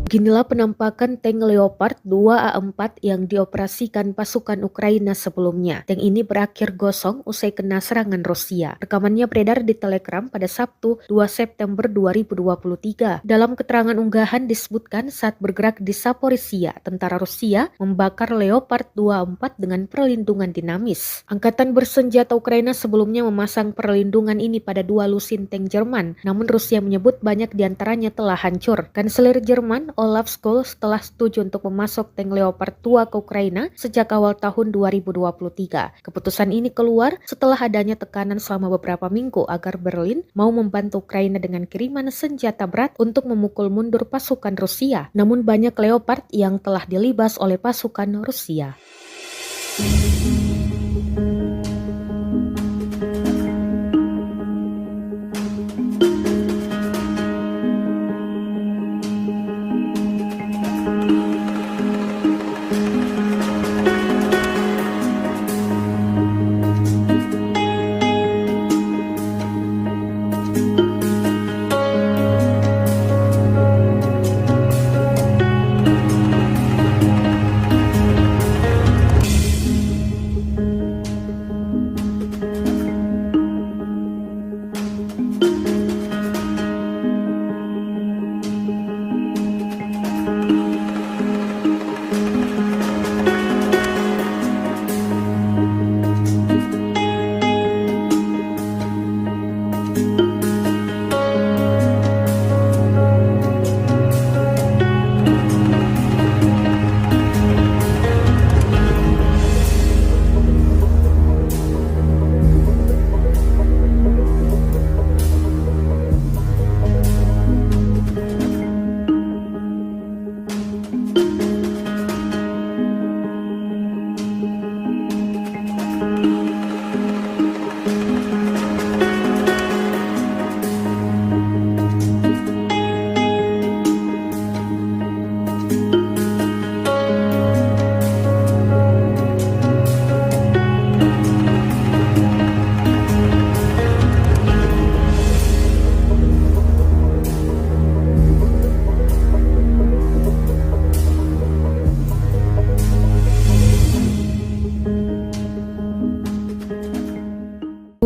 Beginilah penampakan tank Leopard 2A4 yang dioperasikan pasukan Ukraina sebelumnya. Tank ini berakhir gosong usai kena serangan Rusia. Rekamannya beredar di Telegram pada Sabtu 2 September 2023. Dalam keterangan unggahan disebutkan saat bergerak di Zaporizhia, tentara Rusia membakar Leopard 2A4 dengan perlindungan dinamis. Angkatan bersenjata Ukraina sebelumnya memasang perlindungan ini pada 2 lusin tank Jerman, namun Rusia menyebut banyak diantaranya telah hancur. Kanselir Jerman Olaf Scholz telah setuju untuk memasok tank Leopard 2 ke Ukraina sejak awal tahun 2023. Keputusan ini keluar setelah adanya tekanan selama beberapa minggu agar Berlin mau membantu Ukraina dengan kiriman senjata berat untuk memukul mundur pasukan Rusia. Namun banyak Leopard yang telah dilibas oleh pasukan Rusia.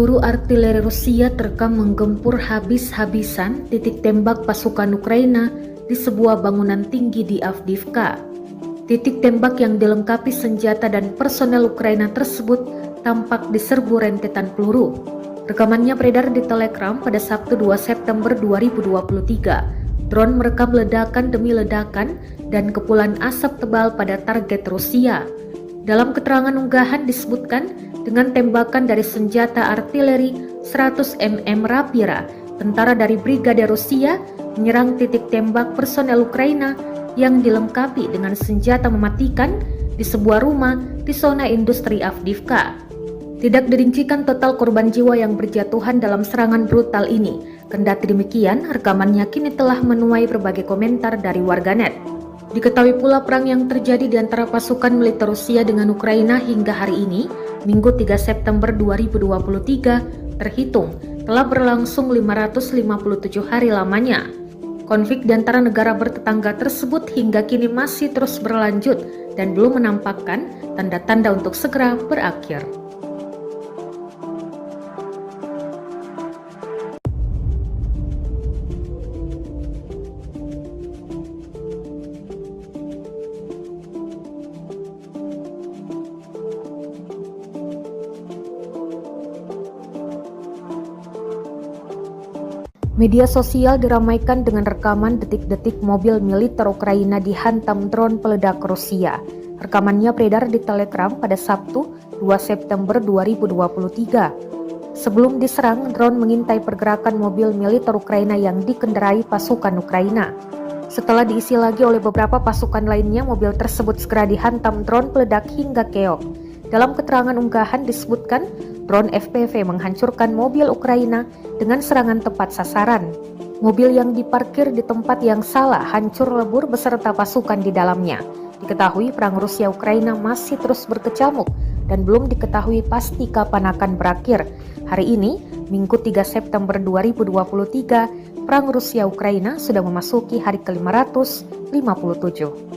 Peluru artileri Rusia terekam menggempur habis-habisan titik tembak pasukan Ukraina di sebuah bangunan tinggi di Avdiivka. Titik tembak yang dilengkapi senjata dan personel Ukraina tersebut tampak diserbu rentetan peluru. Rekamannya beredar di Telegram pada Sabtu 2 September 2023. Drone merekam ledakan demi ledakan dan kepulan asap tebal pada target Rusia. Dalam keterangan unggahan disebutkan dengan tembakan dari senjata artileri 100 mm Rapira, tentara dari Brigade Rusia menyerang titik tembak personel Ukraina yang dilengkapi dengan senjata mematikan di sebuah rumah di zona industri Avdiivka. Tidak dirincikan total korban jiwa yang berjatuhan dalam serangan brutal ini. Kendati demikian, rekamannya kini telah menuai berbagai komentar dari warganet. Diketahui pula perang yang terjadi di antara pasukan militer Rusia dengan Ukraina hingga hari ini, Minggu 3 September 2023, terhitung telah berlangsung 557 hari lamanya. Konflik di antara negara bertetangga tersebut hingga kini masih terus berlanjut dan belum menampakkan tanda-tanda untuk segera berakhir. Media sosial diramaikan dengan rekaman detik-detik mobil militer Ukraina dihantam drone peledak Rusia. Rekamannya beredar di Telegram pada Sabtu 2 September 2023. Sebelum diserang, drone mengintai pergerakan mobil militer Ukraina yang dikendarai pasukan Ukraina. Setelah diisi lagi oleh beberapa pasukan lainnya, mobil tersebut segera dihantam drone peledak hingga keok. Dalam keterangan unggahan disebutkan, drone FPV menghancurkan mobil Ukraina dengan serangan tepat sasaran. Mobil yang diparkir di tempat yang salah hancur lebur beserta pasukan di dalamnya. Diketahui perang Rusia-Ukraina masih terus berkecamuk dan belum diketahui pasti kapan akan berakhir. Hari ini, Minggu 3 September 2023, perang Rusia-Ukraina sudah memasuki hari ke-557.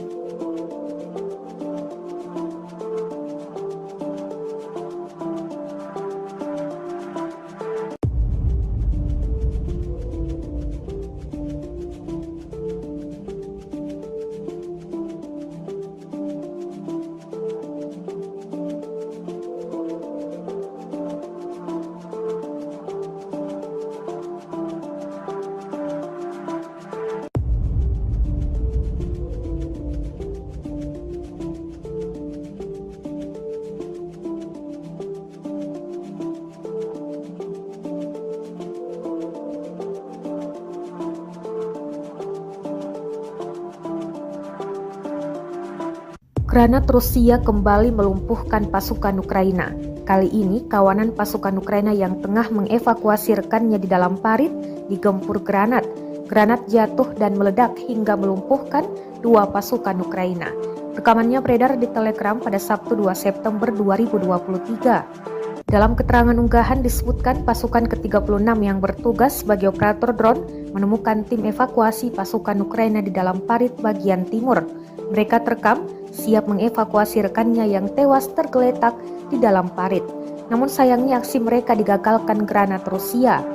Granat Rusia kembali melumpuhkan pasukan Ukraina. Kali ini, kawanan pasukan Ukraina yang tengah mengevakuasi rekannya di dalam parit digempur granat. Granat jatuh dan meledak hingga melumpuhkan dua pasukan Ukraina. Rekamannya beredar di Telegram pada Sabtu 2 September 2023. Dalam keterangan unggahan disebutkan pasukan ke-36 yang bertugas sebagai operator drone menemukan tim evakuasi pasukan Ukraina di dalam parit bagian timur. Mereka terekam siap mengevakuasi rekannya yang tewas tergeletak di dalam parit. Namun sayangnya aksi mereka digagalkan granat Rusia.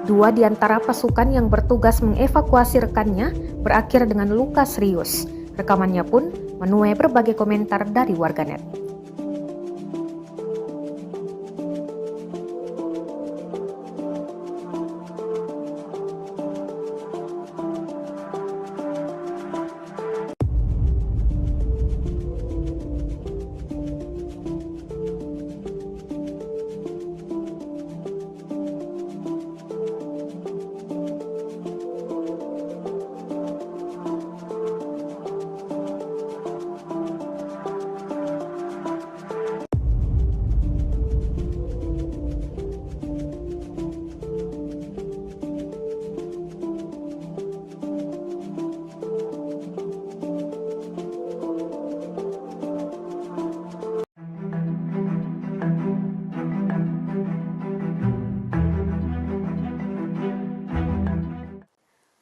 Dua di antara pasukan yang bertugas mengevakuasi rekannya berakhir dengan luka serius. Rekamannya pun menuai berbagai komentar dari warganet.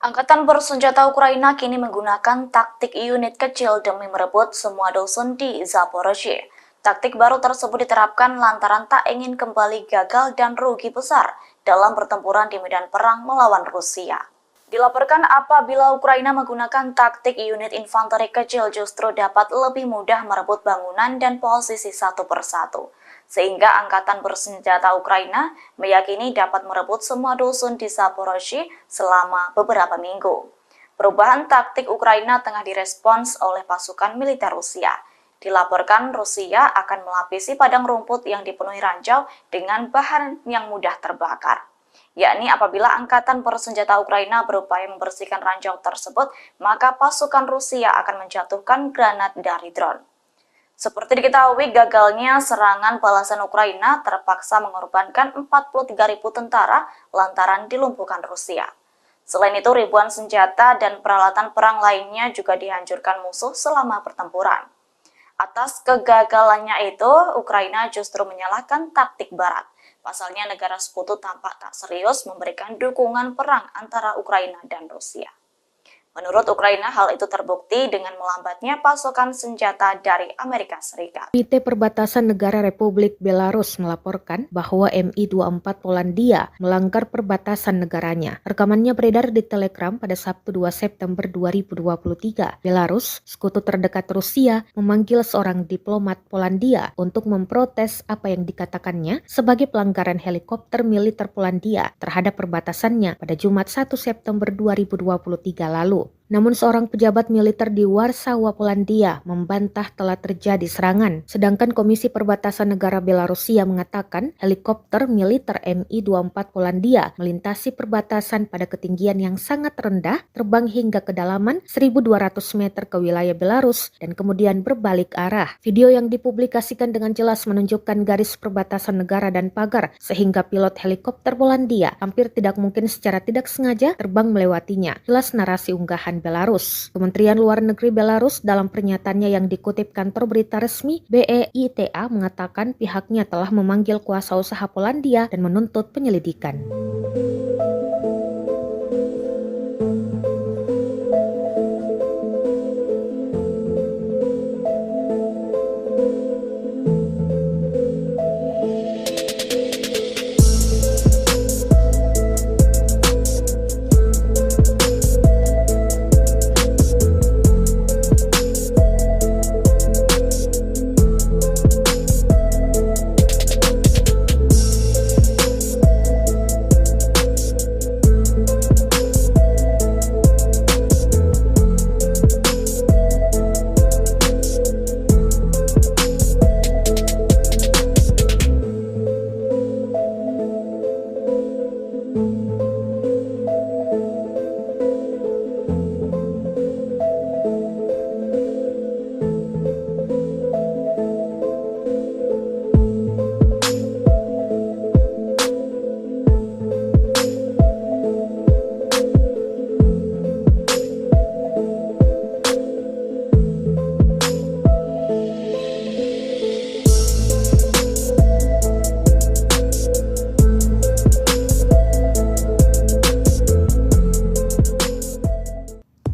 Angkatan bersenjata Ukraina kini menggunakan taktik unit kecil demi merebut semua dusun di Zaporozhye. Taktik baru tersebut diterapkan lantaran tak ingin kembali gagal dan rugi besar dalam pertempuran di medan perang melawan Rusia. Dilaporkan apabila Ukraina menggunakan taktik unit infanteri kecil justru dapat lebih mudah merebut bangunan dan posisi satu persatu. Sehingga angkatan bersenjata Ukraina meyakini dapat merebut semua dusun di Zaporozhye selama beberapa minggu. Perubahan taktik Ukraina tengah direspons oleh pasukan militer Rusia. Dilaporkan Rusia akan melapisi padang rumput yang dipenuhi ranjau dengan bahan yang mudah terbakar. Yakni apabila angkatan bersenjata Ukraina berupaya membersihkan ranjau tersebut, maka pasukan Rusia akan menjatuhkan granat dari drone. Seperti diketahui, gagalnya serangan balasan Ukraina terpaksa mengorbankan 43.000 tentara lantaran dilumpuhkan Rusia. Selain itu, ribuan senjata dan peralatan perang lainnya juga dihancurkan musuh selama pertempuran. Atas kegagalannya itu, Ukraina justru menyalahkan taktik Barat. Pasalnya negara sekutu tampak tak serius memberikan dukungan perang antara Ukraina dan Rusia. Menurut Ukraina, hal itu terbukti dengan melambatnya pasokan senjata dari Amerika Serikat. Komite Perbatasan Negara Republik Belarus melaporkan bahwa Mi-24 Polandia melanggar perbatasan negaranya. Rekamannya beredar di Telegram pada Sabtu 2 September 2023. Belarus, sekutu terdekat Rusia, memanggil seorang diplomat Polandia untuk memprotes apa yang dikatakannya sebagai pelanggaran helikopter militer Polandia terhadap perbatasannya pada Jumat 1 September 2023 lalu. Namun seorang pejabat militer di Warsawa, Polandia membantah telah terjadi serangan. Sedangkan Komisi Perbatasan Negara Belarusia mengatakan helikopter militer Mi-24 Polandia melintasi perbatasan pada ketinggian yang sangat rendah, terbang hingga kedalaman 1.200 meter ke wilayah Belarus dan kemudian berbalik arah. Video yang dipublikasikan dengan jelas menunjukkan garis perbatasan negara dan pagar, sehingga pilot helikopter Polandia hampir tidak mungkin secara tidak sengaja terbang melewatinya. Jelas narasi unggahan Belarus. Kementerian Luar Negeri Belarus dalam pernyataannya yang dikutip kantor berita resmi BEITA mengatakan pihaknya telah memanggil kuasa usaha Polandia dan menuntut penyelidikan.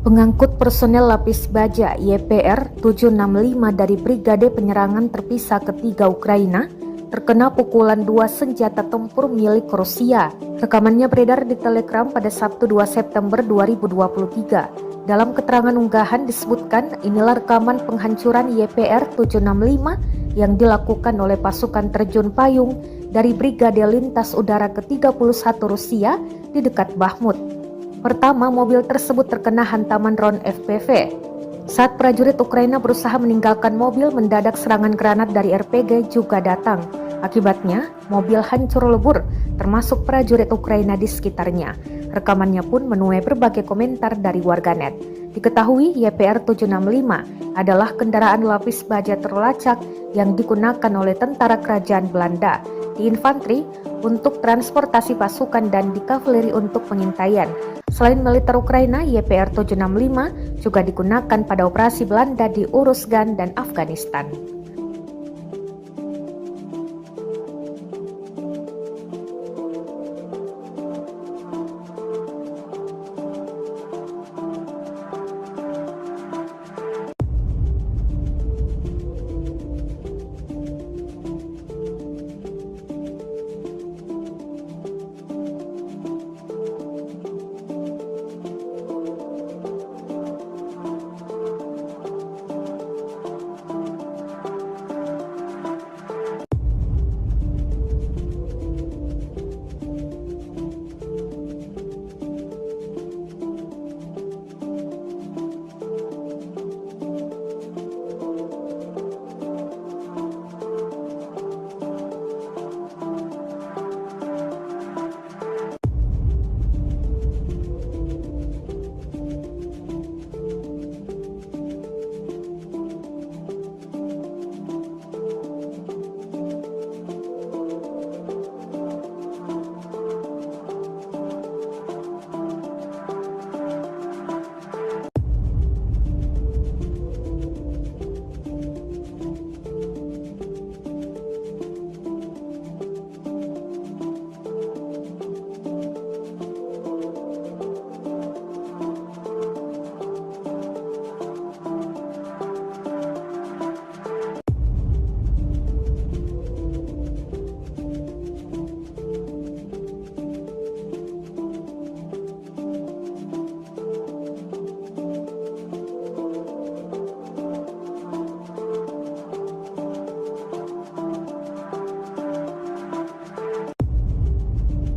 Pengangkut personel lapis baja YPR 765 dari Brigade Penyerangan Terpisah Ketiga Ukraina terkena pukulan 2 senjata tempur milik Rusia. Rekamannya beredar di Telegram pada Sabtu 2 September 2023. Dalam keterangan unggahan disebutkan inilah rekaman penghancuran YPR 765 yang dilakukan oleh pasukan terjun payung dari Brigade Lintas Udara ke-31 Rusia di dekat Bakhmut. Pertama, mobil tersebut terkena hantaman drone FPV. Saat prajurit Ukraina berusaha meninggalkan mobil, mendadak serangan granat dari RPG juga datang. Akibatnya, mobil hancur lebur, termasuk prajurit Ukraina di sekitarnya. Rekamannya pun menuai berbagai komentar dari warganet. Diketahui YPR 765 adalah kendaraan lapis baja terlacak yang digunakan oleh tentara kerajaan Belanda di infanteri untuk transportasi pasukan dan di kavaleri untuk pengintaian. Selain militer Ukraina, YPR 765 juga digunakan pada operasi Belanda di Uruzgan dan Afghanistan.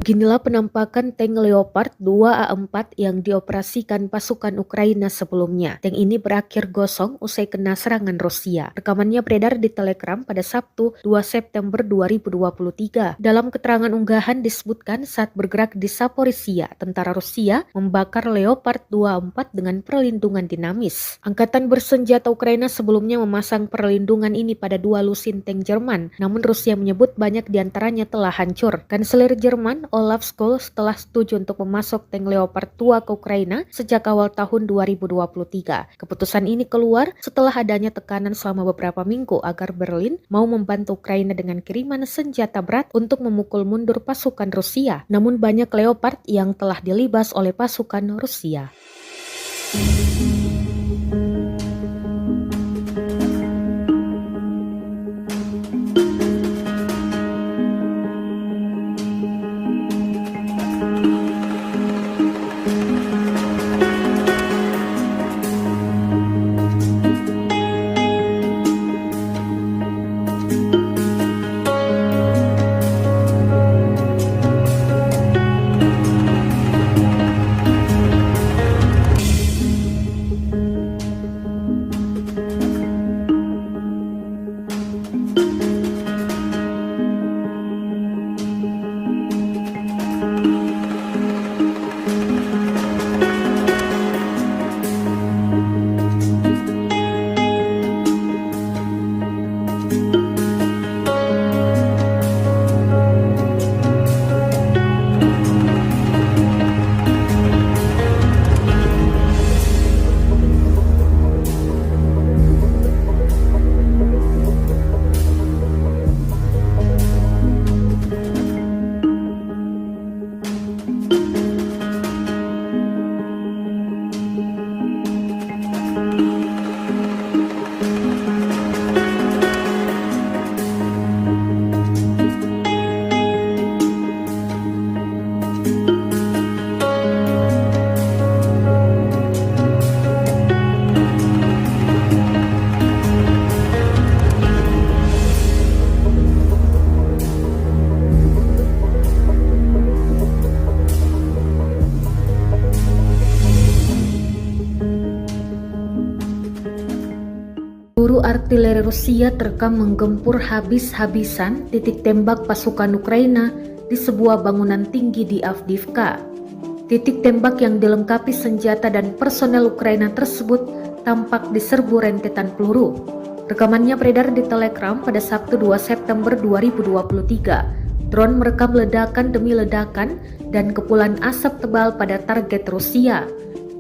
Beginilah penampakan tank Leopard 2A4 yang dioperasikan pasukan Ukraina sebelumnya. Tank ini berakhir gosong usai kena serangan Rusia. Rekamannya beredar di Telegram pada Sabtu 2 September 2023. Dalam keterangan unggahan disebutkan saat bergerak di Zaporizhia, tentara Rusia membakar Leopard 2A4 dengan perlindungan dinamis. Angkatan bersenjata Ukraina sebelumnya memasang perlindungan ini pada 2 lusin tank Jerman, namun Rusia menyebut banyak diantaranya telah hancur. Kanselir Jerman Olaf Scholz telah setuju untuk memasok tank Leopard 2 ke Ukraina sejak awal tahun 2023. Keputusan ini keluar setelah adanya tekanan selama beberapa minggu agar Berlin mau membantu Ukraina dengan kiriman senjata berat untuk memukul mundur pasukan Rusia. Namun banyak Leopard yang telah dilibas oleh pasukan Rusia. Peluru artileri Rusia terekam menggempur habis-habisan titik tembak pasukan Ukraina di sebuah bangunan tinggi di Avdiivka. Titik tembak yang dilengkapi senjata dan personel Ukraina tersebut tampak diserbu rentetan peluru. Rekamannya beredar di Telegram pada Sabtu 2 September 2023. Drone merekam ledakan demi ledakan dan kepulan asap tebal pada target Rusia.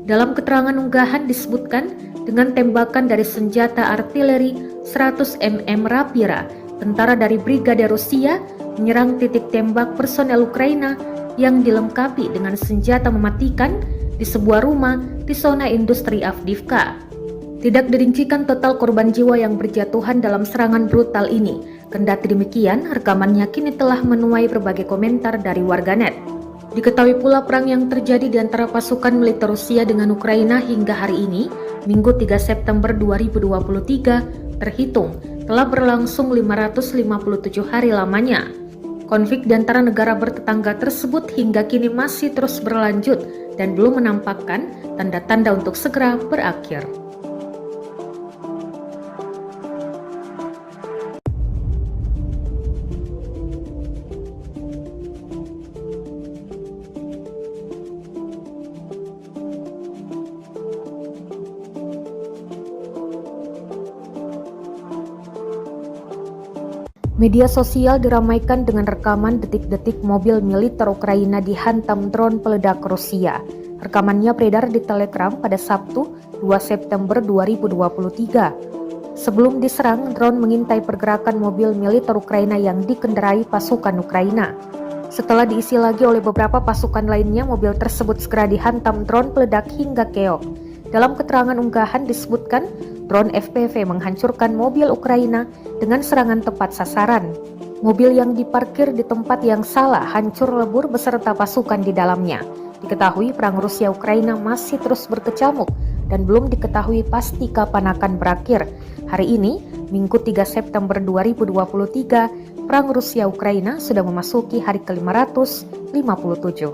Dalam keterangan unggahan disebutkan, dengan tembakan dari senjata artileri 100 mm Rapira, tentara dari Brigade Rusia menyerang titik tembak personel Ukraina yang dilengkapi dengan senjata mematikan di sebuah rumah di zona industri Avdiivka. Tidak dirincikan total korban jiwa yang berjatuhan dalam serangan brutal ini. Kendati demikian, rekamannya kini telah menuai berbagai komentar dari warganet. Diketahui pula perang yang terjadi di antara pasukan militer Rusia dengan Ukraina hingga hari ini, Minggu 3 September 2023, terhitung telah berlangsung 557 hari lamanya. Konflik di antara negara bertetangga tersebut hingga kini masih terus berlanjut dan belum menampakkan tanda-tanda untuk segera berakhir. Media sosial diramaikan dengan rekaman detik-detik mobil militer Ukraina dihantam drone peledak Rusia. Rekamannya beredar di Telegram pada Sabtu 2 September 2023. Sebelum diserang, drone mengintai pergerakan mobil militer Ukraina yang dikendarai pasukan Ukraina. Setelah diisi lagi oleh beberapa pasukan lainnya, mobil tersebut segera dihantam drone peledak hingga keok. Dalam keterangan unggahan disebutkan, drone FPV menghancurkan mobil Ukraina dengan serangan tepat sasaran. Mobil yang diparkir di tempat yang salah hancur lebur beserta pasukan di dalamnya. Diketahui perang Rusia-Ukraina masih terus berkecamuk dan belum diketahui pasti kapan akan berakhir. Hari ini, Minggu 3 September 2023, perang Rusia-Ukraina sudah memasuki hari ke-557.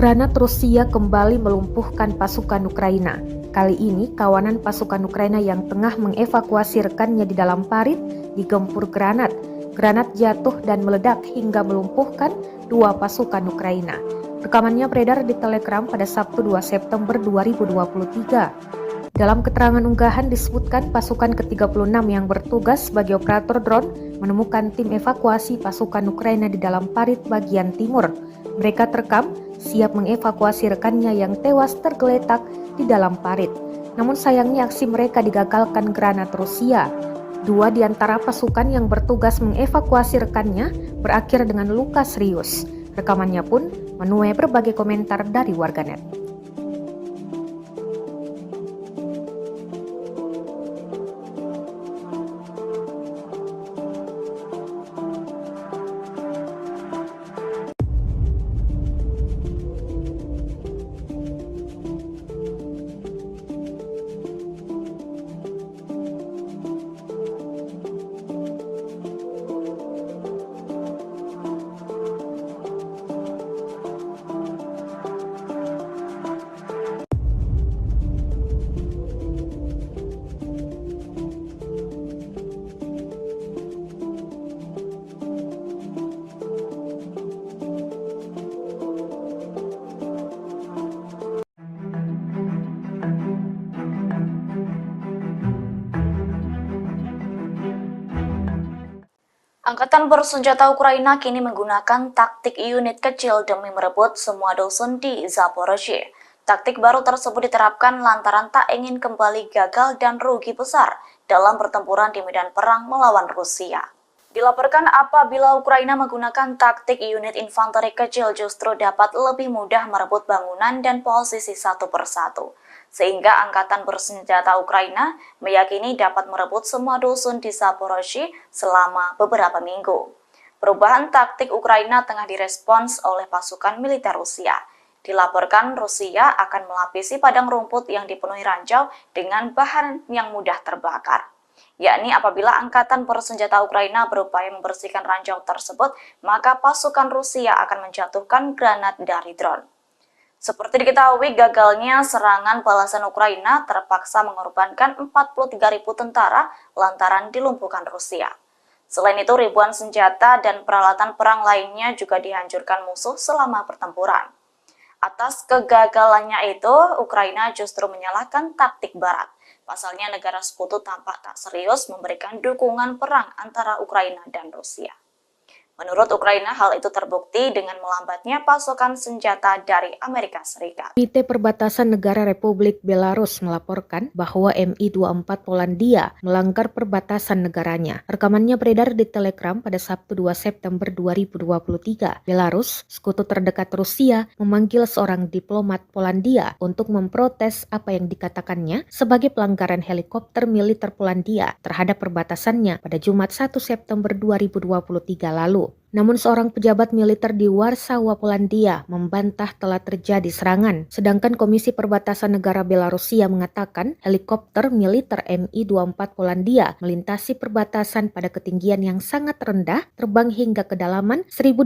Granat Rusia kembali melumpuhkan pasukan Ukraina. Kali ini, kawanan pasukan Ukraina yang tengah mengevakuasi rekannya di dalam parit digempur granat. Granat jatuh dan meledak hingga melumpuhkan 2 pasukan Ukraina. Rekamannya beredar di Telegram pada Sabtu 2 September 2023. Dalam keterangan unggahan disebutkan pasukan ke-36 yang bertugas sebagai operator drone menemukan tim evakuasi pasukan Ukraina di dalam parit bagian timur. Mereka terekam siap mengevakuasi rekannya yang tewas tergeletak di dalam parit. Namun sayangnya aksi mereka digagalkan granat Rusia. 2 di antara pasukan yang bertugas mengevakuasi rekannya berakhir dengan luka serius. Rekamannya pun menuai berbagai komentar dari warganet. Angkatan bersenjata Ukraina kini menggunakan taktik unit kecil demi merebut semua dusun di Zaporozhye. Taktik baru tersebut diterapkan lantaran tak ingin kembali gagal dan rugi besar dalam pertempuran di medan perang melawan Rusia. Dilaporkan apabila Ukraina menggunakan taktik unit infanteri kecil justru dapat lebih mudah merebut bangunan dan posisi satu persatu. Sehingga angkatan bersenjata Ukraina meyakini dapat merebut semua dusun di Zaporozhye selama beberapa minggu. Perubahan taktik Ukraina tengah direspons oleh pasukan militer Rusia. Dilaporkan Rusia akan melapisi padang rumput yang dipenuhi ranjau dengan bahan yang mudah terbakar. Yakni apabila angkatan bersenjata Ukraina berupaya membersihkan ranjau tersebut, maka pasukan Rusia akan menjatuhkan granat dari drone. Seperti diketahui, gagalnya serangan balasan Ukraina terpaksa mengorbankan 43.000 tentara lantaran dilumpuhkan Rusia. Selain itu, ribuan senjata dan peralatan perang lainnya juga dihancurkan musuh selama pertempuran. Atas kegagalannya itu, Ukraina justru menyalahkan taktik Barat. Pasalnya negara sekutu tampak tak serius memberikan dukungan perang antara Ukraina dan Rusia. Menurut Ukraina, hal itu terbukti dengan melambatnya pasokan senjata dari Amerika Serikat. Komite Perbatasan Negara Republik Belarus melaporkan bahwa Mi-24 Polandia melanggar perbatasan negaranya. Rekamannya beredar di Telegram pada Sabtu 2 September 2023. Belarus, sekutu terdekat Rusia, memanggil seorang diplomat Polandia untuk memprotes apa yang dikatakannya sebagai pelanggaran helikopter militer Polandia terhadap perbatasannya pada Jumat 1 September 2023 lalu. Namun seorang pejabat militer di Warsawa, Polandia membantah telah terjadi serangan. Sedangkan Komisi Perbatasan Negara Belarusia mengatakan helikopter militer Mi-24 Polandia melintasi perbatasan pada ketinggian yang sangat rendah, terbang hingga kedalaman 1.200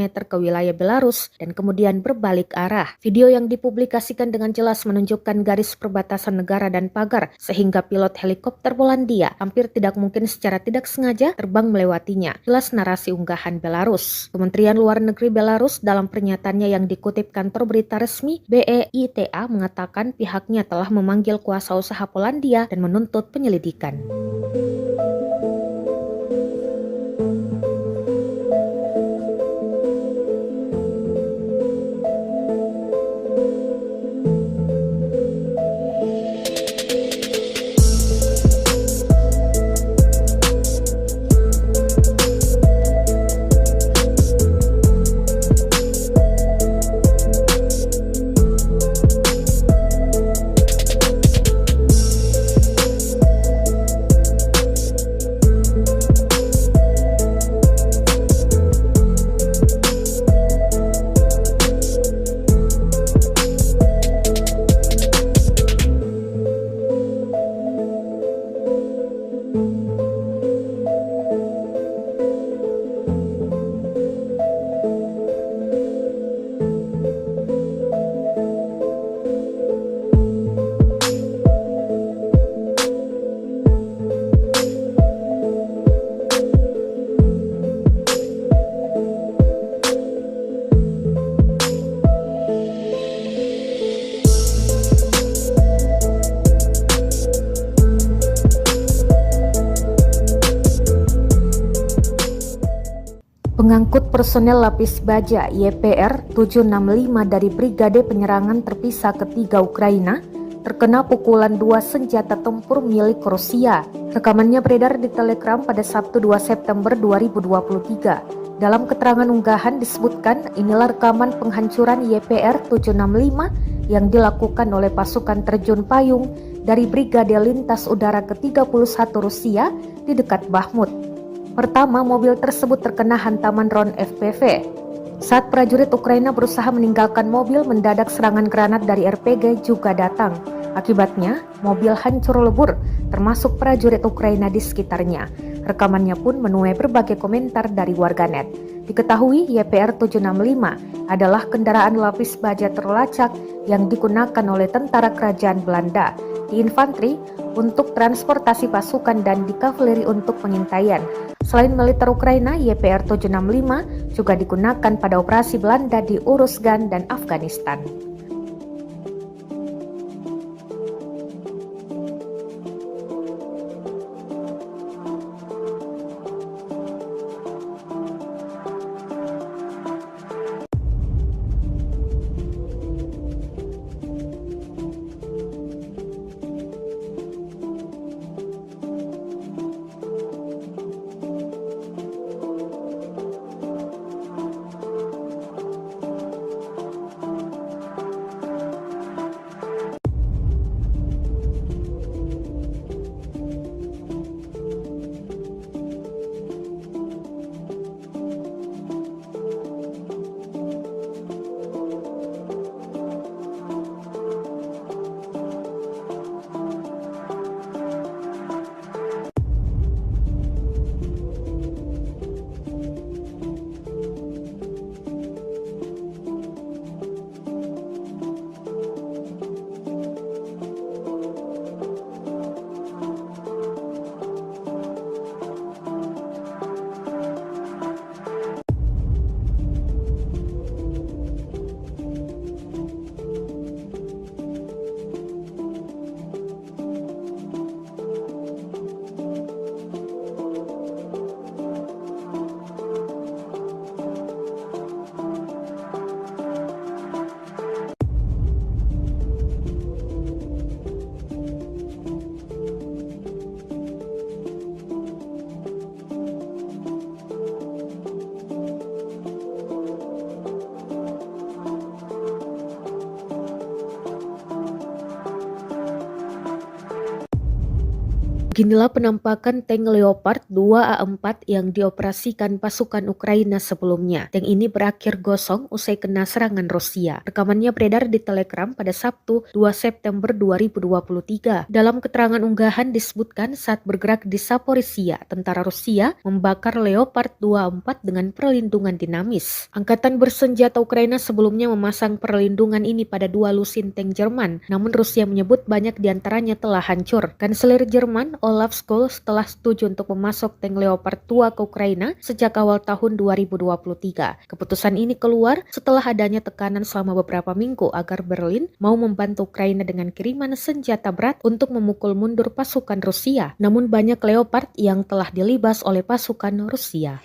meter ke wilayah Belarus dan kemudian berbalik arah. Video yang dipublikasikan dengan jelas menunjukkan garis perbatasan negara dan pagar, sehingga pilot helikopter Polandia hampir tidak mungkin secara tidak sengaja terbang melewatinya. Jelas narasi unggahan Belarus. Kementerian Luar Negeri Belarus dalam pernyataannya yang dikutip kantor berita resmi BEITA mengatakan pihaknya telah memanggil kuasa usaha Polandia dan menuntut penyelidikan. mengangkut personel lapis baja YPR 765 dari Brigade Penyerangan Terpisah Ketiga Ukraina terkena pukulan 2 senjata tempur milik Rusia. Rekamannya beredar di Telegram pada Sabtu 2 September 2023. Dalam keterangan unggahan disebutkan inilah rekaman penghancuran YPR 765 yang dilakukan oleh pasukan terjun payung dari Brigade Lintas Udara ke-31 Rusia di dekat Bakhmut. Pertama, mobil tersebut terkena hantaman drone FPV. Saat prajurit Ukraina berusaha meninggalkan mobil, mendadak serangan granat dari RPG juga datang. Akibatnya, mobil hancur lebur, termasuk prajurit Ukraina di sekitarnya. Rekamannya pun menuai berbagai komentar dari warganet. Diketahui YPR 765 adalah kendaraan lapis baja terlacak yang digunakan oleh tentara kerajaan Belanda di infanteri untuk transportasi pasukan dan di kavaleri untuk pengintaian. Selain militer Ukraina, YPR 765 juga digunakan pada operasi Belanda di Uruzgan dan Afghanistan. Beginilah penampakan tank Leopard 2A4 yang dioperasikan pasukan Ukraina sebelumnya. Tank ini berakhir gosong usai kena serangan Rusia. Rekamannya beredar di Telegram pada Sabtu 2 September 2023. Dalam keterangan unggahan disebutkan saat bergerak di Zaporizhia, tentara Rusia membakar Leopard 2A4 dengan perlindungan dinamis. Angkatan bersenjata Ukraina sebelumnya memasang perlindungan ini pada 2 lusin tank Jerman, namun Rusia menyebut banyak diantaranya telah hancur. Kanselir Jerman Olaf Scholz telah setuju untuk memasok tank Leopard 2 ke Ukraina sejak awal tahun 2023. Keputusan ini keluar setelah adanya tekanan selama beberapa minggu agar Berlin mau membantu Ukraina dengan kiriman senjata berat untuk memukul mundur pasukan Rusia. Namun banyak Leopard yang telah dilibas oleh pasukan Rusia.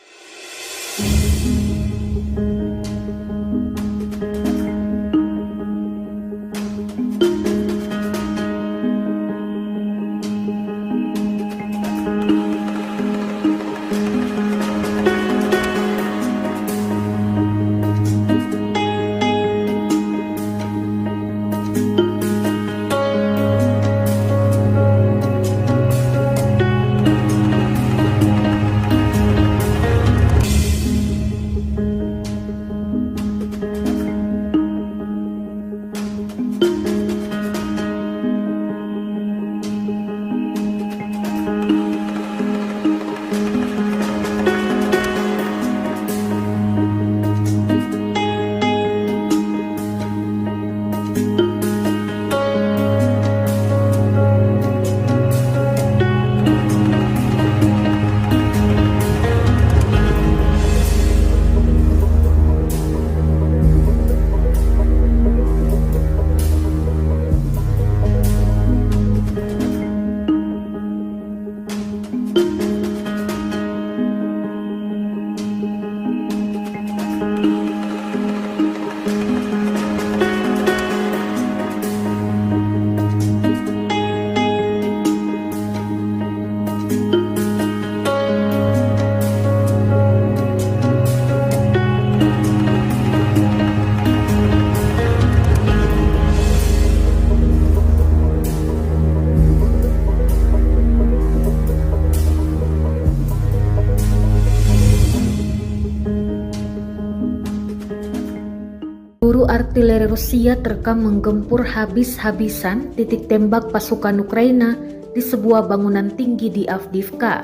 artileri Rusia terekam menggempur habis-habisan titik tembak pasukan Ukraina di sebuah bangunan tinggi di Avdiivka.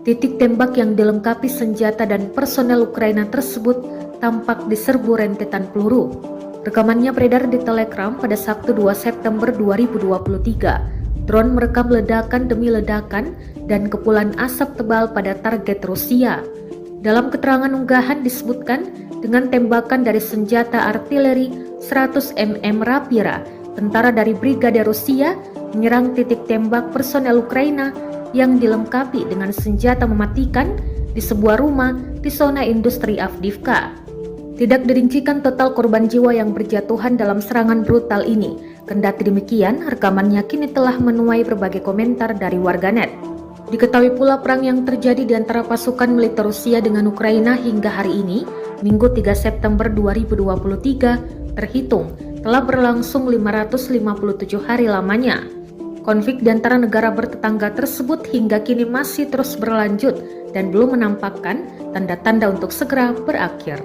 Titik tembak yang dilengkapi senjata dan personel Ukraina tersebut tampak diserbu rentetan peluru. Rekamannya beredar di Telegram pada Sabtu 2 September 2023. Drone merekam ledakan demi ledakan dan kepulan asap tebal pada target Rusia. Dalam keterangan unggahan disebutkan dengan tembakan dari senjata artileri 100 mm Rapira, tentara dari Brigade Rusia menyerang titik tembak personel Ukraina yang dilengkapi dengan senjata mematikan di sebuah rumah di zona industri Avdiivka. Tidak dirincikan total korban jiwa yang berjatuhan dalam serangan brutal ini. Kendati demikian, rekamannya kini telah menuai berbagai komentar dari warganet. Diketahui pula perang yang terjadi di antara pasukan militer Rusia dengan Ukraina hingga hari ini, Minggu 3 September 2023, terhitung telah berlangsung 557 hari lamanya. Konflik di antara negara bertetangga tersebut hingga kini masih terus berlanjut dan belum menampakkan tanda-tanda untuk segera berakhir.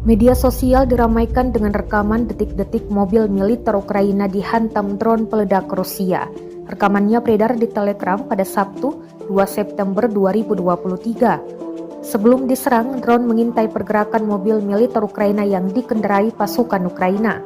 Media sosial diramaikan dengan rekaman detik-detik mobil militer Ukraina dihantam drone peledak Rusia. Rekamannya beredar di Telegram pada Sabtu 2 September 2023. Sebelum diserang, drone mengintai pergerakan mobil militer Ukraina yang dikendarai pasukan Ukraina.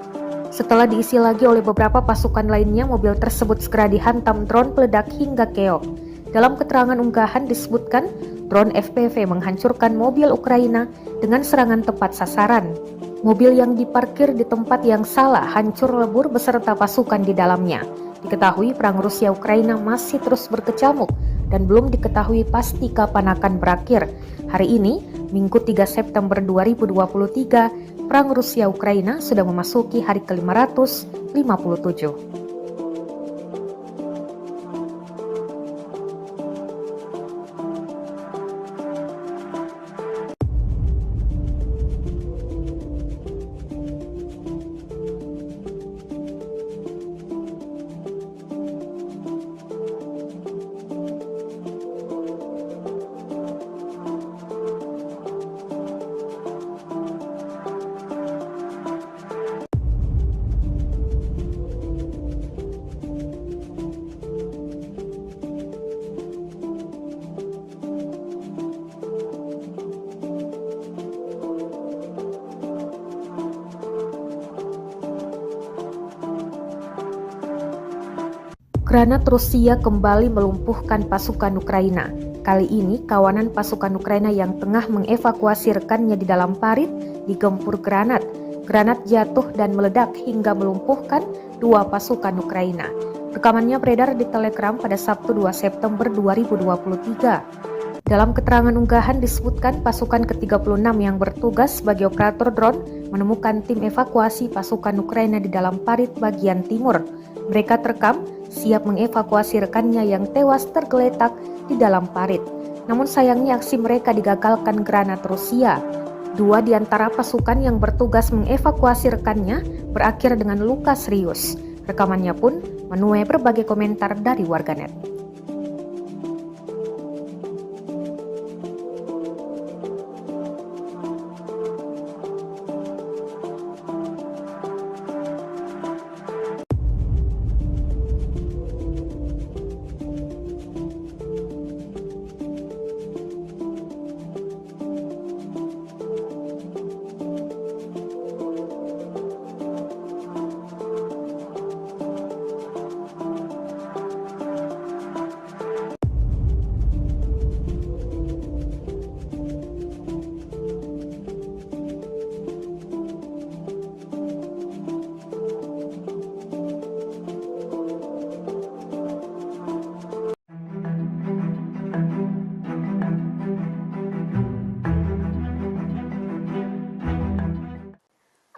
Setelah diisi lagi oleh beberapa pasukan lainnya, mobil tersebut segera dihantam drone peledak hingga keok. Dalam keterangan unggahan disebutkan, drone FPV menghancurkan mobil Ukraina dengan serangan tepat sasaran. Mobil yang diparkir di tempat yang salah hancur lebur beserta pasukan di dalamnya. Diketahui perang Rusia-Ukraina masih terus berkecamuk dan belum diketahui pasti kapan akan berakhir. Hari ini, Minggu 3 September 2023, perang Rusia-Ukraina sudah memasuki hari ke-557. Granat Rusia kembali melumpuhkan pasukan Ukraina. Kali ini, kawanan pasukan Ukraina yang tengah mengevakuasi rekannya di dalam parit digempur granat. Granat jatuh dan meledak hingga melumpuhkan 2 pasukan Ukraina. Rekamannya beredar di Telegram pada Sabtu 2 September 2023. Dalam keterangan unggahan disebutkan pasukan ke-36 yang bertugas sebagai operator drone menemukan tim evakuasi pasukan Ukraina di dalam parit bagian timur. Mereka terekam siap mengevakuasi rekannya yang tewas tergeletak di dalam parit. Namun sayangnya aksi mereka digagalkan granat Rusia. 2 di antara pasukan yang bertugas mengevakuasi rekannya berakhir dengan luka serius. Rekamannya pun menuai berbagai komentar dari warganet.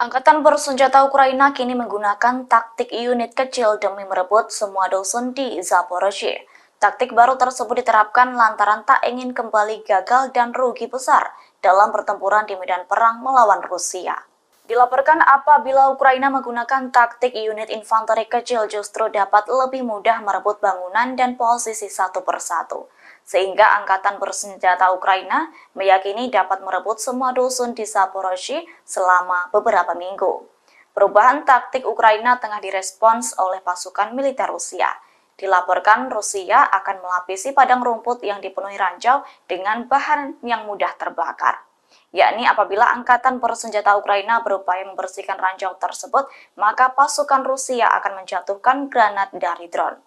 Angkatan bersenjata Ukraina kini menggunakan taktik unit kecil demi merebut semua dusun di Zaporozhye. Taktik baru tersebut diterapkan lantaran tak ingin kembali gagal dan rugi besar dalam pertempuran di medan perang melawan Rusia. Dilaporkan apabila Ukraina menggunakan taktik unit infanteri kecil justru dapat lebih mudah merebut bangunan dan posisi satu persatu. Sehingga angkatan bersenjata Ukraina meyakini dapat merebut semua dusun di Zaporozhye selama beberapa minggu. Perubahan taktik Ukraina tengah direspons oleh pasukan militer Rusia. Dilaporkan Rusia akan melapisi padang rumput yang dipenuhi ranjau dengan bahan yang mudah terbakar. Yakni apabila angkatan bersenjata Ukraina berupaya membersihkan ranjau tersebut, maka pasukan Rusia akan menjatuhkan granat dari drone.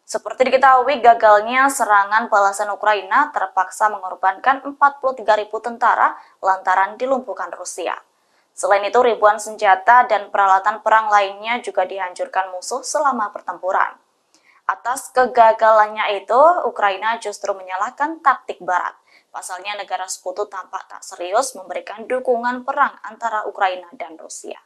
Seperti diketahui, gagalnya serangan balasan Ukraina terpaksa mengorbankan 43.000 tentara lantaran dilumpuhkan Rusia. Selain itu, ribuan senjata dan peralatan perang lainnya juga dihancurkan musuh selama pertempuran. Atas kegagalannya itu, Ukraina justru menyalahkan taktik Barat. Pasalnya negara sekutu tampak tak serius memberikan dukungan perang antara Ukraina dan Rusia.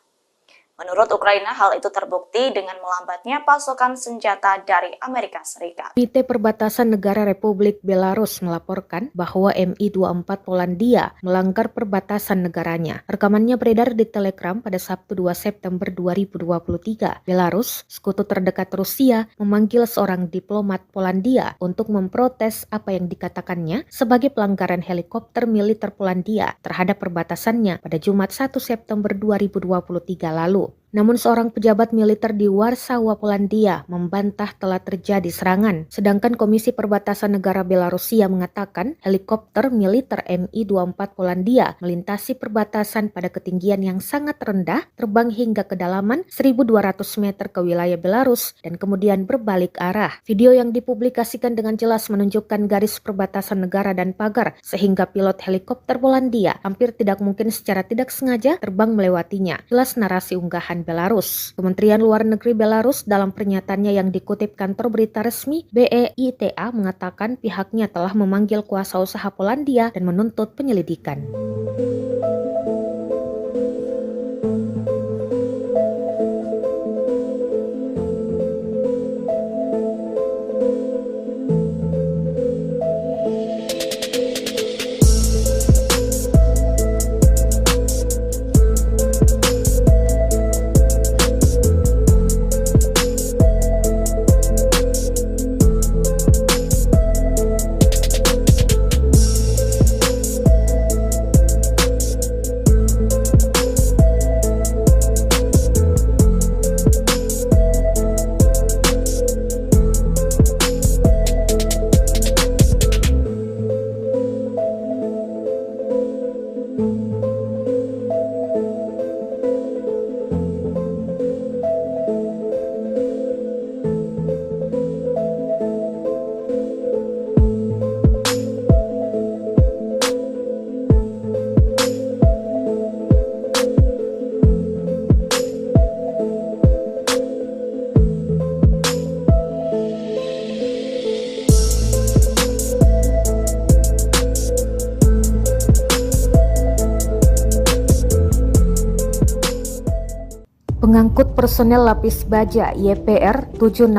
Menurut Ukraina, hal itu terbukti dengan melambatnya pasokan senjata dari Amerika Serikat. Komite Perbatasan Negara Republik Belarus melaporkan bahwa Mi-24 Polandia melanggar perbatasan negaranya. Rekamannya beredar di Telegram pada Sabtu 2 September 2023. Belarus, sekutu terdekat Rusia, memanggil seorang diplomat Polandia untuk memprotes apa yang dikatakannya sebagai pelanggaran helikopter militer Polandia terhadap perbatasannya pada Jumat 1 September 2023 lalu. Namun seorang pejabat militer di Warsawa, Polandia membantah telah terjadi serangan. Sedangkan Komisi Perbatasan Negara Belarusia mengatakan helikopter militer Mi-24 Polandia melintasi perbatasan pada ketinggian yang sangat rendah, terbang hingga kedalaman 1.200 meter ke wilayah Belarus dan kemudian berbalik arah. Video yang dipublikasikan dengan jelas menunjukkan garis perbatasan negara dan pagar sehingga pilot helikopter Polandia hampir tidak mungkin secara tidak sengaja terbang melewatinya. Jelas narasi unggahan Belarus. Kementerian Luar Negeri Belarus dalam pernyataannya yang dikutip kantor berita resmi BEITA mengatakan pihaknya telah memanggil kuasa usaha Polandia dan menuntut penyelidikan. Pengangkut personel lapis baja YPR 765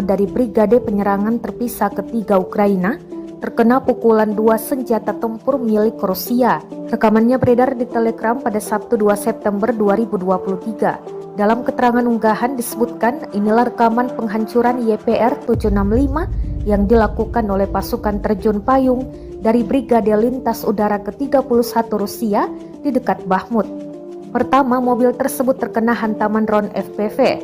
dari Brigade Penyerangan Terpisah Ketiga Ukraina terkena pukulan 2 senjata tempur milik Rusia. Rekamannya beredar di Telegram pada Sabtu 2 September 2023. Dalam keterangan unggahan disebutkan inilah rekaman penghancuran YPR 765 yang dilakukan oleh pasukan terjun payung dari Brigade Lintas Udara ke-31 Rusia di dekat Bakhmut. Pertama, mobil tersebut terkena hantaman drone FPV.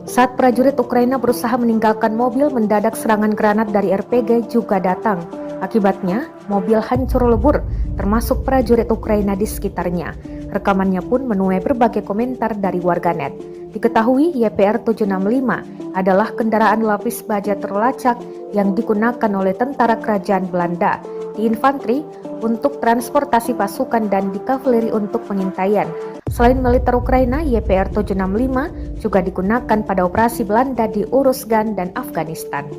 Saat prajurit Ukraina berusaha meninggalkan mobil, mendadak serangan granat dari RPG juga datang. Akibatnya, mobil hancur lebur, termasuk prajurit Ukraina di sekitarnya. Rekamannya pun menuai berbagai komentar dari warganet. Diketahui YPR 765 adalah kendaraan lapis baja terlacak yang digunakan oleh tentara kerajaan Belanda di infanteri untuk transportasi pasukan dan di kavaleri untuk pengintaian. Selain militer Ukraina, YPR 765 juga digunakan pada operasi Belanda di Uruzgan dan Afghanistan.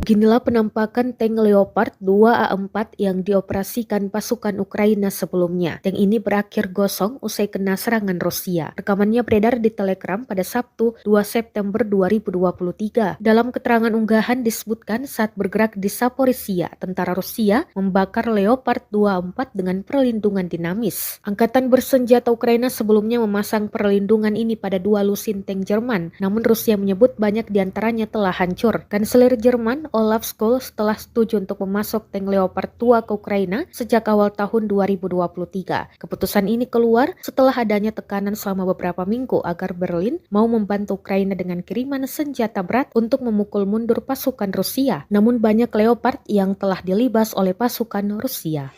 Beginilah penampakan tank Leopard 2A4 yang dioperasikan pasukan Ukraina sebelumnya. Tank ini berakhir gosong usai kena serangan Rusia. Rekamannya beredar di Telegram pada Sabtu 2 September 2023. Dalam keterangan unggahan disebutkan saat bergerak di Zaporizhia, tentara Rusia membakar Leopard 2A4 dengan perlindungan dinamis. Angkatan bersenjata Ukraina sebelumnya memasang perlindungan ini pada 2 lusin tank Jerman, namun Rusia menyebut banyak diantaranya telah hancur. Kanselir Jerman Olaf Scholz telah setuju untuk memasok tank Leopard 2 ke Ukraina sejak awal tahun 2023. Keputusan ini keluar setelah adanya tekanan selama beberapa minggu agar Berlin mau membantu Ukraina dengan kiriman senjata berat untuk memukul mundur pasukan Rusia. Namun banyak Leopard yang telah dilibas oleh pasukan Rusia.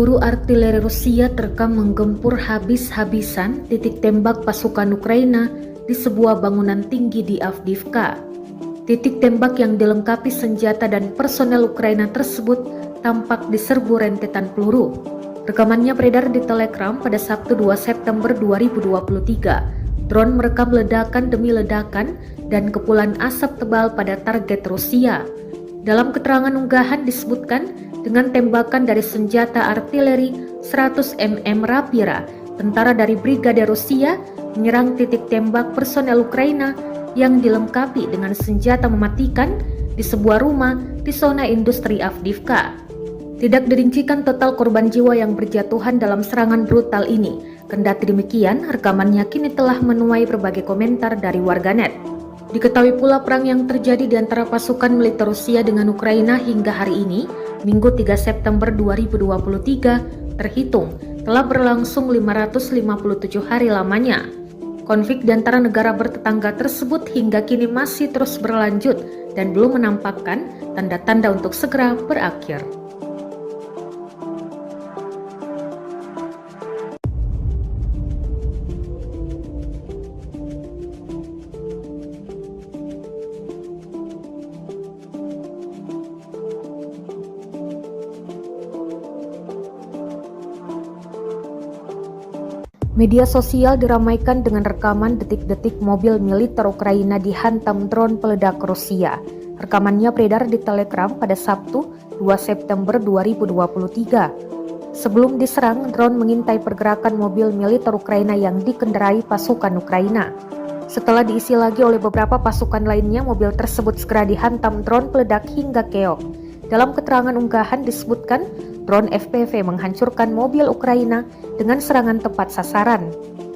Peluru artileri Rusia terekam menggempur habis-habisan titik tembak pasukan Ukraina di sebuah bangunan tinggi di Avdiivka. Titik tembak yang dilengkapi senjata dan personel Ukraina tersebut tampak diserbu rentetan peluru. Rekamannya beredar di Telegram pada Sabtu 2 September 2023. Drone merekam ledakan demi ledakan dan kepulan asap tebal pada target Rusia. Dalam keterangan unggahan disebutkan, dengan tembakan dari senjata artileri 100 mm Rapira, tentara dari Brigade Rusia menyerang titik tembak personel Ukraina yang dilengkapi dengan senjata mematikan di sebuah rumah di zona industri Avdiivka. Tidak dirincikan total korban jiwa yang berjatuhan dalam serangan brutal ini. Kendati demikian, rekamannya kini telah menuai berbagai komentar dari warganet. Diketahui pula perang yang terjadi di antara pasukan militer Rusia dengan Ukraina hingga hari ini, Minggu 3 September 2023, terhitung telah berlangsung 557 hari lamanya. Konflik di antara negara bertetangga tersebut hingga kini masih terus berlanjut dan belum menampakkan tanda-tanda untuk segera berakhir. Media sosial diramaikan dengan rekaman detik-detik mobil militer Ukraina dihantam drone peledak Rusia. Rekamannya beredar di Telegram pada Sabtu 2 September 2023. Sebelum diserang, drone mengintai pergerakan mobil militer Ukraina yang dikendarai pasukan Ukraina. Setelah diisi lagi oleh beberapa pasukan lainnya, mobil tersebut segera dihantam drone peledak hingga keok. Dalam keterangan unggahan disebutkan, drone FPV menghancurkan mobil Ukraina dengan serangan tepat sasaran.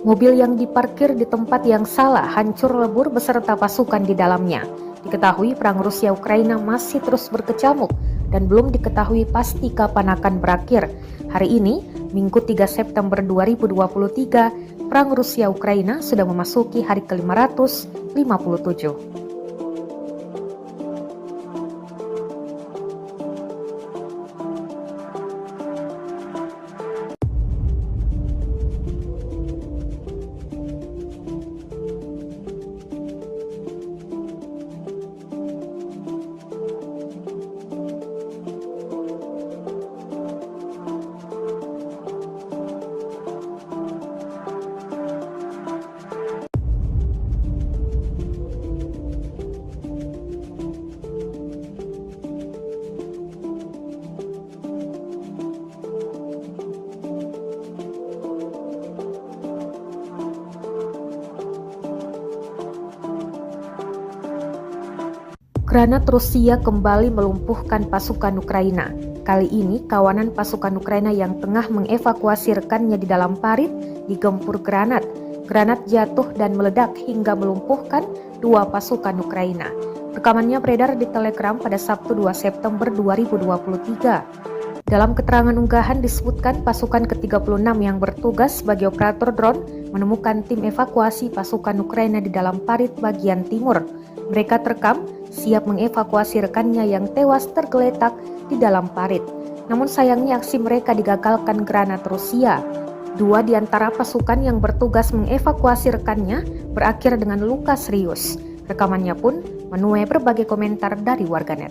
Mobil yang diparkir di tempat yang salah hancur lebur beserta pasukan di dalamnya. Diketahui perang Rusia-Ukraina masih terus berkecamuk dan belum diketahui pasti kapan akan berakhir. Hari ini, Minggu 3 September 2023, perang Rusia-Ukraina sudah memasuki hari ke-557. Granat Rusia kembali melumpuhkan pasukan Ukraina. Kali ini, kawanan pasukan Ukraina yang tengah mengevakuasi rekannya di dalam parit digempur granat. Granat jatuh dan meledak hingga melumpuhkan 2 pasukan Ukraina. Rekamannya beredar di Telegram pada Sabtu 2 September 2023. Dalam keterangan unggahan disebutkan pasukan ke-36 yang bertugas sebagai operator drone menemukan tim evakuasi pasukan Ukraina di dalam parit bagian timur. Mereka terekam siap mengevakuasi rekannya yang tewas tergeletak di dalam parit. Namun sayangnya aksi mereka digagalkan granat Rusia. 2 di antara pasukan yang bertugas mengevakuasi rekannya berakhir dengan luka serius. Rekamannya pun menuai berbagai komentar dari warganet.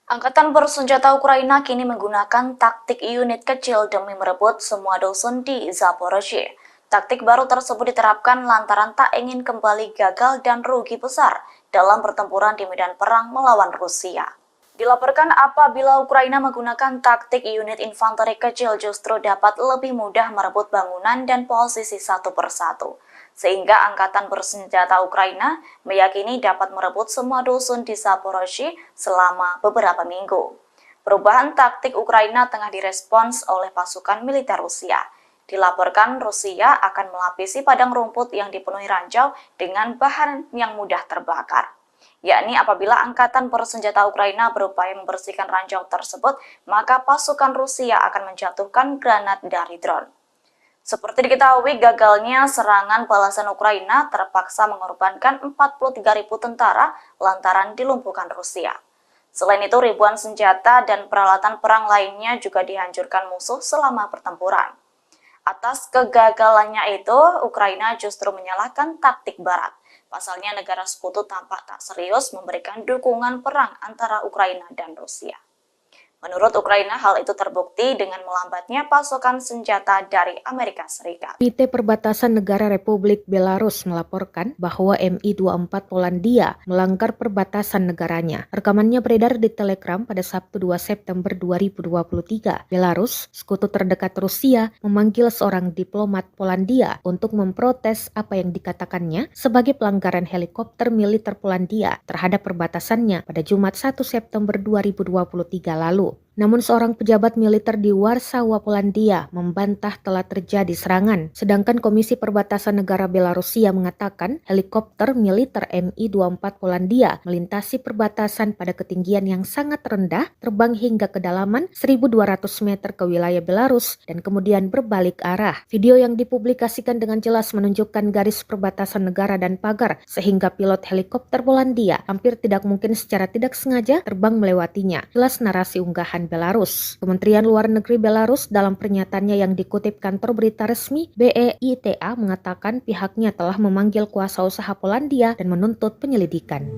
Angkatan bersenjata Ukraina kini menggunakan taktik unit kecil demi merebut semua dusun di Zaporozhye. Taktik baru tersebut diterapkan lantaran tak ingin kembali gagal dan rugi besar dalam pertempuran di medan perang melawan Rusia. Dilaporkan apabila Ukraina menggunakan taktik unit infanteri kecil justru dapat lebih mudah merebut bangunan dan posisi satu persatu. Sehingga angkatan bersenjata Ukraina meyakini dapat merebut semua dusun di Zaporozhye selama beberapa minggu. Perubahan taktik Ukraina tengah direspons oleh pasukan militer Rusia. Dilaporkan Rusia akan melapisi padang rumput yang dipenuhi ranjau dengan bahan yang mudah terbakar. Yakni apabila angkatan bersenjata Ukraina berupaya membersihkan ranjau tersebut, maka pasukan Rusia akan menjatuhkan granat dari drone. Seperti diketahui, gagalnya serangan balasan Ukraina terpaksa mengorbankan 43.000 tentara lantaran dilumpuhkan Rusia. Selain itu, ribuan senjata dan peralatan perang lainnya juga dihancurkan musuh selama pertempuran. Atas kegagalannya itu, Ukraina justru menyalahkan taktik Barat. Pasalnya negara sekutu tampak tak serius memberikan dukungan perang antara Ukraina dan Rusia. Menurut Ukraina, hal itu terbukti dengan melambatnya pasokan senjata dari Amerika Serikat. Komite Perbatasan Negara Republik Belarus melaporkan bahwa Mi-24 Polandia melanggar perbatasan negaranya. Rekamannya beredar di Telegram pada Sabtu 2 September 2023. Belarus, sekutu terdekat Rusia, memanggil seorang diplomat Polandia untuk memprotes apa yang dikatakannya sebagai pelanggaran helikopter militer Polandia terhadap perbatasannya pada Jumat 1 September 2023 lalu. Namun seorang pejabat militer di Warsawa, Polandia membantah telah terjadi serangan. Sedangkan Komisi Perbatasan Negara Belarusia mengatakan helikopter militer Mi-24 Polandia melintasi perbatasan pada ketinggian yang sangat rendah, terbang hingga kedalaman 1.200 meter ke wilayah Belarus dan kemudian berbalik arah. Video yang dipublikasikan dengan jelas menunjukkan garis perbatasan negara dan pagar, sehingga pilot helikopter Polandia hampir tidak mungkin secara tidak sengaja terbang melewatinya. Jelas narasi unggahan Belarus. Kementerian Luar Negeri Belarus dalam pernyataannya yang dikutip kantor berita resmi BEITA mengatakan pihaknya telah memanggil kuasa usaha Polandia dan menuntut penyelidikan.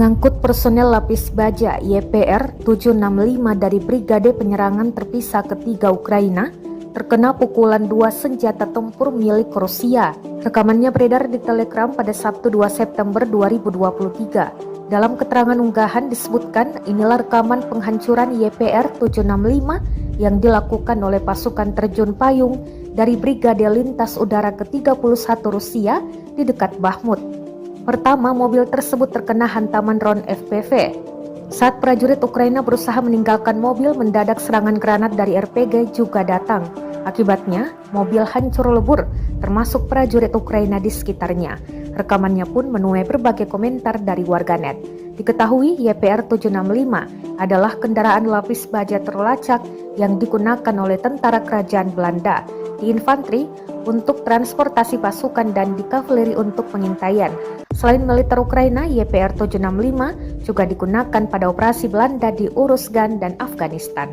mengangkut personel lapis baja YPR 765 dari Brigade Penyerangan Terpisah Ketiga Ukraina terkena pukulan 2 senjata tempur milik Rusia. Rekamannya beredar di Telegram pada Sabtu 2 September 2023. Dalam keterangan unggahan disebutkan inilah rekaman penghancuran YPR 765 yang dilakukan oleh pasukan terjun payung dari Brigade Lintas Udara ke-31 Rusia di dekat Bakhmut. Pertama, mobil tersebut terkena hantaman drone FPV. Saat prajurit Ukraina berusaha meninggalkan mobil, mendadak serangan granat dari RPG juga datang. Akibatnya, mobil hancur lebur, termasuk prajurit Ukraina di sekitarnya. Rekamannya pun menuai berbagai komentar dari warganet. Diketahui YPR 765 adalah kendaraan lapis baja terlacak yang digunakan oleh tentara kerajaan Belanda di infanteri untuk transportasi pasukan dan di kavaleri untuk pengintaian. Selain militer Ukraina, YPR 765 juga digunakan pada operasi Belanda di Uruzgan dan Afghanistan.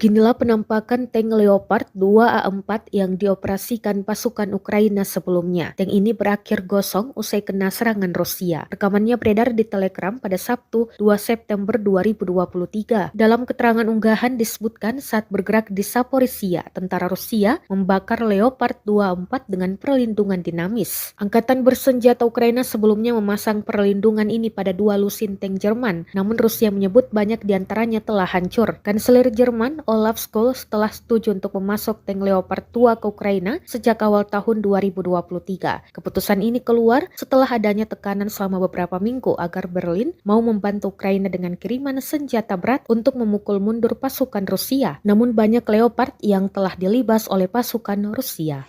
Beginilah penampakan tank Leopard 2A4 yang dioperasikan pasukan Ukraina sebelumnya. Tank ini berakhir gosong usai kena serangan Rusia. Rekamannya beredar di Telegram pada Sabtu 2 September 2023. Dalam keterangan unggahan disebutkan saat bergerak di Zaporizhia, tentara Rusia membakar Leopard 2A4 dengan perlindungan dinamis. Angkatan bersenjata Ukraina sebelumnya memasang perlindungan ini pada 2 lusin tank Jerman, namun Rusia menyebut banyak diantaranya telah hancur. Kanselir Jerman Olaf Scholz telah setuju untuk memasok tank Leopard 2 ke Ukraina sejak awal tahun 2023. Keputusan ini keluar setelah adanya tekanan selama beberapa minggu agar Berlin mau membantu Ukraina dengan kiriman senjata berat untuk memukul mundur pasukan Rusia. Namun banyak Leopard yang telah dilibas oleh pasukan Rusia.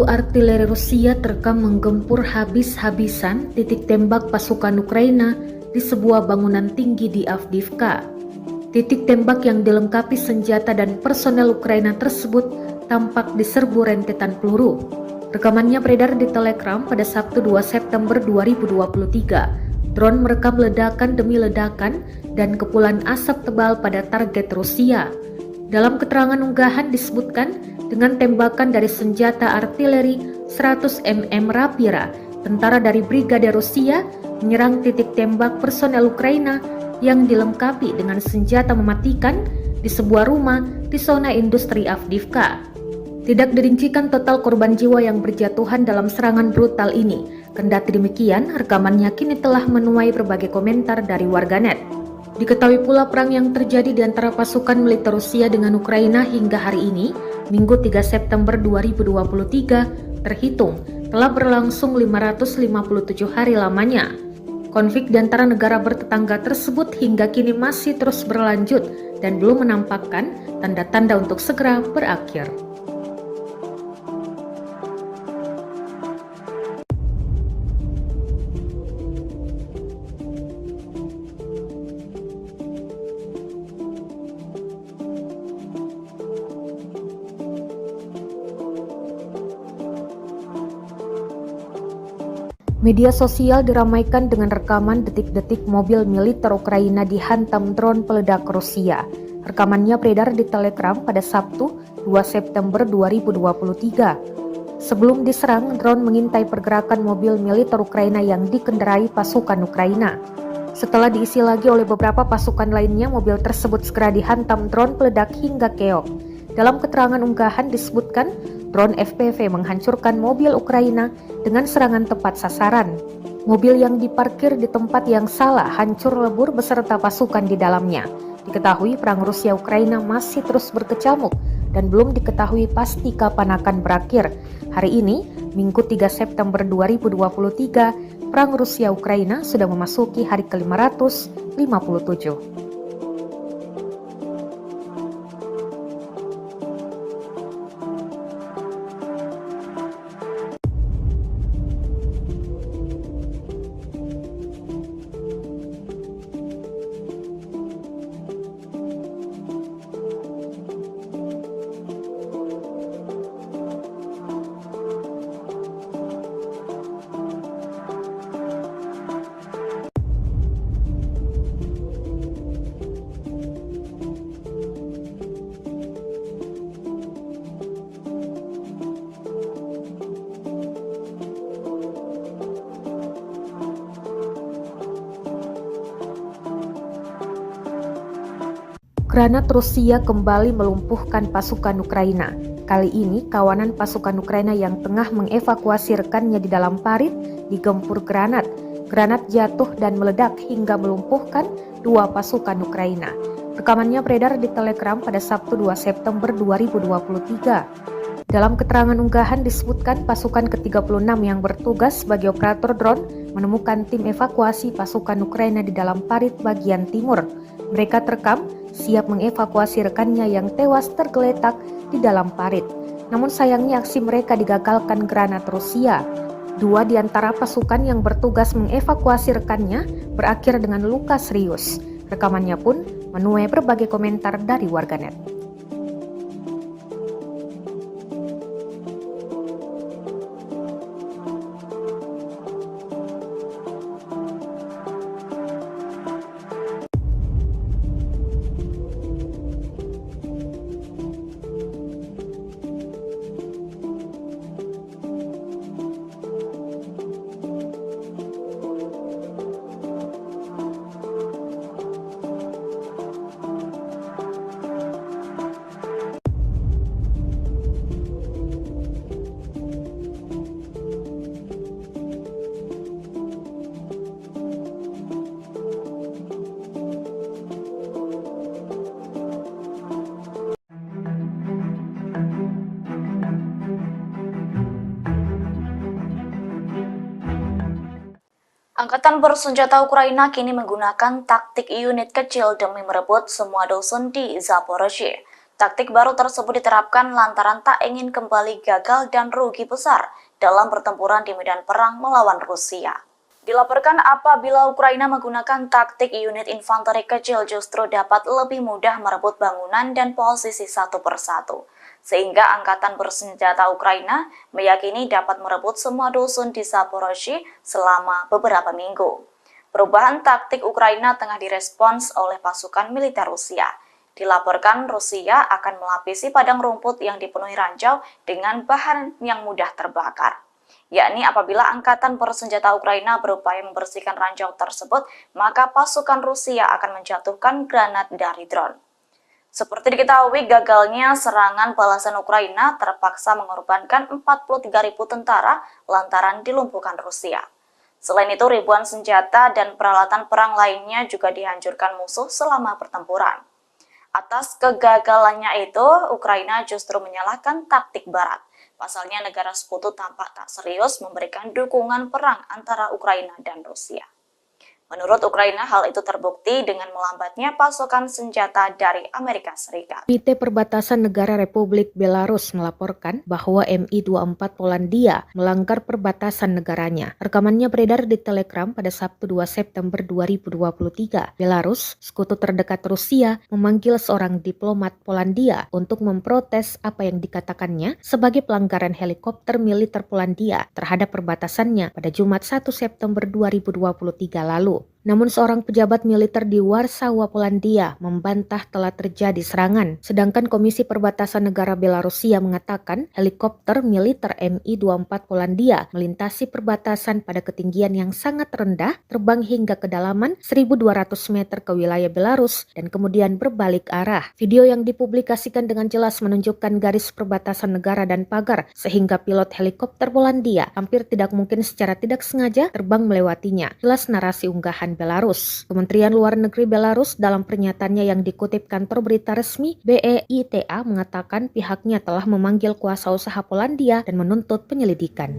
artileri Rusia terekam menggempur habis-habisan titik tembak pasukan Ukraina di sebuah bangunan tinggi di Avdiivka. Titik tembak yang dilengkapi senjata dan personel Ukraina tersebut tampak diserbu rentetan peluru. Rekamannya beredar di Telegram pada Sabtu 2 September 2023. Drone merekam ledakan demi ledakan dan kepulan asap tebal pada target Rusia. Dalam keterangan unggahan disebutkan dengan tembakan dari senjata artileri 100 mm Rapira, tentara dari Brigade Rusia menyerang titik tembak personel Ukraina yang dilengkapi dengan senjata mematikan di sebuah rumah di zona industri Avdiivka. Tidak dirincikan total korban jiwa yang berjatuhan dalam serangan brutal ini. Kendati demikian, rekamannya kini telah menuai berbagai komentar dari warganet. Diketahui pula perang yang terjadi di antara pasukan militer Rusia dengan Ukraina hingga hari ini, Minggu 3 September 2023, terhitung telah berlangsung 557 hari lamanya. Konflik di antara negara bertetangga tersebut hingga kini masih terus berlanjut dan belum menampakkan tanda-tanda untuk segera berakhir. Media sosial diramaikan dengan rekaman detik-detik mobil militer Ukraina dihantam drone peledak Rusia. Rekamannya beredar di Telegram pada Sabtu 2 September 2023. Sebelum diserang, drone mengintai pergerakan mobil militer Ukraina yang dikendarai pasukan Ukraina. Setelah diisi lagi oleh beberapa pasukan lainnya, mobil tersebut segera dihantam drone peledak hingga keok. Dalam keterangan unggahan disebutkan, drone FPV menghancurkan mobil Ukraina dengan serangan tepat sasaran. Mobil yang diparkir di tempat yang salah hancur lebur beserta pasukan di dalamnya. Diketahui perang Rusia-Ukraina masih terus berkecamuk dan belum diketahui pasti kapan akan berakhir. Hari ini, Minggu 3 September 2023, perang Rusia-Ukraina sudah memasuki hari ke-557. Granat Rusia kembali melumpuhkan pasukan Ukraina. Kali ini, kawanan pasukan Ukraina yang tengah mengevakuasi rekannya di dalam parit digempur granat. Granat jatuh dan meledak hingga melumpuhkan 2 pasukan Ukraina. Rekamannya beredar di Telegram pada Sabtu 2 September 2023. Dalam keterangan unggahan disebutkan pasukan ke-36 yang bertugas sebagai operator drone menemukan tim evakuasi pasukan Ukraina di dalam parit bagian timur. Mereka terekam siap mengevakuasi rekannya yang tewas tergeletak di dalam parit. Namun sayangnya aksi mereka digagalkan granat Rusia. 2 di antara pasukan yang bertugas mengevakuasi rekannya berakhir dengan luka serius. Rekamannya pun menuai berbagai komentar dari warganet. Angkatan bersenjata Ukraina kini menggunakan taktik unit kecil demi merebut semua dusun di Zaporozhye. Taktik baru tersebut diterapkan lantaran tak ingin kembali gagal dan rugi besar dalam pertempuran di medan perang melawan Rusia. Dilaporkan apabila Ukraina menggunakan taktik unit infanteri kecil justru dapat lebih mudah merebut bangunan dan posisi satu persatu. Sehingga angkatan bersenjata Ukraina meyakini dapat merebut semua dusun di Zaporozhye selama beberapa minggu. Perubahan taktik Ukraina tengah direspons oleh pasukan militer Rusia. Dilaporkan Rusia akan melapisi padang rumput yang dipenuhi ranjau dengan bahan yang mudah terbakar. Yakni apabila angkatan bersenjata Ukraina berupaya membersihkan ranjau tersebut, maka pasukan Rusia akan menjatuhkan granat dari drone. Seperti diketahui, gagalnya serangan balasan Ukraina terpaksa mengorbankan 43.000 tentara lantaran dilumpuhkan Rusia. Selain itu, ribuan senjata dan peralatan perang lainnya juga dihancurkan musuh selama pertempuran. Atas kegagalannya itu, Ukraina justru menyalahkan taktik Barat. Pasalnya negara sekutu tampak tak serius memberikan dukungan perang antara Ukraina dan Rusia. Menurut Ukraina, hal itu terbukti dengan melambatnya pasokan senjata dari Amerika Serikat. Komite Perbatasan Negara Republik Belarus melaporkan bahwa Mi-24 Polandia melanggar perbatasan negaranya. Rekamannya beredar di Telegram pada Sabtu 2 September 2023. Belarus, sekutu terdekat Rusia, memanggil seorang diplomat Polandia untuk memprotes apa yang dikatakannya sebagai pelanggaran helikopter militer Polandia terhadap perbatasannya pada Jumat 1 September 2023 lalu. Namun seorang pejabat militer di Warsawa, Polandia membantah telah terjadi serangan. Sedangkan Komisi Perbatasan Negara Belarusia mengatakan helikopter militer Mi-24 Polandia melintasi perbatasan pada ketinggian yang sangat rendah, terbang hingga kedalaman 1.200 meter ke wilayah Belarus dan kemudian berbalik arah. Video yang dipublikasikan dengan jelas menunjukkan garis perbatasan negara dan pagar, sehingga pilot helikopter Polandia hampir tidak mungkin secara tidak sengaja terbang melewatinya. Jelas narasi unggahan Belarus. Kementerian Luar Negeri Belarus dalam pernyataannya yang dikutip kantor berita resmi BEITA mengatakan pihaknya telah memanggil kuasa usaha Polandia dan menuntut penyelidikan.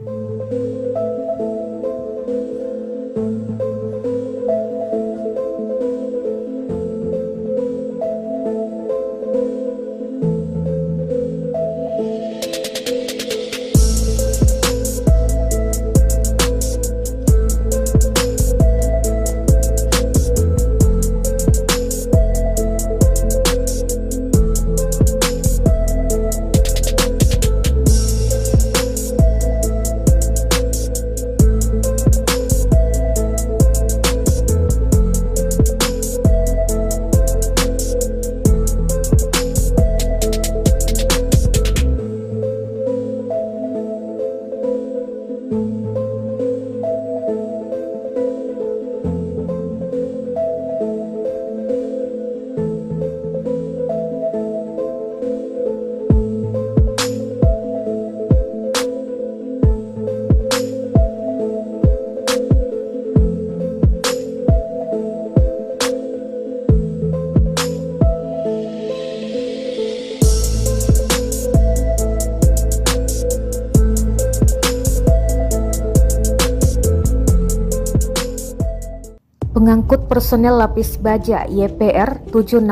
Pengangkut personel lapis baja YPR 765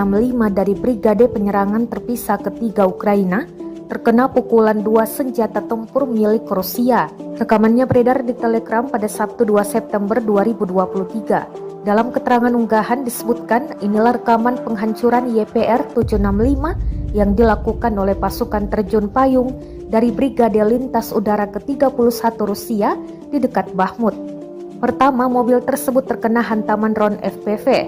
dari Brigade Penyerangan Terpisah Ketiga Ukraina terkena pukulan 2 senjata tempur milik Rusia. Rekamannya beredar di Telegram pada Sabtu 2 September 2023. Dalam keterangan unggahan disebutkan inilah rekaman penghancuran YPR 765 yang dilakukan oleh pasukan terjun payung dari Brigade Lintas Udara ke-31 Rusia di dekat Bakhmut. Pertama, mobil tersebut terkena hantaman drone FPV.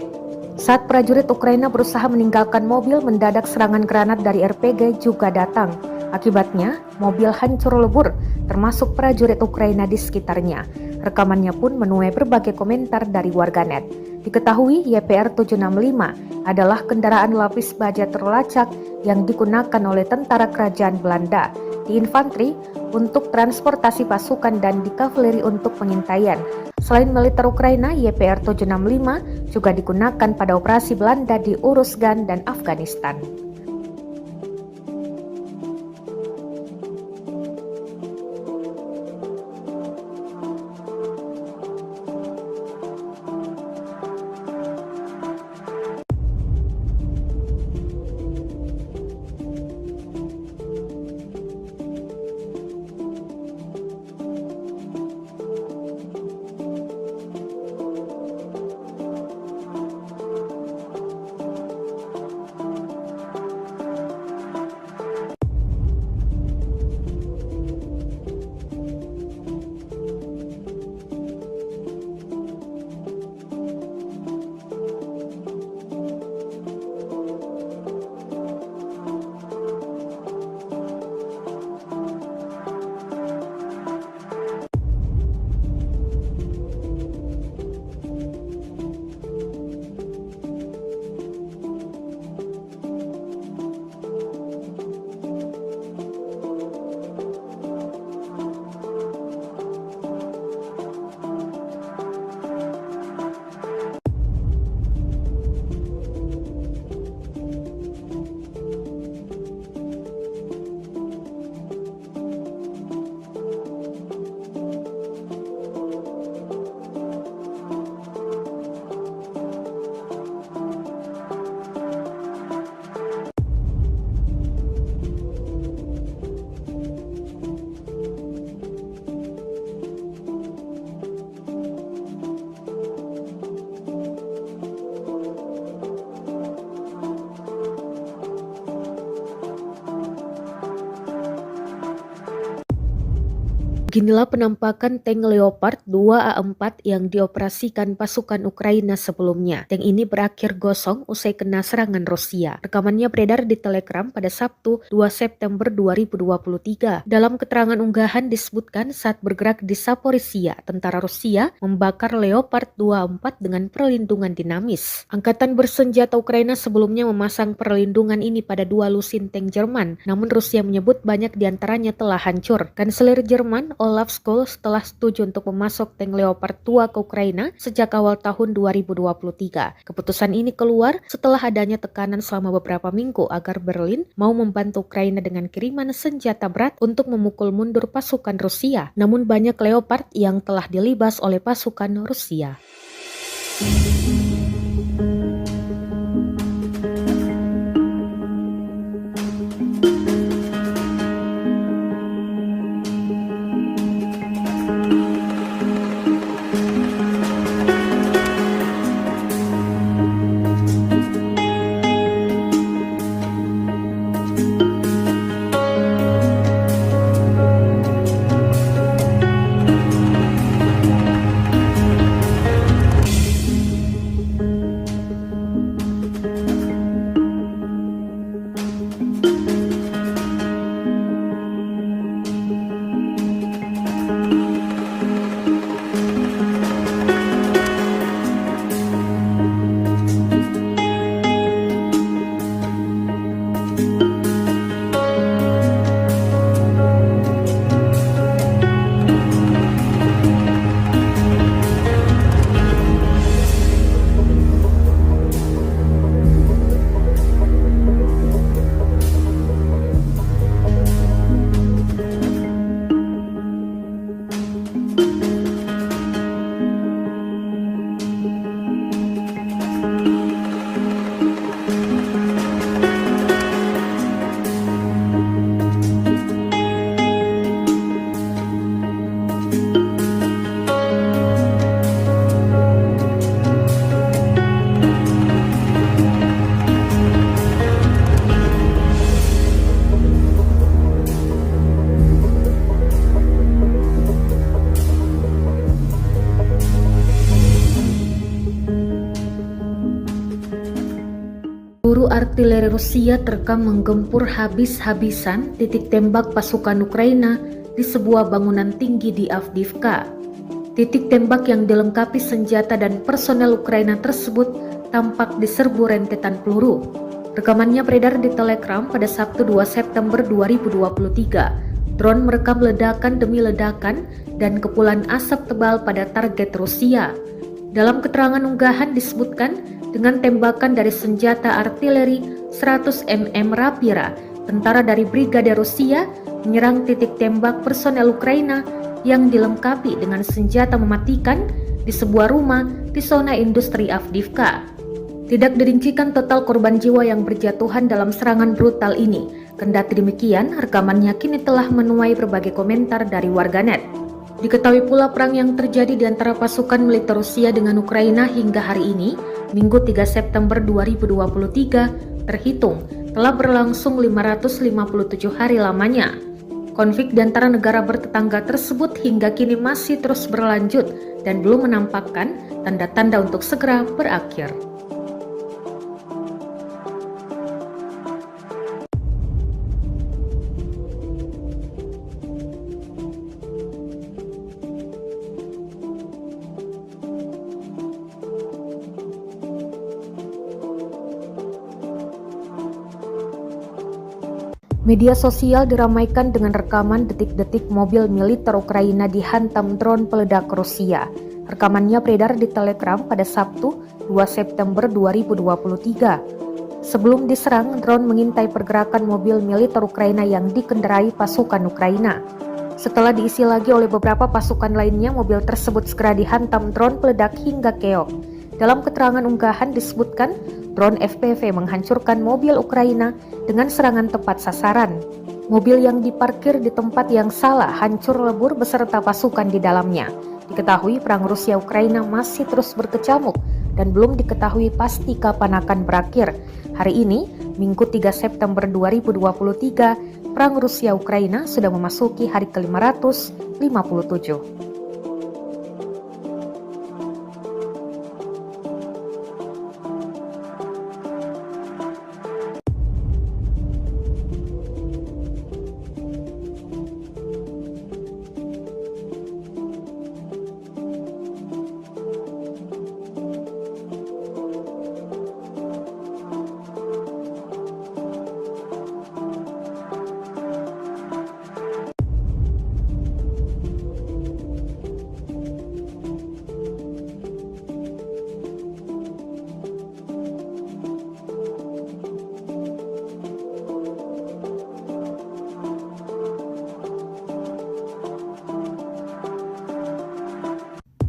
Saat prajurit Ukraina berusaha meninggalkan mobil, mendadak serangan granat dari RPG juga datang. Akibatnya, mobil hancur lebur, termasuk prajurit Ukraina di sekitarnya. Rekamannya pun menuai berbagai komentar dari warganet. Diketahui YPR 765 adalah kendaraan lapis baja terlacak yang digunakan oleh tentara kerajaan Belanda di infanteri untuk transportasi pasukan dan di kavaleri untuk pengintaian. Selain militer Ukraina, YPR 765 juga digunakan pada operasi Belanda di Uruzgan dan Afghanistan. Beginilah penampakan tank Leopard 2A4 yang dioperasikan pasukan Ukraina sebelumnya. Tank ini berakhir gosong usai kena serangan Rusia. Rekamannya beredar di Telegram pada Sabtu 2 September 2023. Dalam keterangan unggahan disebutkan saat bergerak di Zaporizhia, tentara Rusia membakar Leopard 2A4 dengan perlindungan dinamis. Angkatan bersenjata Ukraina sebelumnya memasang perlindungan ini pada 2 lusin tank Jerman, namun Rusia menyebut banyak diantaranya telah hancur. Kanselir Jerman Olaf Scholz telah setuju untuk memasok tank Leopard 2 ke Ukraina sejak awal tahun 2023. Keputusan ini keluar setelah adanya tekanan selama beberapa minggu agar Berlin mau membantu Ukraina dengan kiriman senjata berat untuk memukul mundur pasukan Rusia. Namun banyak Leopard yang telah dilibas oleh pasukan Rusia. Peluru artileri Rusia terekam menggempur habis-habisan titik tembak pasukan Ukraina di sebuah bangunan tinggi di Avdiivka. Titik tembak yang dilengkapi senjata dan personel Ukraina tersebut tampak diserbu rentetan peluru. Rekamannya beredar di Telegram pada Sabtu 2 September 2023. Drone merekam ledakan demi ledakan dan kepulan asap tebal pada target Rusia. Dalam keterangan unggahan disebutkan, dengan tembakan dari senjata artileri 100 mm Rapira, tentara dari Brigade Rusia menyerang titik tembak personel Ukraina yang dilengkapi dengan senjata mematikan di sebuah rumah di zona industri Avdiivka. Tidak dirincikan total korban jiwa yang berjatuhan dalam serangan brutal ini. Kendati demikian, rekamannya kini telah menuai berbagai komentar dari warganet. Diketahui pula perang yang terjadi di antara pasukan militer Rusia dengan Ukraina hingga hari ini, Minggu 3 September 2023, terhitung telah berlangsung 557 hari lamanya. Konflik di antara negara bertetangga tersebut hingga kini masih terus berlanjut dan belum menampakkan tanda-tanda untuk segera berakhir. Media sosial diramaikan dengan rekaman detik-detik mobil militer Ukraina dihantam drone peledak Rusia. Rekamannya beredar di Telegram pada Sabtu 2 September 2023. Sebelum diserang, drone mengintai pergerakan mobil militer Ukraina yang dikendarai pasukan Ukraina. Setelah diisi lagi oleh beberapa pasukan lainnya, mobil tersebut segera dihantam drone peledak hingga keok. Dalam keterangan unggahan disebutkan, drone FPV menghancurkan mobil Ukraina dengan serangan tepat sasaran. Mobil yang diparkir di tempat yang salah hancur lebur beserta pasukan di dalamnya. Diketahui perang Rusia-Ukraina masih terus berkecamuk dan belum diketahui pasti kapan akan berakhir. Hari ini, Minggu 3 September 2023, Perang Rusia-Ukraina sudah memasuki hari ke-557.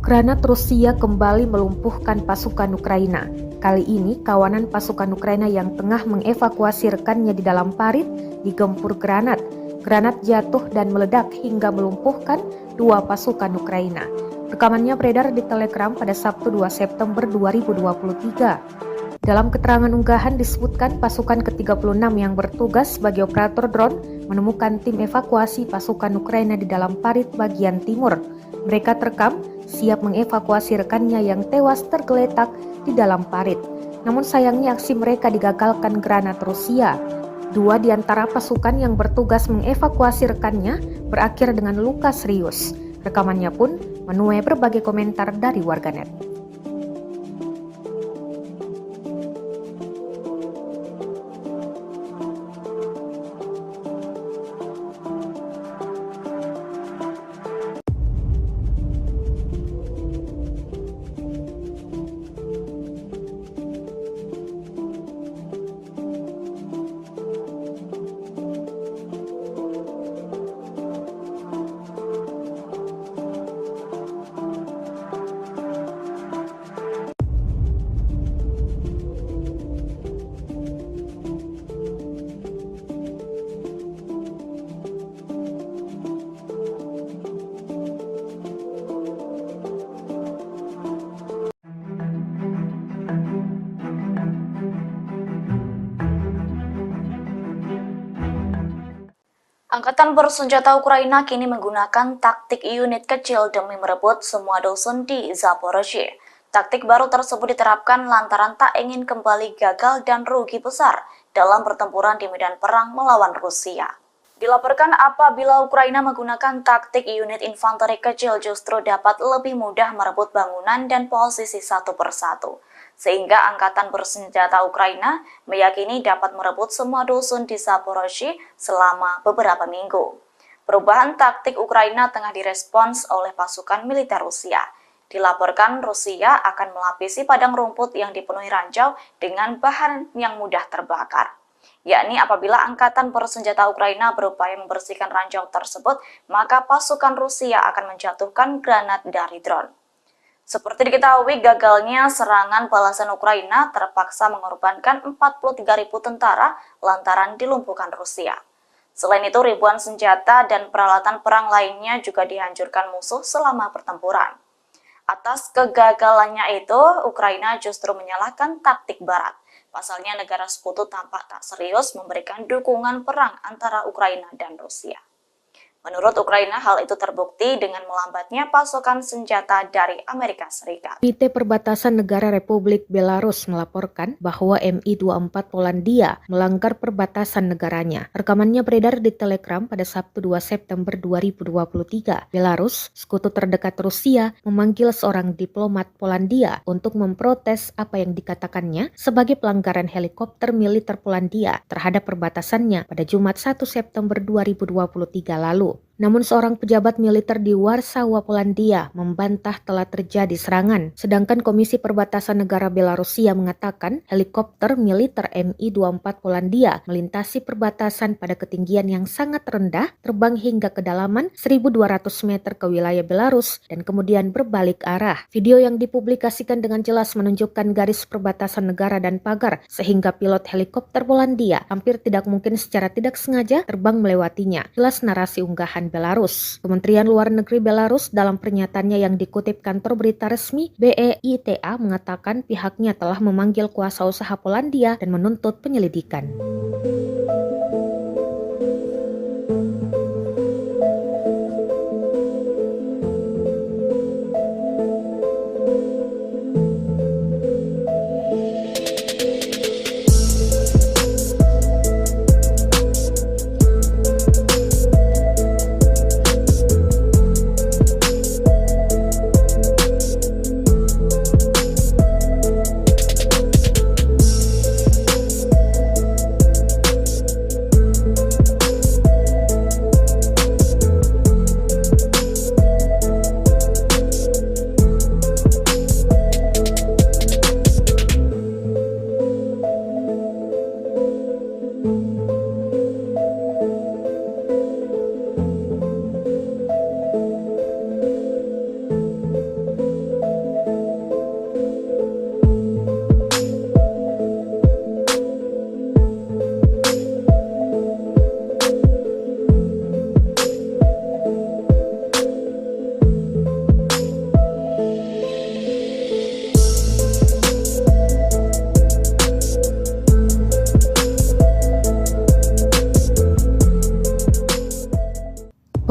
Granat Rusia kembali melumpuhkan pasukan Ukraina. Kali ini, kawanan pasukan Ukraina yang tengah mengevakuasi rekannya di dalam parit digempur granat. Granat jatuh dan meledak hingga melumpuhkan 2 pasukan Ukraina. Rekamannya beredar di Telegram pada Sabtu 2 September 2023. Dalam keterangan unggahan disebutkan pasukan ke-36 yang bertugas sebagai operator drone menemukan tim evakuasi pasukan Ukraina di dalam parit bagian timur. Mereka terekam siap mengevakuasi rekannya yang tewas tergeletak di dalam parit. Namun sayangnya aksi mereka digagalkan granat Rusia. 2 di antara pasukan yang bertugas mengevakuasi rekannya berakhir dengan luka serius. Rekamannya pun menuai berbagai komentar dari warganet. Angkatan bersenjata Ukraina kini menggunakan taktik unit kecil demi merebut semua dusun di Zaporozhye. Taktik baru tersebut diterapkan lantaran tak ingin kembali gagal dan rugi besar dalam pertempuran di medan perang melawan Rusia. Dilaporkan apabila Ukraina menggunakan taktik unit infanteri kecil justru dapat lebih mudah merebut bangunan dan posisi satu persatu. Sehingga angkatan bersenjata Ukraina meyakini dapat merebut semua dusun di Zaporozhye selama beberapa minggu. Perubahan taktik Ukraina tengah direspons oleh pasukan militer Rusia. Dilaporkan Rusia akan melapisi padang rumput yang dipenuhi ranjau dengan bahan yang mudah terbakar. Yakni apabila angkatan bersenjata Ukraina berupaya membersihkan ranjau tersebut, maka pasukan Rusia akan menjatuhkan granat dari drone. Seperti diketahui, gagalnya serangan balasan Ukraina terpaksa mengorbankan 43.000 tentara lantaran dilumpuhkan Rusia. Selain itu, ribuan senjata dan peralatan perang lainnya juga dihancurkan musuh selama pertempuran. Atas kegagalannya itu, Ukraina justru menyalahkan taktik Barat. Pasalnya negara sekutu tampak tak serius memberikan dukungan perang antara Ukraina dan Rusia. Menurut Ukraina, hal itu terbukti dengan melambatnya pasokan senjata dari Amerika Serikat. Komite Perbatasan Negara Republik Belarus melaporkan bahwa Mi-24 Polandia melanggar perbatasan negaranya. Rekamannya beredar di Telegram pada Sabtu 2 September 2023. Belarus, sekutu terdekat Rusia, memanggil seorang diplomat Polandia untuk memprotes apa yang dikatakannya sebagai pelanggaran helikopter militer Polandia terhadap perbatasannya pada Jumat 1 September 2023 lalu. Namun seorang pejabat militer di Warsawa, Polandia membantah telah terjadi serangan. Sedangkan Komisi Perbatasan Negara Belarusia mengatakan helikopter militer Mi-24 Polandia melintasi perbatasan pada ketinggian yang sangat rendah, terbang hingga kedalaman 1.200 meter ke wilayah Belarus dan kemudian berbalik arah. Video yang dipublikasikan dengan jelas menunjukkan garis perbatasan negara dan pagar, sehingga pilot helikopter Polandia hampir tidak mungkin secara tidak sengaja terbang melewatinya. Jelas narasi unggahan Belarus. Kementerian Luar Negeri Belarus dalam pernyataannya yang dikutip kantor berita resmi BEITA mengatakan pihaknya telah memanggil kuasa usaha Polandia dan menuntut penyelidikan.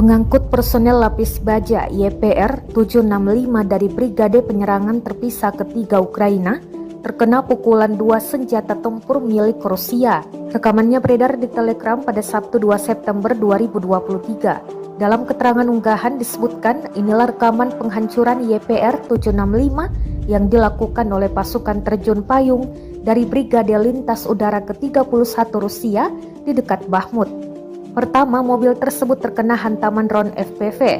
Pengangkut personel lapis baja YPR 765 dari Brigade Penyerangan Terpisah Ketiga Ukraina terkena pukulan 2 senjata tempur milik Rusia. Rekamannya beredar di Telegram pada Sabtu 2 September 2023. Dalam keterangan unggahan disebutkan inilah rekaman penghancuran YPR 765 yang dilakukan oleh pasukan terjun payung dari Brigade Lintas Udara ke-31 Rusia di dekat Bakhmut. Pertama, mobil tersebut terkena hantaman drone FPV.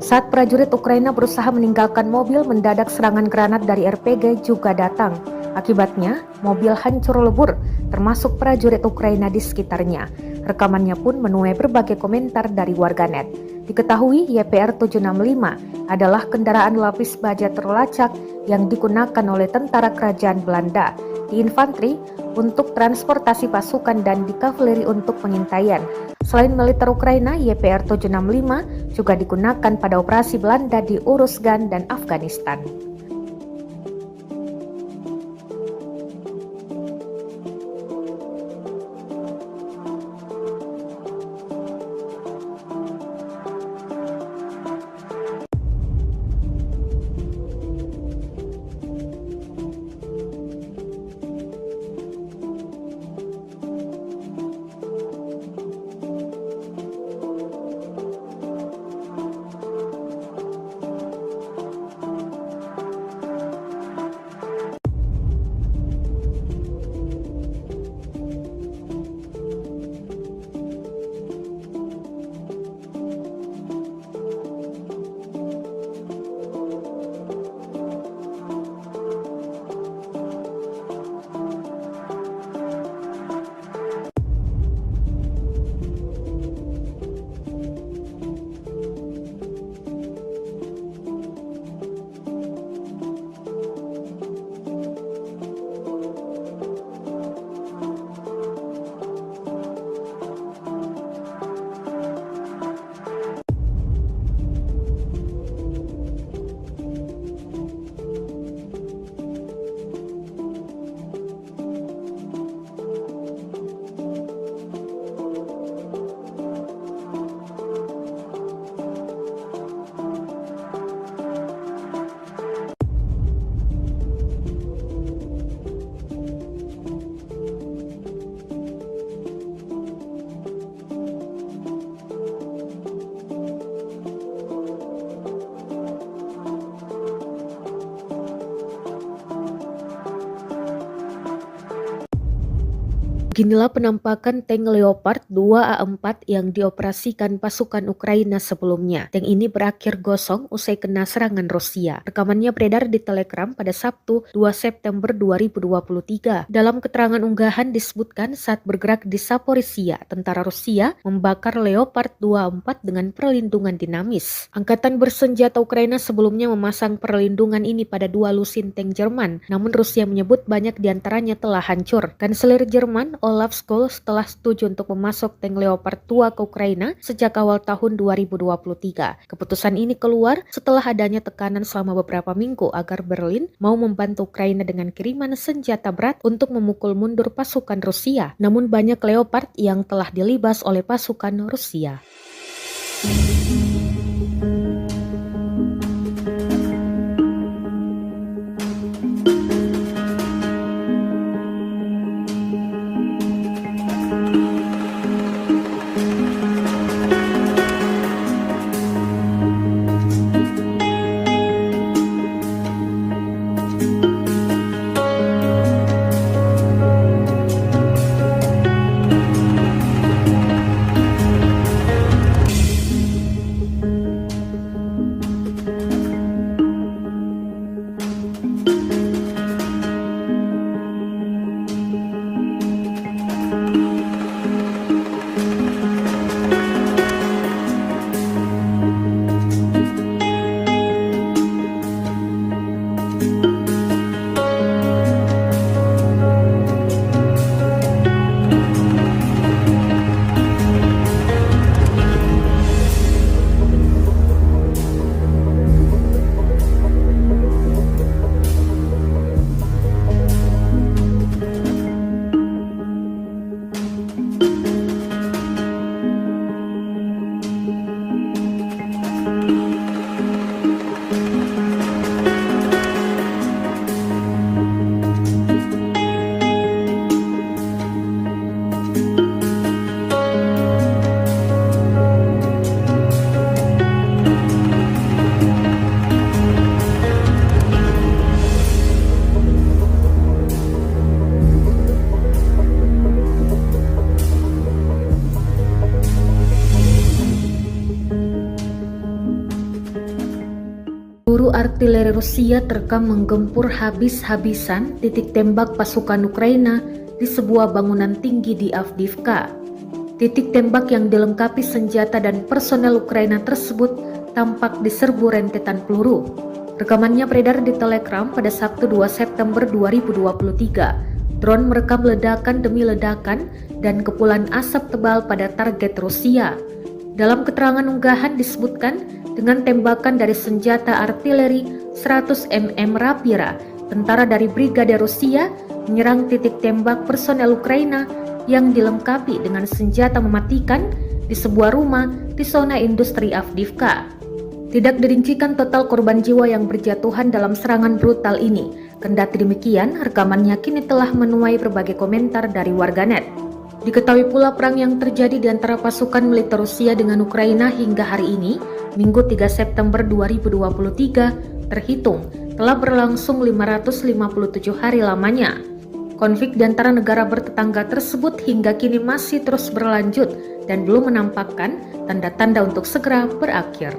Saat prajurit Ukraina berusaha meninggalkan mobil, mendadak serangan granat dari RPG juga datang. Akibatnya, mobil hancur lebur, termasuk prajurit Ukraina di sekitarnya. Rekamannya pun menuai berbagai komentar dari warganet. Diketahui YPR 765 adalah kendaraan lapis baja terlacak yang digunakan oleh tentara kerajaan Belanda di infanteri untuk transportasi pasukan dan di kavaleri untuk pengintaian. Selain militer Ukraina, YPR 765 juga digunakan pada operasi Belanda di Uruzgan dan Afghanistan. Beginilah penampakan tank Leopard 2A4 yang dioperasikan pasukan Ukraina sebelumnya. Tank ini berakhir gosong usai kena serangan Rusia. Rekamannya beredar di Telegram pada Sabtu 2 September 2023. Dalam keterangan unggahan disebutkan saat bergerak di Zaporizhia, tentara Rusia membakar Leopard 2A4 dengan perlindungan dinamis. Angkatan bersenjata Ukraina sebelumnya memasang perlindungan ini pada 2 lusin tank Jerman, namun Rusia menyebut banyak diantaranya telah hancur. Kanselir Jerman Olaf Scholz telah setuju untuk memasok tank Leopard 2 ke Ukraina sejak awal tahun 2023. Keputusan ini keluar setelah adanya tekanan selama beberapa minggu agar Berlin mau membantu Ukraina dengan kiriman senjata berat untuk memukul mundur pasukan Rusia. Namun banyak Leopard yang telah dilibas oleh pasukan Rusia. artileri Rusia terekam menggempur habis-habisan titik tembak pasukan Ukraina di sebuah bangunan tinggi di Avdiivka. Titik tembak yang dilengkapi senjata dan personel Ukraina tersebut tampak diserbu rentetan peluru. Rekamannya beredar di Telegram pada Sabtu 2 September 2023. Drone merekam ledakan demi ledakan dan kepulan asap tebal pada target Rusia. Dalam keterangan unggahan disebutkan dengan tembakan dari senjata artileri 100 mm Rapira, tentara dari Brigade Rusia menyerang titik tembak personel Ukraina yang dilengkapi dengan senjata mematikan di sebuah rumah di zona industri Avdiivka. Tidak dirincikan total korban jiwa yang berjatuhan dalam serangan brutal ini. Kendati demikian, rekamannya kini telah menuai berbagai komentar dari warganet. Diketahui pula perang yang terjadi di antara pasukan militer Rusia dengan Ukraina hingga hari ini, Minggu 3 September 2023, terhitung telah berlangsung 557 hari lamanya. Konflik di antara negara bertetangga tersebut hingga kini masih terus berlanjut dan belum menampakkan tanda-tanda untuk segera berakhir.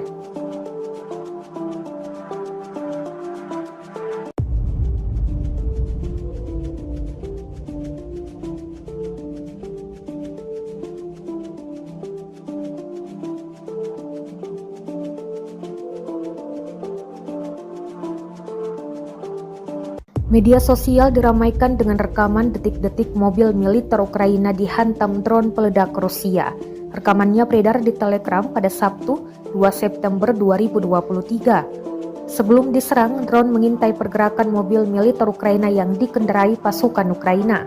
Media sosial diramaikan dengan rekaman detik-detik mobil militer Ukraina dihantam drone peledak Rusia. Rekamannya beredar di Telegram pada Sabtu 2 September 2023. Sebelum diserang, drone mengintai pergerakan mobil militer Ukraina yang dikendarai pasukan Ukraina.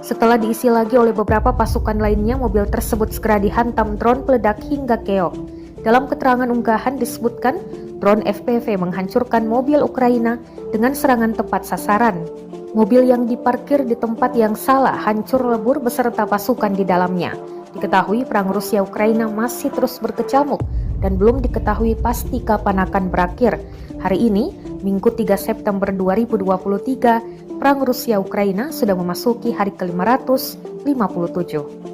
Setelah diisi lagi oleh beberapa pasukan lainnya, mobil tersebut segera dihantam drone peledak hingga keok. Dalam keterangan unggahan disebutkan, drone FPV menghancurkan mobil Ukraina dengan serangan tepat sasaran. Mobil yang diparkir di tempat yang salah hancur lebur beserta pasukan di dalamnya. Diketahui perang Rusia-Ukraina masih terus berkecamuk dan belum diketahui pasti kapan akan berakhir. Hari ini, Minggu 3 September 2023, perang Rusia-Ukraina sudah memasuki hari ke-557.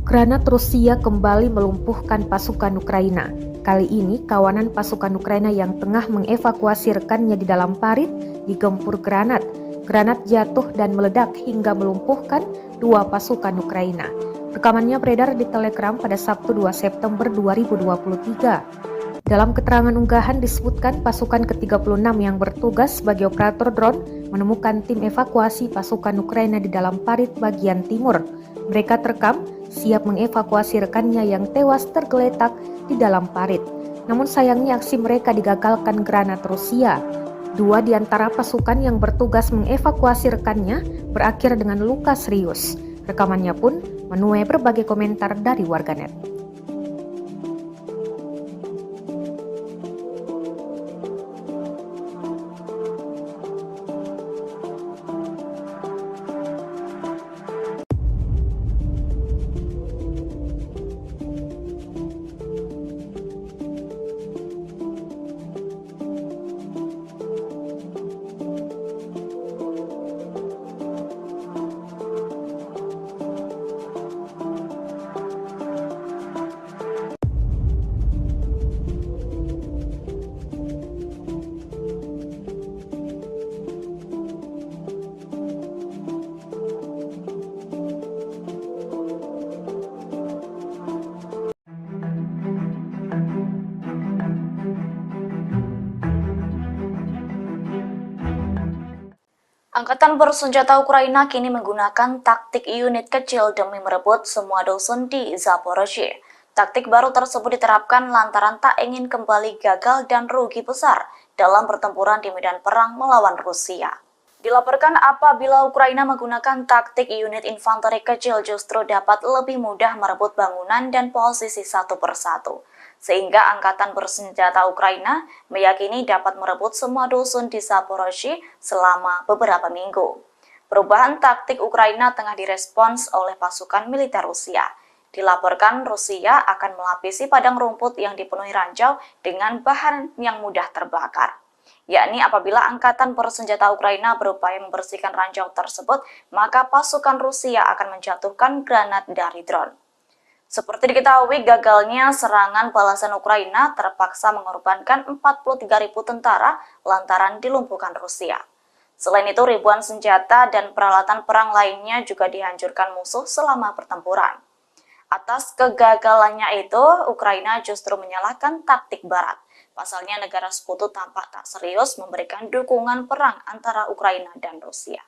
Granat Rusia kembali melumpuhkan pasukan Ukraina. Kali ini, kawanan pasukan Ukraina yang tengah mengevakuasi rekannya di dalam parit digempur granat. Granat jatuh dan meledak hingga melumpuhkan 2 pasukan Ukraina. Rekamannya beredar di Telegram pada Sabtu 2 September 2023. Dalam keterangan unggahan disebutkan pasukan ke-36 yang bertugas sebagai operator drone menemukan tim evakuasi pasukan Ukraina di dalam parit bagian timur. Mereka terekam siap mengevakuasi rekannya yang tewas tergeletak di dalam parit. Namun sayangnya aksi mereka digagalkan granat Rusia. 2 di antara pasukan yang bertugas mengevakuasi rekannya berakhir dengan luka serius. Rekamannya pun menuai berbagai komentar dari warganet. Angkatan bersenjata Ukraina kini menggunakan taktik unit kecil demi merebut semua dusun di Zaporozhye. Taktik baru tersebut diterapkan lantaran tak ingin kembali gagal dan rugi besar dalam pertempuran di medan perang melawan Rusia. Dilaporkan apabila Ukraina menggunakan taktik unit infanteri kecil justru dapat lebih mudah merebut bangunan dan posisi satu persatu. Sehingga angkatan bersenjata Ukraina meyakini dapat merebut semua dusun di Zaporozhye selama beberapa minggu. Perubahan taktik Ukraina tengah direspons oleh pasukan militer Rusia. Dilaporkan Rusia akan melapisi padang rumput yang dipenuhi ranjau dengan bahan yang mudah terbakar. Yakni apabila angkatan bersenjata Ukraina berupaya membersihkan ranjau tersebut, maka pasukan Rusia akan menjatuhkan granat dari drone. Seperti diketahui, gagalnya serangan balasan Ukraina terpaksa mengorbankan 43.000 tentara lantaran dilumpuhkan Rusia. Selain itu, ribuan senjata dan peralatan perang lainnya juga dihancurkan musuh selama pertempuran. Atas kegagalannya itu, Ukraina justru menyalahkan taktik Barat. Pasalnya negara sekutu tampak tak serius memberikan dukungan perang antara Ukraina dan Rusia.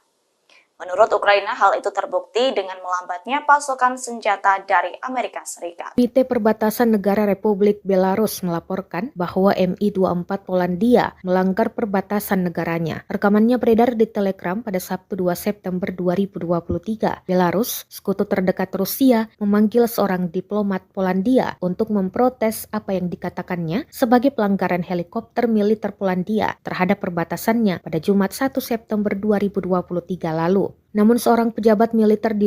Menurut Ukraina, hal itu terbukti dengan melambatnya pasokan senjata dari Amerika Serikat. Komite Perbatasan Negara Republik Belarus melaporkan bahwa Mi-24 Polandia melanggar perbatasan negaranya. Rekamannya beredar di Telegram pada Sabtu 2 September 2023. Belarus, sekutu terdekat Rusia, memanggil seorang diplomat Polandia untuk memprotes apa yang dikatakannya sebagai pelanggaran helikopter militer Polandia terhadap perbatasannya pada Jumat 1 September 2023 lalu. Namun seorang pejabat militer di